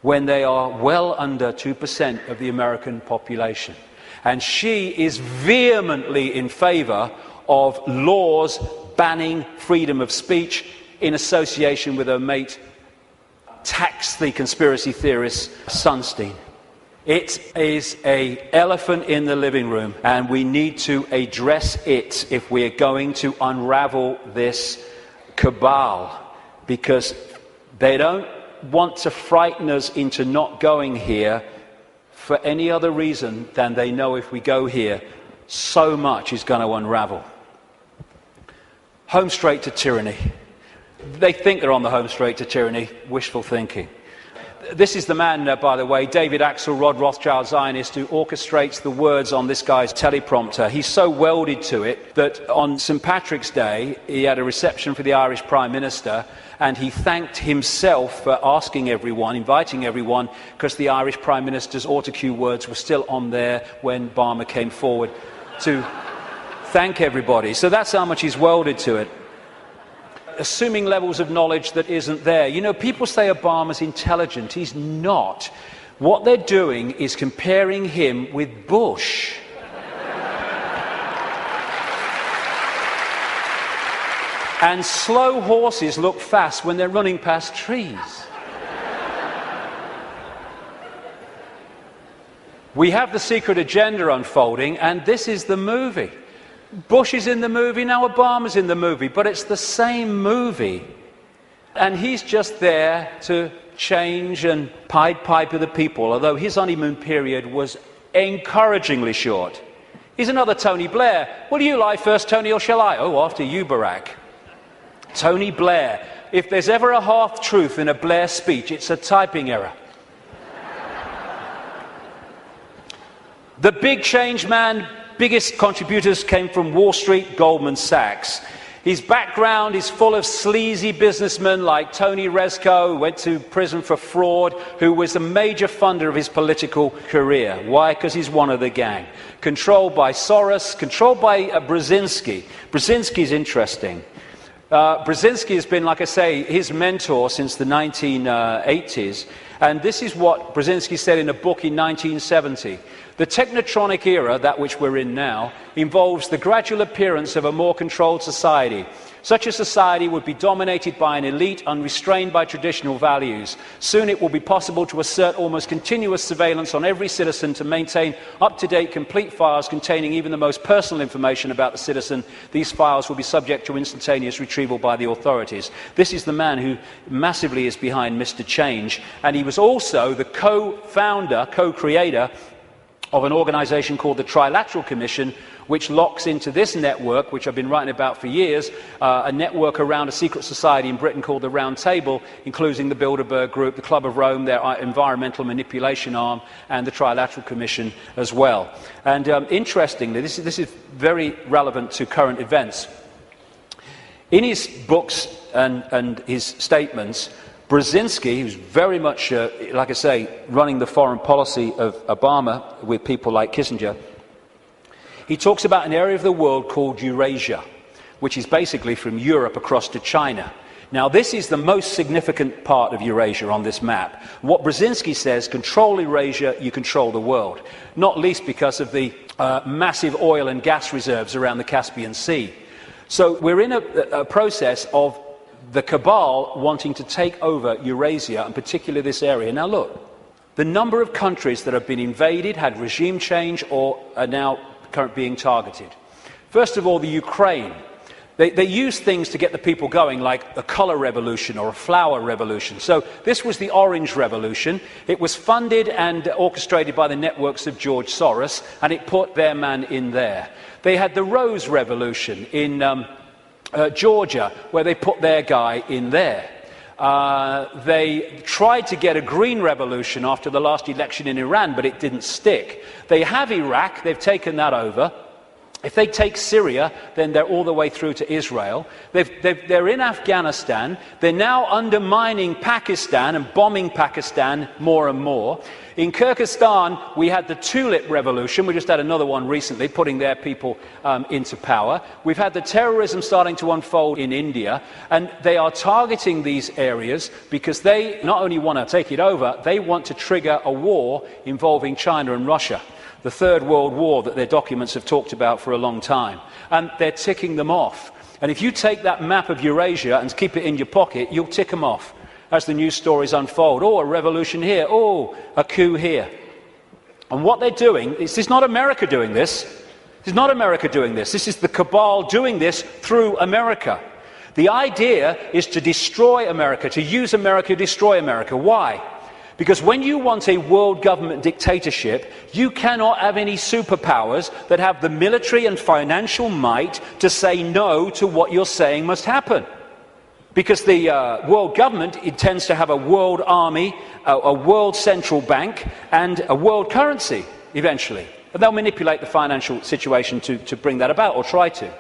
when they are well under 2% of the American population. And she is vehemently in favor of laws banning freedom of speech in association with her mate, the conspiracy theorist Sunstein. It is an elephant in the living room, and we need to address it if we're going to unravel this cabal, because they don't want to frighten us into not going here for any other reason than they know if we go here, so much is going to unravel. Home straight to tyranny. They think they're on the home straight to tyranny, wishful thinking. This is the man, by the way, David Axelrod, Rothschild Zionist, who orchestrates the words on this guy's teleprompter. He's so welded to it that on St. Patrick's Day, he had a reception for the Irish Prime Minister, and he thanked himself for asking everyone, inviting everyone, because the Irish Prime Minister's autocue words were still on there when Barmer came forward to thank everybody. So that's how much he's welded to it. Assuming levels of knowledge that isn't there. You know, people say Obama's intelligent. He's not. What they're doing is comparing him with Bush. And slow horses look fast when they're running past trees. We have the secret agenda unfolding, and this is the movie. Bush is in the movie, now Obama's in the movie, but it's the same movie. And he's just there to change and Pied Piper the people, although his honeymoon period was encouragingly short. He's another Tony Blair. Will you lie first, Tony, or shall I? Oh, after you, Barack. Tony Blair. If there's ever a half-truth in a Blair speech, it's a typing error. The big change man, biggest contributors came from Wall Street, Goldman Sachs. His background is full of sleazy businessmen like Tony Rezko, who went to prison for fraud, who was a major funder of his political career. Why? Because he's one of the gang. Controlled by Soros, controlled by Brzezinski. Brzezinski's interesting. Brzezinski has been, like I say, his mentor since the 1980s. And this is what Brzezinski said in a book in 1970. The technotronic era, that which we're in now, involves the gradual appearance of a more controlled society. Such a society would be dominated by an elite unrestrained by traditional values. Soon it will be possible to assert almost continuous surveillance on every citizen to maintain up-to-date complete files containing even the most personal information about the citizen. These files will be subject to instantaneous retrieval by the authorities. This is the man who massively is behind Mr. Change, and he was also the co-founder, co-creator of an organisation called the Trilateral Commission, which locks into this network, which I've been writing about for years, a network around a secret society in Britain called the Round Table, including the Bilderberg Group, the Club of Rome, their environmental manipulation arm, and the Trilateral Commission as well. And interestingly, this is very relevant to current events. In his books and his statements, Brzezinski, who's very much, like I say, running the foreign policy of Obama with people like Kissinger, he talks about an area of the world called Eurasia, which is basically from Europe across to China. Now, this is the most significant part of Eurasia on this map. What Brzezinski says, control Eurasia, you control the world, not least because of the massive oil and gas reserves around the Caspian Sea. So we're in a process of the cabal wanting to take over Eurasia, and particularly this area. Now look, the number of countries that have been invaded, had regime change, or are now being targeted. First of all, the Ukraine. They use things to get the people going, like a colour revolution or a flower revolution. So this was the Orange Revolution. It was funded and orchestrated by the networks of George Soros, and it put their man in there. They had the Rose Revolution in Georgia, where they put their guy in there. They tried to get a green revolution after the last election in Iran, but it didn't stick. They have Iraq, they've taken that over. If they take Syria, then they're all the way through to Israel. They're in Afghanistan. They're now undermining Pakistan and bombing Pakistan more and more. In Kyrgyzstan, we had the Tulip Revolution. We just had another one recently, putting their people into power. We've had the terrorism starting to unfold in India, and they are targeting these areas because they not only want to take it over, they want to trigger a war involving China and Russia. The Third World War that their documents have talked about for a long time. And they're ticking them off. And if you take that map of Eurasia and keep it in your pocket, you'll tick them off as the news stories unfold. Oh, a revolution here. Oh, a coup here. And what they're doing, this is not America doing this. This is not America doing this. This is the cabal doing this through America. The idea is to destroy America, to use America to destroy America. Why? Because when you want a world government dictatorship, you cannot have any superpowers that have the military and financial might to say no to what you're saying must happen. Because the world government intends to have a world army, a world central bank, and a world currency, eventually. And they'll manipulate the financial situation to bring that about, or try to.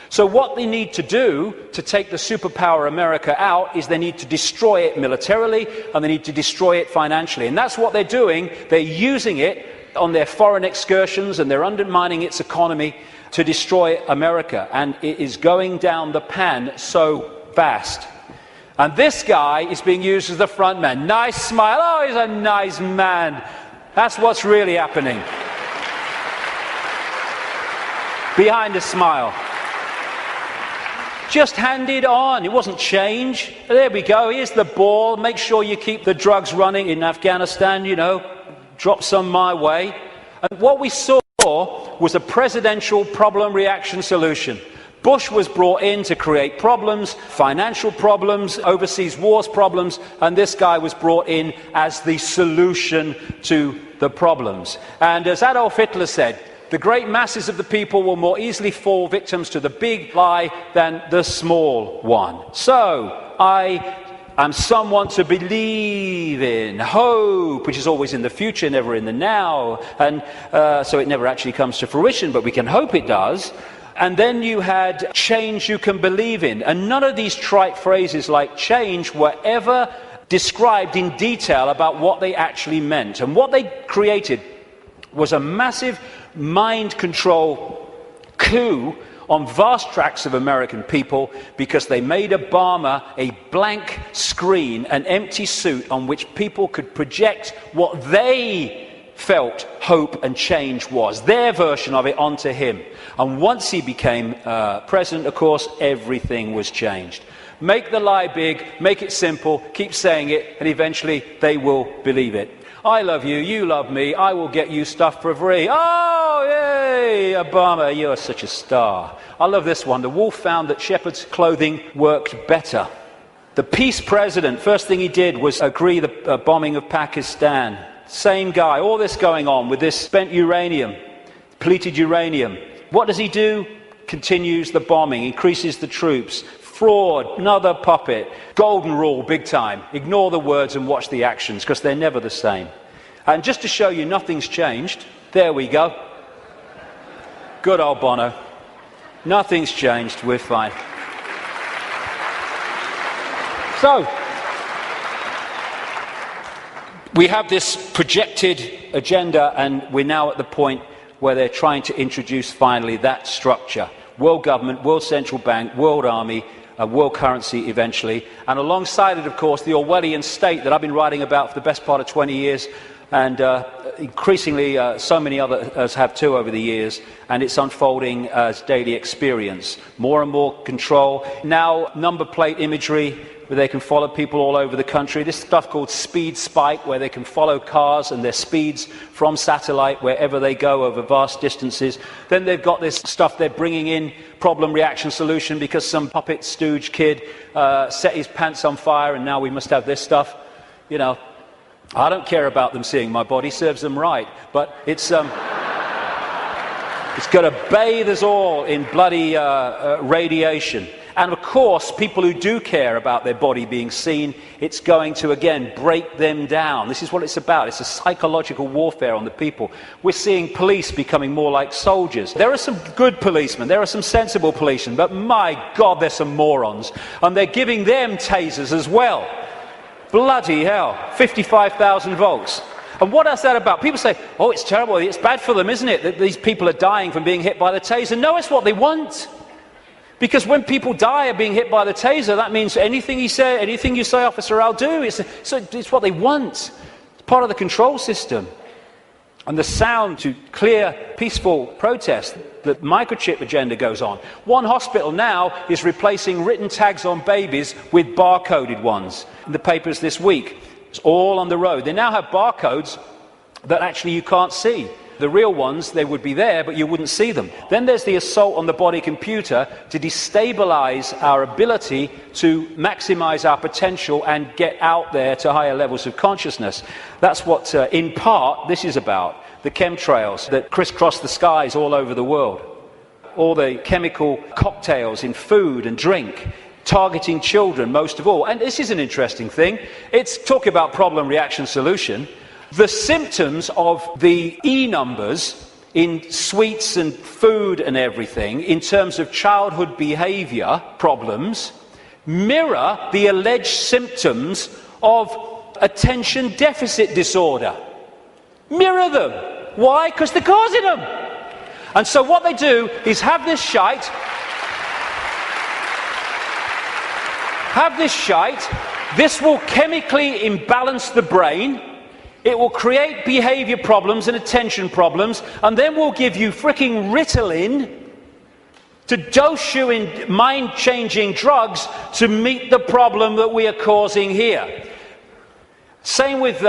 So what they need to do to take the superpower America out is they need to destroy it militarily, and they need to destroy it financially. And that's what they're doing. They're using it on their foreign excursions, and they're undermining its economy to destroy America. And it is going down the pan so fast. And this guy is being used as the front man. Nice smile. Oh, he's a nice man. That's what's really happening. Behind the smile. Just hand it on. It wasn't change. There we go. Here's the ball. Make sure you keep the drugs running in Afghanistan, you know. Drop some my way. And what we saw was a presidential problem reaction solution. Bush was brought in to create problems, financial problems, overseas wars problems, and this guy was brought in as the solution to the problems. And as Adolf Hitler said, the great masses of the people will more easily fall victims to the big lie than the small one. So, I am someone to believe in. Hope, which is always in the future, never in the now. And so it never actually comes to fruition, but we can hope it does. And then you had change you can believe in. And none of these trite phrases like change were ever described in detail about what they actually meant. And what they created was a massive mind control coup on vast tracts of American people, because they made Obama a blank screen, an empty suit on which people could project what they felt hope and change was. Their version of it onto him. And once he became president, of course, everything was changed. Make the lie big, make it simple, keep saying it, and eventually they will believe it. I love you, you love me, I will get you stuff for free. Oh, yay, Obama, you're such a star. I love this one. The wolf found that shepherd's clothing worked better. The peace president, first thing he did was agree the bombing of Pakistan. Same guy, all this going on with this spent uranium, depleted uranium. What does he do? Continues the bombing, increases the troops. Fraud, another puppet. Golden rule, big time. Ignore the words and watch the actions, because they're never the same. And just to show you nothing's changed, there we go. Good old Bono. Nothing's changed, we're fine. So, we have this projected agenda, and we're now at the point where they're trying to introduce finally that structure. World government, world central bank, world army, world currency eventually, and alongside it, of course, the Orwellian state that I've been writing about for the best part of 20 years, and increasingly so many others have too over the years, and it's unfolding as daily experience. More and more control. Now, number plate imagery, where they can follow people all over the country. This stuff called Speed Spike, where they can follow cars and their speeds from satellite wherever they go over vast distances. Then they've got this stuff they're bringing in, problem, reaction, solution, because some puppet stooge kid set his pants on fire and now we must have this stuff. You know, I don't care about them seeing my body, serves them right, but it's going to bathe us all in bloody radiation. And of course, people who do care about their body being seen, it's going to, again, break them down. This is what it's about. It's a psychological warfare on the people. We're seeing police becoming more like soldiers. There are some good policemen, there are some sensible policemen, but my God, there's some morons. And they're giving them tasers as well. Bloody hell, 55,000 volts. And what is that about? People say, oh, it's terrible, it's bad for them, isn't it, that these people are dying from being hit by the taser? No, it's what they want. Because when people die of being hit by the taser, that means anything you say, officer, I'll do. It's what they want. It's part of the control system. And the sound to clear, peaceful protest, the microchip agenda goes on. One hospital now is replacing written tags on babies with barcoded ones. In the papers this week, it's all on the road. They now have barcodes that actually you can't see. The real ones, they would be there, but you wouldn't see them. Then there's the assault on the body computer to destabilize our ability to maximize our potential and get out there to higher levels of consciousness. That's what, in part, this is about. The chemtrails that crisscross the skies all over the world. All the chemical cocktails in food and drink, targeting children most of all. And this is an interesting thing. It's talking about problem, reaction, solution. The symptoms of the E numbers in sweets and food and everything, in terms of childhood behavior problems, mirror the alleged symptoms of attention deficit disorder. Mirror them. Why? Because they're causing them. And so what they do is have this shite. This will chemically imbalance the brain. It will create behavior problems and attention problems, and then we'll give you fricking Ritalin to dose you in mind-changing drugs to meet the problem that we are causing here. Same with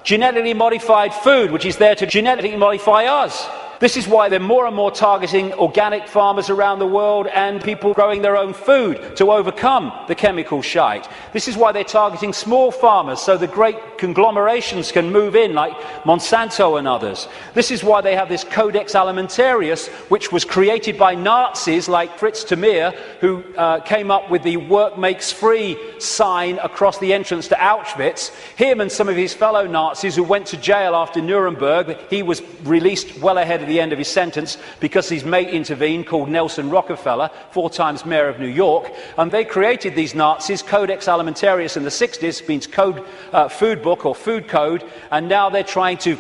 genetically modified food, which is there to genetically modify us. This is why they're more and more targeting organic farmers around the world and people growing their own food to overcome the chemical shite. This is why they're targeting small farmers so the great conglomerations can move in, like Monsanto and others. This is why they have this Codex Alimentarius, which was created by Nazis like Fritz Tamir, who came up with the work makes free sign across the entrance to Auschwitz. Him and some of his fellow Nazis who went to jail after Nuremberg. He was released well ahead of the end of his sentence because his mate intervened, called Nelson Rockefeller, 4 times mayor of New York, and they created these Nazis. Codex Alimentarius in the 60s means code, food book or food code, and now they're trying to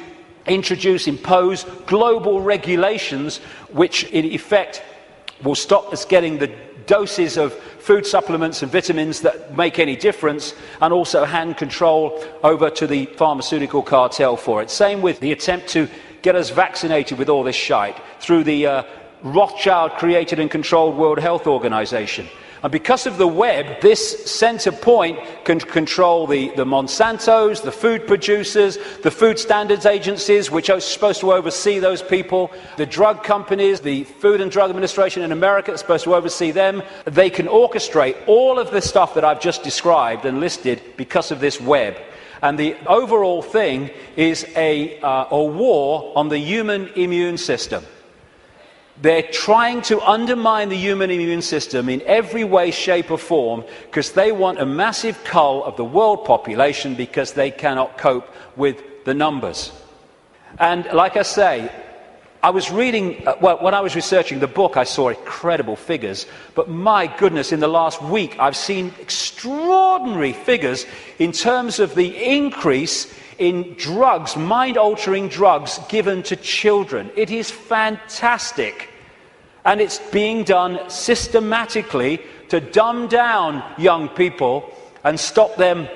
impose global regulations which in effect will stop us getting the doses of food supplements and vitamins that make any difference, and also hand control over to the pharmaceutical cartel for it. Same with the attempt to get us vaccinated with all this shite through the Rothschild-created and controlled World Health Organization. And because of the web, this centre point can control the Monsantos, the food producers, the food standards agencies, which are supposed to oversee those people, the drug companies, the Food and Drug Administration in America is supposed to oversee them. They can orchestrate all of the stuff that I've just described and listed because of this web. And the overall thing is a war on the human immune system. They're trying to undermine the human immune system in every way, shape or form because they want a massive cull of the world population because they cannot cope with the numbers. And like I say, I was reading, when I was researching the book, I saw incredible figures. But my goodness, in the last week, I've seen extraordinary figures in terms of the increase in drugs, mind-altering drugs given to children. It is fantastic. And it's being done systematically to dumb down young people and stop them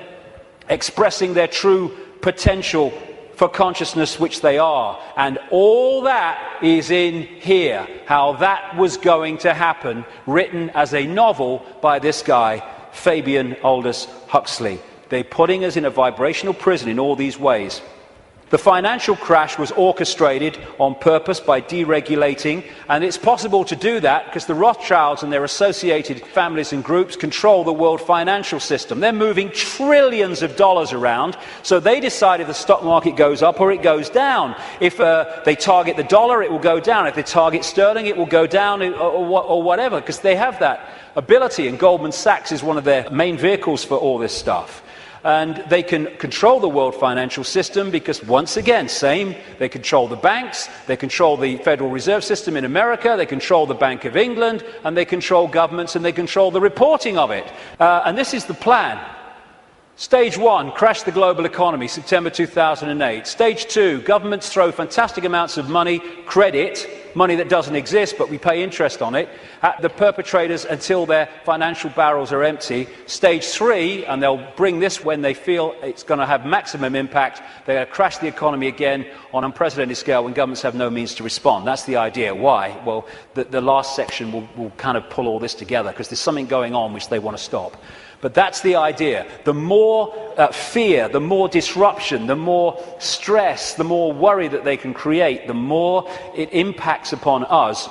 expressing their true potential for consciousness, which they are. And all that is in here, how that was going to happen, written as a novel by this guy, Fabian Aldous Huxley. They're putting us in a vibrational prison in all these ways. The financial crash was orchestrated on purpose by deregulating, and it's possible to do that because the Rothschilds and their associated families and groups control the world financial system. They're moving trillions of dollars around, so they decide if the stock market goes up or it goes down. If they target the dollar, it will go down. If they target sterling, it will go down or whatever, because they have that ability, and Goldman Sachs is one of their main vehicles for all this stuff. And they can control the world financial system because, once again, they control the banks, they control the Federal Reserve System in America, they control the Bank of England, and they control governments, and they control the reporting of it. And this is the plan. Stage 1, crash the global economy, September 2008. Stage 2, governments throw fantastic amounts of money, credit, money that doesn't exist, but we pay interest on it, at the perpetrators until their financial barrels are empty. Stage 3, and they'll bring this when they feel it's going to have maximum impact, they're going to crash the economy again on unprecedented scale when governments have no means to respond. That's the idea. Why? Well, the last section will kind of pull all this together, because there's something going on which they want to stop. But that's the idea. The more fear, the more disruption, the more stress, the more worry that they can create, the more it impacts upon us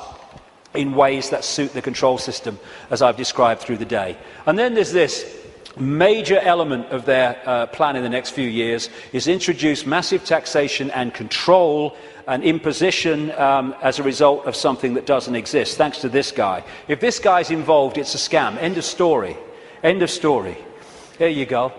in ways that suit the control system, as I've described through the day. And then there's this major element of their plan in the next few years is introduce massive taxation and control and imposition as a result of something that doesn't exist, thanks to this guy. If this guy's involved, it's a scam. End of story. End of story. There you go.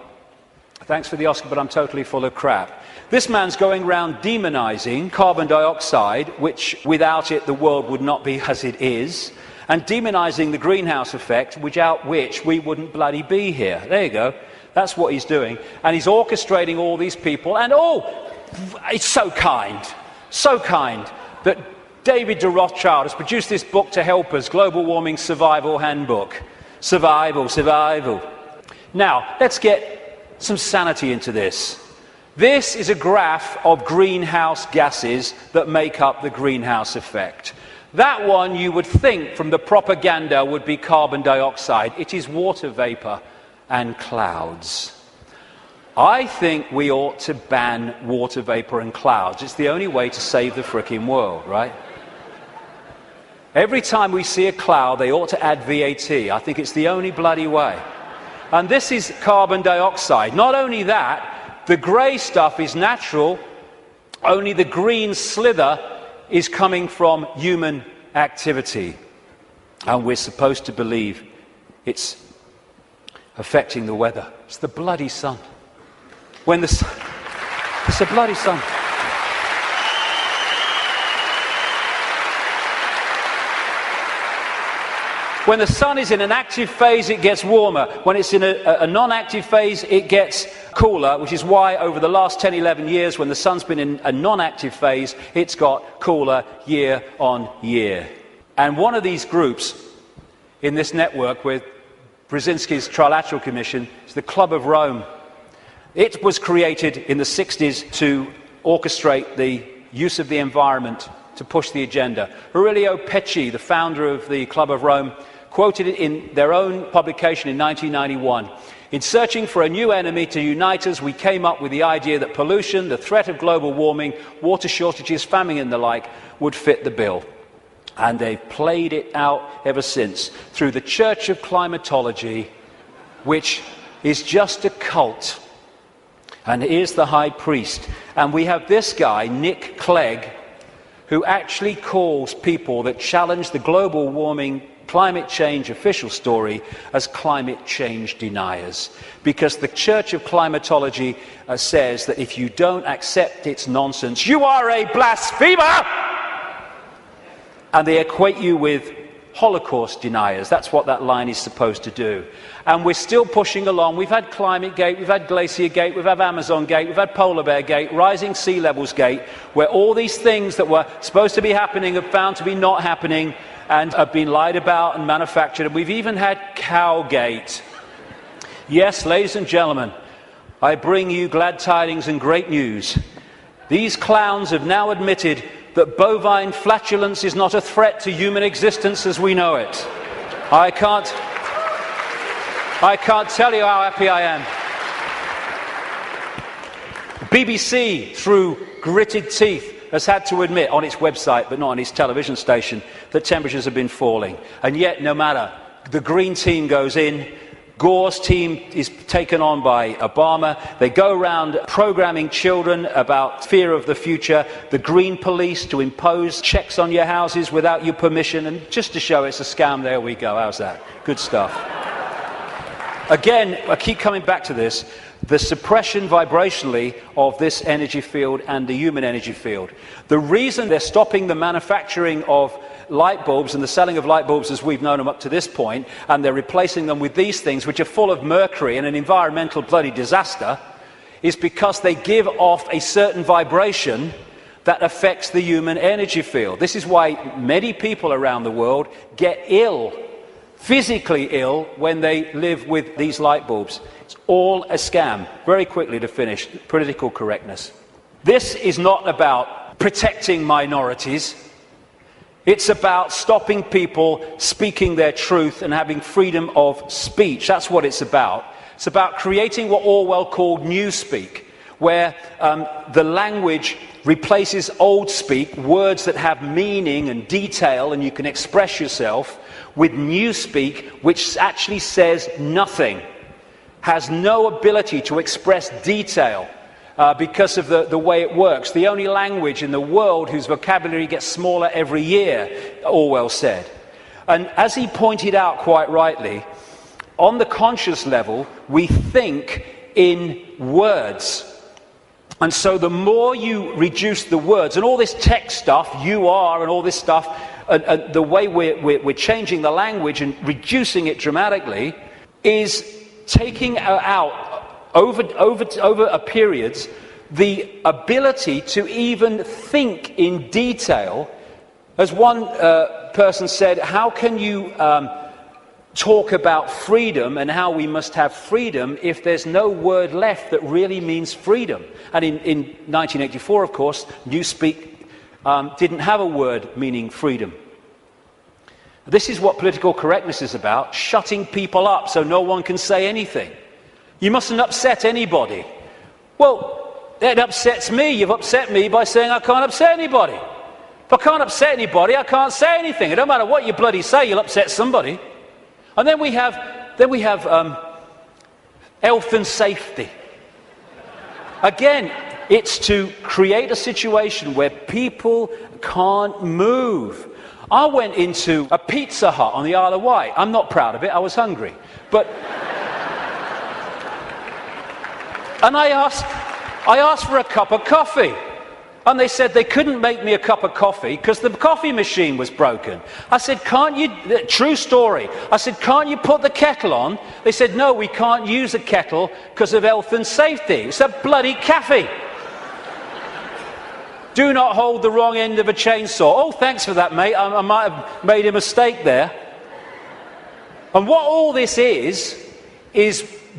Thanks for the Oscar, but I'm totally full of crap. This man's going around demonizing carbon dioxide, which without it the world would not be as it is, and demonizing the greenhouse effect, without which we wouldn't bloody be here. There you go. That's what he's doing. And he's orchestrating all these people. And it's so kind that David de Rothschild has produced this book to help us, Global Warming Survival Handbook. Survival. Now, let's get some sanity into this. This is a graph of greenhouse gases that make up the greenhouse effect. That one, you would think from the propaganda, would be carbon dioxide. It is water vapor and clouds. I think we ought to ban water vapor and clouds. It's the only way to save the frickin' world, right? Every time we see a cloud, they ought to add VAT. I think it's the only bloody way. And this is carbon dioxide. Not only that, the grey stuff is natural, only the green slither is coming from human activity. And we're supposed to believe it's affecting the weather. It's the bloody sun. It's the bloody sun. When the sun is in an active phase, it gets warmer. When it's in a non-active phase, it gets cooler, which is why over the last 10, 11 years, when the sun's been in a non-active phase, it's got cooler year on year. And one of these groups in this network, we're Brzezinski's Trilateral Commission is the Club of Rome. It was created in the 60s to orchestrate the use of the environment to push the agenda. Aurelio Pecci, the founder of the Club of Rome, quoted it in their own publication in 1991. In searching for a new enemy to unite us, we came up with the idea that pollution, the threat of global warming, water shortages, famine and the like would fit the bill. And they've played it out ever since through the Church of Climatology, which is just a cult. And here's the high priest. And we have this guy, Nick Clegg, who actually calls people that challenge the global warming climate change official story as climate change deniers. Because the Church of Climatology says that if you don't accept its nonsense, you are a blasphemer! And they equate you with Holocaust deniers. That's what that line is supposed to do. And we're still pushing along. We've had Climate Gate, we've had Glacier Gate, we've had Amazon Gate, we've had Polar Bear Gate, Rising Sea Levels Gate, where all these things that were supposed to be happening have found to be not happening and have been lied about and manufactured. And we've even had Cowgate. Yes, ladies and gentlemen, I bring you glad tidings and great news. These clowns have now admitted that bovine flatulence is not a threat to human existence as we know it. I can't tell you how happy I am. BBC, through gritted teeth, has had to admit on its website, but not on its television station, that temperatures have been falling. And yet, no matter, the Green Team goes in, Gore's team is taken on by Obama. They go around programming children about fear of the future, the Green Police to impose checks on your houses without your permission, and just to show it's a scam, there we go. How's that? Good stuff. Again, I keep coming back to this, the suppression vibrationally of this energy field and the human energy field. The reason they're stopping the manufacturing of light bulbs and the selling of light bulbs as we've known them up to this point, and they're replacing them with these things which are full of mercury and an environmental bloody disaster, is because they give off a certain vibration that affects the human energy field. This is why many people around the world get ill, physically ill, when they live with these light bulbs. It's all a scam. Very quickly to finish, political correctness. This is not about protecting minorities. It's about stopping people speaking their truth and having freedom of speech. That's what it's about. It's about creating what Orwell called newspeak, where the language replaces old speak, words that have meaning and detail and you can express yourself, with newspeak, which actually says nothing, has no ability to express detail. Because of the way it works. The only language in the world whose vocabulary gets smaller every year, Orwell said. And as he pointed out quite rightly, on the conscious level, we think in words. And so the more you reduce the words, and all this tech stuff, you are, and all this stuff, the way we're changing the language and reducing it dramatically, is taking out over a periods, the ability to even think in detail. As one person said, how can you talk about freedom and how we must have freedom if there's no word left that really means freedom? And in 1984, of course, newspeak didn't have a word meaning freedom. This is what political correctness is about, shutting people up so no one can say anything. You mustn't upset anybody. Well, it upsets me. You've upset me by saying I can't upset anybody. If I can't upset anybody, I can't say anything. It don't matter what you bloody say, you'll upset somebody. And then we have health and safety. Again, it's to create a situation where people can't move. I went into a Pizza Hut on the Isle of Wight. I'm not proud of it. I was hungry. But and I asked for a cup of coffee. And they said they couldn't make me a cup of coffee because the coffee machine was broken. I said, can't you, true story, I said, can't you put the kettle on? They said, no, we can't use a kettle because of health and safety. It's a bloody cafe. Do not hold the wrong end of a chainsaw. Oh, thanks for that, mate. I might have made a mistake there. And what all this is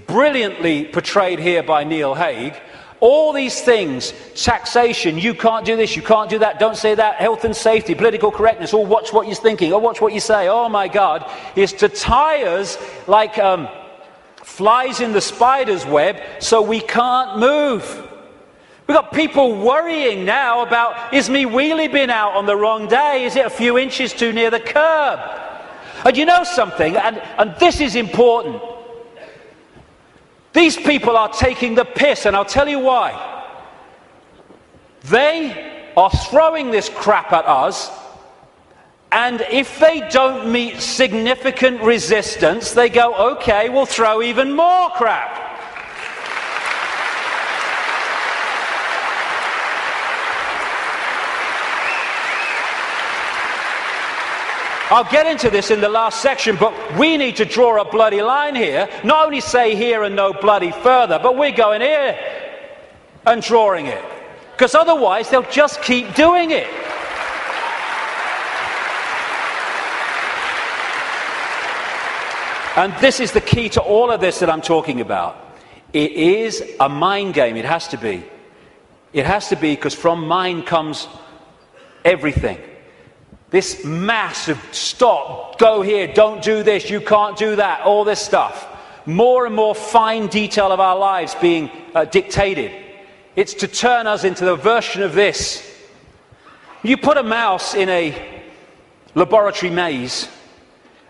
brilliantly portrayed here by Neil Haig. All these things, taxation, you can't do this, you can't do that, don't say that, health and safety, political correctness, oh, watch what you're thinking, oh, watch what you say, oh my God, is to tie us like flies in the spider's web so we can't move. We've got people worrying now about, is me wheelie bin out on the wrong day? Is it a few inches too near the curb? And you know something, and this is important. These people are taking the piss, and I'll tell you why. They are throwing this crap at us, and if they don't meet significant resistance, they go, okay, we'll throw even more crap. I'll get into this in the last section, but we need to draw a bloody line here. Not only say here and no bloody further, but we're going here and drawing it. Because otherwise they'll just keep doing it. And this is the key to all of this that I'm talking about. It is a mind game. It has to be. It has to be, because from mind comes everything. This massive stop, go here, don't do this, you can't do that, all this stuff. More and more fine detail of our lives being dictated. It's to turn us into the version of this. You put a mouse in a laboratory maze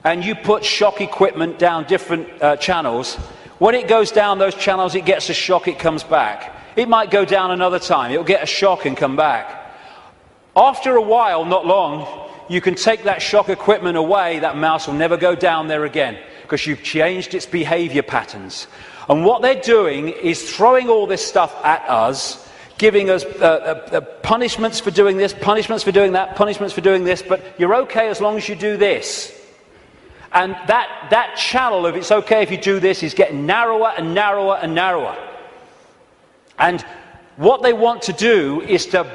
and you put shock equipment down different channels. When it goes down those channels, it gets a shock, it comes back. It might go down another time, it'll get a shock and come back. After a while, not long, you can take that shock equipment away, that mouse will never go down there again, because you've changed its behavior patterns. And what they're doing is throwing all this stuff at us, giving us punishments for doing this, punishments for doing that, punishments for doing this, but you're okay as long as you do this. And that channel of it's okay if you do this is getting narrower and narrower and narrower. And what they want to do is to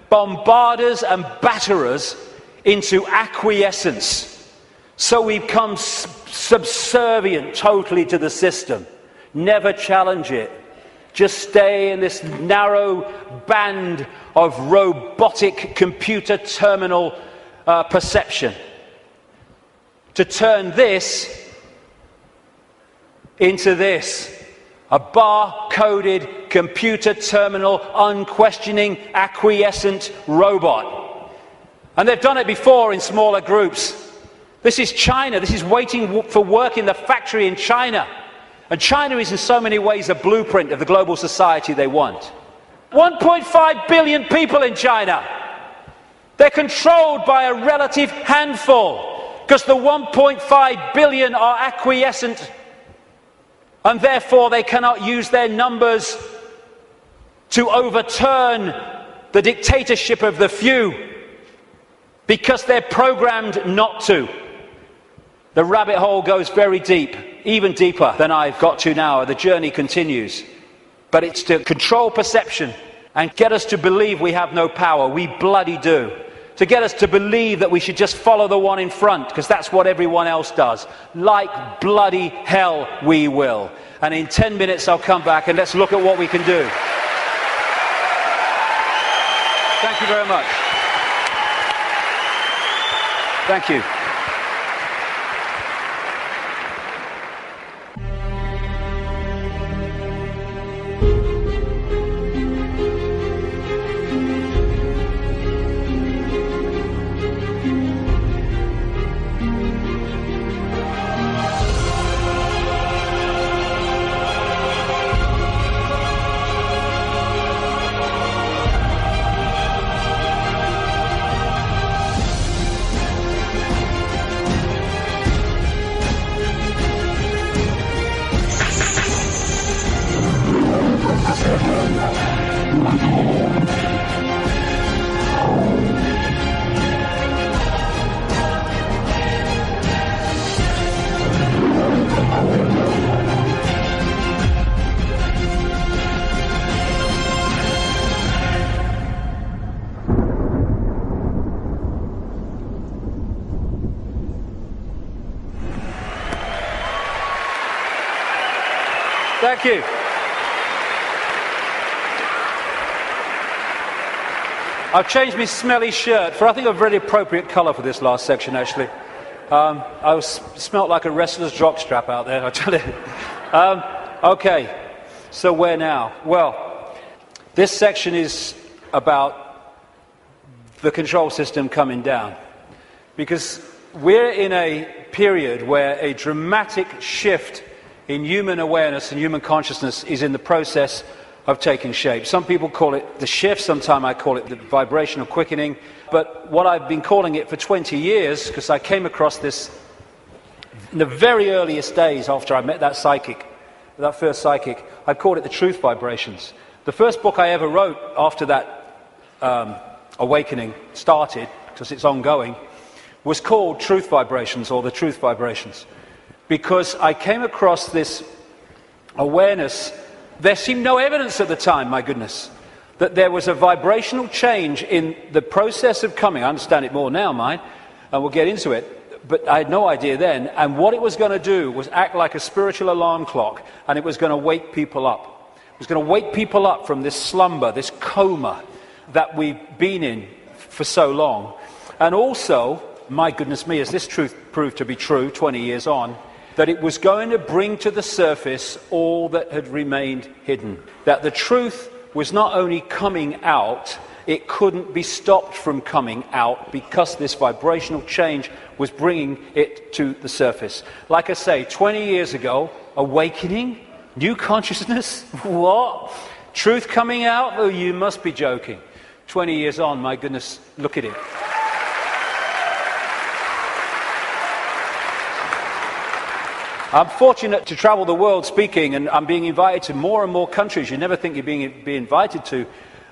bombard us and batter us into acquiescence. So we become subservient totally to the system. Never challenge it. Just stay in this narrow band of robotic computer terminal perception. To turn this into this. A bar-coded, computer terminal, unquestioning, acquiescent robot. And they've done it before in smaller groups. This is China. This is waiting for work in the factory in China. And China is in so many ways a blueprint of the global society they want. 1.5 billion people in China. They're controlled by a relative handful, because the 1.5 billion are acquiescent, and therefore they cannot use their numbers to overturn the dictatorship of the few, because they're programmed not to. The rabbit hole goes very deep, even deeper than I've got to now. The journey continues. But it's to control perception and get us to believe we have no power. We bloody do. To get us to believe that we should just follow the one in front, because that's what everyone else does. Like bloody hell we will. And in 10 minutes I'll come back and let's look at what we can do. Thank you very much. Thank you. Thank you. I've changed my smelly shirt for, I think, a very appropriate colour for this last section, actually. Smelt like a wrestler's jockstrap out there, I tell you. Okay, so where now? Well, this section is about the control system coming down. Because we're in a period where a dramatic shift in human awareness and human consciousness is in the process of taking shape. Some people call it the shift, sometimes I call it the vibrational quickening, but what I've been calling it for 20 years, because I came across this in the very earliest days after I met that psychic, that first psychic, I called it the truth vibrations. The first book I ever wrote after that awakening started, because it's ongoing, was called Truth Vibrations, or the Truth Vibrations, because I came across this awareness. There seemed no evidence at the time, my goodness, that there was a vibrational change in the process of coming. I understand it more now, mind, and we'll get into it, but I had no idea then. And what it was going to do was act like a spiritual alarm clock, and it was going to wake people up. It was going to wake people up from this slumber, this coma that we've been in for so long. And also, my goodness me, as this truth proved to be true 20 years on, that it was going to bring to the surface all that had remained hidden. That the truth was not only coming out, it couldn't be stopped from coming out because this vibrational change was bringing it to the surface. Like I say, 20 years ago, awakening, new consciousness, what? Truth coming out? Oh, you must be joking. 20 years on, my goodness, look at it. I'm fortunate to travel the world speaking, and I'm being invited to more and more countries you never think you're being invited to.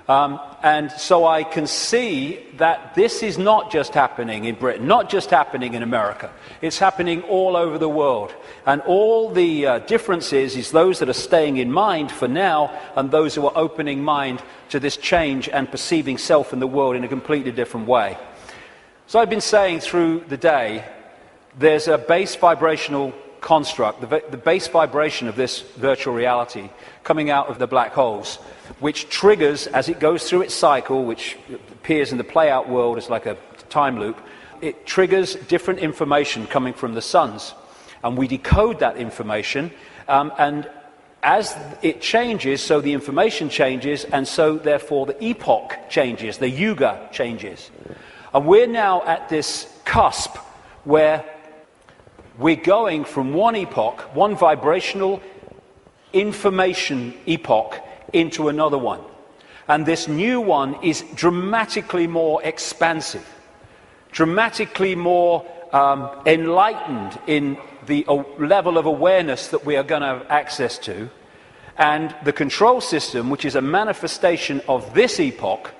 And so I can see that this is not just happening in Britain, not just happening in America. It's happening all over the world. And all the differences is those that are staying in mind for now, and those who are opening mind to this change and perceiving self and the world in a completely different way. So I've been saying through the day, there's a base vibrational construct, the base vibration of this virtual reality coming out of the black holes, which triggers, as it goes through its cycle, which appears in the play-out world as like a time loop, it triggers different information coming from the suns. And we decode that information, and as it changes, so the information changes, and so therefore the epoch changes, the yuga changes. And we're now at this cusp where we're going from one epoch, one vibrational information epoch, into another one. And this new one is dramatically more expansive, dramatically more enlightened in the level of awareness that we are going to have access to. And the control system, which is a manifestation of this epoch,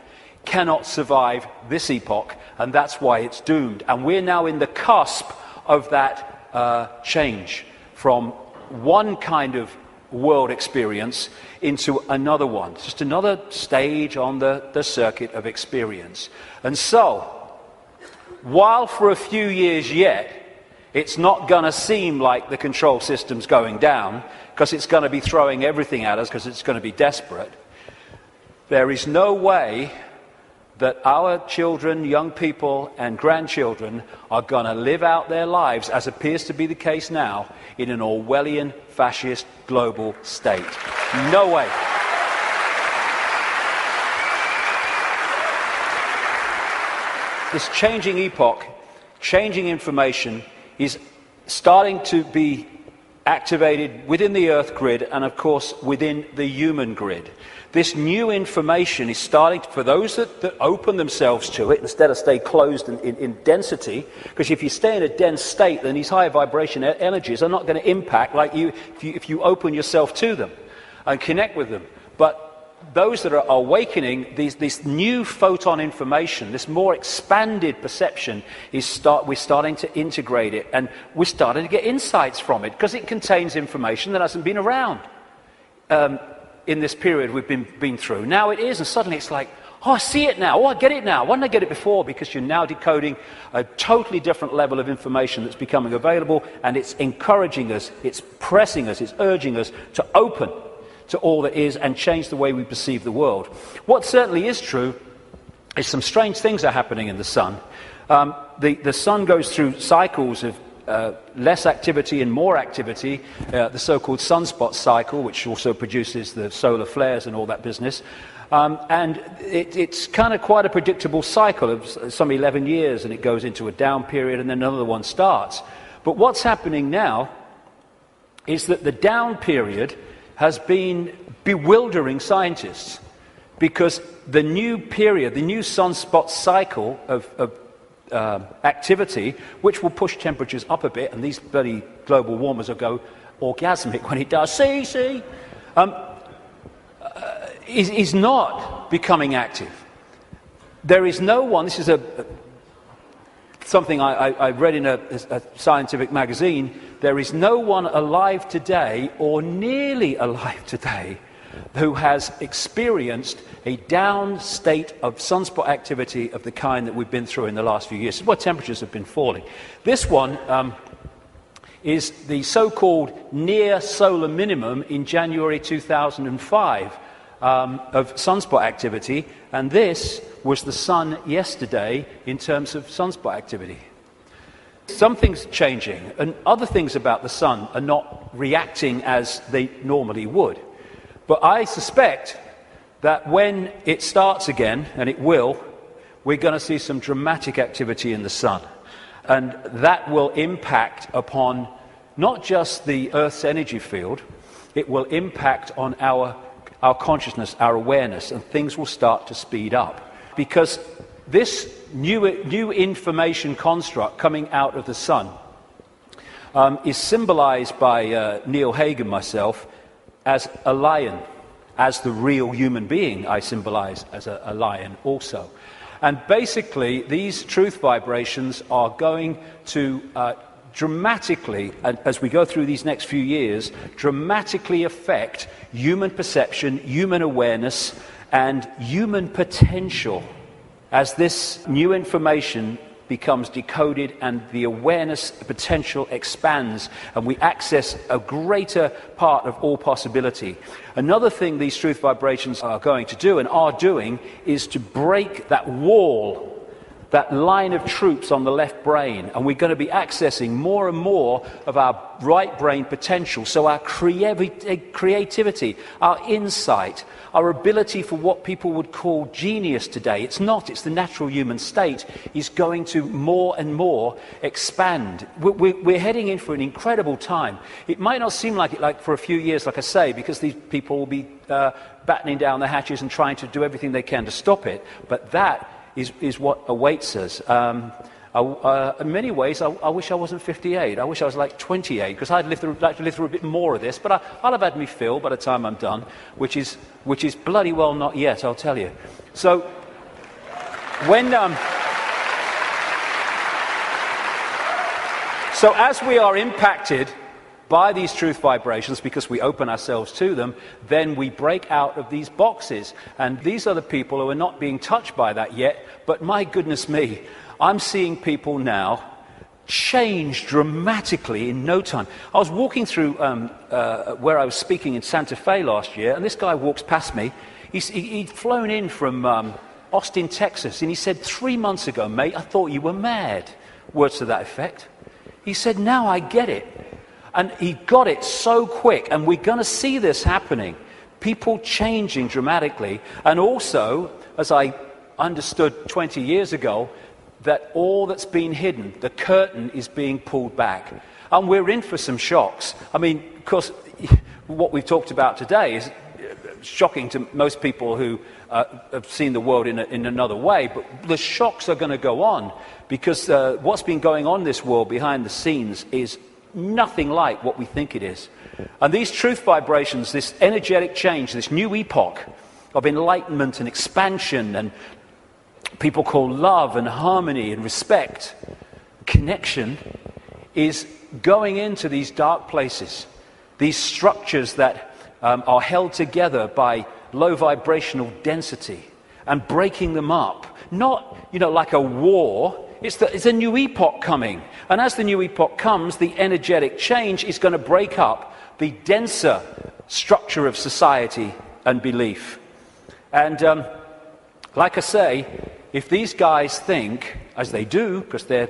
cannot survive this epoch, and that's why it's doomed. And we're now in the cusp of that change from one kind of world experience into another one. It's just another stage on the circuit of experience. And so, while for a few years yet, it's not going to seem like the control system's going down, because it's going to be throwing everything at us, because it's going to be desperate, there is no way that our children, young people and grandchildren are going to live out their lives, as appears to be the case now, in an Orwellian fascist global state. No way. This changing epoch, changing information, is starting to be activated within the Earth grid and, of course, within the human grid. This new information is starting to, for those that open themselves to it, instead of stay closed in density, because if you stay in a dense state, then these higher vibration energies are not going to impact like you if you open yourself to them and connect with them. But those that are awakening, this new photon information, this more expanded perception, we're starting to integrate it, and we're starting to get insights from it, because it contains information that hasn't been around in this period we've been through. Now it is, and suddenly it's like, Oh, I see it now. Oh, I get it now. Why didn't I get it before? Because you're now decoding a totally different level of information that's becoming available, and it's encouraging us, it's pressing us, it's urging us to open to all that is and change the way we perceive the world. What certainly is true is some strange things are happening in the sun. The sun goes through cycles of less activity and more activity, the so-called sunspot cycle, which also produces the solar flares and all that business. And it's kind of quite a predictable cycle of some 11 years, and it goes into a down period and then another one starts. But what's happening now is that the down period has been bewildering scientists, because the new period, the new sunspot cycle of activity, which will push temperatures up a bit, and these bloody global warmers will go orgasmic when it does, is not becoming active. There is no one, this is something I read in a scientific magazine, there is no one alive today, or nearly alive today, who has experienced a down state of sunspot activity of the kind that we've been through in the last few years. This is where temperatures have been falling. This one is the so-called near solar minimum in January 2005 of sunspot activity, and this was the sun yesterday in terms of sunspot activity. Something's changing, and other things about the sun are not reacting as they normally would. But I suspect that when it starts again, and it will, we're going to see some dramatic activity in the sun. And that will impact upon not just the Earth's energy field, it will impact on our consciousness, our awareness, and things will start to speed up. Because this new information construct coming out of the sun is symbolized by Neil Haig and myself as a lion. As the real human being, I symbolize as a lion also. And basically, these truth vibrations are going to dramatically, as we go through these next few years, dramatically affect human perception, human awareness, and human potential as this new information becomes decoded and the awareness potential expands and we access a greater part of all possibility. Another thing these truth vibrations are going to do and are doing is to break that wall, that line of troops on the left brain, and we're going to be accessing more and more of our right brain potential. So our creativity, our insight, our ability for what people would call genius today, it's the natural human state, is going to more and more expand. We're heading in for an incredible time. It might not seem like it like for a few years, like I say, because these people will be battening down the hatches and trying to do everything they can to stop it, but that is what awaits us. In many ways, I wish I wasn't 58. I wish I was like 28, because I'd like to live through a bit more of this. But I'll have had me fill by the time I'm done, which is bloody well not yet, I'll tell you. So when so as we are impacted by these truth vibrations, because we open ourselves to them, then we break out of these boxes. And these are the people who are not being touched by that yet, but my goodness me, I'm seeing people now change dramatically in no time. I was walking through where I was speaking in Santa Fe last year, and this guy walks past me. He'd flown in from Austin, Texas, and he said, 3 months ago, mate, I thought you were mad. Words to that effect. He said, now I get it. And he got it so quick, and we're going to see this happening. People changing dramatically, and also, as I understood 20 years ago, that all that's been hidden, the curtain is being pulled back. And we're in for some shocks. I mean, of course, what we've talked about today is shocking to most people who have seen the world in another way, but the shocks are going to go on, because what's been going on in this world behind the scenes is nothing like what we think it is. And these truth vibrations, this energetic change, this new epoch of enlightenment and expansion, and people call love and harmony and respect, connection, is going into these dark places, these structures that are held together by low vibrational density. and breaking them up. Not, like a war. It's a new epoch coming. And as the new epoch comes, the energetic change is going to break up the denser structure of society and belief. And like I say, if these guys think, as they do, because they're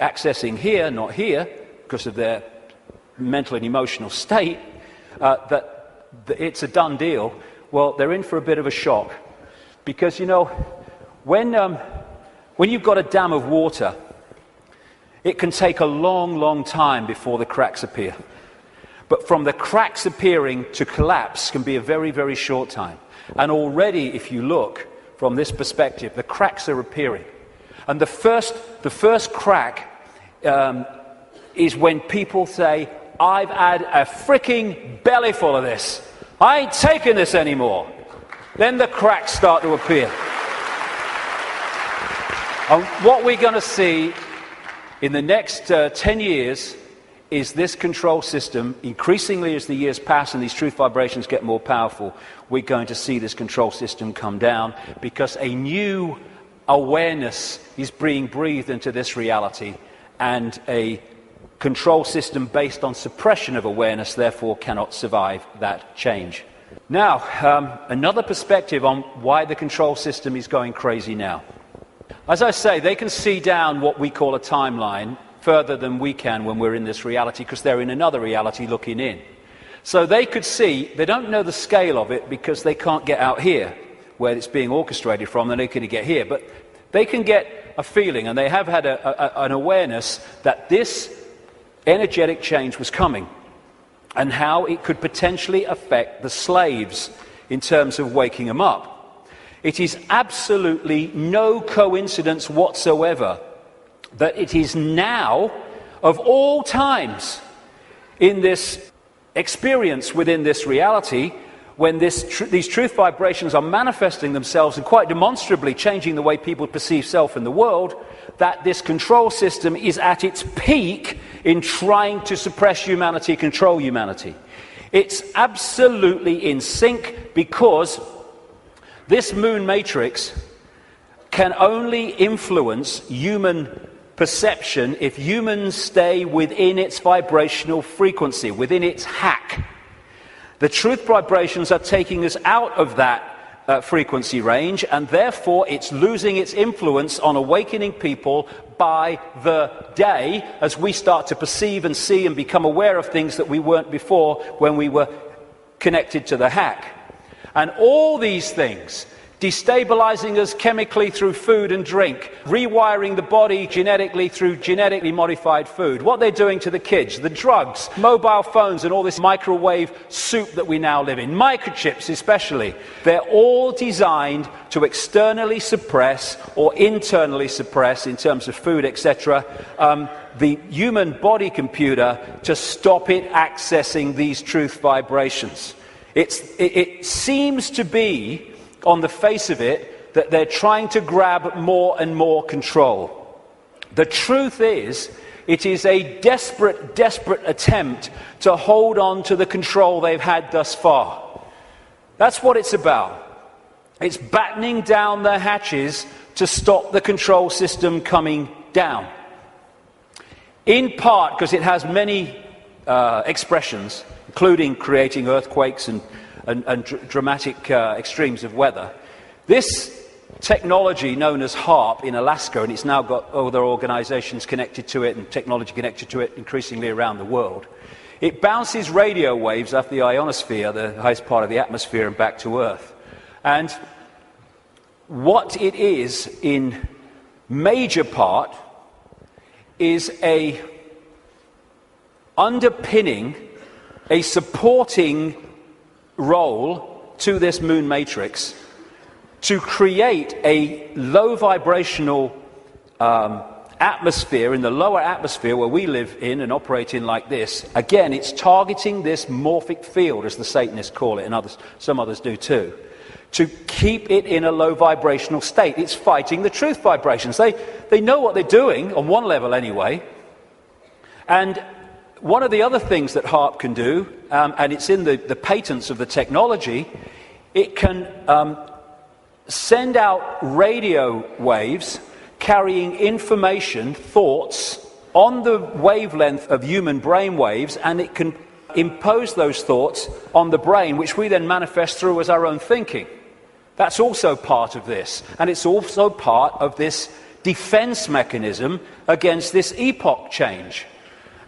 accessing here, not here, because of their mental and emotional state, that it's a done deal, well, they're in for a bit of a shock. Because, when you've got a dam of water, it can take a long, long time before the cracks appear. But from the cracks appearing to collapse can be a very, very short time. And already, if you look from this perspective, the cracks are appearing. And the first crack is when people say, I've had a freaking belly full of this. I ain't taking this anymore. Then the cracks start to appear. And what we're going to see in the next 10 years is this control system, increasingly as the years pass and these truth vibrations get more powerful, we're going to see this control system come down because a new awareness is being breathed into this reality, and a control system based on suppression of awareness therefore cannot survive that change. Now, another perspective on why the control system is going crazy now. As I say, they can see down what we call a timeline further than we can when we're in this reality, because they're in another reality looking in. So they could see, they don't know the scale of it because they can't get out here where it's being orchestrated from, and they can get here. But they can get a feeling, and they have had an awareness that this energetic change was coming and how it could potentially affect the slaves in terms of waking them up. It is absolutely no coincidence whatsoever that it is now, of all times, in this experience within this reality, when these truth vibrations are manifesting themselves and quite demonstrably changing the way people perceive self in the world, that this control system is at its peak in trying to suppress humanity, control humanity. It's absolutely in sync, because this moon matrix can only influence human perception if humans stay within its vibrational frequency, within its hack. The truth vibrations are taking us out of that frequency range, and therefore it's losing its influence on awakening people by the day as we start to perceive and see and become aware of things that we weren't before when we were connected to the hack. And all these things, destabilizing us chemically through food and drink, rewiring the body genetically through genetically modified food, what they're doing to the kids, the drugs, mobile phones and all this microwave soup that we now live in, microchips especially, they're all designed to externally suppress or internally suppress, in terms of food, etc., the human body computer to stop it accessing these truth vibrations. It seems to be, on the face of it, that they're trying to grab more and more control. The truth is, it is a desperate, desperate attempt to hold on to the control they've had thus far. That's what it's about. It's battening down the hatches to stop the control system coming down. In part because it has many expressions, including creating earthquakes and dramatic extremes of weather. This technology known as HAARP in Alaska, and it's now got other organizations connected to it and technology connected to it increasingly around the world, it bounces radio waves off the ionosphere, the highest part of the atmosphere, and back to Earth. And what it is in major part is a underpinning, a supporting role to this moon matrix to create a low vibrational atmosphere in the lower atmosphere where we live in and operate in like this. Again, it's targeting this morphic field, as the Satanists call it, and some others do too, to keep it in a low vibrational state. It's fighting the truth vibrations. They know what they're doing, on one level anyway. And one of the other things that HAARP can do, and it's in the patents of the technology, it can send out radio waves carrying information, thoughts, on the wavelength of human brain waves, and it can impose those thoughts on the brain, which we then manifest through as our own thinking. That's also part of this, and it's also part of this defense mechanism against this epoch change.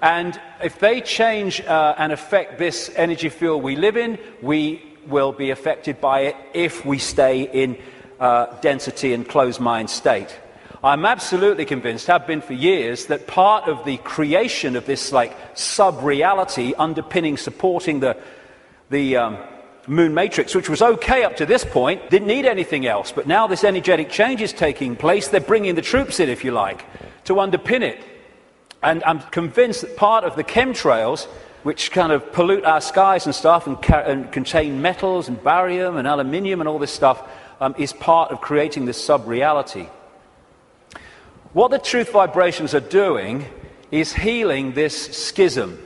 And if they change and affect this energy field we live in, we will be affected by it if we stay in density and closed mind state. I'm absolutely convinced, have been for years, that part of the creation of this like sub-reality underpinning, supporting the moon matrix, which was okay up to this point, didn't need anything else. But now this energetic change is taking place. They're bringing the troops in, if you like, to underpin it. And I'm convinced that part of the chemtrails, which kind of pollute our skies and stuff and contain metals and barium and aluminium and all this stuff, is part of creating this sub-reality. What the truth vibrations are doing is healing this schism.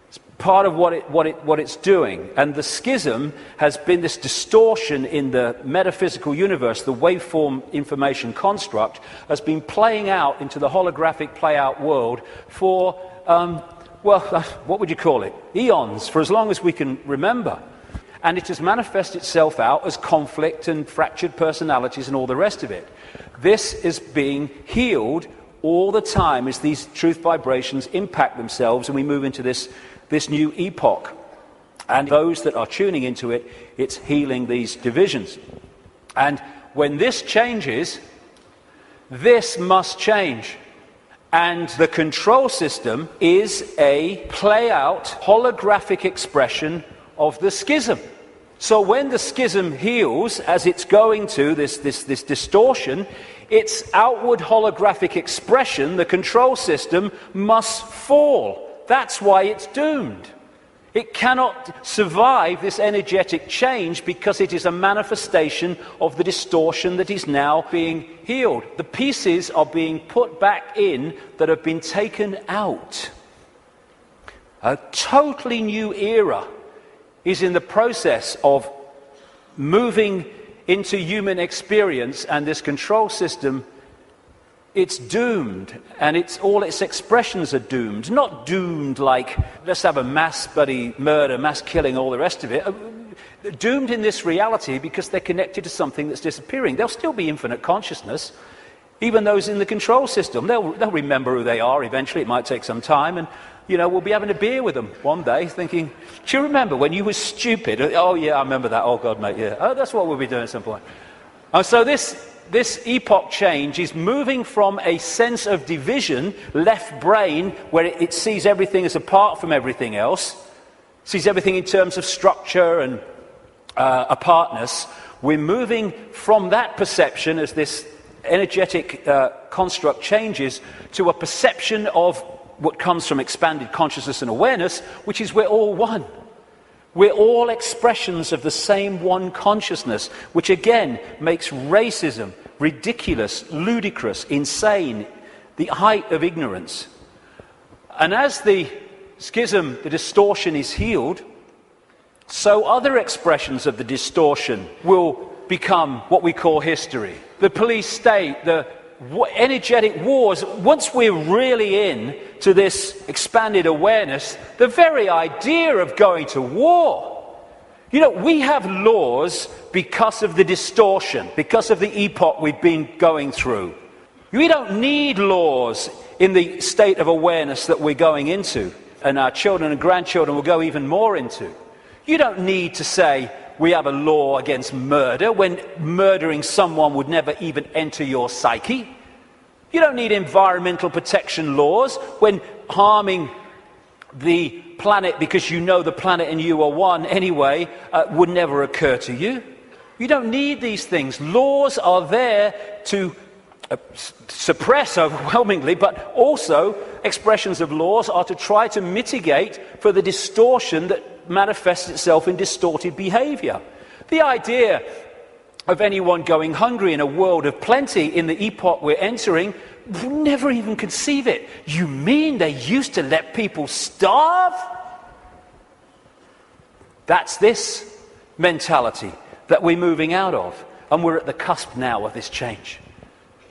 It's part of what it's doing. And the schism has been this distortion in the metaphysical universe, the waveform information construct, has been playing out into the holographic play-out world for, what would you call it? Eons, for as long as we can remember. And it has manifested itself out as conflict and fractured personalities and all the rest of it. This is being healed all the time as these truth vibrations impact themselves and we move into this new epoch. And those that are tuning into it, it's healing these divisions. And when this changes, this must change. And the control system is a play-out holographic expression of the schism. So when the schism heals, as it's going to, this distortion, its outward holographic expression, the control system, must fall. That's why it's doomed. It cannot survive this energetic change because it is a manifestation of the distortion that is now being healed. The pieces are being put back in that have been taken out. A totally new era is in the process of moving into human experience, and this control system, it's doomed, and all its expressions are doomed. Not doomed like, let's have a mass bloody murder, mass killing, all the rest of it. Doomed in this reality because they're connected to something that's disappearing. There'll still be infinite consciousness, even those in the control system. They'll remember who they are eventually. It might take some time, and we'll be having a beer with them one day thinking, do you remember when you were stupid? Oh, yeah, I remember that. Oh, God, mate, yeah. Oh, that's what we'll be doing at some point. And so this epoch change is moving from a sense of division, left brain, where it sees everything as apart from everything else, sees everything in terms of structure and apartness. We're moving from that perception as this energetic construct changes to a perception of what comes from expanded consciousness and awareness, which is we're all one. We're all expressions of the same one consciousness, which again makes racism ridiculous, ludicrous, insane, the height of ignorance. And as the schism, the distortion is healed, so other expressions of the distortion will become what we call history. The police state, the energetic wars, once we're really in to this expanded awareness, the very idea of going to war. We have laws because of the distortion, because of the epoch we've been going through. We don't need laws in the state of awareness that we're going into, and our children and grandchildren will go even more into. You don't need to say we have a law against murder when murdering someone would never even enter your psyche. You don't need environmental protection laws when harming the planet because you know the planet and you are one anyway would never occur to you. You don't need these things. Laws are there to suppress overwhelmingly, but also expressions of laws are to try to mitigate for the distortion that manifests itself in distorted behavior. The idea of anyone going hungry in a world of plenty in the epoch we're entering, we never even conceive it. You mean they used to let people starve? That's this mentality that we're moving out of. And we're at the cusp now of this change,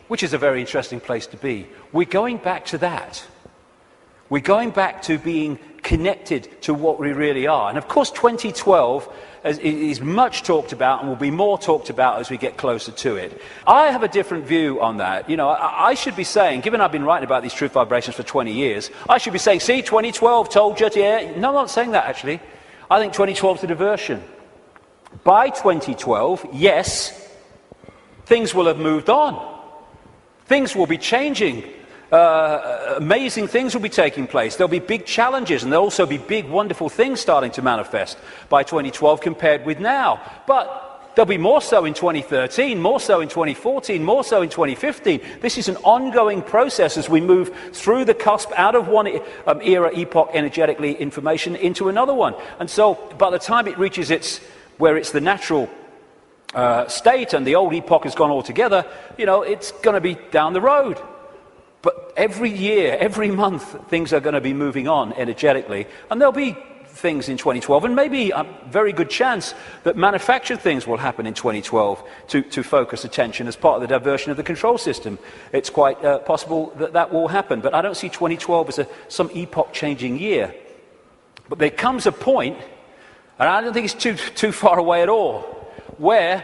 which is a very interesting place to be. We're going back to that. We're going back to being connected to what we really are. And of course 2012 is much talked about and will be more talked about as we get closer to it. I have a different view on that. You know, I should be saying, given I've been writing about these truth vibrations for 20 years, I should be saying, see, 2012 told you, yeah. No, I'm not saying that actually. I think 2012 is a diversion. By 2012, yes, things will have moved on. Things will be changing. Amazing things will be taking place. There'll be big challenges, and there'll also be big, wonderful things starting to manifest by 2012 compared with now. But there'll be more so in 2013, more so in 2014, more so in 2015. This is an ongoing process as we move through the cusp out of one era, epoch, energetically, information, into another one. And so by the time it reaches where it's the natural state and the old epoch has gone altogether, you know, it's going to be down the road. But every year, every month, things are going to be moving on energetically. And there'll be things in 2012, and maybe a very good chance that manufactured things will happen in 2012 to focus attention as part of the diversion of the control system. It's quite possible that that will happen. But I don't see 2012 as some epoch-changing year. But there comes a point, and I don't think it's too far away at all, where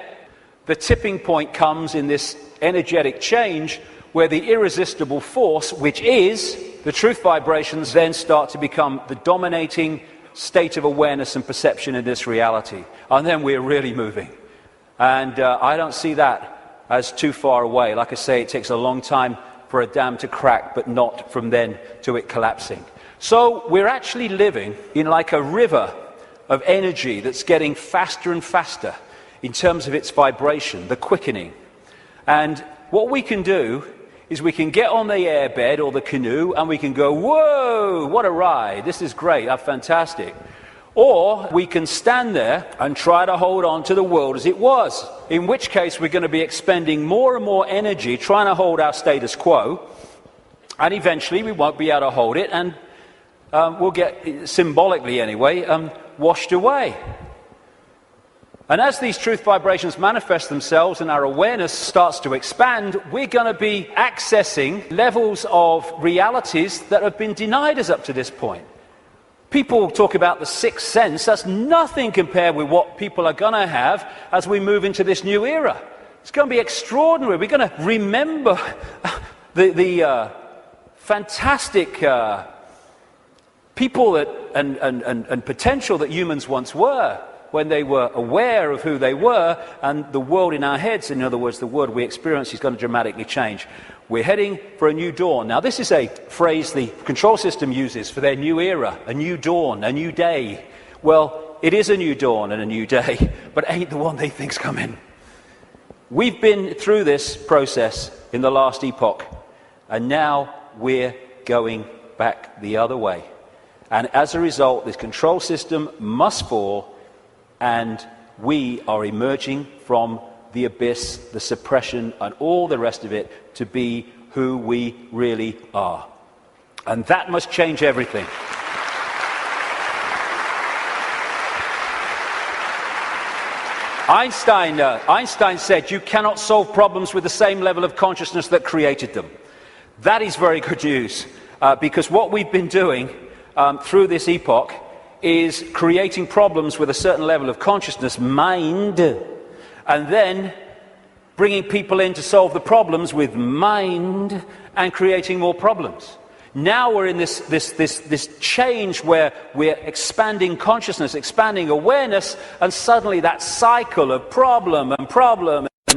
the tipping point comes in this energetic change, where the irresistible force, which is the truth vibrations, then start to become the dominating state of awareness and perception in this reality. And then we're really moving. And I don't see that as too far away. Like I say, it takes a long time for a dam to crack, but not from then to it collapsing. So we're actually living in like a river of energy that's getting faster and faster in terms of its vibration, the quickening. And what we can do is we can get on the airbed or the canoe and we can go, whoa, what a ride, this is great, that's fantastic. Or we can stand there and try to hold on to the world as it was, in which case we're going to be expending more and more energy trying to hold our status quo, and eventually we won't be able to hold it, and we'll get, symbolically anyway, washed away. And as these truth vibrations manifest themselves and our awareness starts to expand, we're going to be accessing levels of realities that have been denied us up to this point. People talk about the sixth sense. That's nothing compared with what people are going to have as we move into this new era. It's going to be extraordinary. We're going to remember the fantastic people that, and potential that humans once were, when they were aware of who they were, and the world in our heads, in other words, the world we experience, is going to dramatically change. We're heading for a new dawn. Now, this is a phrase the control system uses for their new era, a new dawn, a new day. Well, it is a new dawn and a new day, but ain't the one they think's coming. We've been through this process in the last epoch, and now we're going back the other way. And as a result, this control system must fall, and we are emerging from the abyss, the suppression, and all the rest of it to be who we really are. And that must change everything. Einstein said you cannot solve problems with the same level of consciousness that created them. That is very good news, because what we've been doing through this epoch is creating problems with a certain level of consciousness, mind, and then bringing people in to solve the problems with mind and creating more problems. Now we're in this change where we're expanding consciousness, expanding awareness, and suddenly that cycle of problem and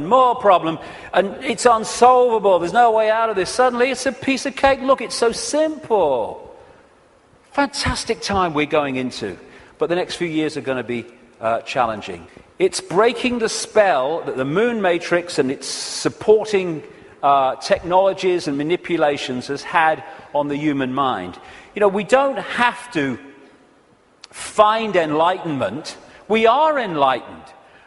more problem, and it's unsolvable, there's no way out of this. Suddenly it's a piece of cake. Look, it's so simple. Fantastic time we're going into, but the next few years are going to be challenging. It's breaking the spell that the moon matrix and its supporting technologies and manipulations has had on the human mind. You know, we don't have to find enlightenment. We are enlightened.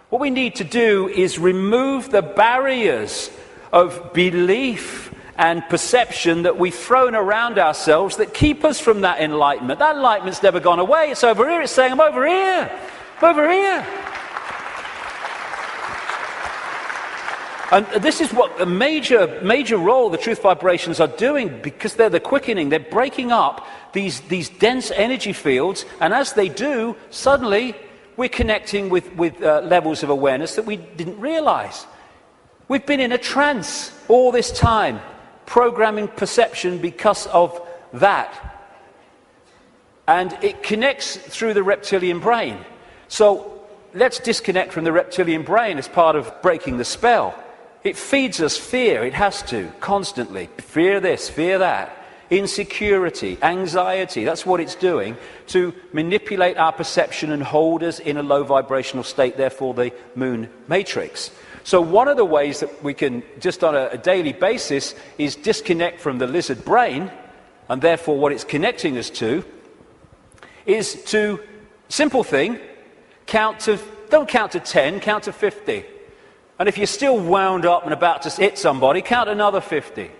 What we need to do is remove the barriers of belief and perception that we've thrown around ourselves that keep us from that enlightenment. That enlightenment's never gone away. It's over here. It's saying, I'm over here. I'm over here. And this is what a major role the truth vibrations are doing, because they're the quickening. They're breaking up these dense energy fields, and as they do, suddenly we're connecting with levels of awareness that we didn't realize. We've been in a trance all this time, programming perception because of that. And it connects through the reptilian brain. So let's disconnect from the reptilian brain as part of breaking the spell. It feeds us fear, it has to, constantly. Fear this, fear that. Insecurity, anxiety, that's what it's doing to manipulate our perception and hold us in a low vibrational state, therefore the moon matrix. So one of the ways that we can, just on a daily basis, is disconnect from the lizard brain, and therefore what it's connecting us to, is to, simple thing, don't count to 10, count to 50. And if you're still wound up and about to hit somebody, count another 50.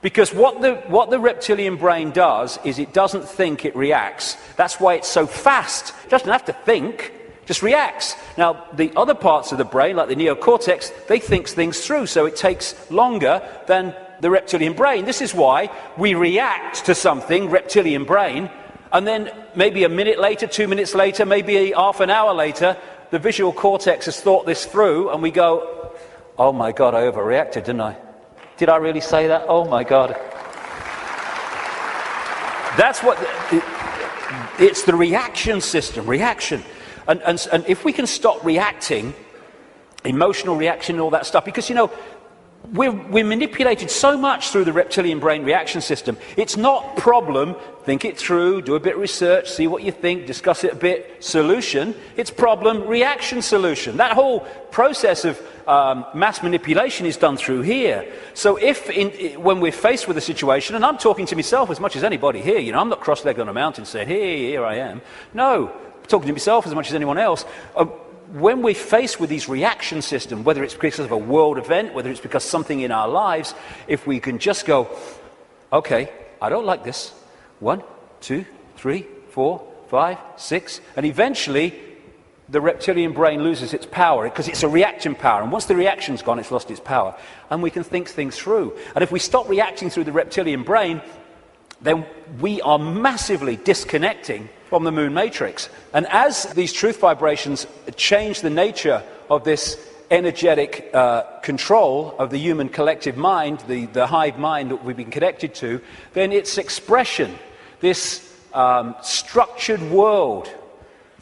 Because what the reptilian brain does is it doesn't think, it reacts. That's why it's so fast. It doesn't have to think, just reacts. Now, the other parts of the brain, like the neocortex, they think things through, so it takes longer than the reptilian brain. This is why we react to something, reptilian brain, and then maybe a minute later, 2 minutes later, maybe half an hour later, the visual cortex has thought this through, and we go, oh my God, I overreacted, didn't I? Did I really say that? Oh my God. That's what, it's the reaction system, reaction. And if we can stop reacting, emotional reaction and all that stuff, because, you know, we're manipulated so much through the reptilian brain reaction system. It's not problem, think it through, do a bit of research, see what you think, discuss it a bit, solution. It's problem, reaction, solution. That whole process of mass manipulation is done through here. So when we're faced with a situation, and I'm talking to myself as much as anybody here, you know, I'm not cross-legged on a mountain saying, hey, here I am. No, I'm talking to myself as much as anyone else. When we're faced with these reaction systems, whether it's because of a world event, whether it's because something in our lives, if we can just go, okay, I don't like this. 1, 2, 3, 4, 5, 6, and eventually the reptilian brain loses its power because it's a reaction power, and once the reaction's gone, it's lost its power, and we can think things through. And if we stop reacting through the reptilian brain, then we are massively disconnecting from the moon matrix. And as these truth vibrations change the nature of this energetic control of the human collective mind, the hive mind that we've been connected to, then its expression, this structured world,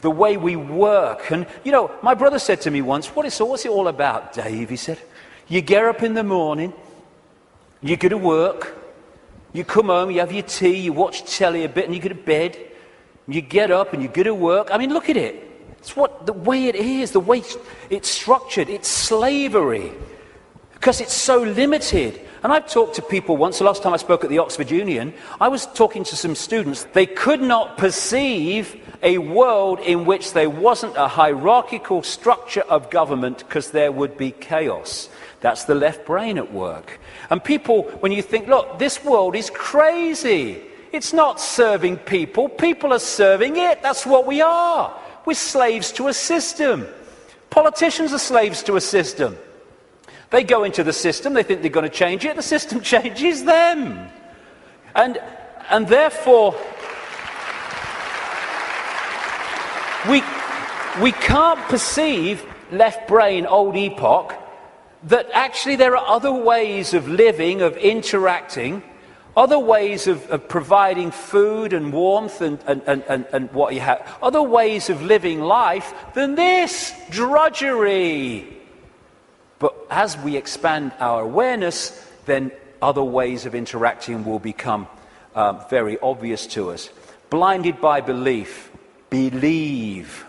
the way we work. And, you know, my brother said to me once, what's it all about, Dave? He said, you get up in the morning, you go to work, you come home, you have your tea, you watch telly a bit, and you go to bed. You get up and you go to work. I mean, look at it. It's the way it is, the way it's structured. It's slavery because it's so limited. And I've talked to people once, the last time I spoke at the Oxford Union, I was talking to some students. They could not perceive a world in which there wasn't a hierarchical structure of government because there would be chaos. That's the left brain at work. And people, when you think, look, this world is crazy. It's not serving people. People are serving it. That's what we are. We're slaves to a system. Politicians are slaves to a system. They go into the system. They think they're going to change it. The system changes them. And therefore, we can't perceive left brain, old epoch, that actually there are other ways of living, of interacting, other ways of providing food and warmth and what you have, other ways of living life than this drudgery. But as we expand our awareness, then other ways of interacting will become very obvious to us. Blinded by belief, believe.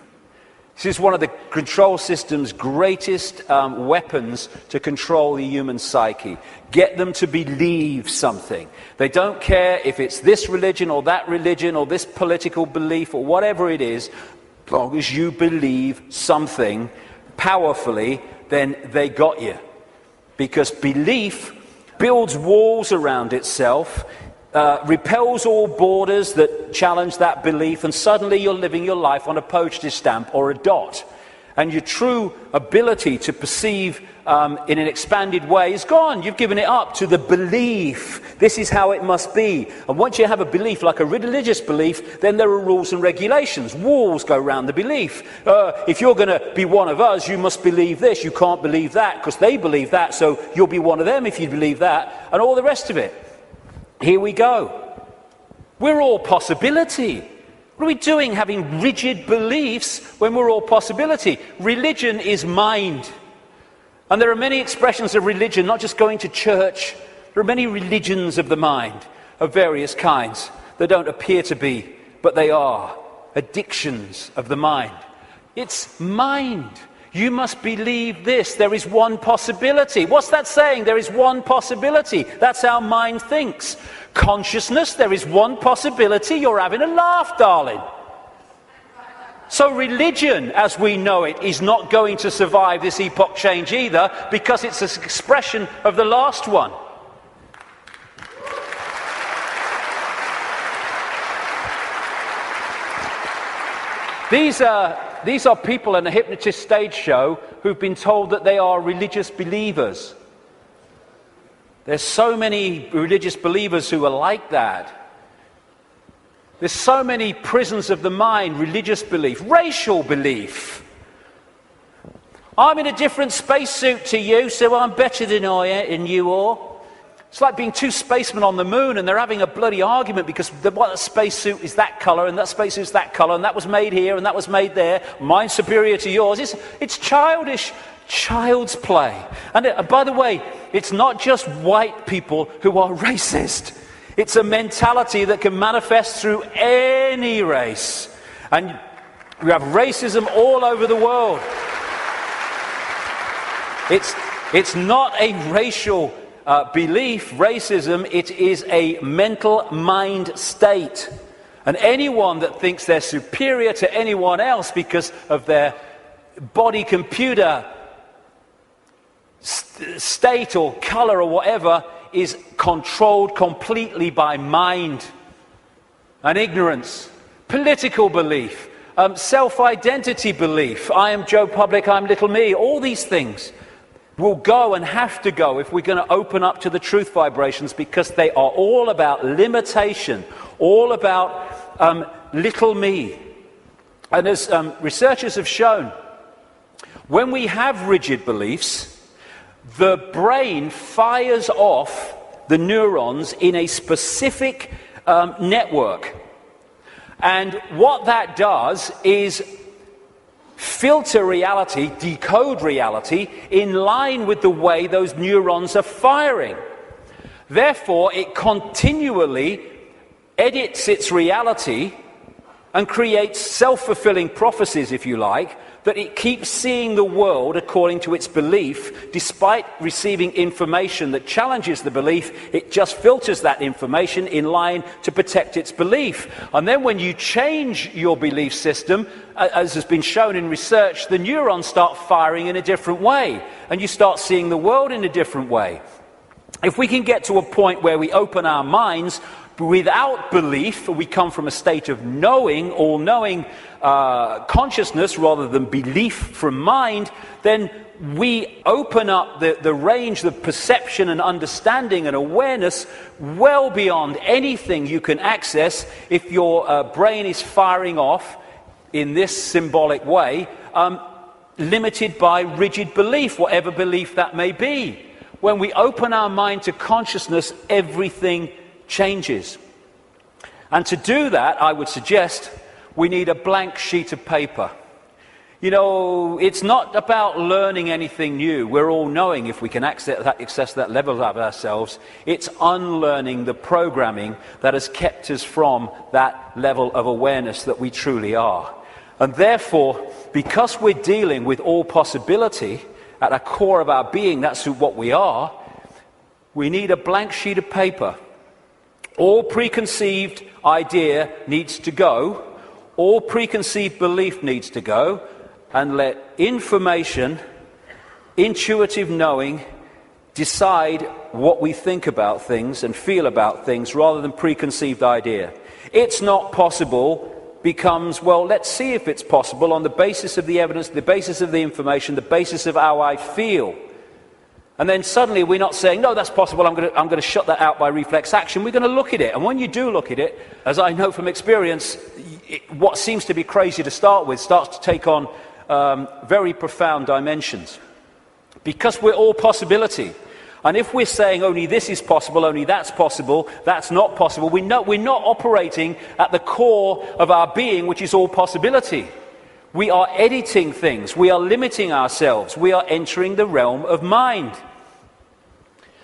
This is one of the control system's greatest weapons to control the human psyche. Get them to believe something. They don't care if it's this religion or this political belief or whatever it is. As long as you believe something powerfully, then they got you. Because belief builds walls around itself, repels all borders that challenge that belief, and suddenly you're living your life on a postage stamp or a dot. and your true ability to perceive in an expanded way is gone. You've given it up to the belief. This is how it must be. And once you have a belief, like a religious belief, then there are rules and regulations. Walls go around the belief. If you're going to be one of us, you must believe this. You can't believe that because they believe that, so you'll be one of them if you believe that, and all the rest of it. Here we go. We're all possibility. What are we doing having rigid beliefs when we're all possibility? Religion is mind. And there are many expressions of religion, not just going to church. There are many religions of the mind of various kinds that don't appear to be, but they are. Addictions of the mind. It's mind. You must believe this. There is one possibility. What's that saying? There is one possibility. That's how mind thinks. Consciousness, there is one possibility. You're having a laugh, darling. So religion, as we know it, is not going to survive this epoch change either, because it's an expression of the last one. These are people in a hypnotist stage show who've been told that they are religious believers. There's so many religious believers who are like that. There's so many prisons of the mind, religious belief, racial belief. I'm in a different spacesuit to you, so I'm better than you are. It's like being two spacemen on the moon and they're having a bloody argument because the spacesuit is that colour and that spacesuit is that colour and that was made here and that was made there. Mine's superior to yours. It's childish, child's play. And by the way, it's not just white people who are racist. It's a mentality that can manifest through any race. And we have racism all over the world. It's not a racial belief, racism. It is a mental mind state. And anyone that thinks they're superior to anyone else because of their body computer state or colour or whatever is controlled completely by mind and ignorance, political belief, self-identity belief. I am Joe Public, I'm little me. All these things will go and have to go if we're going to open up to the truth vibrations, because they are all about limitation, all about little me. And as researchers have shown, when we have rigid beliefs, the brain fires off the neurons in a specific network. And what that does is filter reality, decode reality, in line with the way those neurons are firing. Therefore, it continually edits its reality and creates self-fulfilling prophecies, if you like, that it keeps seeing the world according to its belief. Despite receiving information that challenges the belief, it just filters that information in line to protect its belief. And then when you change your belief system, as has been shown in research, the neurons start firing in a different way, and you start seeing the world in a different way. If we can get to a point where we open our minds without belief, we come from a state of knowing, all-knowing consciousness rather than belief from mind, then we open up the range of perception and understanding and awareness well beyond anything you can access if your brain is firing off in this symbolic way, limited by rigid belief, whatever belief that may be. When we open our mind to consciousness, everything changes. And to do that, I would suggest we need a blank sheet of paper. You know, it's not about learning anything new. We're all knowing if we can access that level of ourselves. It's unlearning the programming that has kept us from that level of awareness that we truly are. And therefore, because we're dealing with all possibility at the core of our being, that's what we are, we need a blank sheet of paper. All preconceived idea needs to go. All preconceived belief needs to go. And let information, intuitive knowing, decide what we think about things and feel about things rather than preconceived idea. It's not possible becomes, well, let's see if it's possible on the basis of the evidence, the basis of the information, the basis of how I feel. And then suddenly we're not saying, no, that's possible, I'm going to shut that out by reflex action. We're going to look at it. And when you do look at it, as I know from experience, what seems to be crazy to start with starts to take on very profound dimensions. Because we're all possibility. And if we're saying only this is possible, only that's not possible, we're not operating at the core of our being, which is all possibility. We are editing things, we are limiting ourselves, we are entering the realm of mind.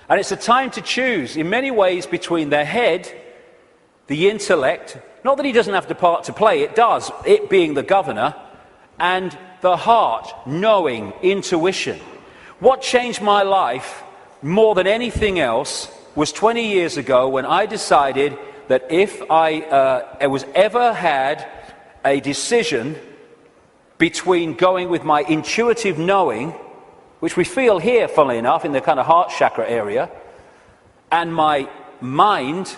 And it's a time to choose, in many ways, between the head, the intellect, not that he doesn't have the part to play, it does, it being the governor, and the heart, knowing, intuition. What changed my life more than anything else was 20 years ago when I decided that if I was ever had a decision between going with my intuitive knowing, which we feel here, funnily enough, in the kind of heart chakra area, and my mind,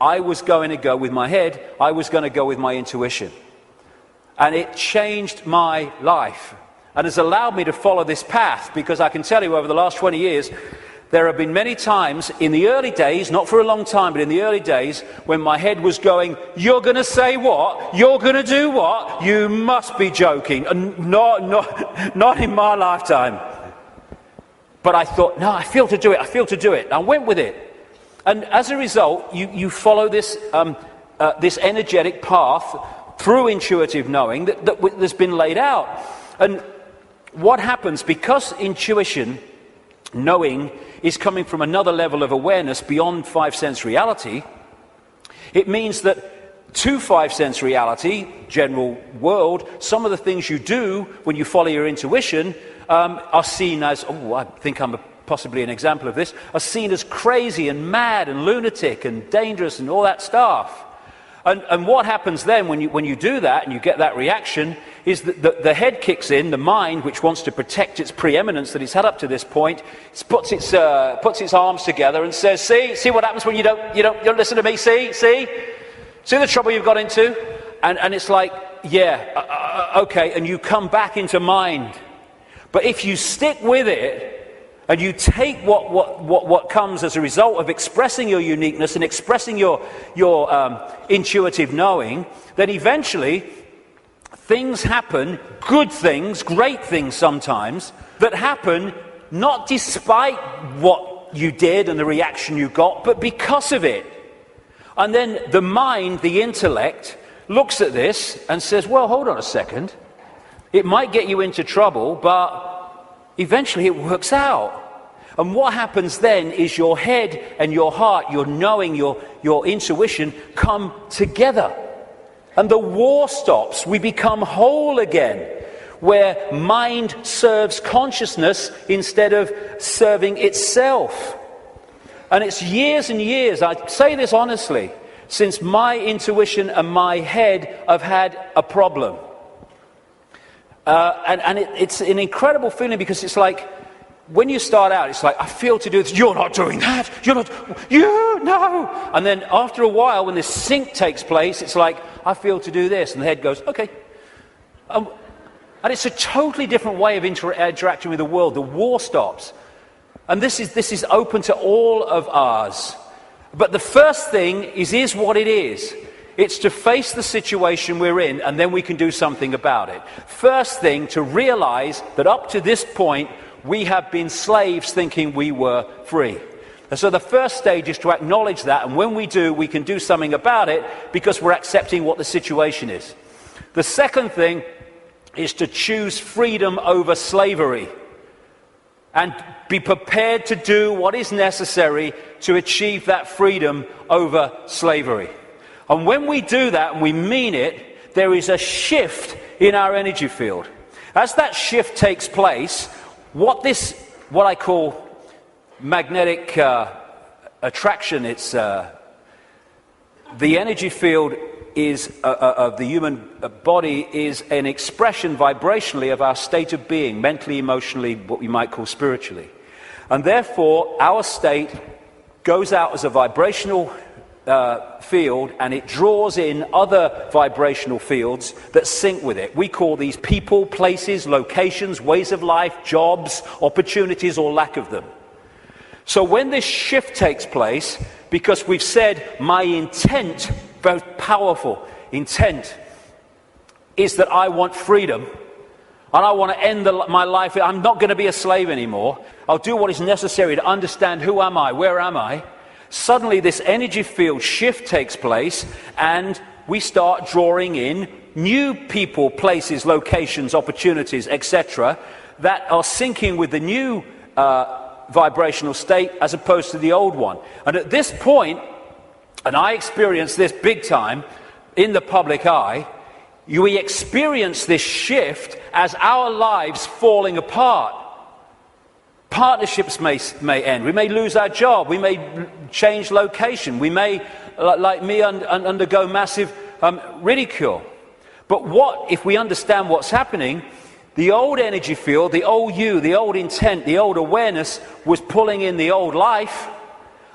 I was going to go with my head, I was going to go with my intuition. And it changed my life and has allowed me to follow this path, because I can tell you over the last 20 years, there have been many times in the early days, not for a long time, but in the early days, when my head was going, you're going to say what? You're going to do what? You must be joking. And not in my lifetime. But I thought, no, I feel to do it, I feel to do it. I went with it. And as a result, you follow this, this energetic path through intuitive knowing that's been laid out. And what happens, because intuition, knowing, is coming from another level of awareness beyond five-sense reality, it means that to five-sense reality, general world, some of the things you do when you follow your intuition are seen as, I think I'm possibly an example of this, are seen as crazy and mad and lunatic and dangerous and all that stuff. And what happens then when you do that and you get that reaction is that the head kicks in, the mind, which wants to protect its preeminence that it's had up to this point, puts its arms together and says, see what happens when you don't listen to me, see the trouble you've got into? And it's like, yeah, okay, and you come back into mind. But if you stick with it, and you take what comes as a result of expressing your uniqueness and expressing your intuitive knowing, then eventually things happen, good things, great things sometimes, that happen not despite what you did and the reaction you got, but because of it. And then the mind, the intellect, looks at this and says, well, hold on a second. It might get you into trouble, but eventually it works out. And what happens then is your head and your heart, your knowing, your intuition come together. And the war stops. We become whole again, where mind serves consciousness instead of serving itself. And it's years and years, I say this honestly, since my intuition and my head have had a problem. It's an incredible feeling, because it's like, when you start out, it's like, I feel to do this. You're not doing that. No. And then after a while, when this sync takes place, it's like, I feel to do this. And the head goes, okay. And it's a totally different way of interacting with the world. The war stops. And this is open to all of ours. But the first thing is what it is. It's to face the situation we're in, and then we can do something about it. First thing, to realize that up to this point, we have been slaves thinking we were free. And so the first stage is to acknowledge that, and when we do, we can do something about it because we're accepting what the situation is. The second thing is to choose freedom over slavery and be prepared to do what is necessary to achieve that freedom over slavery. And when we do that and we mean it, there is a shift in our energy field. As that shift takes place, what I call magnetic attraction, it's the energy field is of the human body is an expression vibrationally of our state of being, mentally, emotionally, what we might call spiritually. And therefore, our state goes out as a vibrational field, and it draws in other vibrational fields that sync with it. We call these people, places, locations, ways of life, jobs, opportunities, or lack of them. So when this shift takes place, because we've said my intent, very powerful intent, is that I want freedom, and I want to end my life. I'm not going to be a slave anymore. I'll do what is necessary to understand who am I, where am I. Suddenly this energy field shift takes place, and we start drawing in new people, places, locations, opportunities, etc., that are syncing with the new vibrational state as opposed to the old one. And at this point, and I experienced this big time in the public eye, we experience this shift as our lives falling apart. Partnerships may end. We may lose our job. We may change location. We may, like me, undergo massive ridicule. But what if we understand what's happening? The old energy field, the old you, the old intent, the old awareness was pulling in the old life.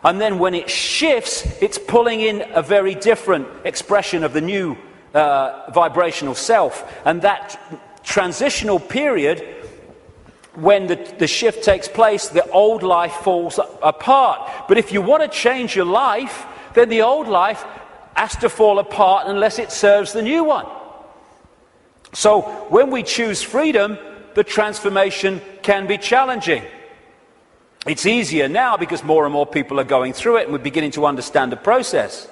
And then when it shifts, it's pulling in a very different expression of the new vibrational self. And that transitional period, when the shift takes place, the old life falls apart. But if you want to change your life, then the old life has to fall apart unless it serves the new one. So when we choose freedom, the transformation can be challenging. It's easier now because more and more people are going through it and we're beginning to understand the process.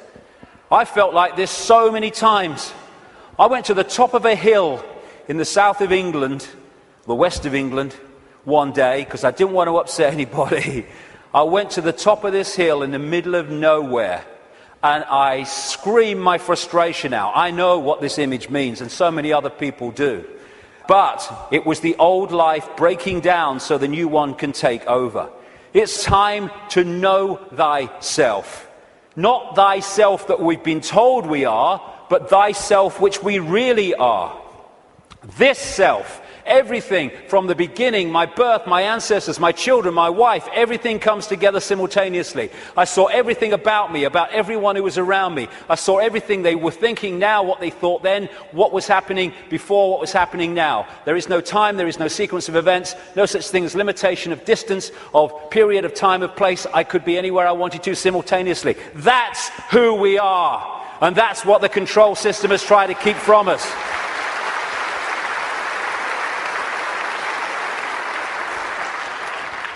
I felt like this so many times. I went to the top of a hill in the south of England, the west of England, one day because I didn't want to upset anybody. I went to the top of this hill in the middle of nowhere, and I screamed my frustration out. I know what this image means, and so many other people do. But it was the old life breaking down so the new one can take over. It's time to know thyself. Not thyself that we've been told we are, but thyself which we really are. This self, everything from the beginning, my birth, my ancestors, my children, my wife, everything comes together simultaneously. I saw everything about me, about everyone who was around me. I saw everything they were thinking now, what they thought then, what was happening before, what was happening now. There is no time, there is no sequence of events, no such thing as limitation of distance, of period of time, of place. I could be anywhere I wanted to simultaneously. That's who we are. And that's what the control system has tried to keep from us.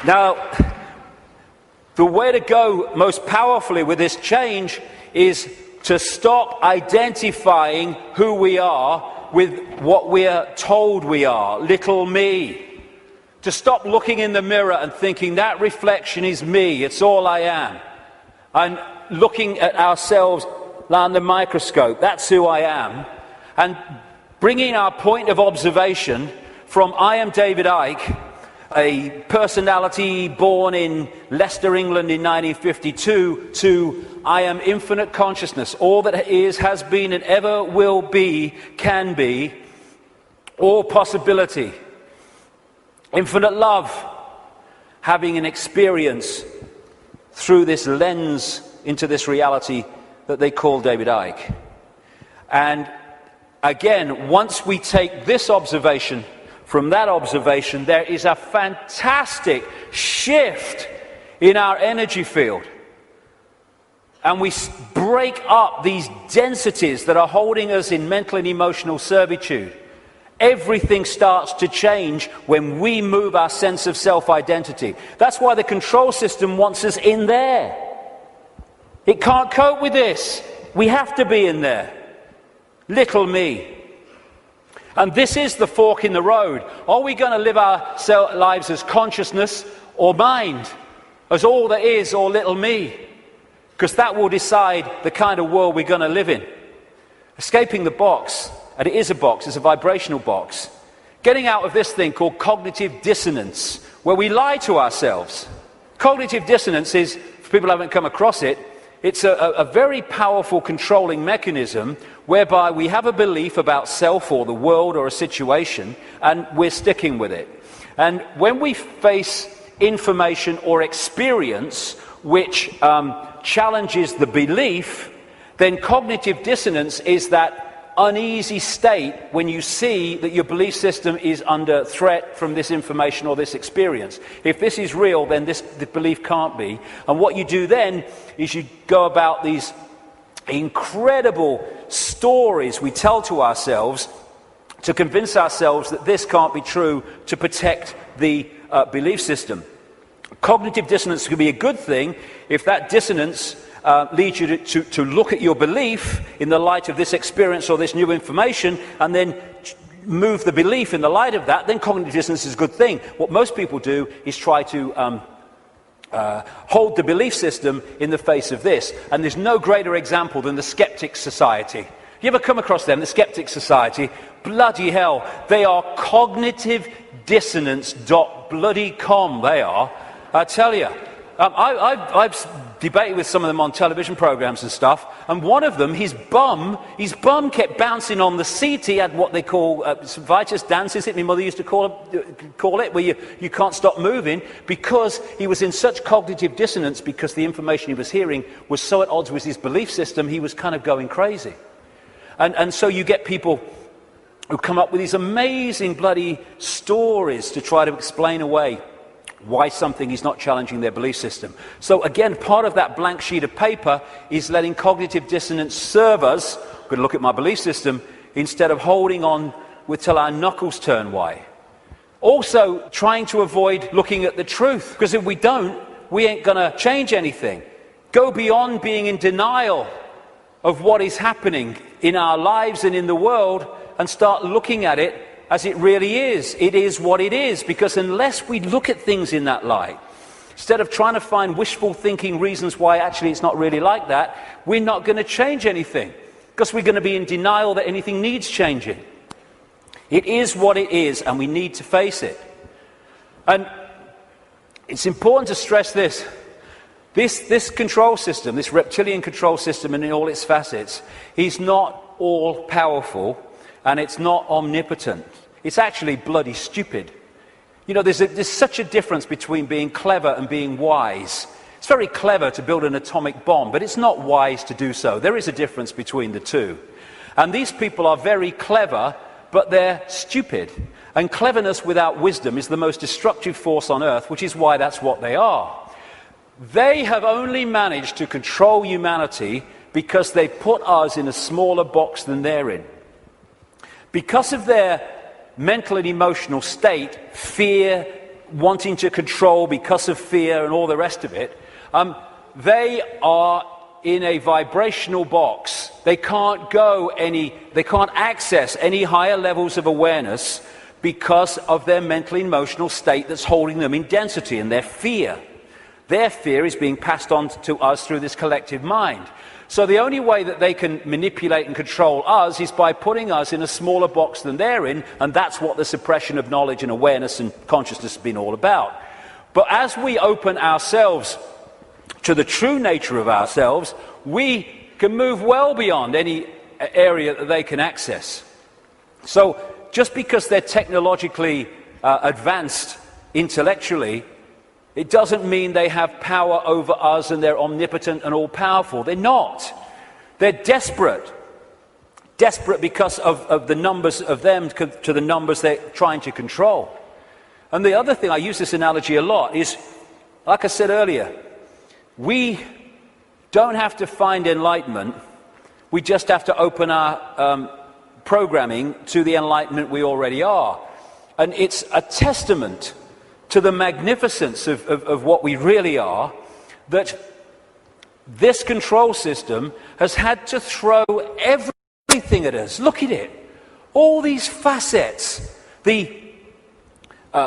Now, the way to go most powerfully with this change is to stop identifying who we are with what we are told we are, little me. To stop looking in the mirror and thinking that reflection is me, it's all I am. And looking at ourselves under the microscope, that's who I am. And bringing our point of observation from I am David Icke, a personality born in Leicester, England in 1952, to I am infinite consciousness, all that is, has been, and ever will be, can be, all possibility. Infinite love, having an experience through this lens into this reality that they call David Icke. And again, once we take this observation, from that observation, there is a fantastic shift in our energy field. And we break up these densities that are holding us in mental and emotional servitude. Everything starts to change when we move our sense of self-identity. That's why the control system wants us in there. It can't cope with this. We have to be in there. Little me. And this is the fork in the road. Are we going to live our lives as consciousness or mind? As all there is or little me? Because that will decide the kind of world we're going to live in. Escaping the box, and it is a box, it's a vibrational box. Getting out of this thing called cognitive dissonance, where we lie to ourselves. Cognitive dissonance is, if people haven't come across it, it's a very powerful controlling mechanism whereby we have a belief about self or the world or a situation, and we're sticking with it. And when we face information or experience which challenges the belief, then cognitive dissonance is that uneasy state when you see that your belief system is under threat from this information or this experience. If this is real, then the belief can't be. And what you do then is you go about these incredible stories we tell to ourselves to convince ourselves that this can't be true, to protect the belief system. Cognitive dissonance could be a good thing if that dissonance leads you to look at your belief in the light of this experience or this new information, and then move the belief in the light of that. Then cognitive dissonance is a good thing. What most people do is try to hold the belief system in the face of this. And there's no greater example than the Skeptics Society. You ever come across them, the Skeptics Society? Bloody hell, they are cognitive dissonance.com, they are. I tell you. I've debated with some of them on television programs and stuff, and one of them, his bum kept bouncing on the seat. He had what they call Vitus dance, is it? My mother used to call it, where you can't stop moving, because he was in such cognitive dissonance, because the information he was hearing was so at odds with his belief system, he was kind of going crazy. And so you get people who come up with these amazing bloody stories to try to explain away why something is not challenging their belief system. So again, part of that blank sheet of paper is letting cognitive dissonance serve us. I'm going to look at my belief system instead of holding on till our knuckles turn white. Also, trying to avoid looking at the truth, because if we don't, we ain't going to change anything. Go beyond being in denial of what is happening in our lives and in the world, and start looking at it as it really is. It is what it is, because unless we look at things in that light, instead of trying to find wishful thinking reasons why actually it's not really like that, we're not going to change anything, because we're going to be in denial that anything needs changing. It is what it is, and we need to face it. And it's important to stress this. This control system, this reptilian control system, and in all its facets, is not all powerful, and it's not omnipotent. It's actually bloody stupid. You know, there's such a difference between being clever and being wise. It's very clever to build an atomic bomb, but it's not wise to do so. There is a difference between the two. And these people are very clever, but they're stupid. And cleverness without wisdom is the most destructive force on earth, which is why that's what they are. They have only managed to control humanity because they put us in a smaller box than they're in. Because of their mental and emotional state, fear, wanting to control because of fear and all the rest of it, they are in a vibrational box. They can't access any higher levels of awareness because of their mental and emotional state that's holding them in density, and their fear. Their fear is being passed on to us through this collective mind. So the only way that they can manipulate and control us is by putting us in a smaller box than they're in, and that's what the suppression of knowledge and awareness and consciousness has been all about. But as we open ourselves to the true nature of ourselves, we can move well beyond any area that they can access. So just because they're technologically advanced intellectually, it doesn't mean they have power over us and they're omnipotent and all-powerful. They're not. They're desperate. Desperate because of the numbers of them to the numbers they're trying to control. And the other thing, I use this analogy a lot, is, like I said earlier, we don't have to find enlightenment. We just have to open our programming to the enlightenment we already are. And it's a testament to the magnificence of what we really are, that this control system has had to throw everything at us. Look at it. All these facets, the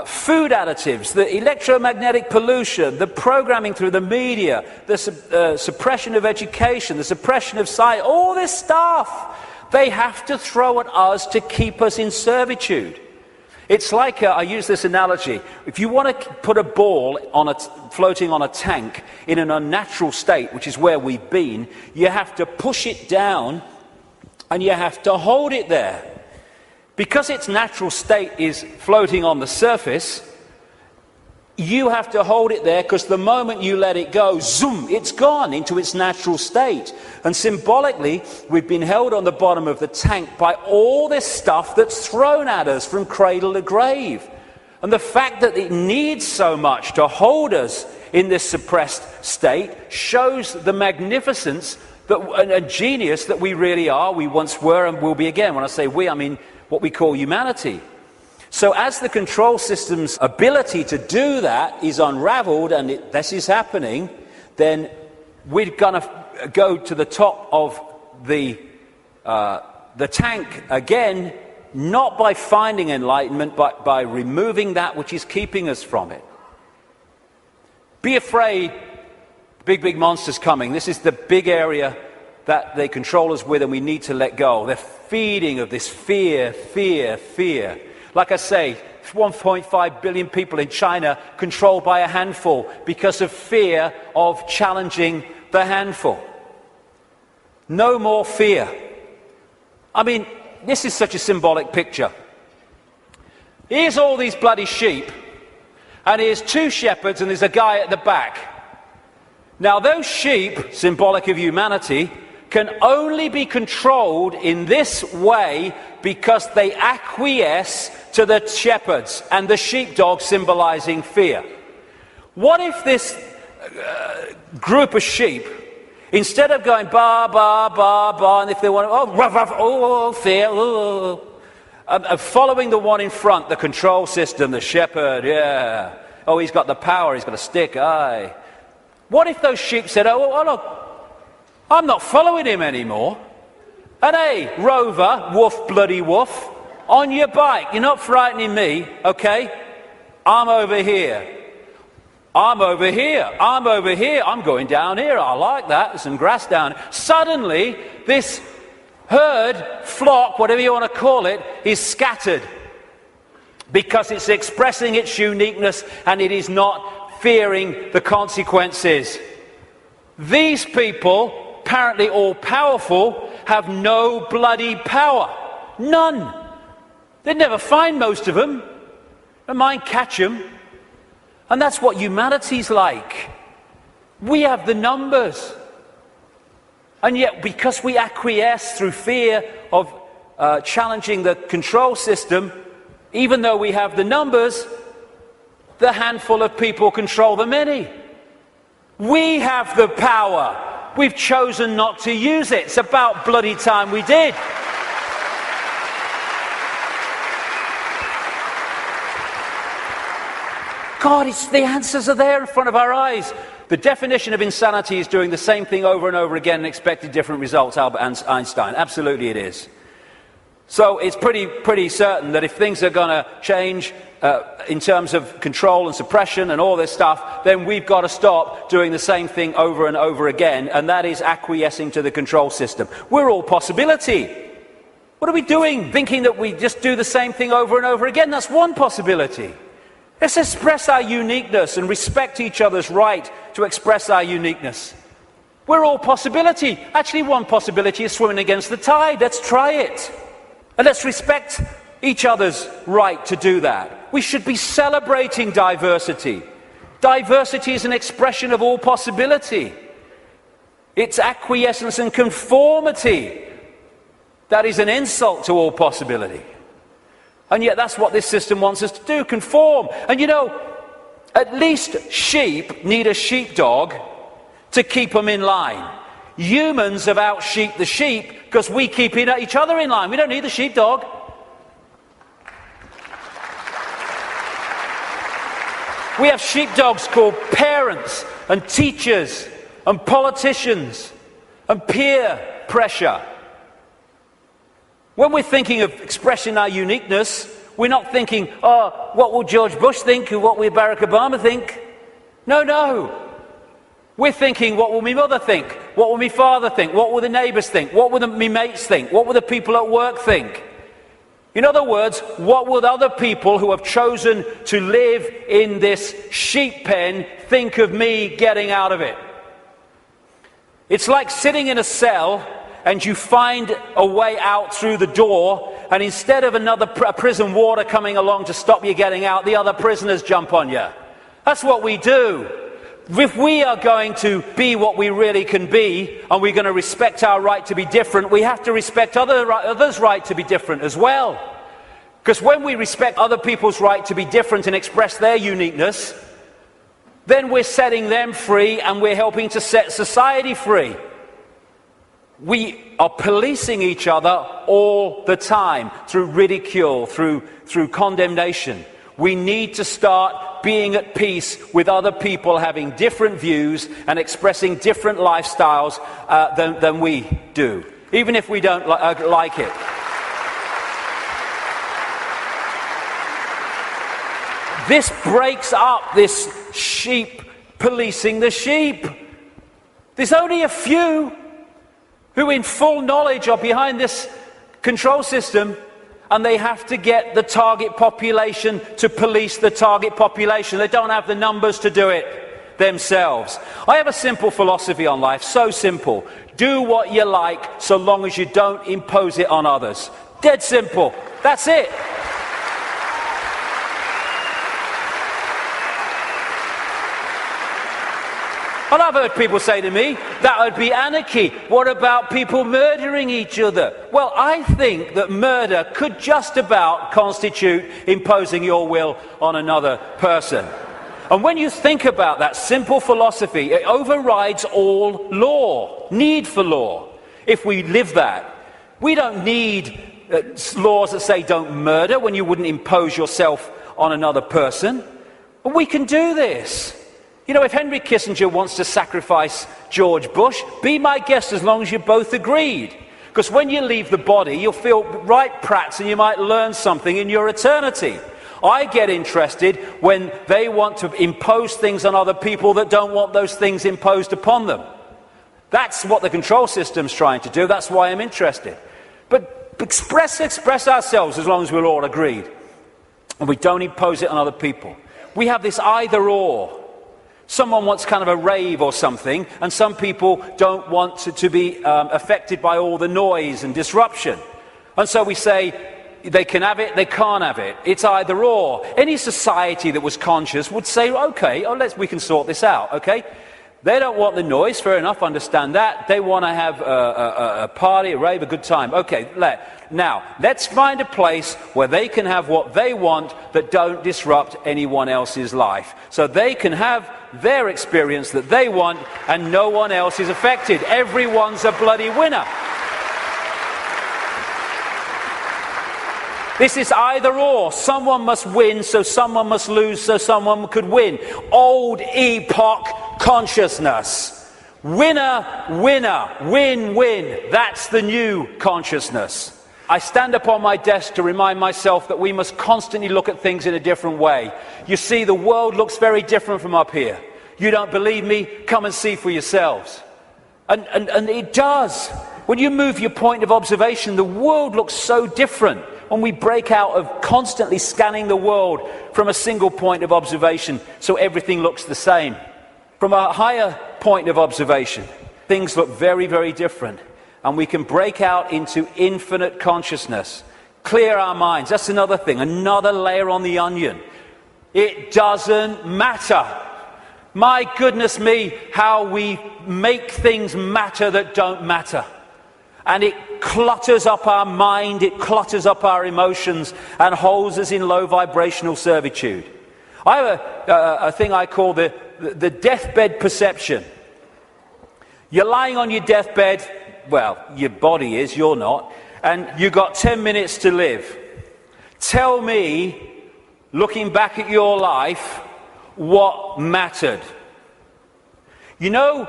food additives, the electromagnetic pollution, the programming through the media, the suppression of education, the suppression of science, all this stuff, they have to throw at us to keep us in servitude. It's like, I use this analogy, if you want to put a ball floating on a tank in an unnatural state, which is where we've been, you have to push it down and you have to hold it there. Because its natural state is floating on the surface, you have to hold it there, because the moment you let it go, zoom, it's gone into its natural state. And symbolically, we've been held on the bottom of the tank by all this stuff that's thrown at us from cradle to grave. And the fact that it needs so much to hold us in this suppressed state shows the magnificence and genius that we really are, we once were and will be again. When I say we, I mean what we call humanity. So as the control system's ability to do that is unraveled, and this is happening, then we're going to go to the top of the tank again, not by finding enlightenment, but by removing that which is keeping us from it. Be afraid, big monsters coming. This is the big area that they control us with, and we need to let go. They're feeding of this fear. Like I say, 1.5 billion people in China controlled by a handful because of fear of challenging the handful. No more fear. I mean, this is such a symbolic picture. Here's all these bloody sheep, and here's 2 shepherds, and there's a guy at the back. Now those sheep, symbolic of humanity, can only be controlled in this way because they acquiesce to the shepherds, and the sheepdog symbolizing fear. What if this group of sheep, instead of going ba ba ba ba, and if they want to ruff ruff, fear, following the one in front, the control system, the shepherd, yeah, he's got the power, he's got a stick, aye. What if those sheep said, look, I'm not following him anymore. And hey, Rover, woof, bloody woof, on your bike, you're not frightening me, okay? I'm over here. I'm going down here. I like that. There's some grass down here. Suddenly, this herd, flock, whatever you want to call it, is scattered. Because it's expressing its uniqueness, and it is not fearing the consequences. These people, apparently all-powerful, have no bloody power. None. They'd never find most of them. They might catch them. And that's what humanity's like. We have the numbers. And yet, because we acquiesce through fear of challenging the control system, even though we have the numbers, the handful of people control the many. We have the power. We've chosen not to use it. It's about bloody time we did. God, the answers are there in front of our eyes. The definition of insanity is doing the same thing over and over again and expecting different results, Albert Einstein. Absolutely it is. So it's pretty certain that if things are going to change in terms of control and suppression and all this stuff, then we've got to stop doing the same thing over and over again, and that is acquiescing to the control system. We're all possibility. What are we doing? Thinking that we just do the same thing over and over again? That's one possibility. Let's express our uniqueness and respect each other's right to express our uniqueness. We're all possibility. Actually, one possibility is swimming against the tide. Let's try it. And let's respect each other's right to do that. We should be celebrating diversity. Diversity is an expression of all possibility. It's acquiescence and conformity that is an insult to all possibility. And yet that's what this system wants us to do, conform. And you know, at least sheep need a sheepdog to keep them in line. Humans have out-sheeped the sheep because we keep each other in line. We don't need the sheepdog. We have sheepdogs called parents and teachers and politicians and peer pressure. When we're thinking of expressing our uniqueness, we're not thinking, what will George Bush think or what will Barack Obama think? No. We're thinking, what will my mother think? What will my father think? What will the neighbours think? What will my mates think? What will the people at work think? In other words, what will other people who have chosen to live in this sheep pen think of me getting out of it? It's like sitting in a cell and you find a way out through the door, and instead of another prison warder coming along to stop you getting out, the other prisoners jump on you. That's what we do. If we are going to be what we really can be, and we're going to respect our right to be different, we have to respect others' right to be different as well. Because when we respect other people's right to be different and express their uniqueness, then we're setting them free and we're helping to set society free. We are policing each other all the time through ridicule, through condemnation. We need to start being at peace with other people having different views and expressing different lifestyles than we do, even if we don't like it. This breaks up this sheep policing the sheep. There's only a few who in full knowledge are behind this control system, and they have to get the target population to police the target population. They don't have the numbers to do it themselves. I have a simple philosophy on life, so simple. Do what you like so long as you don't impose it on others. Dead simple. That's it. And I've heard people say to me, that would be anarchy. What about people murdering each other? Well, I think that murder could just about constitute imposing your will on another person. And when you think about that simple philosophy, it overrides all law, need for law. If we live that, we don't need laws that say don't murder when you wouldn't impose yourself on another person. And we can do this. You know, if Henry Kissinger wants to sacrifice George Bush, be my guest as long as you both agreed. Because when you leave the body, you'll feel right prats and you might learn something in your eternity. I get interested when they want to impose things on other people that don't want those things imposed upon them. That's what the control system's trying to do. That's why I'm interested. But express ourselves as long as we're all agreed. And we don't impose it on other people. We have this either or. Someone wants kind of a rave or something, and some people don't want to be affected by all the noise and disruption. And so we say, they can have it, they can't have it. It's either or. Any society that was conscious would say, okay, we can sort this out, okay? They don't want the noise, fair enough, understand that. They want to have a party, a rave, a good time. Okay, now, let's find a place where they can have what they want that don't disrupt anyone else's life. So they can have their experience that they want and no one else is affected. Everyone's a bloody winner. This is either or. Someone must win, so someone must lose, so someone could win. Old epoch consciousness. Winner, winner, win, win. That's the new consciousness. I stand upon my desk to remind myself that we must constantly look at things in a different way. You see, the world looks very different from up here. You don't believe me? Come and see for yourselves. And it does. When you move your point of observation, the world looks so different. When we break out of constantly scanning the world from a single point of observation, so everything looks the same. From a higher point of observation, things look very, very different. And we can break out into infinite consciousness. Clear our minds. That's another thing, another layer on the onion. It doesn't matter. My goodness me, how we make things matter that don't matter. And it clutters up our mind, it clutters up our emotions, and holds us in low vibrational servitude. I have a thing I call the deathbed perception. You're lying on your deathbed, well, your body is, you're not, and you've got 10 minutes to live. Tell me, looking back at your life, what mattered. You know,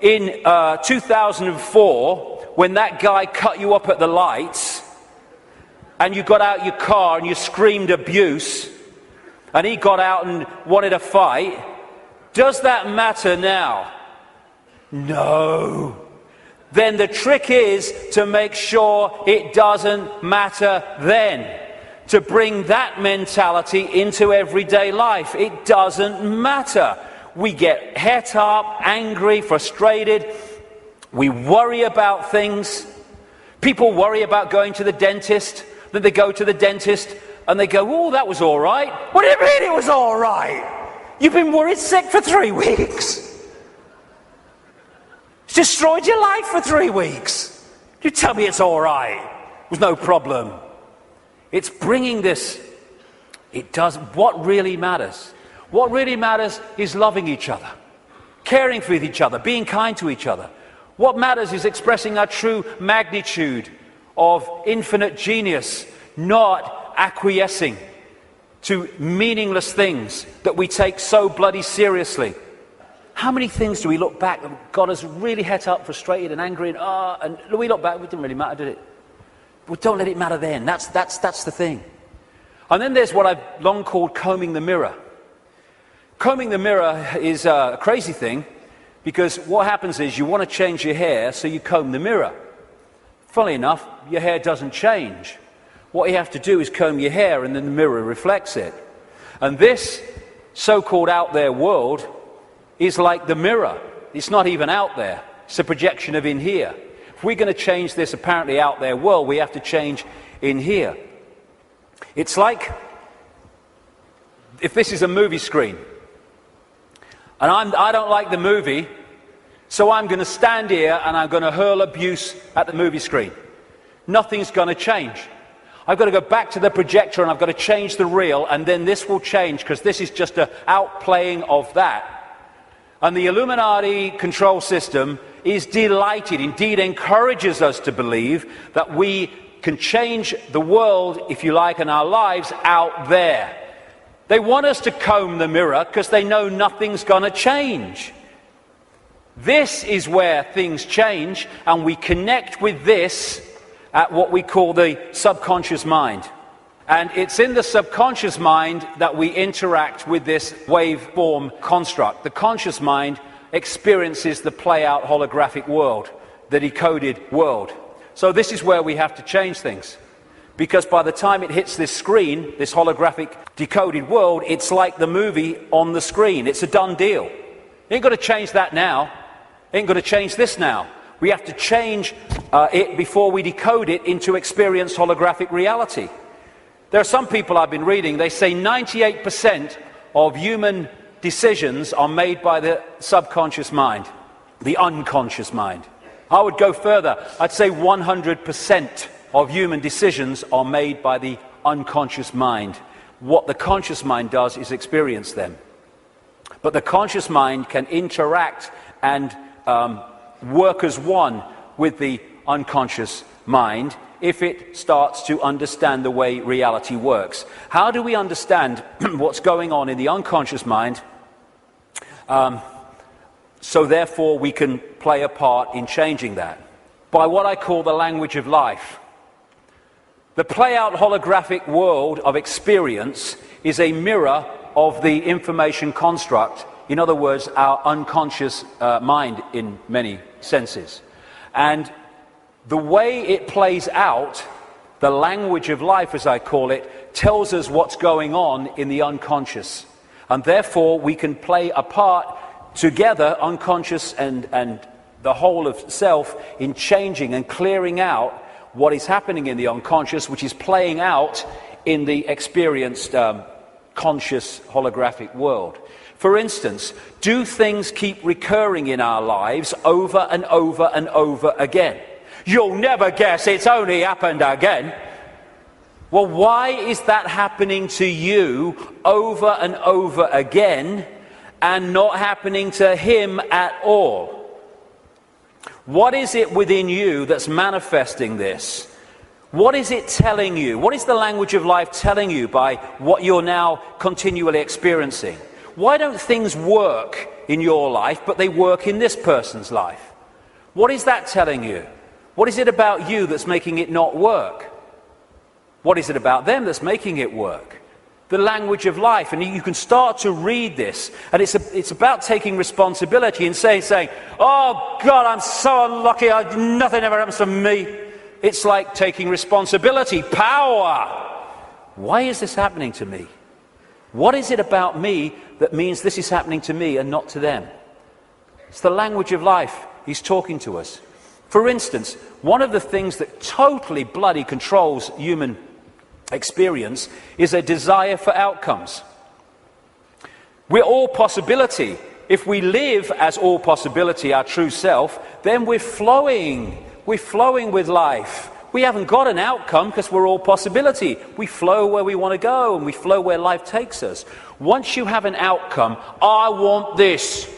in 2004, when that guy cut you up at the lights, and you got out your car and you screamed abuse, and he got out and wanted a fight, does that matter now? No. Then the trick is to make sure it doesn't matter then. To bring that mentality into everyday life. It doesn't matter. We get het up, angry, frustrated. We worry about things. People worry about going to the dentist. Then they go to the dentist and they go, oh, that was all right. What do you mean it was all right? You've been worried sick for 3 weeks. It's destroyed your life for 3 weeks. You tell me it's all right. There's no problem. It's bringing this. It does. What really matters? What really matters is loving each other, caring for each other, being kind to each other. What matters is expressing our true magnitude of infinite genius, not acquiescing to meaningless things that we take so bloody seriously. How many things do we look back that got us really het up, frustrated and angry, and we look back, it didn't really matter, did it? Well, don't let it matter then. That's the thing. And then there's what I've long called combing the mirror. Combing the mirror is a crazy thing, because what happens is you want to change your hair, so you comb the mirror. Funnily enough, your hair doesn't change. What you have to do is comb your hair, and then the mirror reflects it. And this so-called out there world is like the mirror. It's not even out there. It's a projection of in here. If we're going to change this apparently out there world, we have to change in here. It's like if this is a movie screen, and I don't like the movie, so I'm going to stand here and I'm going to hurl abuse at the movie screen. Nothing's going to change. I've got to go back to the projector and I've got to change the reel, and then this will change, because this is just an outplaying of that. And the Illuminati control system is delighted, indeed encourages us to believe that we can change the world, if you like, and our lives out there. They want us to comb the mirror because they know nothing's going to change. This is where things change, and we connect with this at what we call the subconscious mind. And it's in the subconscious mind that we interact with this waveform construct. The conscious mind experiences the play-out holographic world, the decoded world. So this is where we have to change things. Because by the time it hits this screen, this holographic decoded world, it's like the movie on the screen. It's a done deal. You ain't got to change that now. You ain't got to change this now. We have to change it before we decode it into experienced holographic reality. There are some people I've been reading, they say 98% of human decisions are made by the subconscious mind, the unconscious mind. I would go further. I'd say 100% of human decisions are made by the unconscious mind. What the conscious mind does is experience them. But the conscious mind can interact and work as one with the unconscious mind if it starts to understand the way reality works. How do we understand what's going on in the unconscious mind, so therefore we can play a part in changing that? By what I call the language of life. The play-out holographic world of experience is a mirror of the information construct. In other words, our unconscious mind in many senses. And the way it plays out, the language of life as I call it, tells us what's going on in the unconscious. And therefore we can play a part together, unconscious and the whole of self, in changing and clearing out what is happening in the unconscious, which is playing out in the experienced conscious holographic world. For instance, do things keep recurring in our lives over and over and over again? You'll never guess it's only happened again. Well, why is that happening to you over and over again and not happening to him at all? What is it within you that's manifesting this? What is it telling you? What is the language of life telling you by what you're now continually experiencing? Why don't things work in your life, but they work in this person's life? What is that telling you? What is it about you that's making it not work? What is it about them that's making it work? The language of life. And you can start to read this, and it's about taking responsibility and saying, oh God, I'm so unlucky, nothing ever happens to me. It's like taking responsibility, power. Why is this happening to me? What is it about me that means this is happening to me and not to them? It's the language of life. He's talking to us. For instance, one of the things that totally bloody controls human experience is a desire for outcomes. We're all possibility. If we live as all possibility, our true self, then we're flowing. We're flowing with life. We haven't got an outcome because we're all possibility. We flow where we want to go and we flow where life takes us. Once you have an outcome, I want this,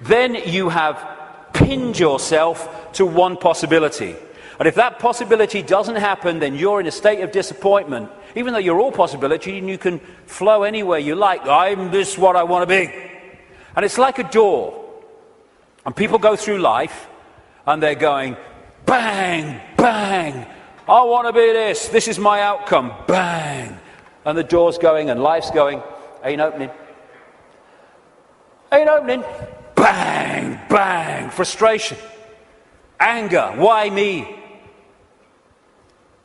then you have pinned yourself to one possibility. And if that possibility doesn't happen, then you're in a state of disappointment. Even though you're all possibility and you can flow anywhere you like. I'm this what I want to be. And it's like a door. And people go through life and they're going, bang, bang. I want to be this. This is my outcome. Bang. And the door's going and life's going, ain't opening. Ain't opening. Bang, bang. Frustration. Anger. Why me?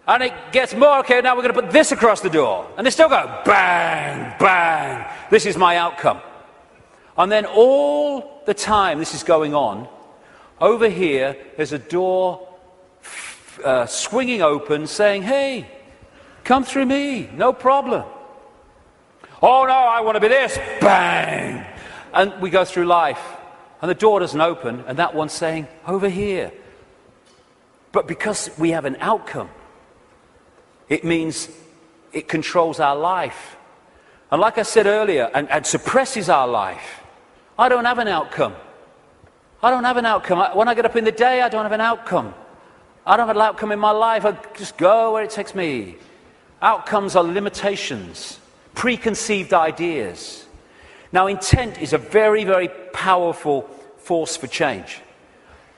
And it gets more, okay, now we're going to put this across the door. And they still go, bang, bang. This is my outcome. And then all the time this is going on, over here there's a door swinging open saying, hey, come through me, no problem. Oh no, I want to be this, bang. And we go through life and the door doesn't open and that one's saying, over here. But because we have an outcome, it means it controls our life. And like I said earlier, and suppresses our life. I don't have an outcome. I don't have an outcome. When I get up in the day, I don't have an outcome. I don't have an outcome in my life. I just go where it takes me. Outcomes are limitations, preconceived ideas. Now, intent is a very, very powerful force for change.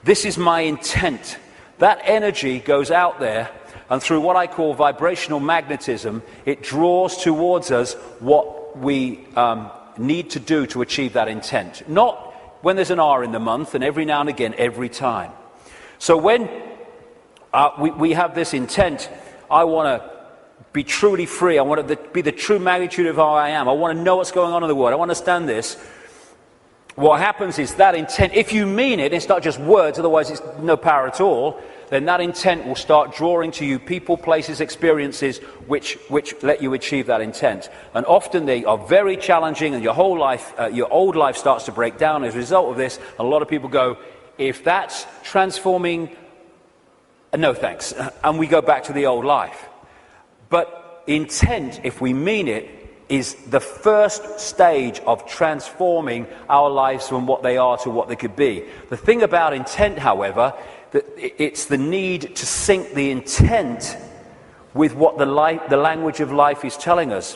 This is my intent. That energy goes out there, and through what I call vibrational magnetism, it draws towards us what we need to do to achieve that intent. Not when there's an R in the month and every now and again, every time. So when we have this intent, I want to be truly free. I want to be the true magnitude of who I am. I want to know what's going on in the world. I want to understand this. What happens is that intent, if you mean it, it's not just words, otherwise it's no power at all, then that intent will start drawing to you people, places, experiences which let you achieve that intent. And often they are very challenging and your whole life, your old life starts to break down as a result of this. A lot of people go, if that's transforming, no thanks. And we go back to the old life. But intent, if we mean it, is the first stage of transforming our lives from what they are to what they could be. The thing about intent, however, that it's the need to sync the intent with what the language of life is telling us.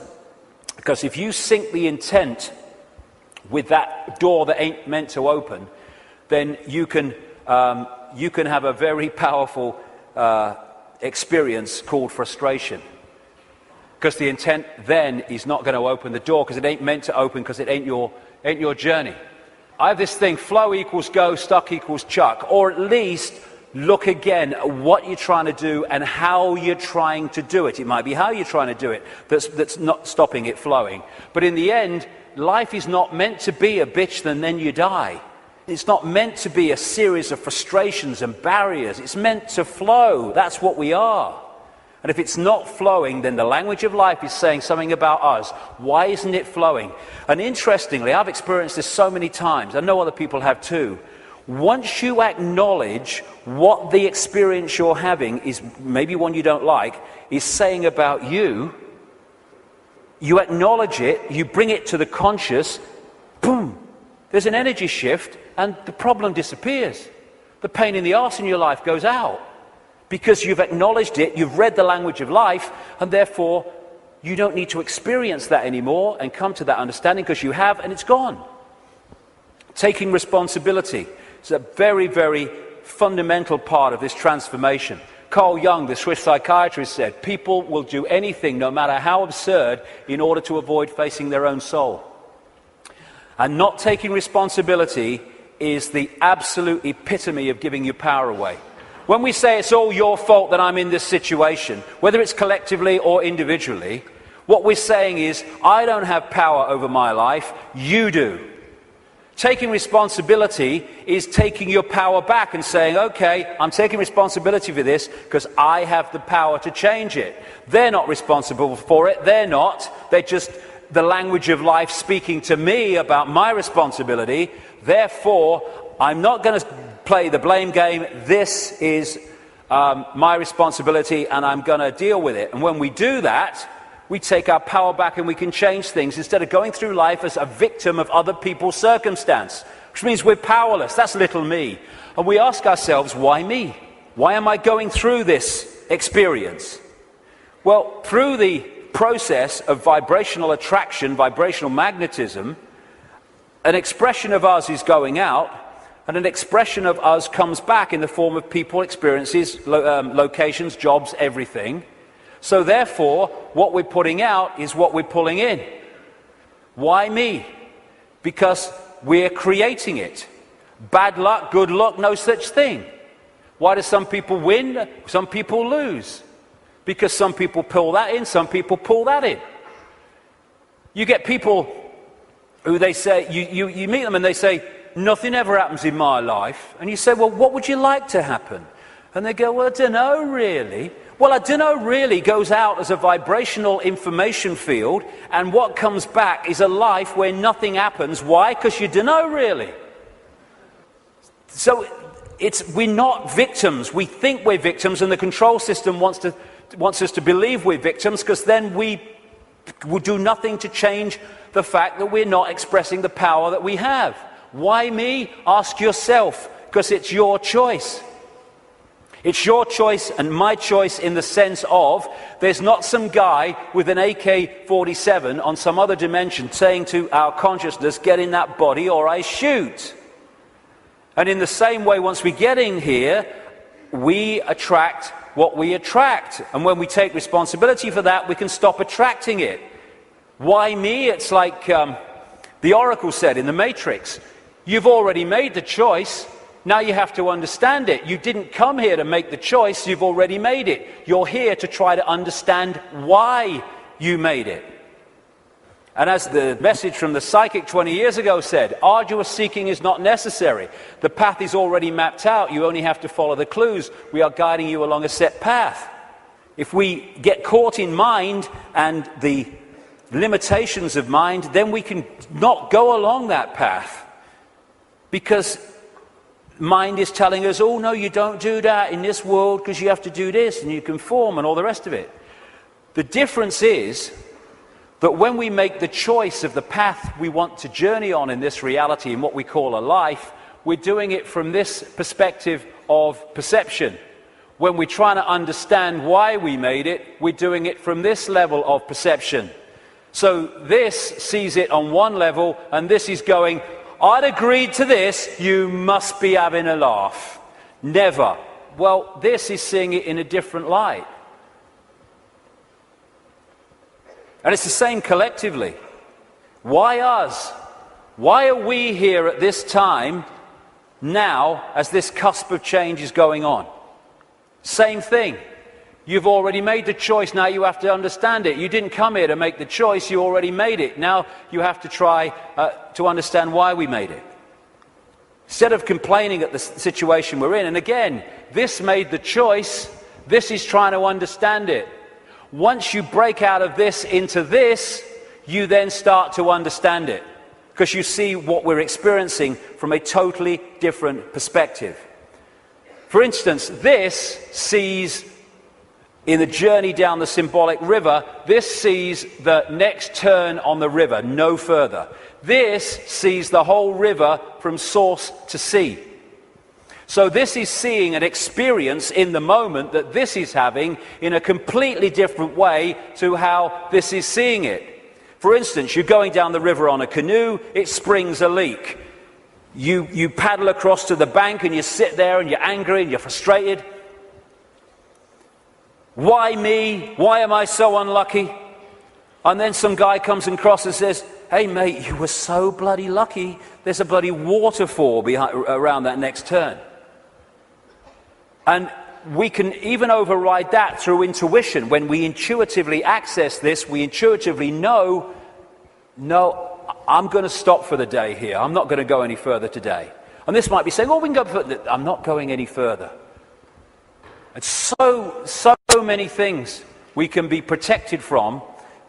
Because if you sync the intent with that door that ain't meant to open, then you can have a very powerful experience called frustration. Because the intent then is not going to open the door because it ain't meant to open because it ain't your journey. I have this thing, flow equals go, stuck equals chuck. Or at least look again at what you're trying to do and how you're trying to do it. It might be how you're trying to do it that's not stopping it flowing. But in the end, life is not meant to be a bitch and then you die. It's not meant to be a series of frustrations and barriers. It's meant to flow. That's what we are. And if it's not flowing, then the language of life is saying something about us. Why isn't it flowing? And interestingly, I've experienced this so many times. I know other people have too. Once you acknowledge what the experience you're having is, maybe one you don't like, is saying about you, you acknowledge it, you bring it to the conscious, boom, there's an energy shift and the problem disappears. The pain in the arse in your life goes out. Because you've acknowledged it, you've read the language of life, and therefore you don't need to experience that anymore and come to that understanding because you have, and it's gone. Taking responsibility is a very, very fundamental part of this transformation. Carl Jung, the Swiss psychiatrist, said, people will do anything, no matter how absurd, in order to avoid facing their own soul. And not taking responsibility is the absolute epitome of giving your power away. When we say it's all your fault that I'm in this situation, whether it's collectively or individually, what we're saying is, I don't have power over my life, you do. Taking responsibility is taking your power back and saying, okay, I'm taking responsibility for this because I have the power to change it. They're not responsible for it, they're not. They're just the language of life speaking to me about my responsibility. Therefore, I'm not going to play the blame game. This is my responsibility, and I'm going to deal with it. And when we do that, we take our power back and we can change things instead of going through life as a victim of other people's circumstance, which means we're powerless. That's little me. And we ask ourselves, why me? Why am I going through this experience? Well, through the process of vibrational attraction, vibrational magnetism, an expression of us is going out, and an expression of us comes back in the form of people, experiences, locations, jobs, everything. So therefore, what we're putting out is what we're pulling in. Why me? Because we're creating it. Bad luck, good luck, no such thing. Why do some people win, some people lose? Because some people pull that in, some people pull that in. You get people who they say, you meet them and they say, nothing ever happens in my life. And you say, well, what would you like to happen? And they go, well, I don't know really. Well, I don't know really goes out as a vibrational information field, and what comes back is a life where nothing happens. Why? Because you don't know really. So we're not victims. We think we're victims, and the control system wants us to believe we're victims, because then we will do nothing to change the fact that we're not expressing the power that we have. Why me? Ask yourself, because it's your choice. It's your choice and my choice in the sense of there's not some guy with an AK-47 on some other dimension saying to our consciousness, get in that body or I shoot. And in the same way, once we get in here, we attract what we attract. And when we take responsibility for that, we can stop attracting it. Why me? It's like the Oracle said in the Matrix. You've already made the choice. Now you have to understand it. You didn't come here to make the choice. You've already made it. You're here to try to understand why you made it. And as the message from the psychic 20 years ago said, arduous seeking is not necessary. The path is already mapped out. You only have to follow the clues. We are guiding you along a set path. If we get caught in mind and the limitations of mind, then we can not go along that path. Because mind is telling us, oh no, you don't do that in this world because you have to do this and you conform and all the rest of it. The difference is that when we make the choice of the path we want to journey on in this reality, in what we call a life, we're doing it from this perspective of perception. When we're trying to understand why we made it, we're doing it from this level of perception. So this sees it on one level, and this is going, I'd agreed to this, you must be having a laugh. Never. Well, this is seeing it in a different light. And it's the same collectively. Why us? Why are we here at this time, now, as this cusp of change is going on? Same thing. You've already made the choice, now you have to understand it. You didn't come here to make the choice, you already made it. Now you have to try to understand why we made it. Instead of complaining at the situation we're in, and again, this made the choice, this is trying to understand it. Once you break out of this into this, you then start to understand it. Because you see what we're experiencing from a totally different perspective. For instance, this sees, in the journey down the symbolic river, this sees the next turn on the river, no further. This sees the whole river from source to sea. So this is seeing an experience in the moment that this is having in a completely different way to how this is seeing it. For instance, you're going down the river on a canoe, it springs a leak. You paddle across to the bank and you sit there and you're angry and you're frustrated. Why me? Why am I so unlucky? And then some guy comes across and says, hey mate, you were so bloody lucky. There's a bloody waterfall around that next turn. And we can even override that through intuition. When we intuitively access this, we intuitively know, no, I'm going to stop for the day here. I'm not going to go any further today. And this might be saying, oh, we can go further. I'm not going any further. And so many things we can be protected from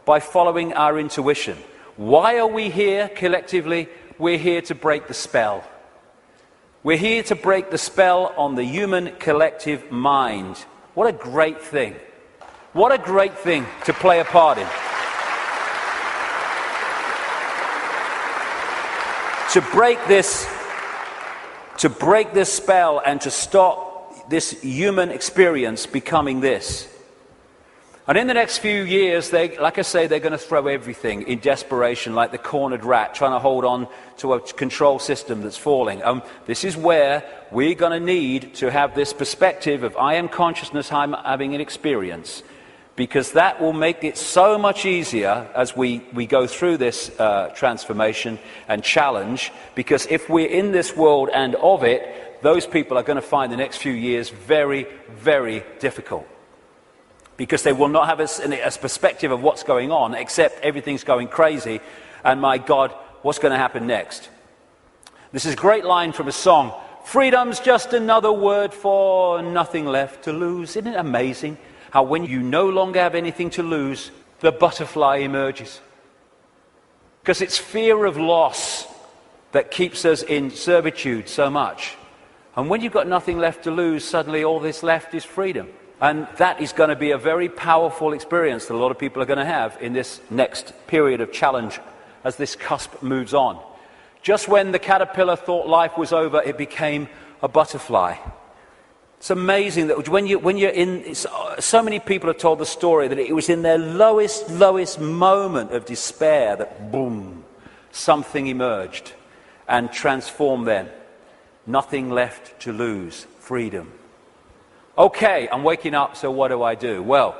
by following our intuition. Why are we here collectively? We're here to break the spell. We're here to break the spell on the human collective mind. What a great thing. What a great thing to play a part in. To break this spell and to stop this human experience becoming this. And in the next few years, like I say, they're going to throw everything in desperation, like the cornered rat, trying to hold on to a control system that's falling. This is where we're going to need to have this perspective of I am consciousness, I'm having an experience. Because that will make it so much easier as we go through this transformation and challenge. Because if we're in this world and of it, those people are going to find the next few years very, very difficult. Because they will not have a perspective of what's going on, except everything's going crazy, and my God, what's going to happen next? This is a great line from a song. Freedom's just another word for nothing left to lose. Isn't it amazing how when you no longer have anything to lose, the butterfly emerges? Because it's fear of loss that keeps us in servitude so much. And when you've got nothing left to lose, suddenly all that's left is freedom. And that is going to be a very powerful experience that a lot of people are going to have in this next period of challenge as this cusp moves on. Just when the caterpillar thought life was over, it became a butterfly. It's amazing that when you're in, so many people have told the story that it was in their lowest moment of despair that boom, something emerged and transformed them. Nothing left to lose, freedom. Okay, I'm waking up, so what do? Well,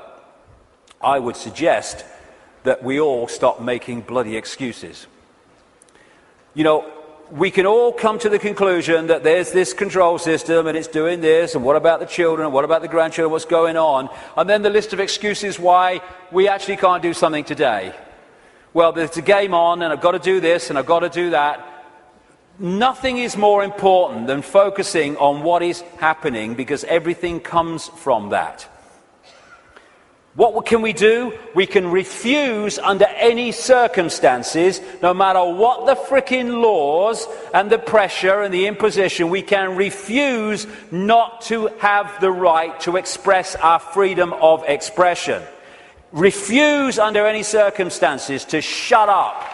I would suggest that we all stop making bloody excuses. You know, we can all come to the conclusion that there's this control system and it's doing this, and what about the children, and what about the grandchildren, what's going on? And then the list of excuses why we actually can't do something today. Well, there's a game on, and I've got to do this, and I've got to do that. Nothing is more important than focusing on what is happening, because everything comes from that. What can we do? We can refuse under any circumstances, no matter what the frickin' laws and the pressure and the imposition, we can refuse not to have the right to express our freedom of expression. Refuse under any circumstances to shut up.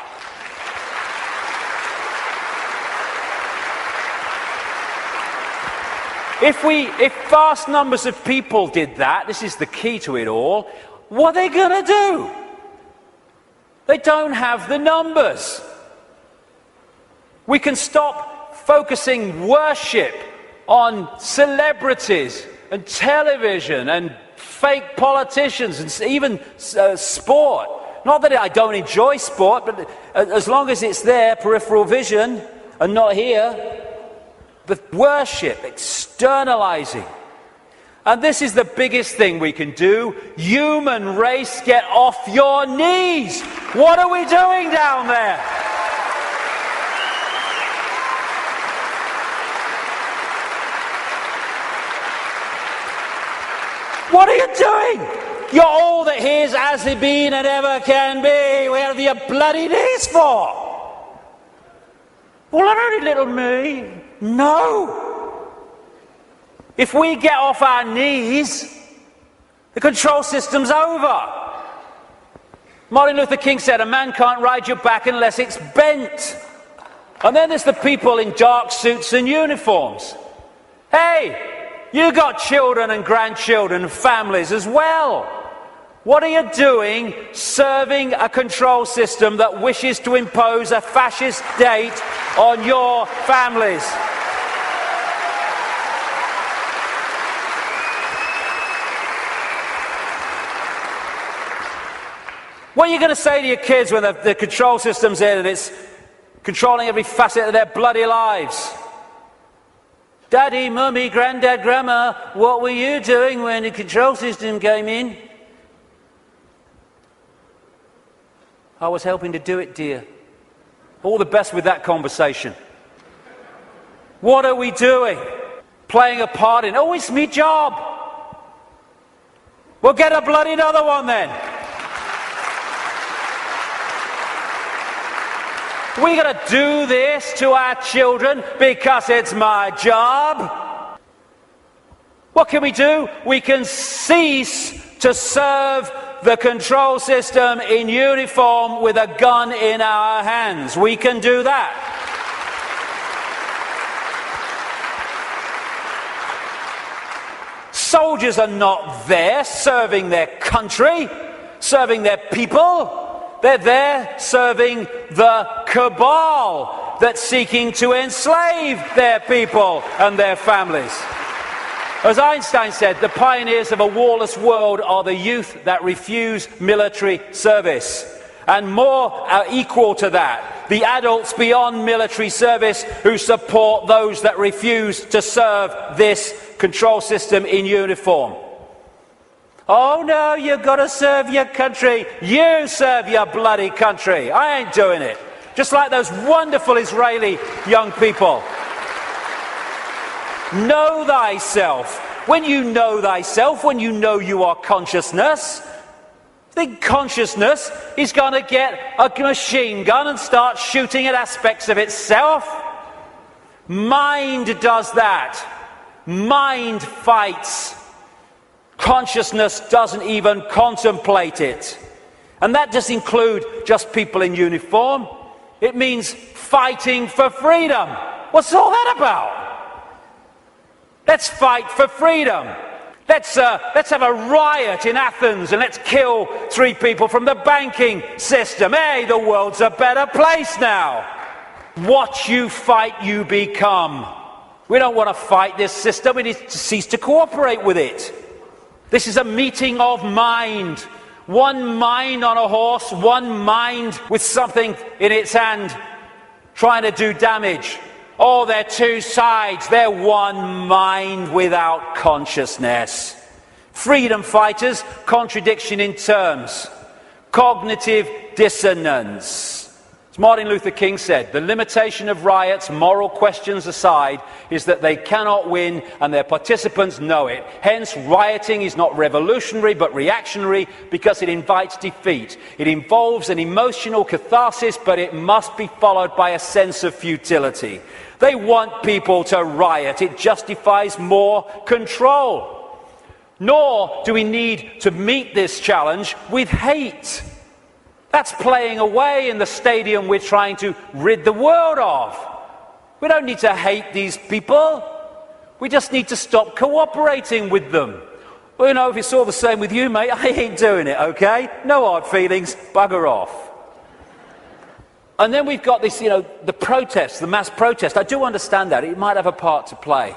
If vast numbers of people did that, this is the key to it all, what are they going to do? They don't have the numbers. We can stop focusing worship on celebrities and television and fake politicians and even sport. Not that I don't enjoy sport, but as long as it's there, peripheral vision, and not here. But worship, externalizing. And this is the biggest thing we can do. Human race, get off your knees. What are we doing down there? What are you doing? You're all that here's has been and ever can be. Where have your bloody knees for? Well, only little me. No! If we get off our knees, the control system's over. Martin Luther King said, a man can't ride your back unless it's bent. And then there's the people in dark suits and uniforms. Hey, you got children and grandchildren and families as well. What are you doing serving a control system that wishes to impose a fascist state on your families? What are you going to say to your kids when the control system's in and it's controlling every facet of their bloody lives? Daddy, Mummy, Granddad, Grandma, what were you doing when the control system came in? I was helping to do it, dear. All the best with that conversation. What are we doing? Playing a part in, oh, it's me job. Well, get a bloody another one then. We got to do this to our children because it's my job. What can we do? We can cease to serve the control system in uniform with a gun in our hands. We can do that. Soldiers are not there serving their country, serving their people. They're there serving the cabal that's seeking to enslave their people and their families. As Einstein said, the pioneers of a warless world are the youth that refuse military service. And more are equal to that, the adults beyond military service who support those that refuse to serve this control system in uniform. Oh no, you've got to serve your country. You serve your bloody country. I ain't doing it. Just like those wonderful Israeli young people. Know thyself. When you know thyself, when you know you are consciousness, the consciousness is going to get a machine gun and start shooting at aspects of itself. Mind does that. Mind fights. Consciousness doesn't even contemplate it. And that doesn't include just people in uniform. It means fighting for freedom. What's all that about? Let's fight for freedom. Let's have a riot in Athens and let's kill 3 people from the banking system. Hey, the world's a better place now. What you fight, you become. We don't want to fight this system. We need to cease to cooperate with it. This is a meeting of mind. One mind on a horse, one mind with something in its hand trying to do damage. Oh, they're 2 sides. They're one mind without consciousness. Freedom fighters, contradiction in terms. Cognitive dissonance. As Martin Luther King said, the limitation of riots, moral questions aside, is that they cannot win and their participants know it. Hence, rioting is not revolutionary but reactionary because it invites defeat. It involves an emotional catharsis, but it must be followed by a sense of futility. They want people to riot. It justifies more control. Nor do we need to meet this challenge with hate. That's playing away in the stadium we're trying to rid the world of. We don't need to hate these people. We just need to stop cooperating with them. Well, you know, if it's all the same with you, mate, I ain't doing it, okay? No hard feelings, bugger off. And then we've got this, you know, the protest, the mass protest. I do understand that. It might have a part to play.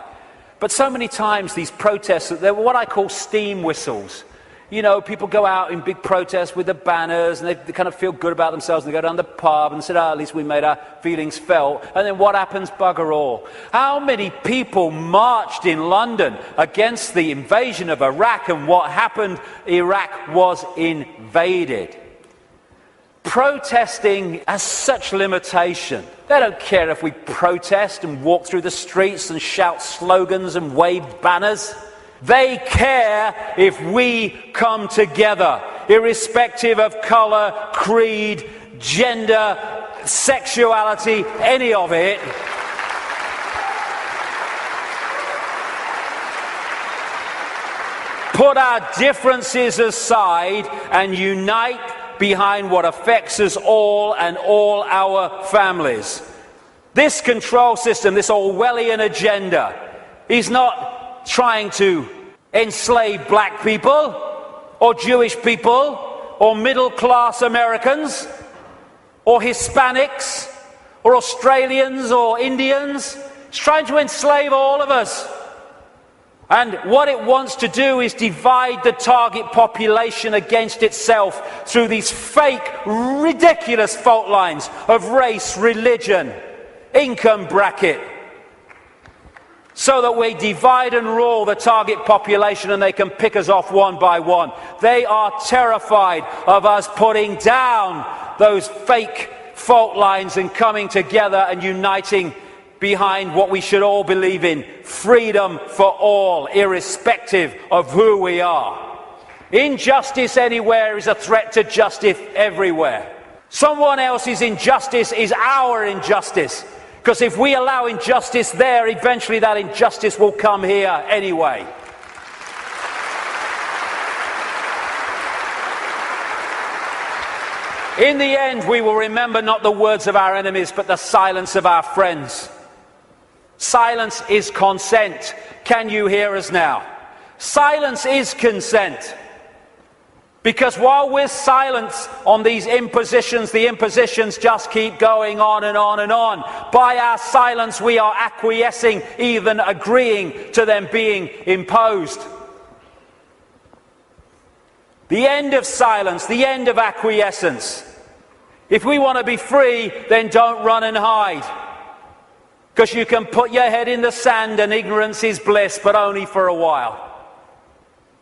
But so many times these protests, they're what I call steam whistles. You know, people go out in big protests with the banners and they kind of feel good about themselves and they go down the pub and say, at least we made our feelings felt. And then what happens? Bugger all. How many people marched in London against the invasion of Iraq, and what happened? Iraq was invaded. Protesting has such limitation. They don't care if we protest and walk through the streets and shout slogans and wave banners. They care if we come together, irrespective of colour, creed, gender, sexuality, any of it. Put our differences aside and unite behind what affects us all and all our families. This control system, this Orwellian agenda, is not trying to enslave black people or Jewish people or middle-class Americans or Hispanics or Australians or Indians. It's trying to enslave all of us. And what it wants to do is divide the target population against itself through these fake, ridiculous fault lines of race, religion, income bracket, so that we divide and rule the target population and they can pick us off one by one. They are terrified of us putting down those fake fault lines and coming together and uniting behind what we should all believe in: freedom for all, irrespective of who we are. Injustice anywhere is a threat to justice everywhere. Someone else's injustice is our injustice. Because if we allow injustice there, eventually that injustice will come here anyway. In the end, we will remember not the words of our enemies, but the silence of our friends. Silence is consent. Can you hear us now? Silence is consent. Because while we're silent on these impositions, the impositions just keep going on and on and on. By our silence, we are acquiescing, even agreeing to them being imposed. The end of silence, the end of acquiescence. If we want to be free, then don't run and hide. Because you can put your head in the sand and ignorance is bliss, but only for a while.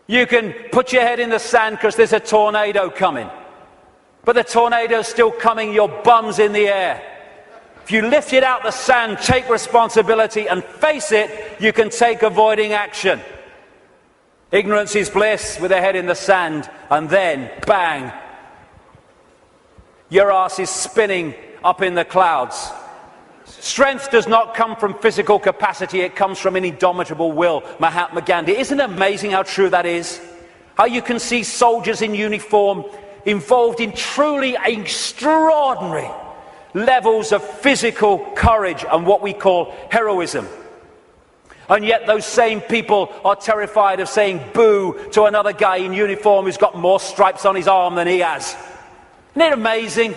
You can put your head in the sand because there's a tornado coming. But the tornado's still coming, your bum's in the air. If you lift it out the sand, take responsibility and face it, you can take avoiding action. Ignorance is bliss with a head in the sand, and then, bang, your ass is spinning up in the clouds. Strength does not come from physical capacity, it comes from an indomitable will. Mahatma Gandhi. Isn't it amazing how true that is? How you can see soldiers in uniform involved in truly extraordinary levels of physical courage and what we call heroism. And yet those same people are terrified of saying boo to another guy in uniform who's got more stripes on his arm than he has. Isn't it amazing?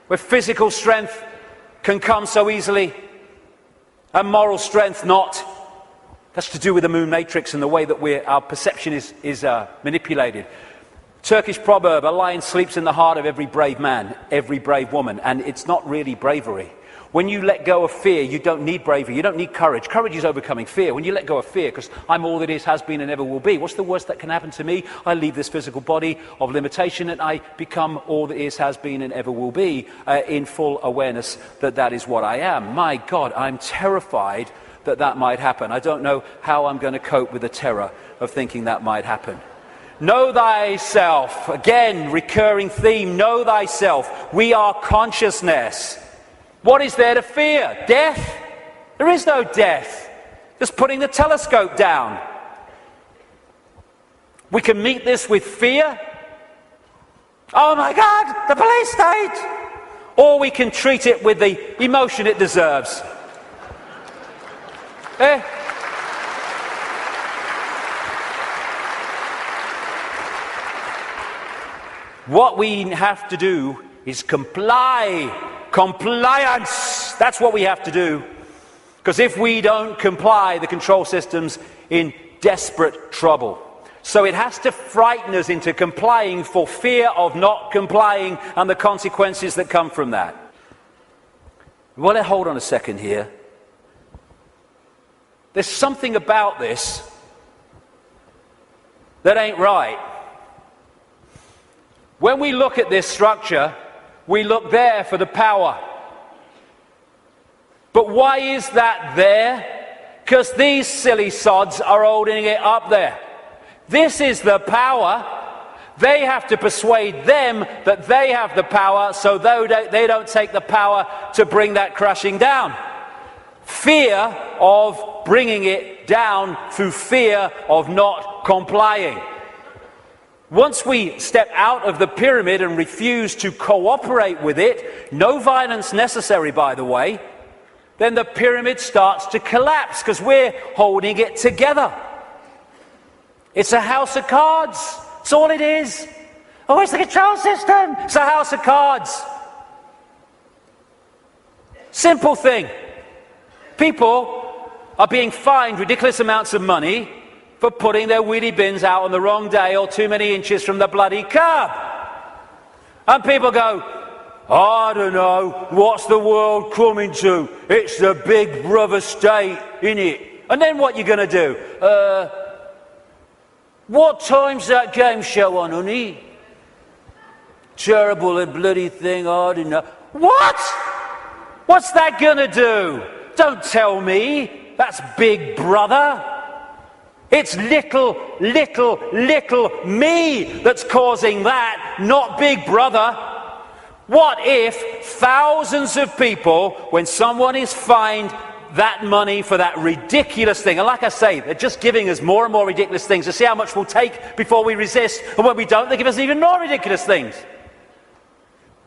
Where physical strength can come so easily, and moral strength not. That's to do with the moon matrix and the way that our perception is manipulated. Turkish proverb, a lion sleeps in the heart of every brave man, every brave woman, and it's not really bravery. When you let go of fear, you don't need bravery, you don't need courage. Courage is overcoming fear. When you let go of fear, because I'm all that is, has been, and ever will be, what's the worst that can happen to me? I leave this physical body of limitation and I become all that is, has been, and ever will be, in full awareness that that is what I am. My God, I'm terrified that that might happen. I don't know how I'm going to cope with the terror of thinking that might happen. Know thyself. Again, recurring theme, know thyself. We are consciousness. What is there to fear? Death? There is no death. Just putting the telescope down. We can meet this with fear. Oh my God, the police state! Or we can treat it with the emotion it deserves. What we have to do is comply. Compliance! That's what we have to do. Because if we don't comply, the control system's in desperate trouble. So it has to frighten us into complying for fear of not complying and the consequences that come from that. Well, hold on a second here. There's something about this that ain't right. When we look at this structure, we look there for the power. But why is that there? Because these silly sods are holding it up there. This is the power. They have to persuade them that they have the power, so they don't take the power to bring that crashing down. Fear of bringing it down through fear of not complying. Once we step out of the pyramid and refuse to cooperate with it, no violence necessary, by the way, then the pyramid starts to collapse because we're holding it together. It's a house of cards. That's all it is. Oh, it's the control system. It's a house of cards. Simple thing. People are being fined ridiculous amounts of money for putting their wheelie bins out on the wrong day or too many inches from the bloody curb. And people go, I don't know, what's the world coming to? It's the big brother state, innit? And then what you going to do? What time's that game show on, honey? Terrible and bloody thing, I don't know. What? What's that going to do? Don't tell me. That's Big Brother. It's little me that's causing that, not Big Brother. What if thousands of people, when someone is fined that money for that ridiculous thing, and like I say, they're just giving us more and more ridiculous things to see how much we'll take before we resist, and when we don't, they give us even more ridiculous things.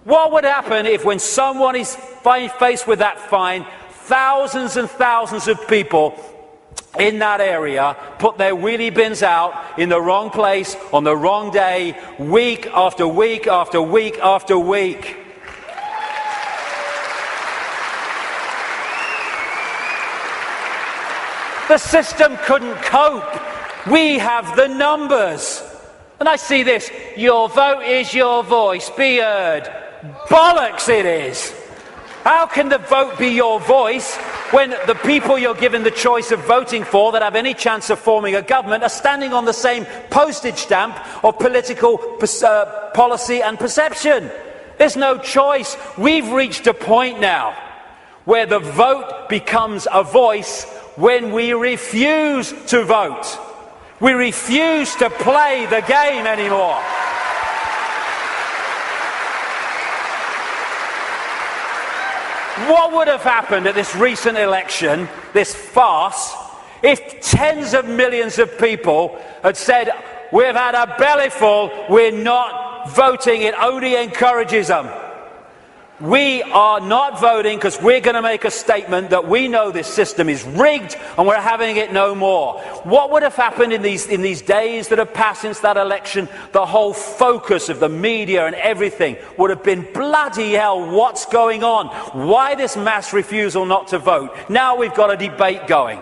What would happen if, when someone is faced with that fine, thousands and thousands of people in that area put their wheelie bins out in the wrong place on the wrong day, week after week after week after week? The system couldn't cope. We have the numbers. And I see this, your vote is your voice, be heard. Bollocks it is. How can the vote be your voice when the people you're given the choice of voting for that have any chance of forming a government are standing on the same postage stamp of political policy and perception? There's no choice. We've reached a point now where the vote becomes a voice when we refuse to vote. We refuse to play the game anymore. What would have happened at this recent election, this farce, if tens of millions of people had said, we've had a bellyful, we're not voting, it only encourages them. We are not voting because we're going to make a statement that we know this system is rigged and we're having it no more. What would have happened in these days that have passed since that election? The whole focus of the media and everything would have been, bloody hell, what's going on? Why this mass refusal not to vote? Now we've got a debate going.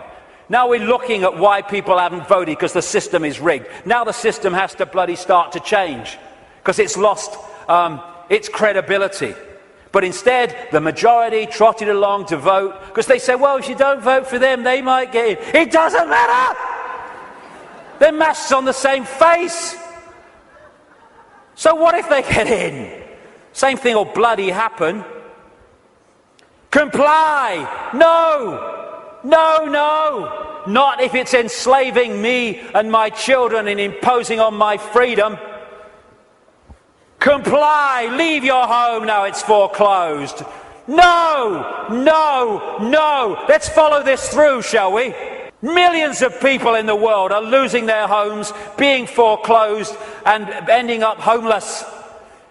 Now we're looking at why people haven't voted because the system is rigged. Now the system has to bloody start to change because it's lost its credibility. But instead, the majority trotted along to vote because they say, well, if you don't vote for them, they might get in. It doesn't matter! They're masks on the same face. So what if they get in? Same thing will bloody happen. Comply! No! No, no! Not if it's enslaving me and my children and imposing on my freedom. Comply, leave your home now it's foreclosed. No, no, no. Let's follow this through, shall we? Millions of people in the world are losing their homes, being foreclosed and ending up homeless.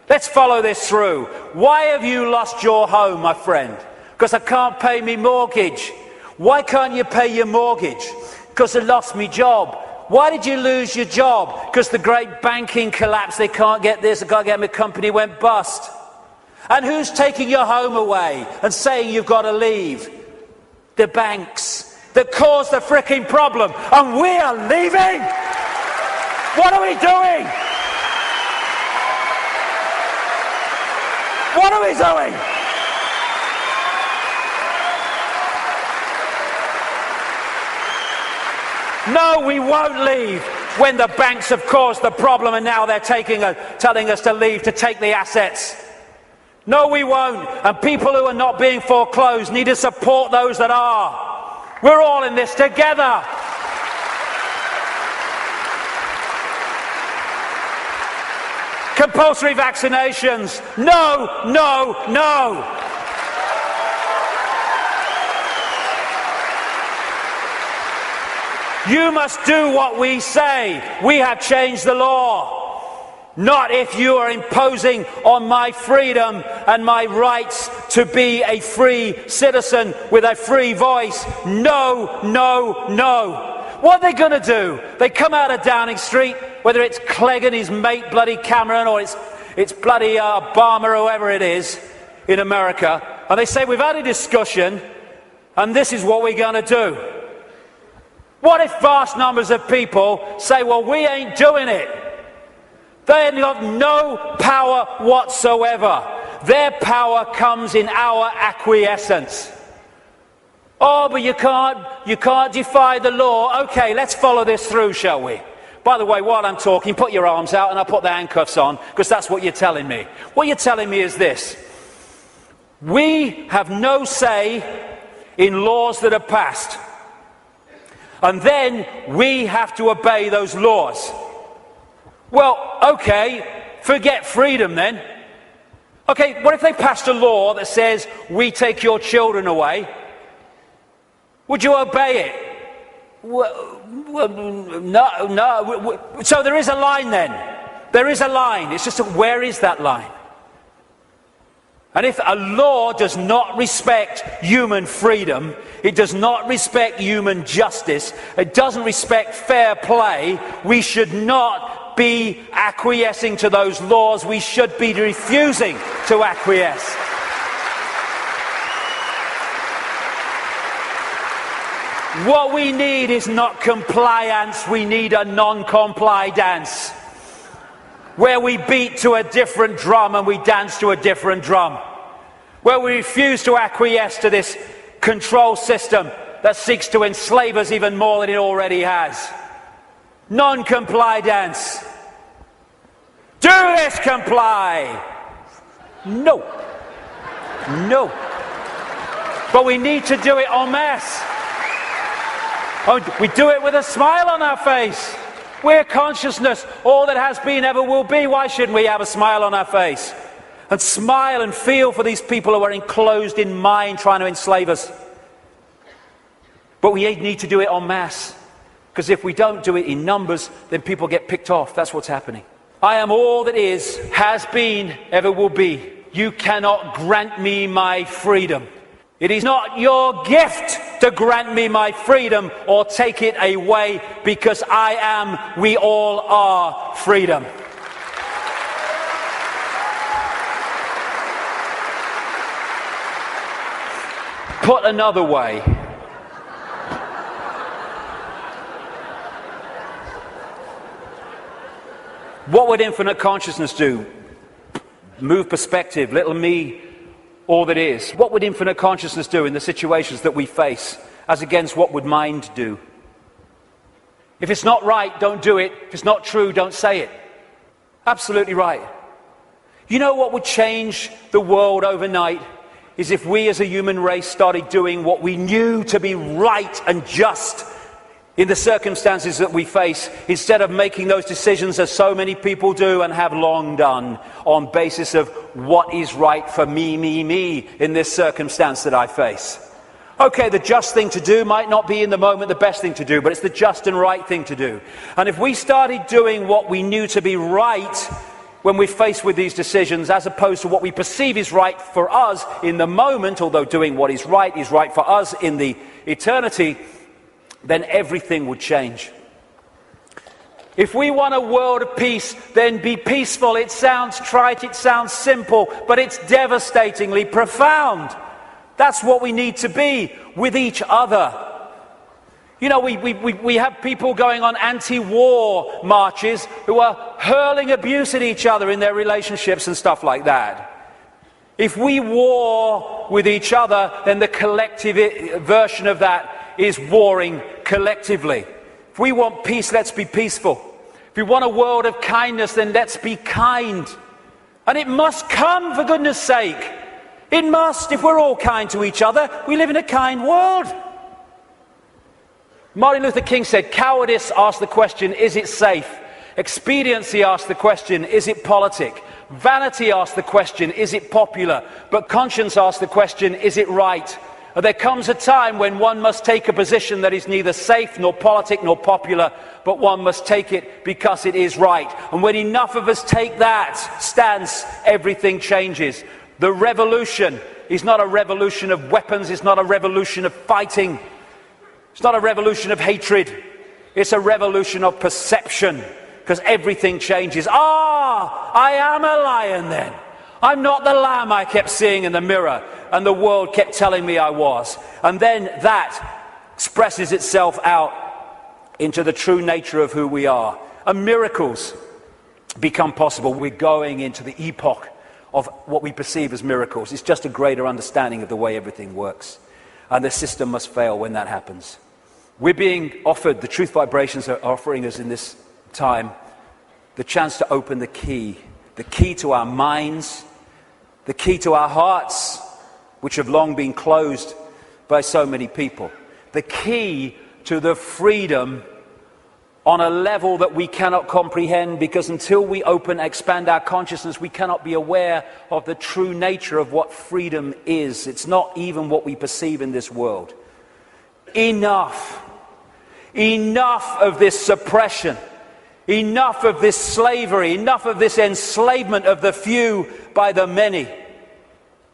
Let's follow this through. Why have you lost your home, my friend? Because I can't pay me mortgage. Why can't you pay your mortgage? Because I lost my job. Why did you lose your job? Because the great banking collapse, they can't get this, they can't get my company went bust. And who's taking your home away and saying you've got to leave? The banks that caused the fricking problem. And we are leaving? What are we doing? What are we doing? No, we won't leave when the banks have caused the problem and now they're telling us to leave to take the assets. No, we won't. And people who are not being foreclosed need to support those that are. We're all in this together. Compulsory vaccinations. No, no, no. You must do what we say. We have changed the law. Not if you are imposing on my freedom and my rights to be a free citizen with a free voice. No, no, no. What are they going to do? They come out of Downing Street, whether it's Clegg and his mate bloody Cameron or it's bloody Obama or whoever it is in America, and they say, we've had a discussion and this is what we're going to do. What if vast numbers of people say, well, we ain't doing it? They have got no power whatsoever. Their power comes in our acquiescence. Oh, but you can't defy the law. Okay, let's follow this through, shall we? By the way, while I'm talking, put your arms out and I'll put the handcuffs on, because that's what you're telling me. What you're telling me is this. We have no say in laws that are passed. And then we have to obey those laws. Well, okay, forget freedom then. Okay, what if they passed a law that says, we take your children away? Would you obey it? No. So there is a line then. There is a line. It's just where is that line? And if a law does not respect human freedom, it does not respect human justice, it doesn't respect fair play, we should not be acquiescing to those laws. We should be refusing to acquiesce. What we need is not compliance, we need a non-comply dance. Where we beat to a different drum and we dance to a different drum. Where we refuse to acquiesce to this control system that seeks to enslave us even more than it already has. Non-comply dance. Do this, comply. No. No. But we need to do it en masse. We do it with a smile on our face. We're consciousness, all that has been, ever will be. Why shouldn't we have a smile on our face? And smile and feel for these people who are enclosed in mind trying to enslave us. But we need to do it en masse. Because if we don't do it in numbers, then people get picked off. That's what's happening. I am all that is, has been, ever will be. You cannot grant me my freedom. It is not your gift to grant me my freedom or take it away, because I am, we all are, freedom. Put another way, what would infinite consciousness do? Move perspective, little me, all that is. What would infinite consciousness do in the situations that we face, as against what would mind do? If it's not right, don't do it. If it's not true, don't say it. Absolutely right. You know what would change the world overnight? Is if we as a human race started doing what we knew to be right and just in the circumstances that we face, instead of making those decisions as so many people do and have long done on basis of what is right for me in this circumstance that I face. Okay, the just thing to do might not be in the moment the best thing to do, but it's the just and right thing to do. And if we started doing what we knew to be right when we're faced with these decisions, as opposed to what we perceive is right for us in the moment, although doing what is right for us in the eternity, then everything would change. If we want a world of peace, then be peaceful. It sounds trite, it sounds simple, but it's devastatingly profound. That's what we need to be with each other. You know, we have people going on anti-war marches who are hurling abuse at each other in their relationships and stuff like that. If we war with each other, then the collective version of that is warring collectively. If we want peace, let's be peaceful. If we want a world of kindness, then let's be kind. And it must come, for goodness sake. It must, if we're all kind to each other. We live in a kind world. Martin Luther King said, cowardice asks the question, is it safe? Expediency asks the question, is it politic? Vanity asks the question, is it popular? But conscience asks the question, is it right? There comes a time when one must take a position that is neither safe, nor politic, nor popular, but one must take it because it is right. And when enough of us take that stance, everything changes. The revolution is not a revolution of weapons, it's not a revolution of fighting, it's not a revolution of hatred, it's a revolution of perception, because everything changes. I am a lion then. I'm not the lamb I kept seeing in the mirror and the world kept telling me I was. And then that expresses itself out into the true nature of who we are. And miracles become possible. We're going into the epoch of what we perceive as miracles. It's just a greater understanding of the way everything works. And the system must fail when that happens. We're being offered, the truth vibrations are offering us in this time, the chance to open the key to our minds, the key to our hearts, which have long been closed by so many people, the key to the freedom on a level that we cannot comprehend, because until we expand our consciousness, we cannot be aware of the true nature of what freedom is. It's not even what we perceive in this world. Enough. Enough of this suppression. Enough of this slavery. Enough of this enslavement of the few by the many.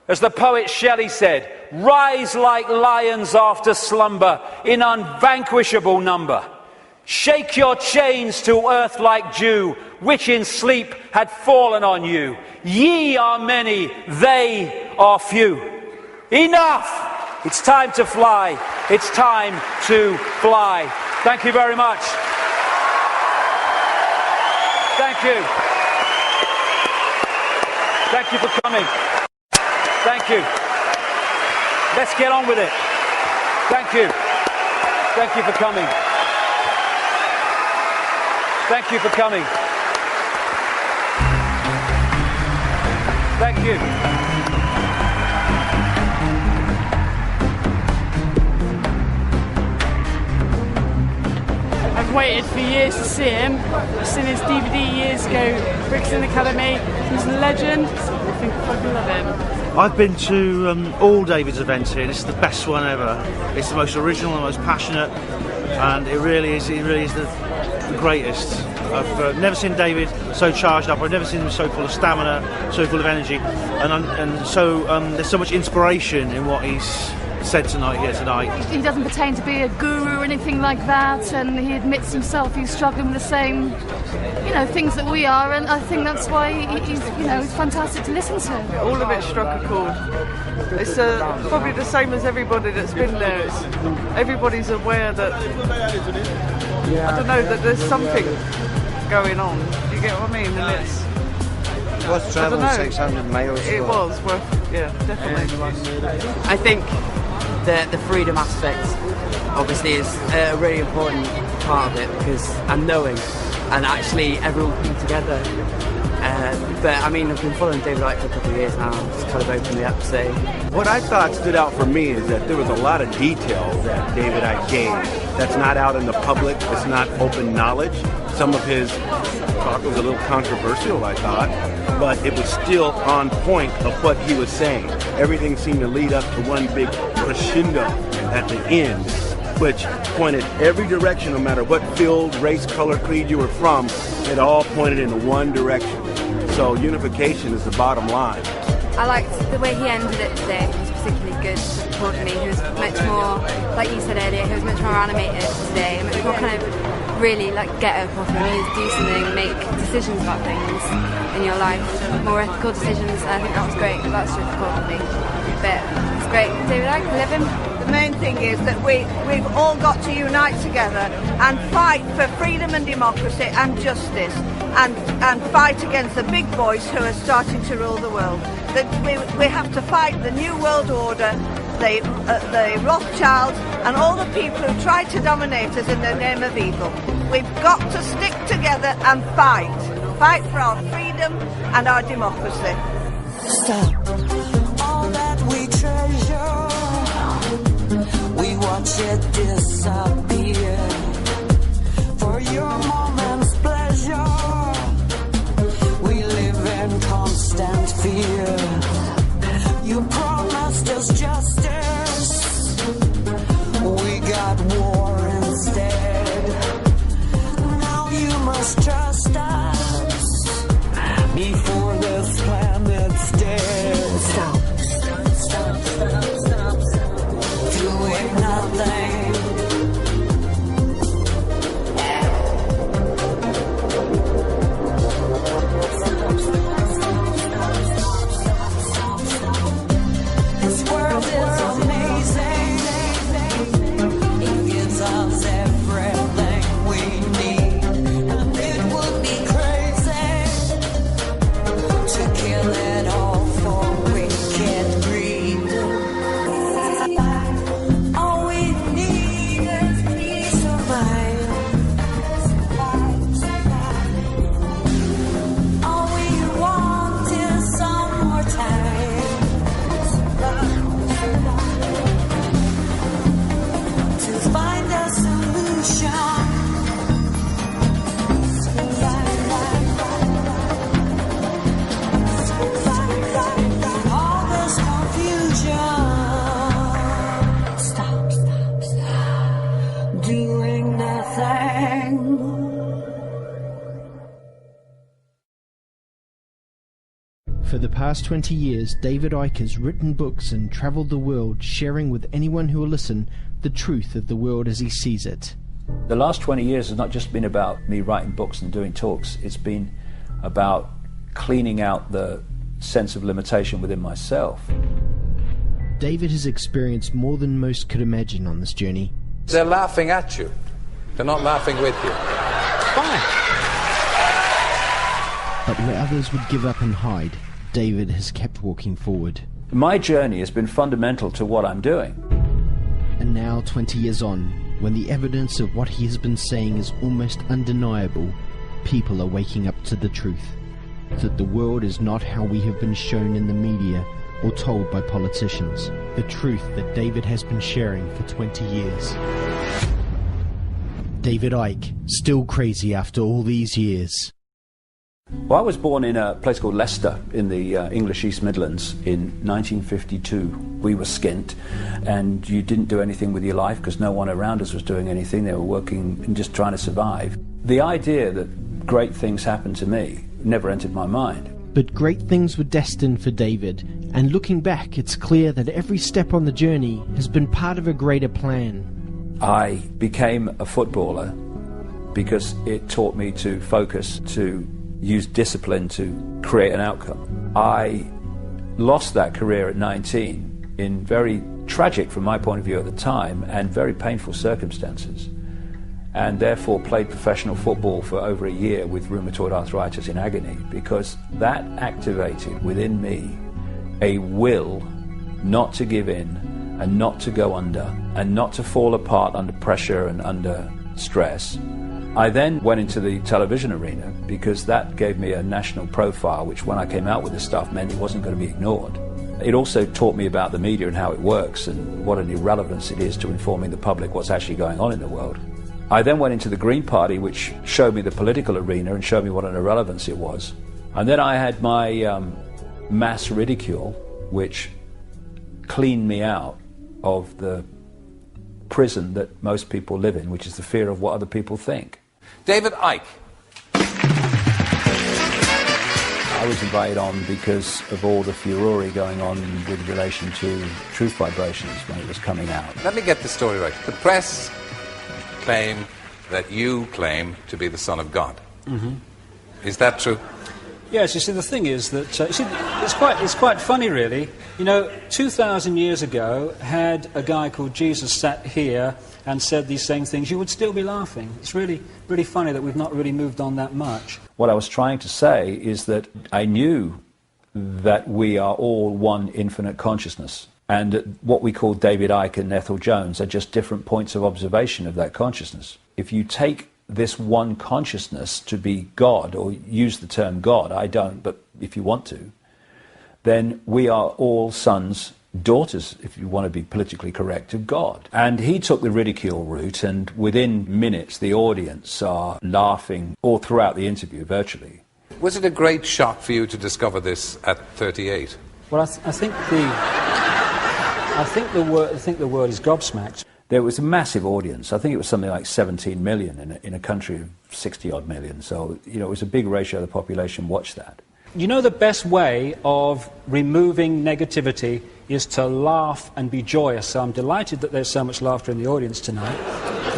As the poet Shelley said, rise like lions after slumber in unvanquishable number. Shake your chains to earth like dew, which in sleep had fallen on you. Ye are many, they are few. Enough! It's time to fly. It's time to fly. Thank you very much. Thank you. Thank you for coming. Thank you. Let's get on with it. Thank you. Thank you for coming. Thank you for coming. Thank you. I've waited for years to see him. I've seen his DVD years ago, Brixton Academy. He's a legend. I think I fucking love him. I've been to all David's events here. This is the best one ever. It's the most original, the most passionate, and it really is the greatest. I've never seen David so charged up. I've never seen him so full of stamina, so full of energy, and so there's so much inspiration in what he's said here tonight. He doesn't pretend to be a guru or anything like that, and he admits himself he's struggling with the same, things that we are, and I think that's why he's fantastic to listen to. All of it struck a chord. It's probably the same as everybody that's been there. Everybody's aware that, I don't know, that there's something going on. Do you get what I mean? And it was travelling 600 miles. It was worth, yeah, definitely. I think the freedom aspect obviously is a really important part of it, because I'm knowing and actually everyone coming together. But I mean, I've been following David Icke for a couple of years now, just kind of opened me up to say. What I thought stood out for me is that there was a lot of detail that David Icke gave that's not out in the public, it's not open knowledge. Some of his talk was a little controversial, I thought, but it was still on point of what he was saying. Everything seemed to lead up to one big crescendo at the end, which pointed every direction, no matter what field, race, color, creed you were from, it all pointed in one direction. So unification is the bottom line. I liked the way he ended it today. It was particularly good for me. He was much more, like you said earlier, he was much more animated today, much more kind of really like get up off your knees, do something, make decisions about things in your life, more ethical decisions. And I think that was great. That's just cool for me. But it's great. David Icke, I love him. The main thing is that we've all got to unite together and fight for freedom and democracy and justice, and fight against the big boys who are starting to rule the world. That we have to fight the New World Order, the Rothschilds, and all the people who try to dominate us in the name of evil. We've got to stick together and fight for our freedom and our democracy. Stop all that we treasure. We watch it disappear for your moment's pleasure. We live in constant fear. You promised us justice. We got war instead. Now you must trust us before this planet's dead. Stop. Doing nothing. This world is For the past 20 years, David Icke has written books and travelled the world, sharing with anyone who will listen the truth of the world as he sees it. The last 20 years has not just been about me writing books and doing talks. It's been about cleaning out the sense of limitation within myself. David has experienced more than most could imagine on this journey. They're laughing at you. They're not laughing with you. Fine. But where others would give up and hide, David has kept walking forward. My journey has been fundamental to what I'm doing. And now, 20 years on, when the evidence of what he has been saying is almost undeniable, people are waking up to the truth. That the world is not how we have been shown in the media or told by politicians. The truth that David has been sharing for 20 years. David Icke, still crazy after all these years. Well, I was born in a place called Leicester in the English East Midlands in 1952. We were skint, and you didn't do anything with your life because no one around us was doing anything. They were working and just trying to survive. The idea that great things happened to me never entered my mind. But great things were destined for David, and looking back, it's clear that every step on the journey has been part of a greater plan. I became a footballer because it taught me to focus, to use discipline to create an outcome. I lost that career at 19 in very tragic, from my point of view at the time, and very painful circumstances, and therefore played professional football for over a year with rheumatoid arthritis in agony, because that activated within me a will not to give in and not to go under and not to fall apart under pressure and under stress. I then went into the television arena because that gave me a national profile, which when I came out with this stuff meant it wasn't going to be ignored. It also taught me about the media and how it works and what an irrelevance it is to informing the public what's actually going on in the world. I then went into the Green Party, which showed me the political arena and showed me what an irrelevance it was. And then I had my mass ridicule, which cleaned me out of the prison that most people live in, which is the fear of what other people think. David Icke. I was invited on because of all the furore going on with relation to truth vibrations when it was coming out. Let me get the story right. The press claim that you claim to be the Son of God. Mm-hmm. Is that true? Yes, you see, the thing is that it's quite funny, really. You know, 2,000 years ago, had a guy called Jesus sat here and said these same things, you would still be laughing. It's really, really funny that we've not really moved on that much. What I was trying to say is that I knew that we are all one infinite consciousness, and what we call David Icke and Ethel Jones are just different points of observation of that consciousness. If you take this one consciousness to be God, or use the term God, I don't, but if you want to, then we are all sons, daughters, if you want to be politically correct, of God. And he took the ridicule route, and within minutes the audience are laughing all throughout the interview, virtually. Was it a great shock for you to discover this at 38? Well, I think the word is gobsmacked. There was a massive audience. I think it was something like 17 million in a country of 60-odd million. So, you know, it was a big ratio of the population watched that. You know, the best way of removing negativity is to laugh and be joyous. So I'm delighted that there's so much laughter in the audience tonight.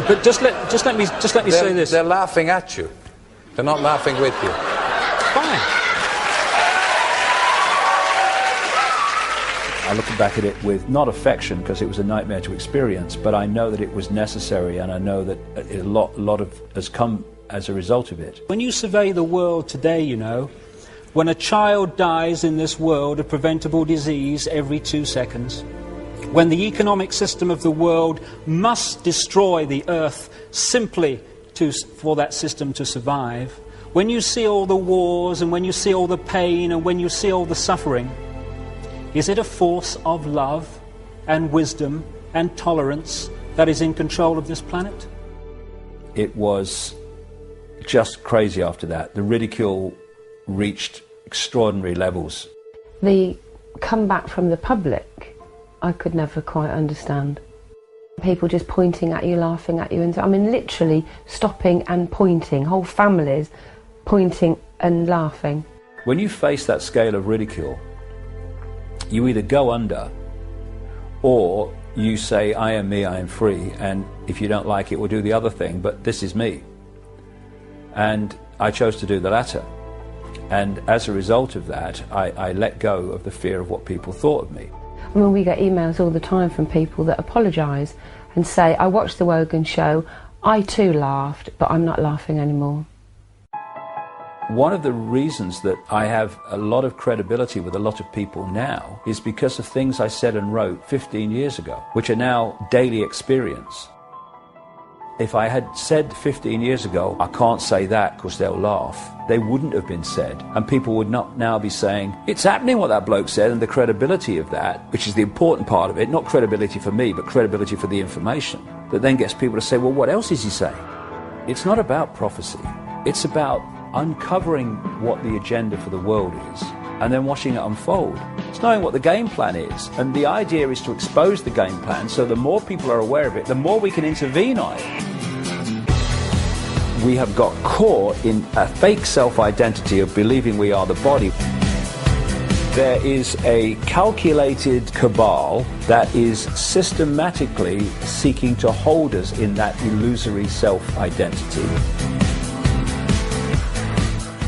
But just let me say this. They're laughing at you. They're not laughing with you. Fine. I look back at it with not affection, because it was a nightmare to experience, but I know that it was necessary, and I know that a lot of has come as a result of it. When you survey the world today, you know, when a child dies in this world of preventable disease every 2 seconds, when the economic system of the world must destroy the earth simply for that system to survive, when you see all the wars and when you see all the pain and when you see all the suffering, is it a force of love and wisdom and tolerance that is in control of this planet? It was just crazy after that. The ridicule reached extraordinary levels. The comeback from the public, I could never quite understand. People just pointing at you, laughing at you, and I mean literally stopping and pointing, whole families pointing and laughing. When you face that scale of ridicule, you either go under or you say, I am me, I am free, and if you don't like it, we'll do the other thing, but this is me. And I chose to do the latter. And as a result of that, I let go of the fear of what people thought of me. I mean, we get emails all the time from people that apologise and say, I watched the Wogan show, I too laughed, but I'm not laughing anymore. One of the reasons that I have a lot of credibility with a lot of people now is because of things I said and wrote 15 years ago, which are now daily experience. If I had said 15 years ago, I can't say that because they'll laugh, they wouldn't have been said. And people would not now be saying, it's happening what that bloke said, and the credibility of that, which is the important part of it, not credibility for me, but credibility for the information, that then gets people to say, well, what else is he saying? It's not about prophecy. It's about uncovering what the agenda for the world is and then watching it unfold. It's knowing what the game plan is, and the idea is to expose the game plan so the more people are aware of it, the more we can intervene on it. We have got caught in a fake self-identity of believing we are the body. There is a calculated cabal that is systematically seeking to hold us in that illusory self-identity.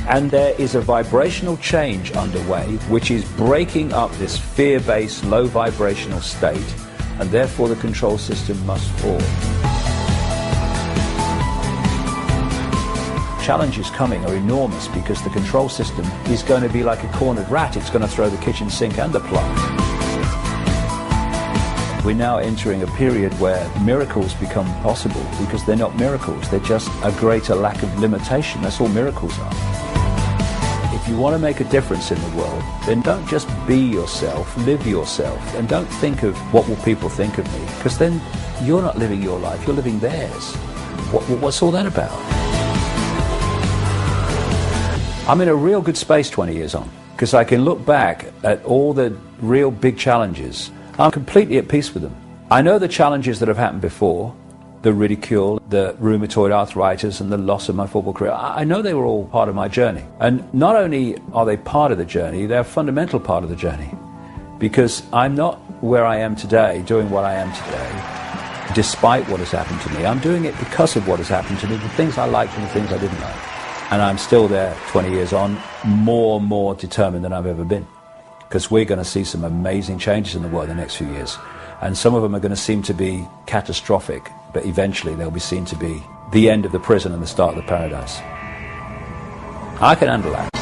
And there is a vibrational change underway which is breaking up this fear-based, low vibrational state, and therefore the control system must fall. Challenges coming are enormous because the control system is going to be like a cornered rat. It's going to throw the kitchen sink and the plug. We're now entering a period where miracles become possible because they're not miracles, they're just a greater lack of limitation. That's all miracles are. If you want to make a difference in the world, then don't just be yourself, live yourself, and don't think of what will people think of me, because then you're not living your life, you're living theirs. What's all that about? I'm in a real good space 20 years on, because I can look back at all the real big challenges. I'm completely at peace with them. I know the challenges that have happened before, the ridicule, the rheumatoid arthritis, and the loss of my football career. I know they were all part of my journey. And not only are they part of the journey, they're a fundamental part of the journey. Because I'm not where I am today, doing what I am today, despite what has happened to me. I'm doing it because of what has happened to me, the things I liked and the things I didn't like. And I'm still there 20 years on, more determined than I've ever been. Because we're going to see some amazing changes in the world in the next few years. And some of them are going to seem to be catastrophic, but eventually they'll be seen to be the end of the prison and the start of the paradise. I can handle that.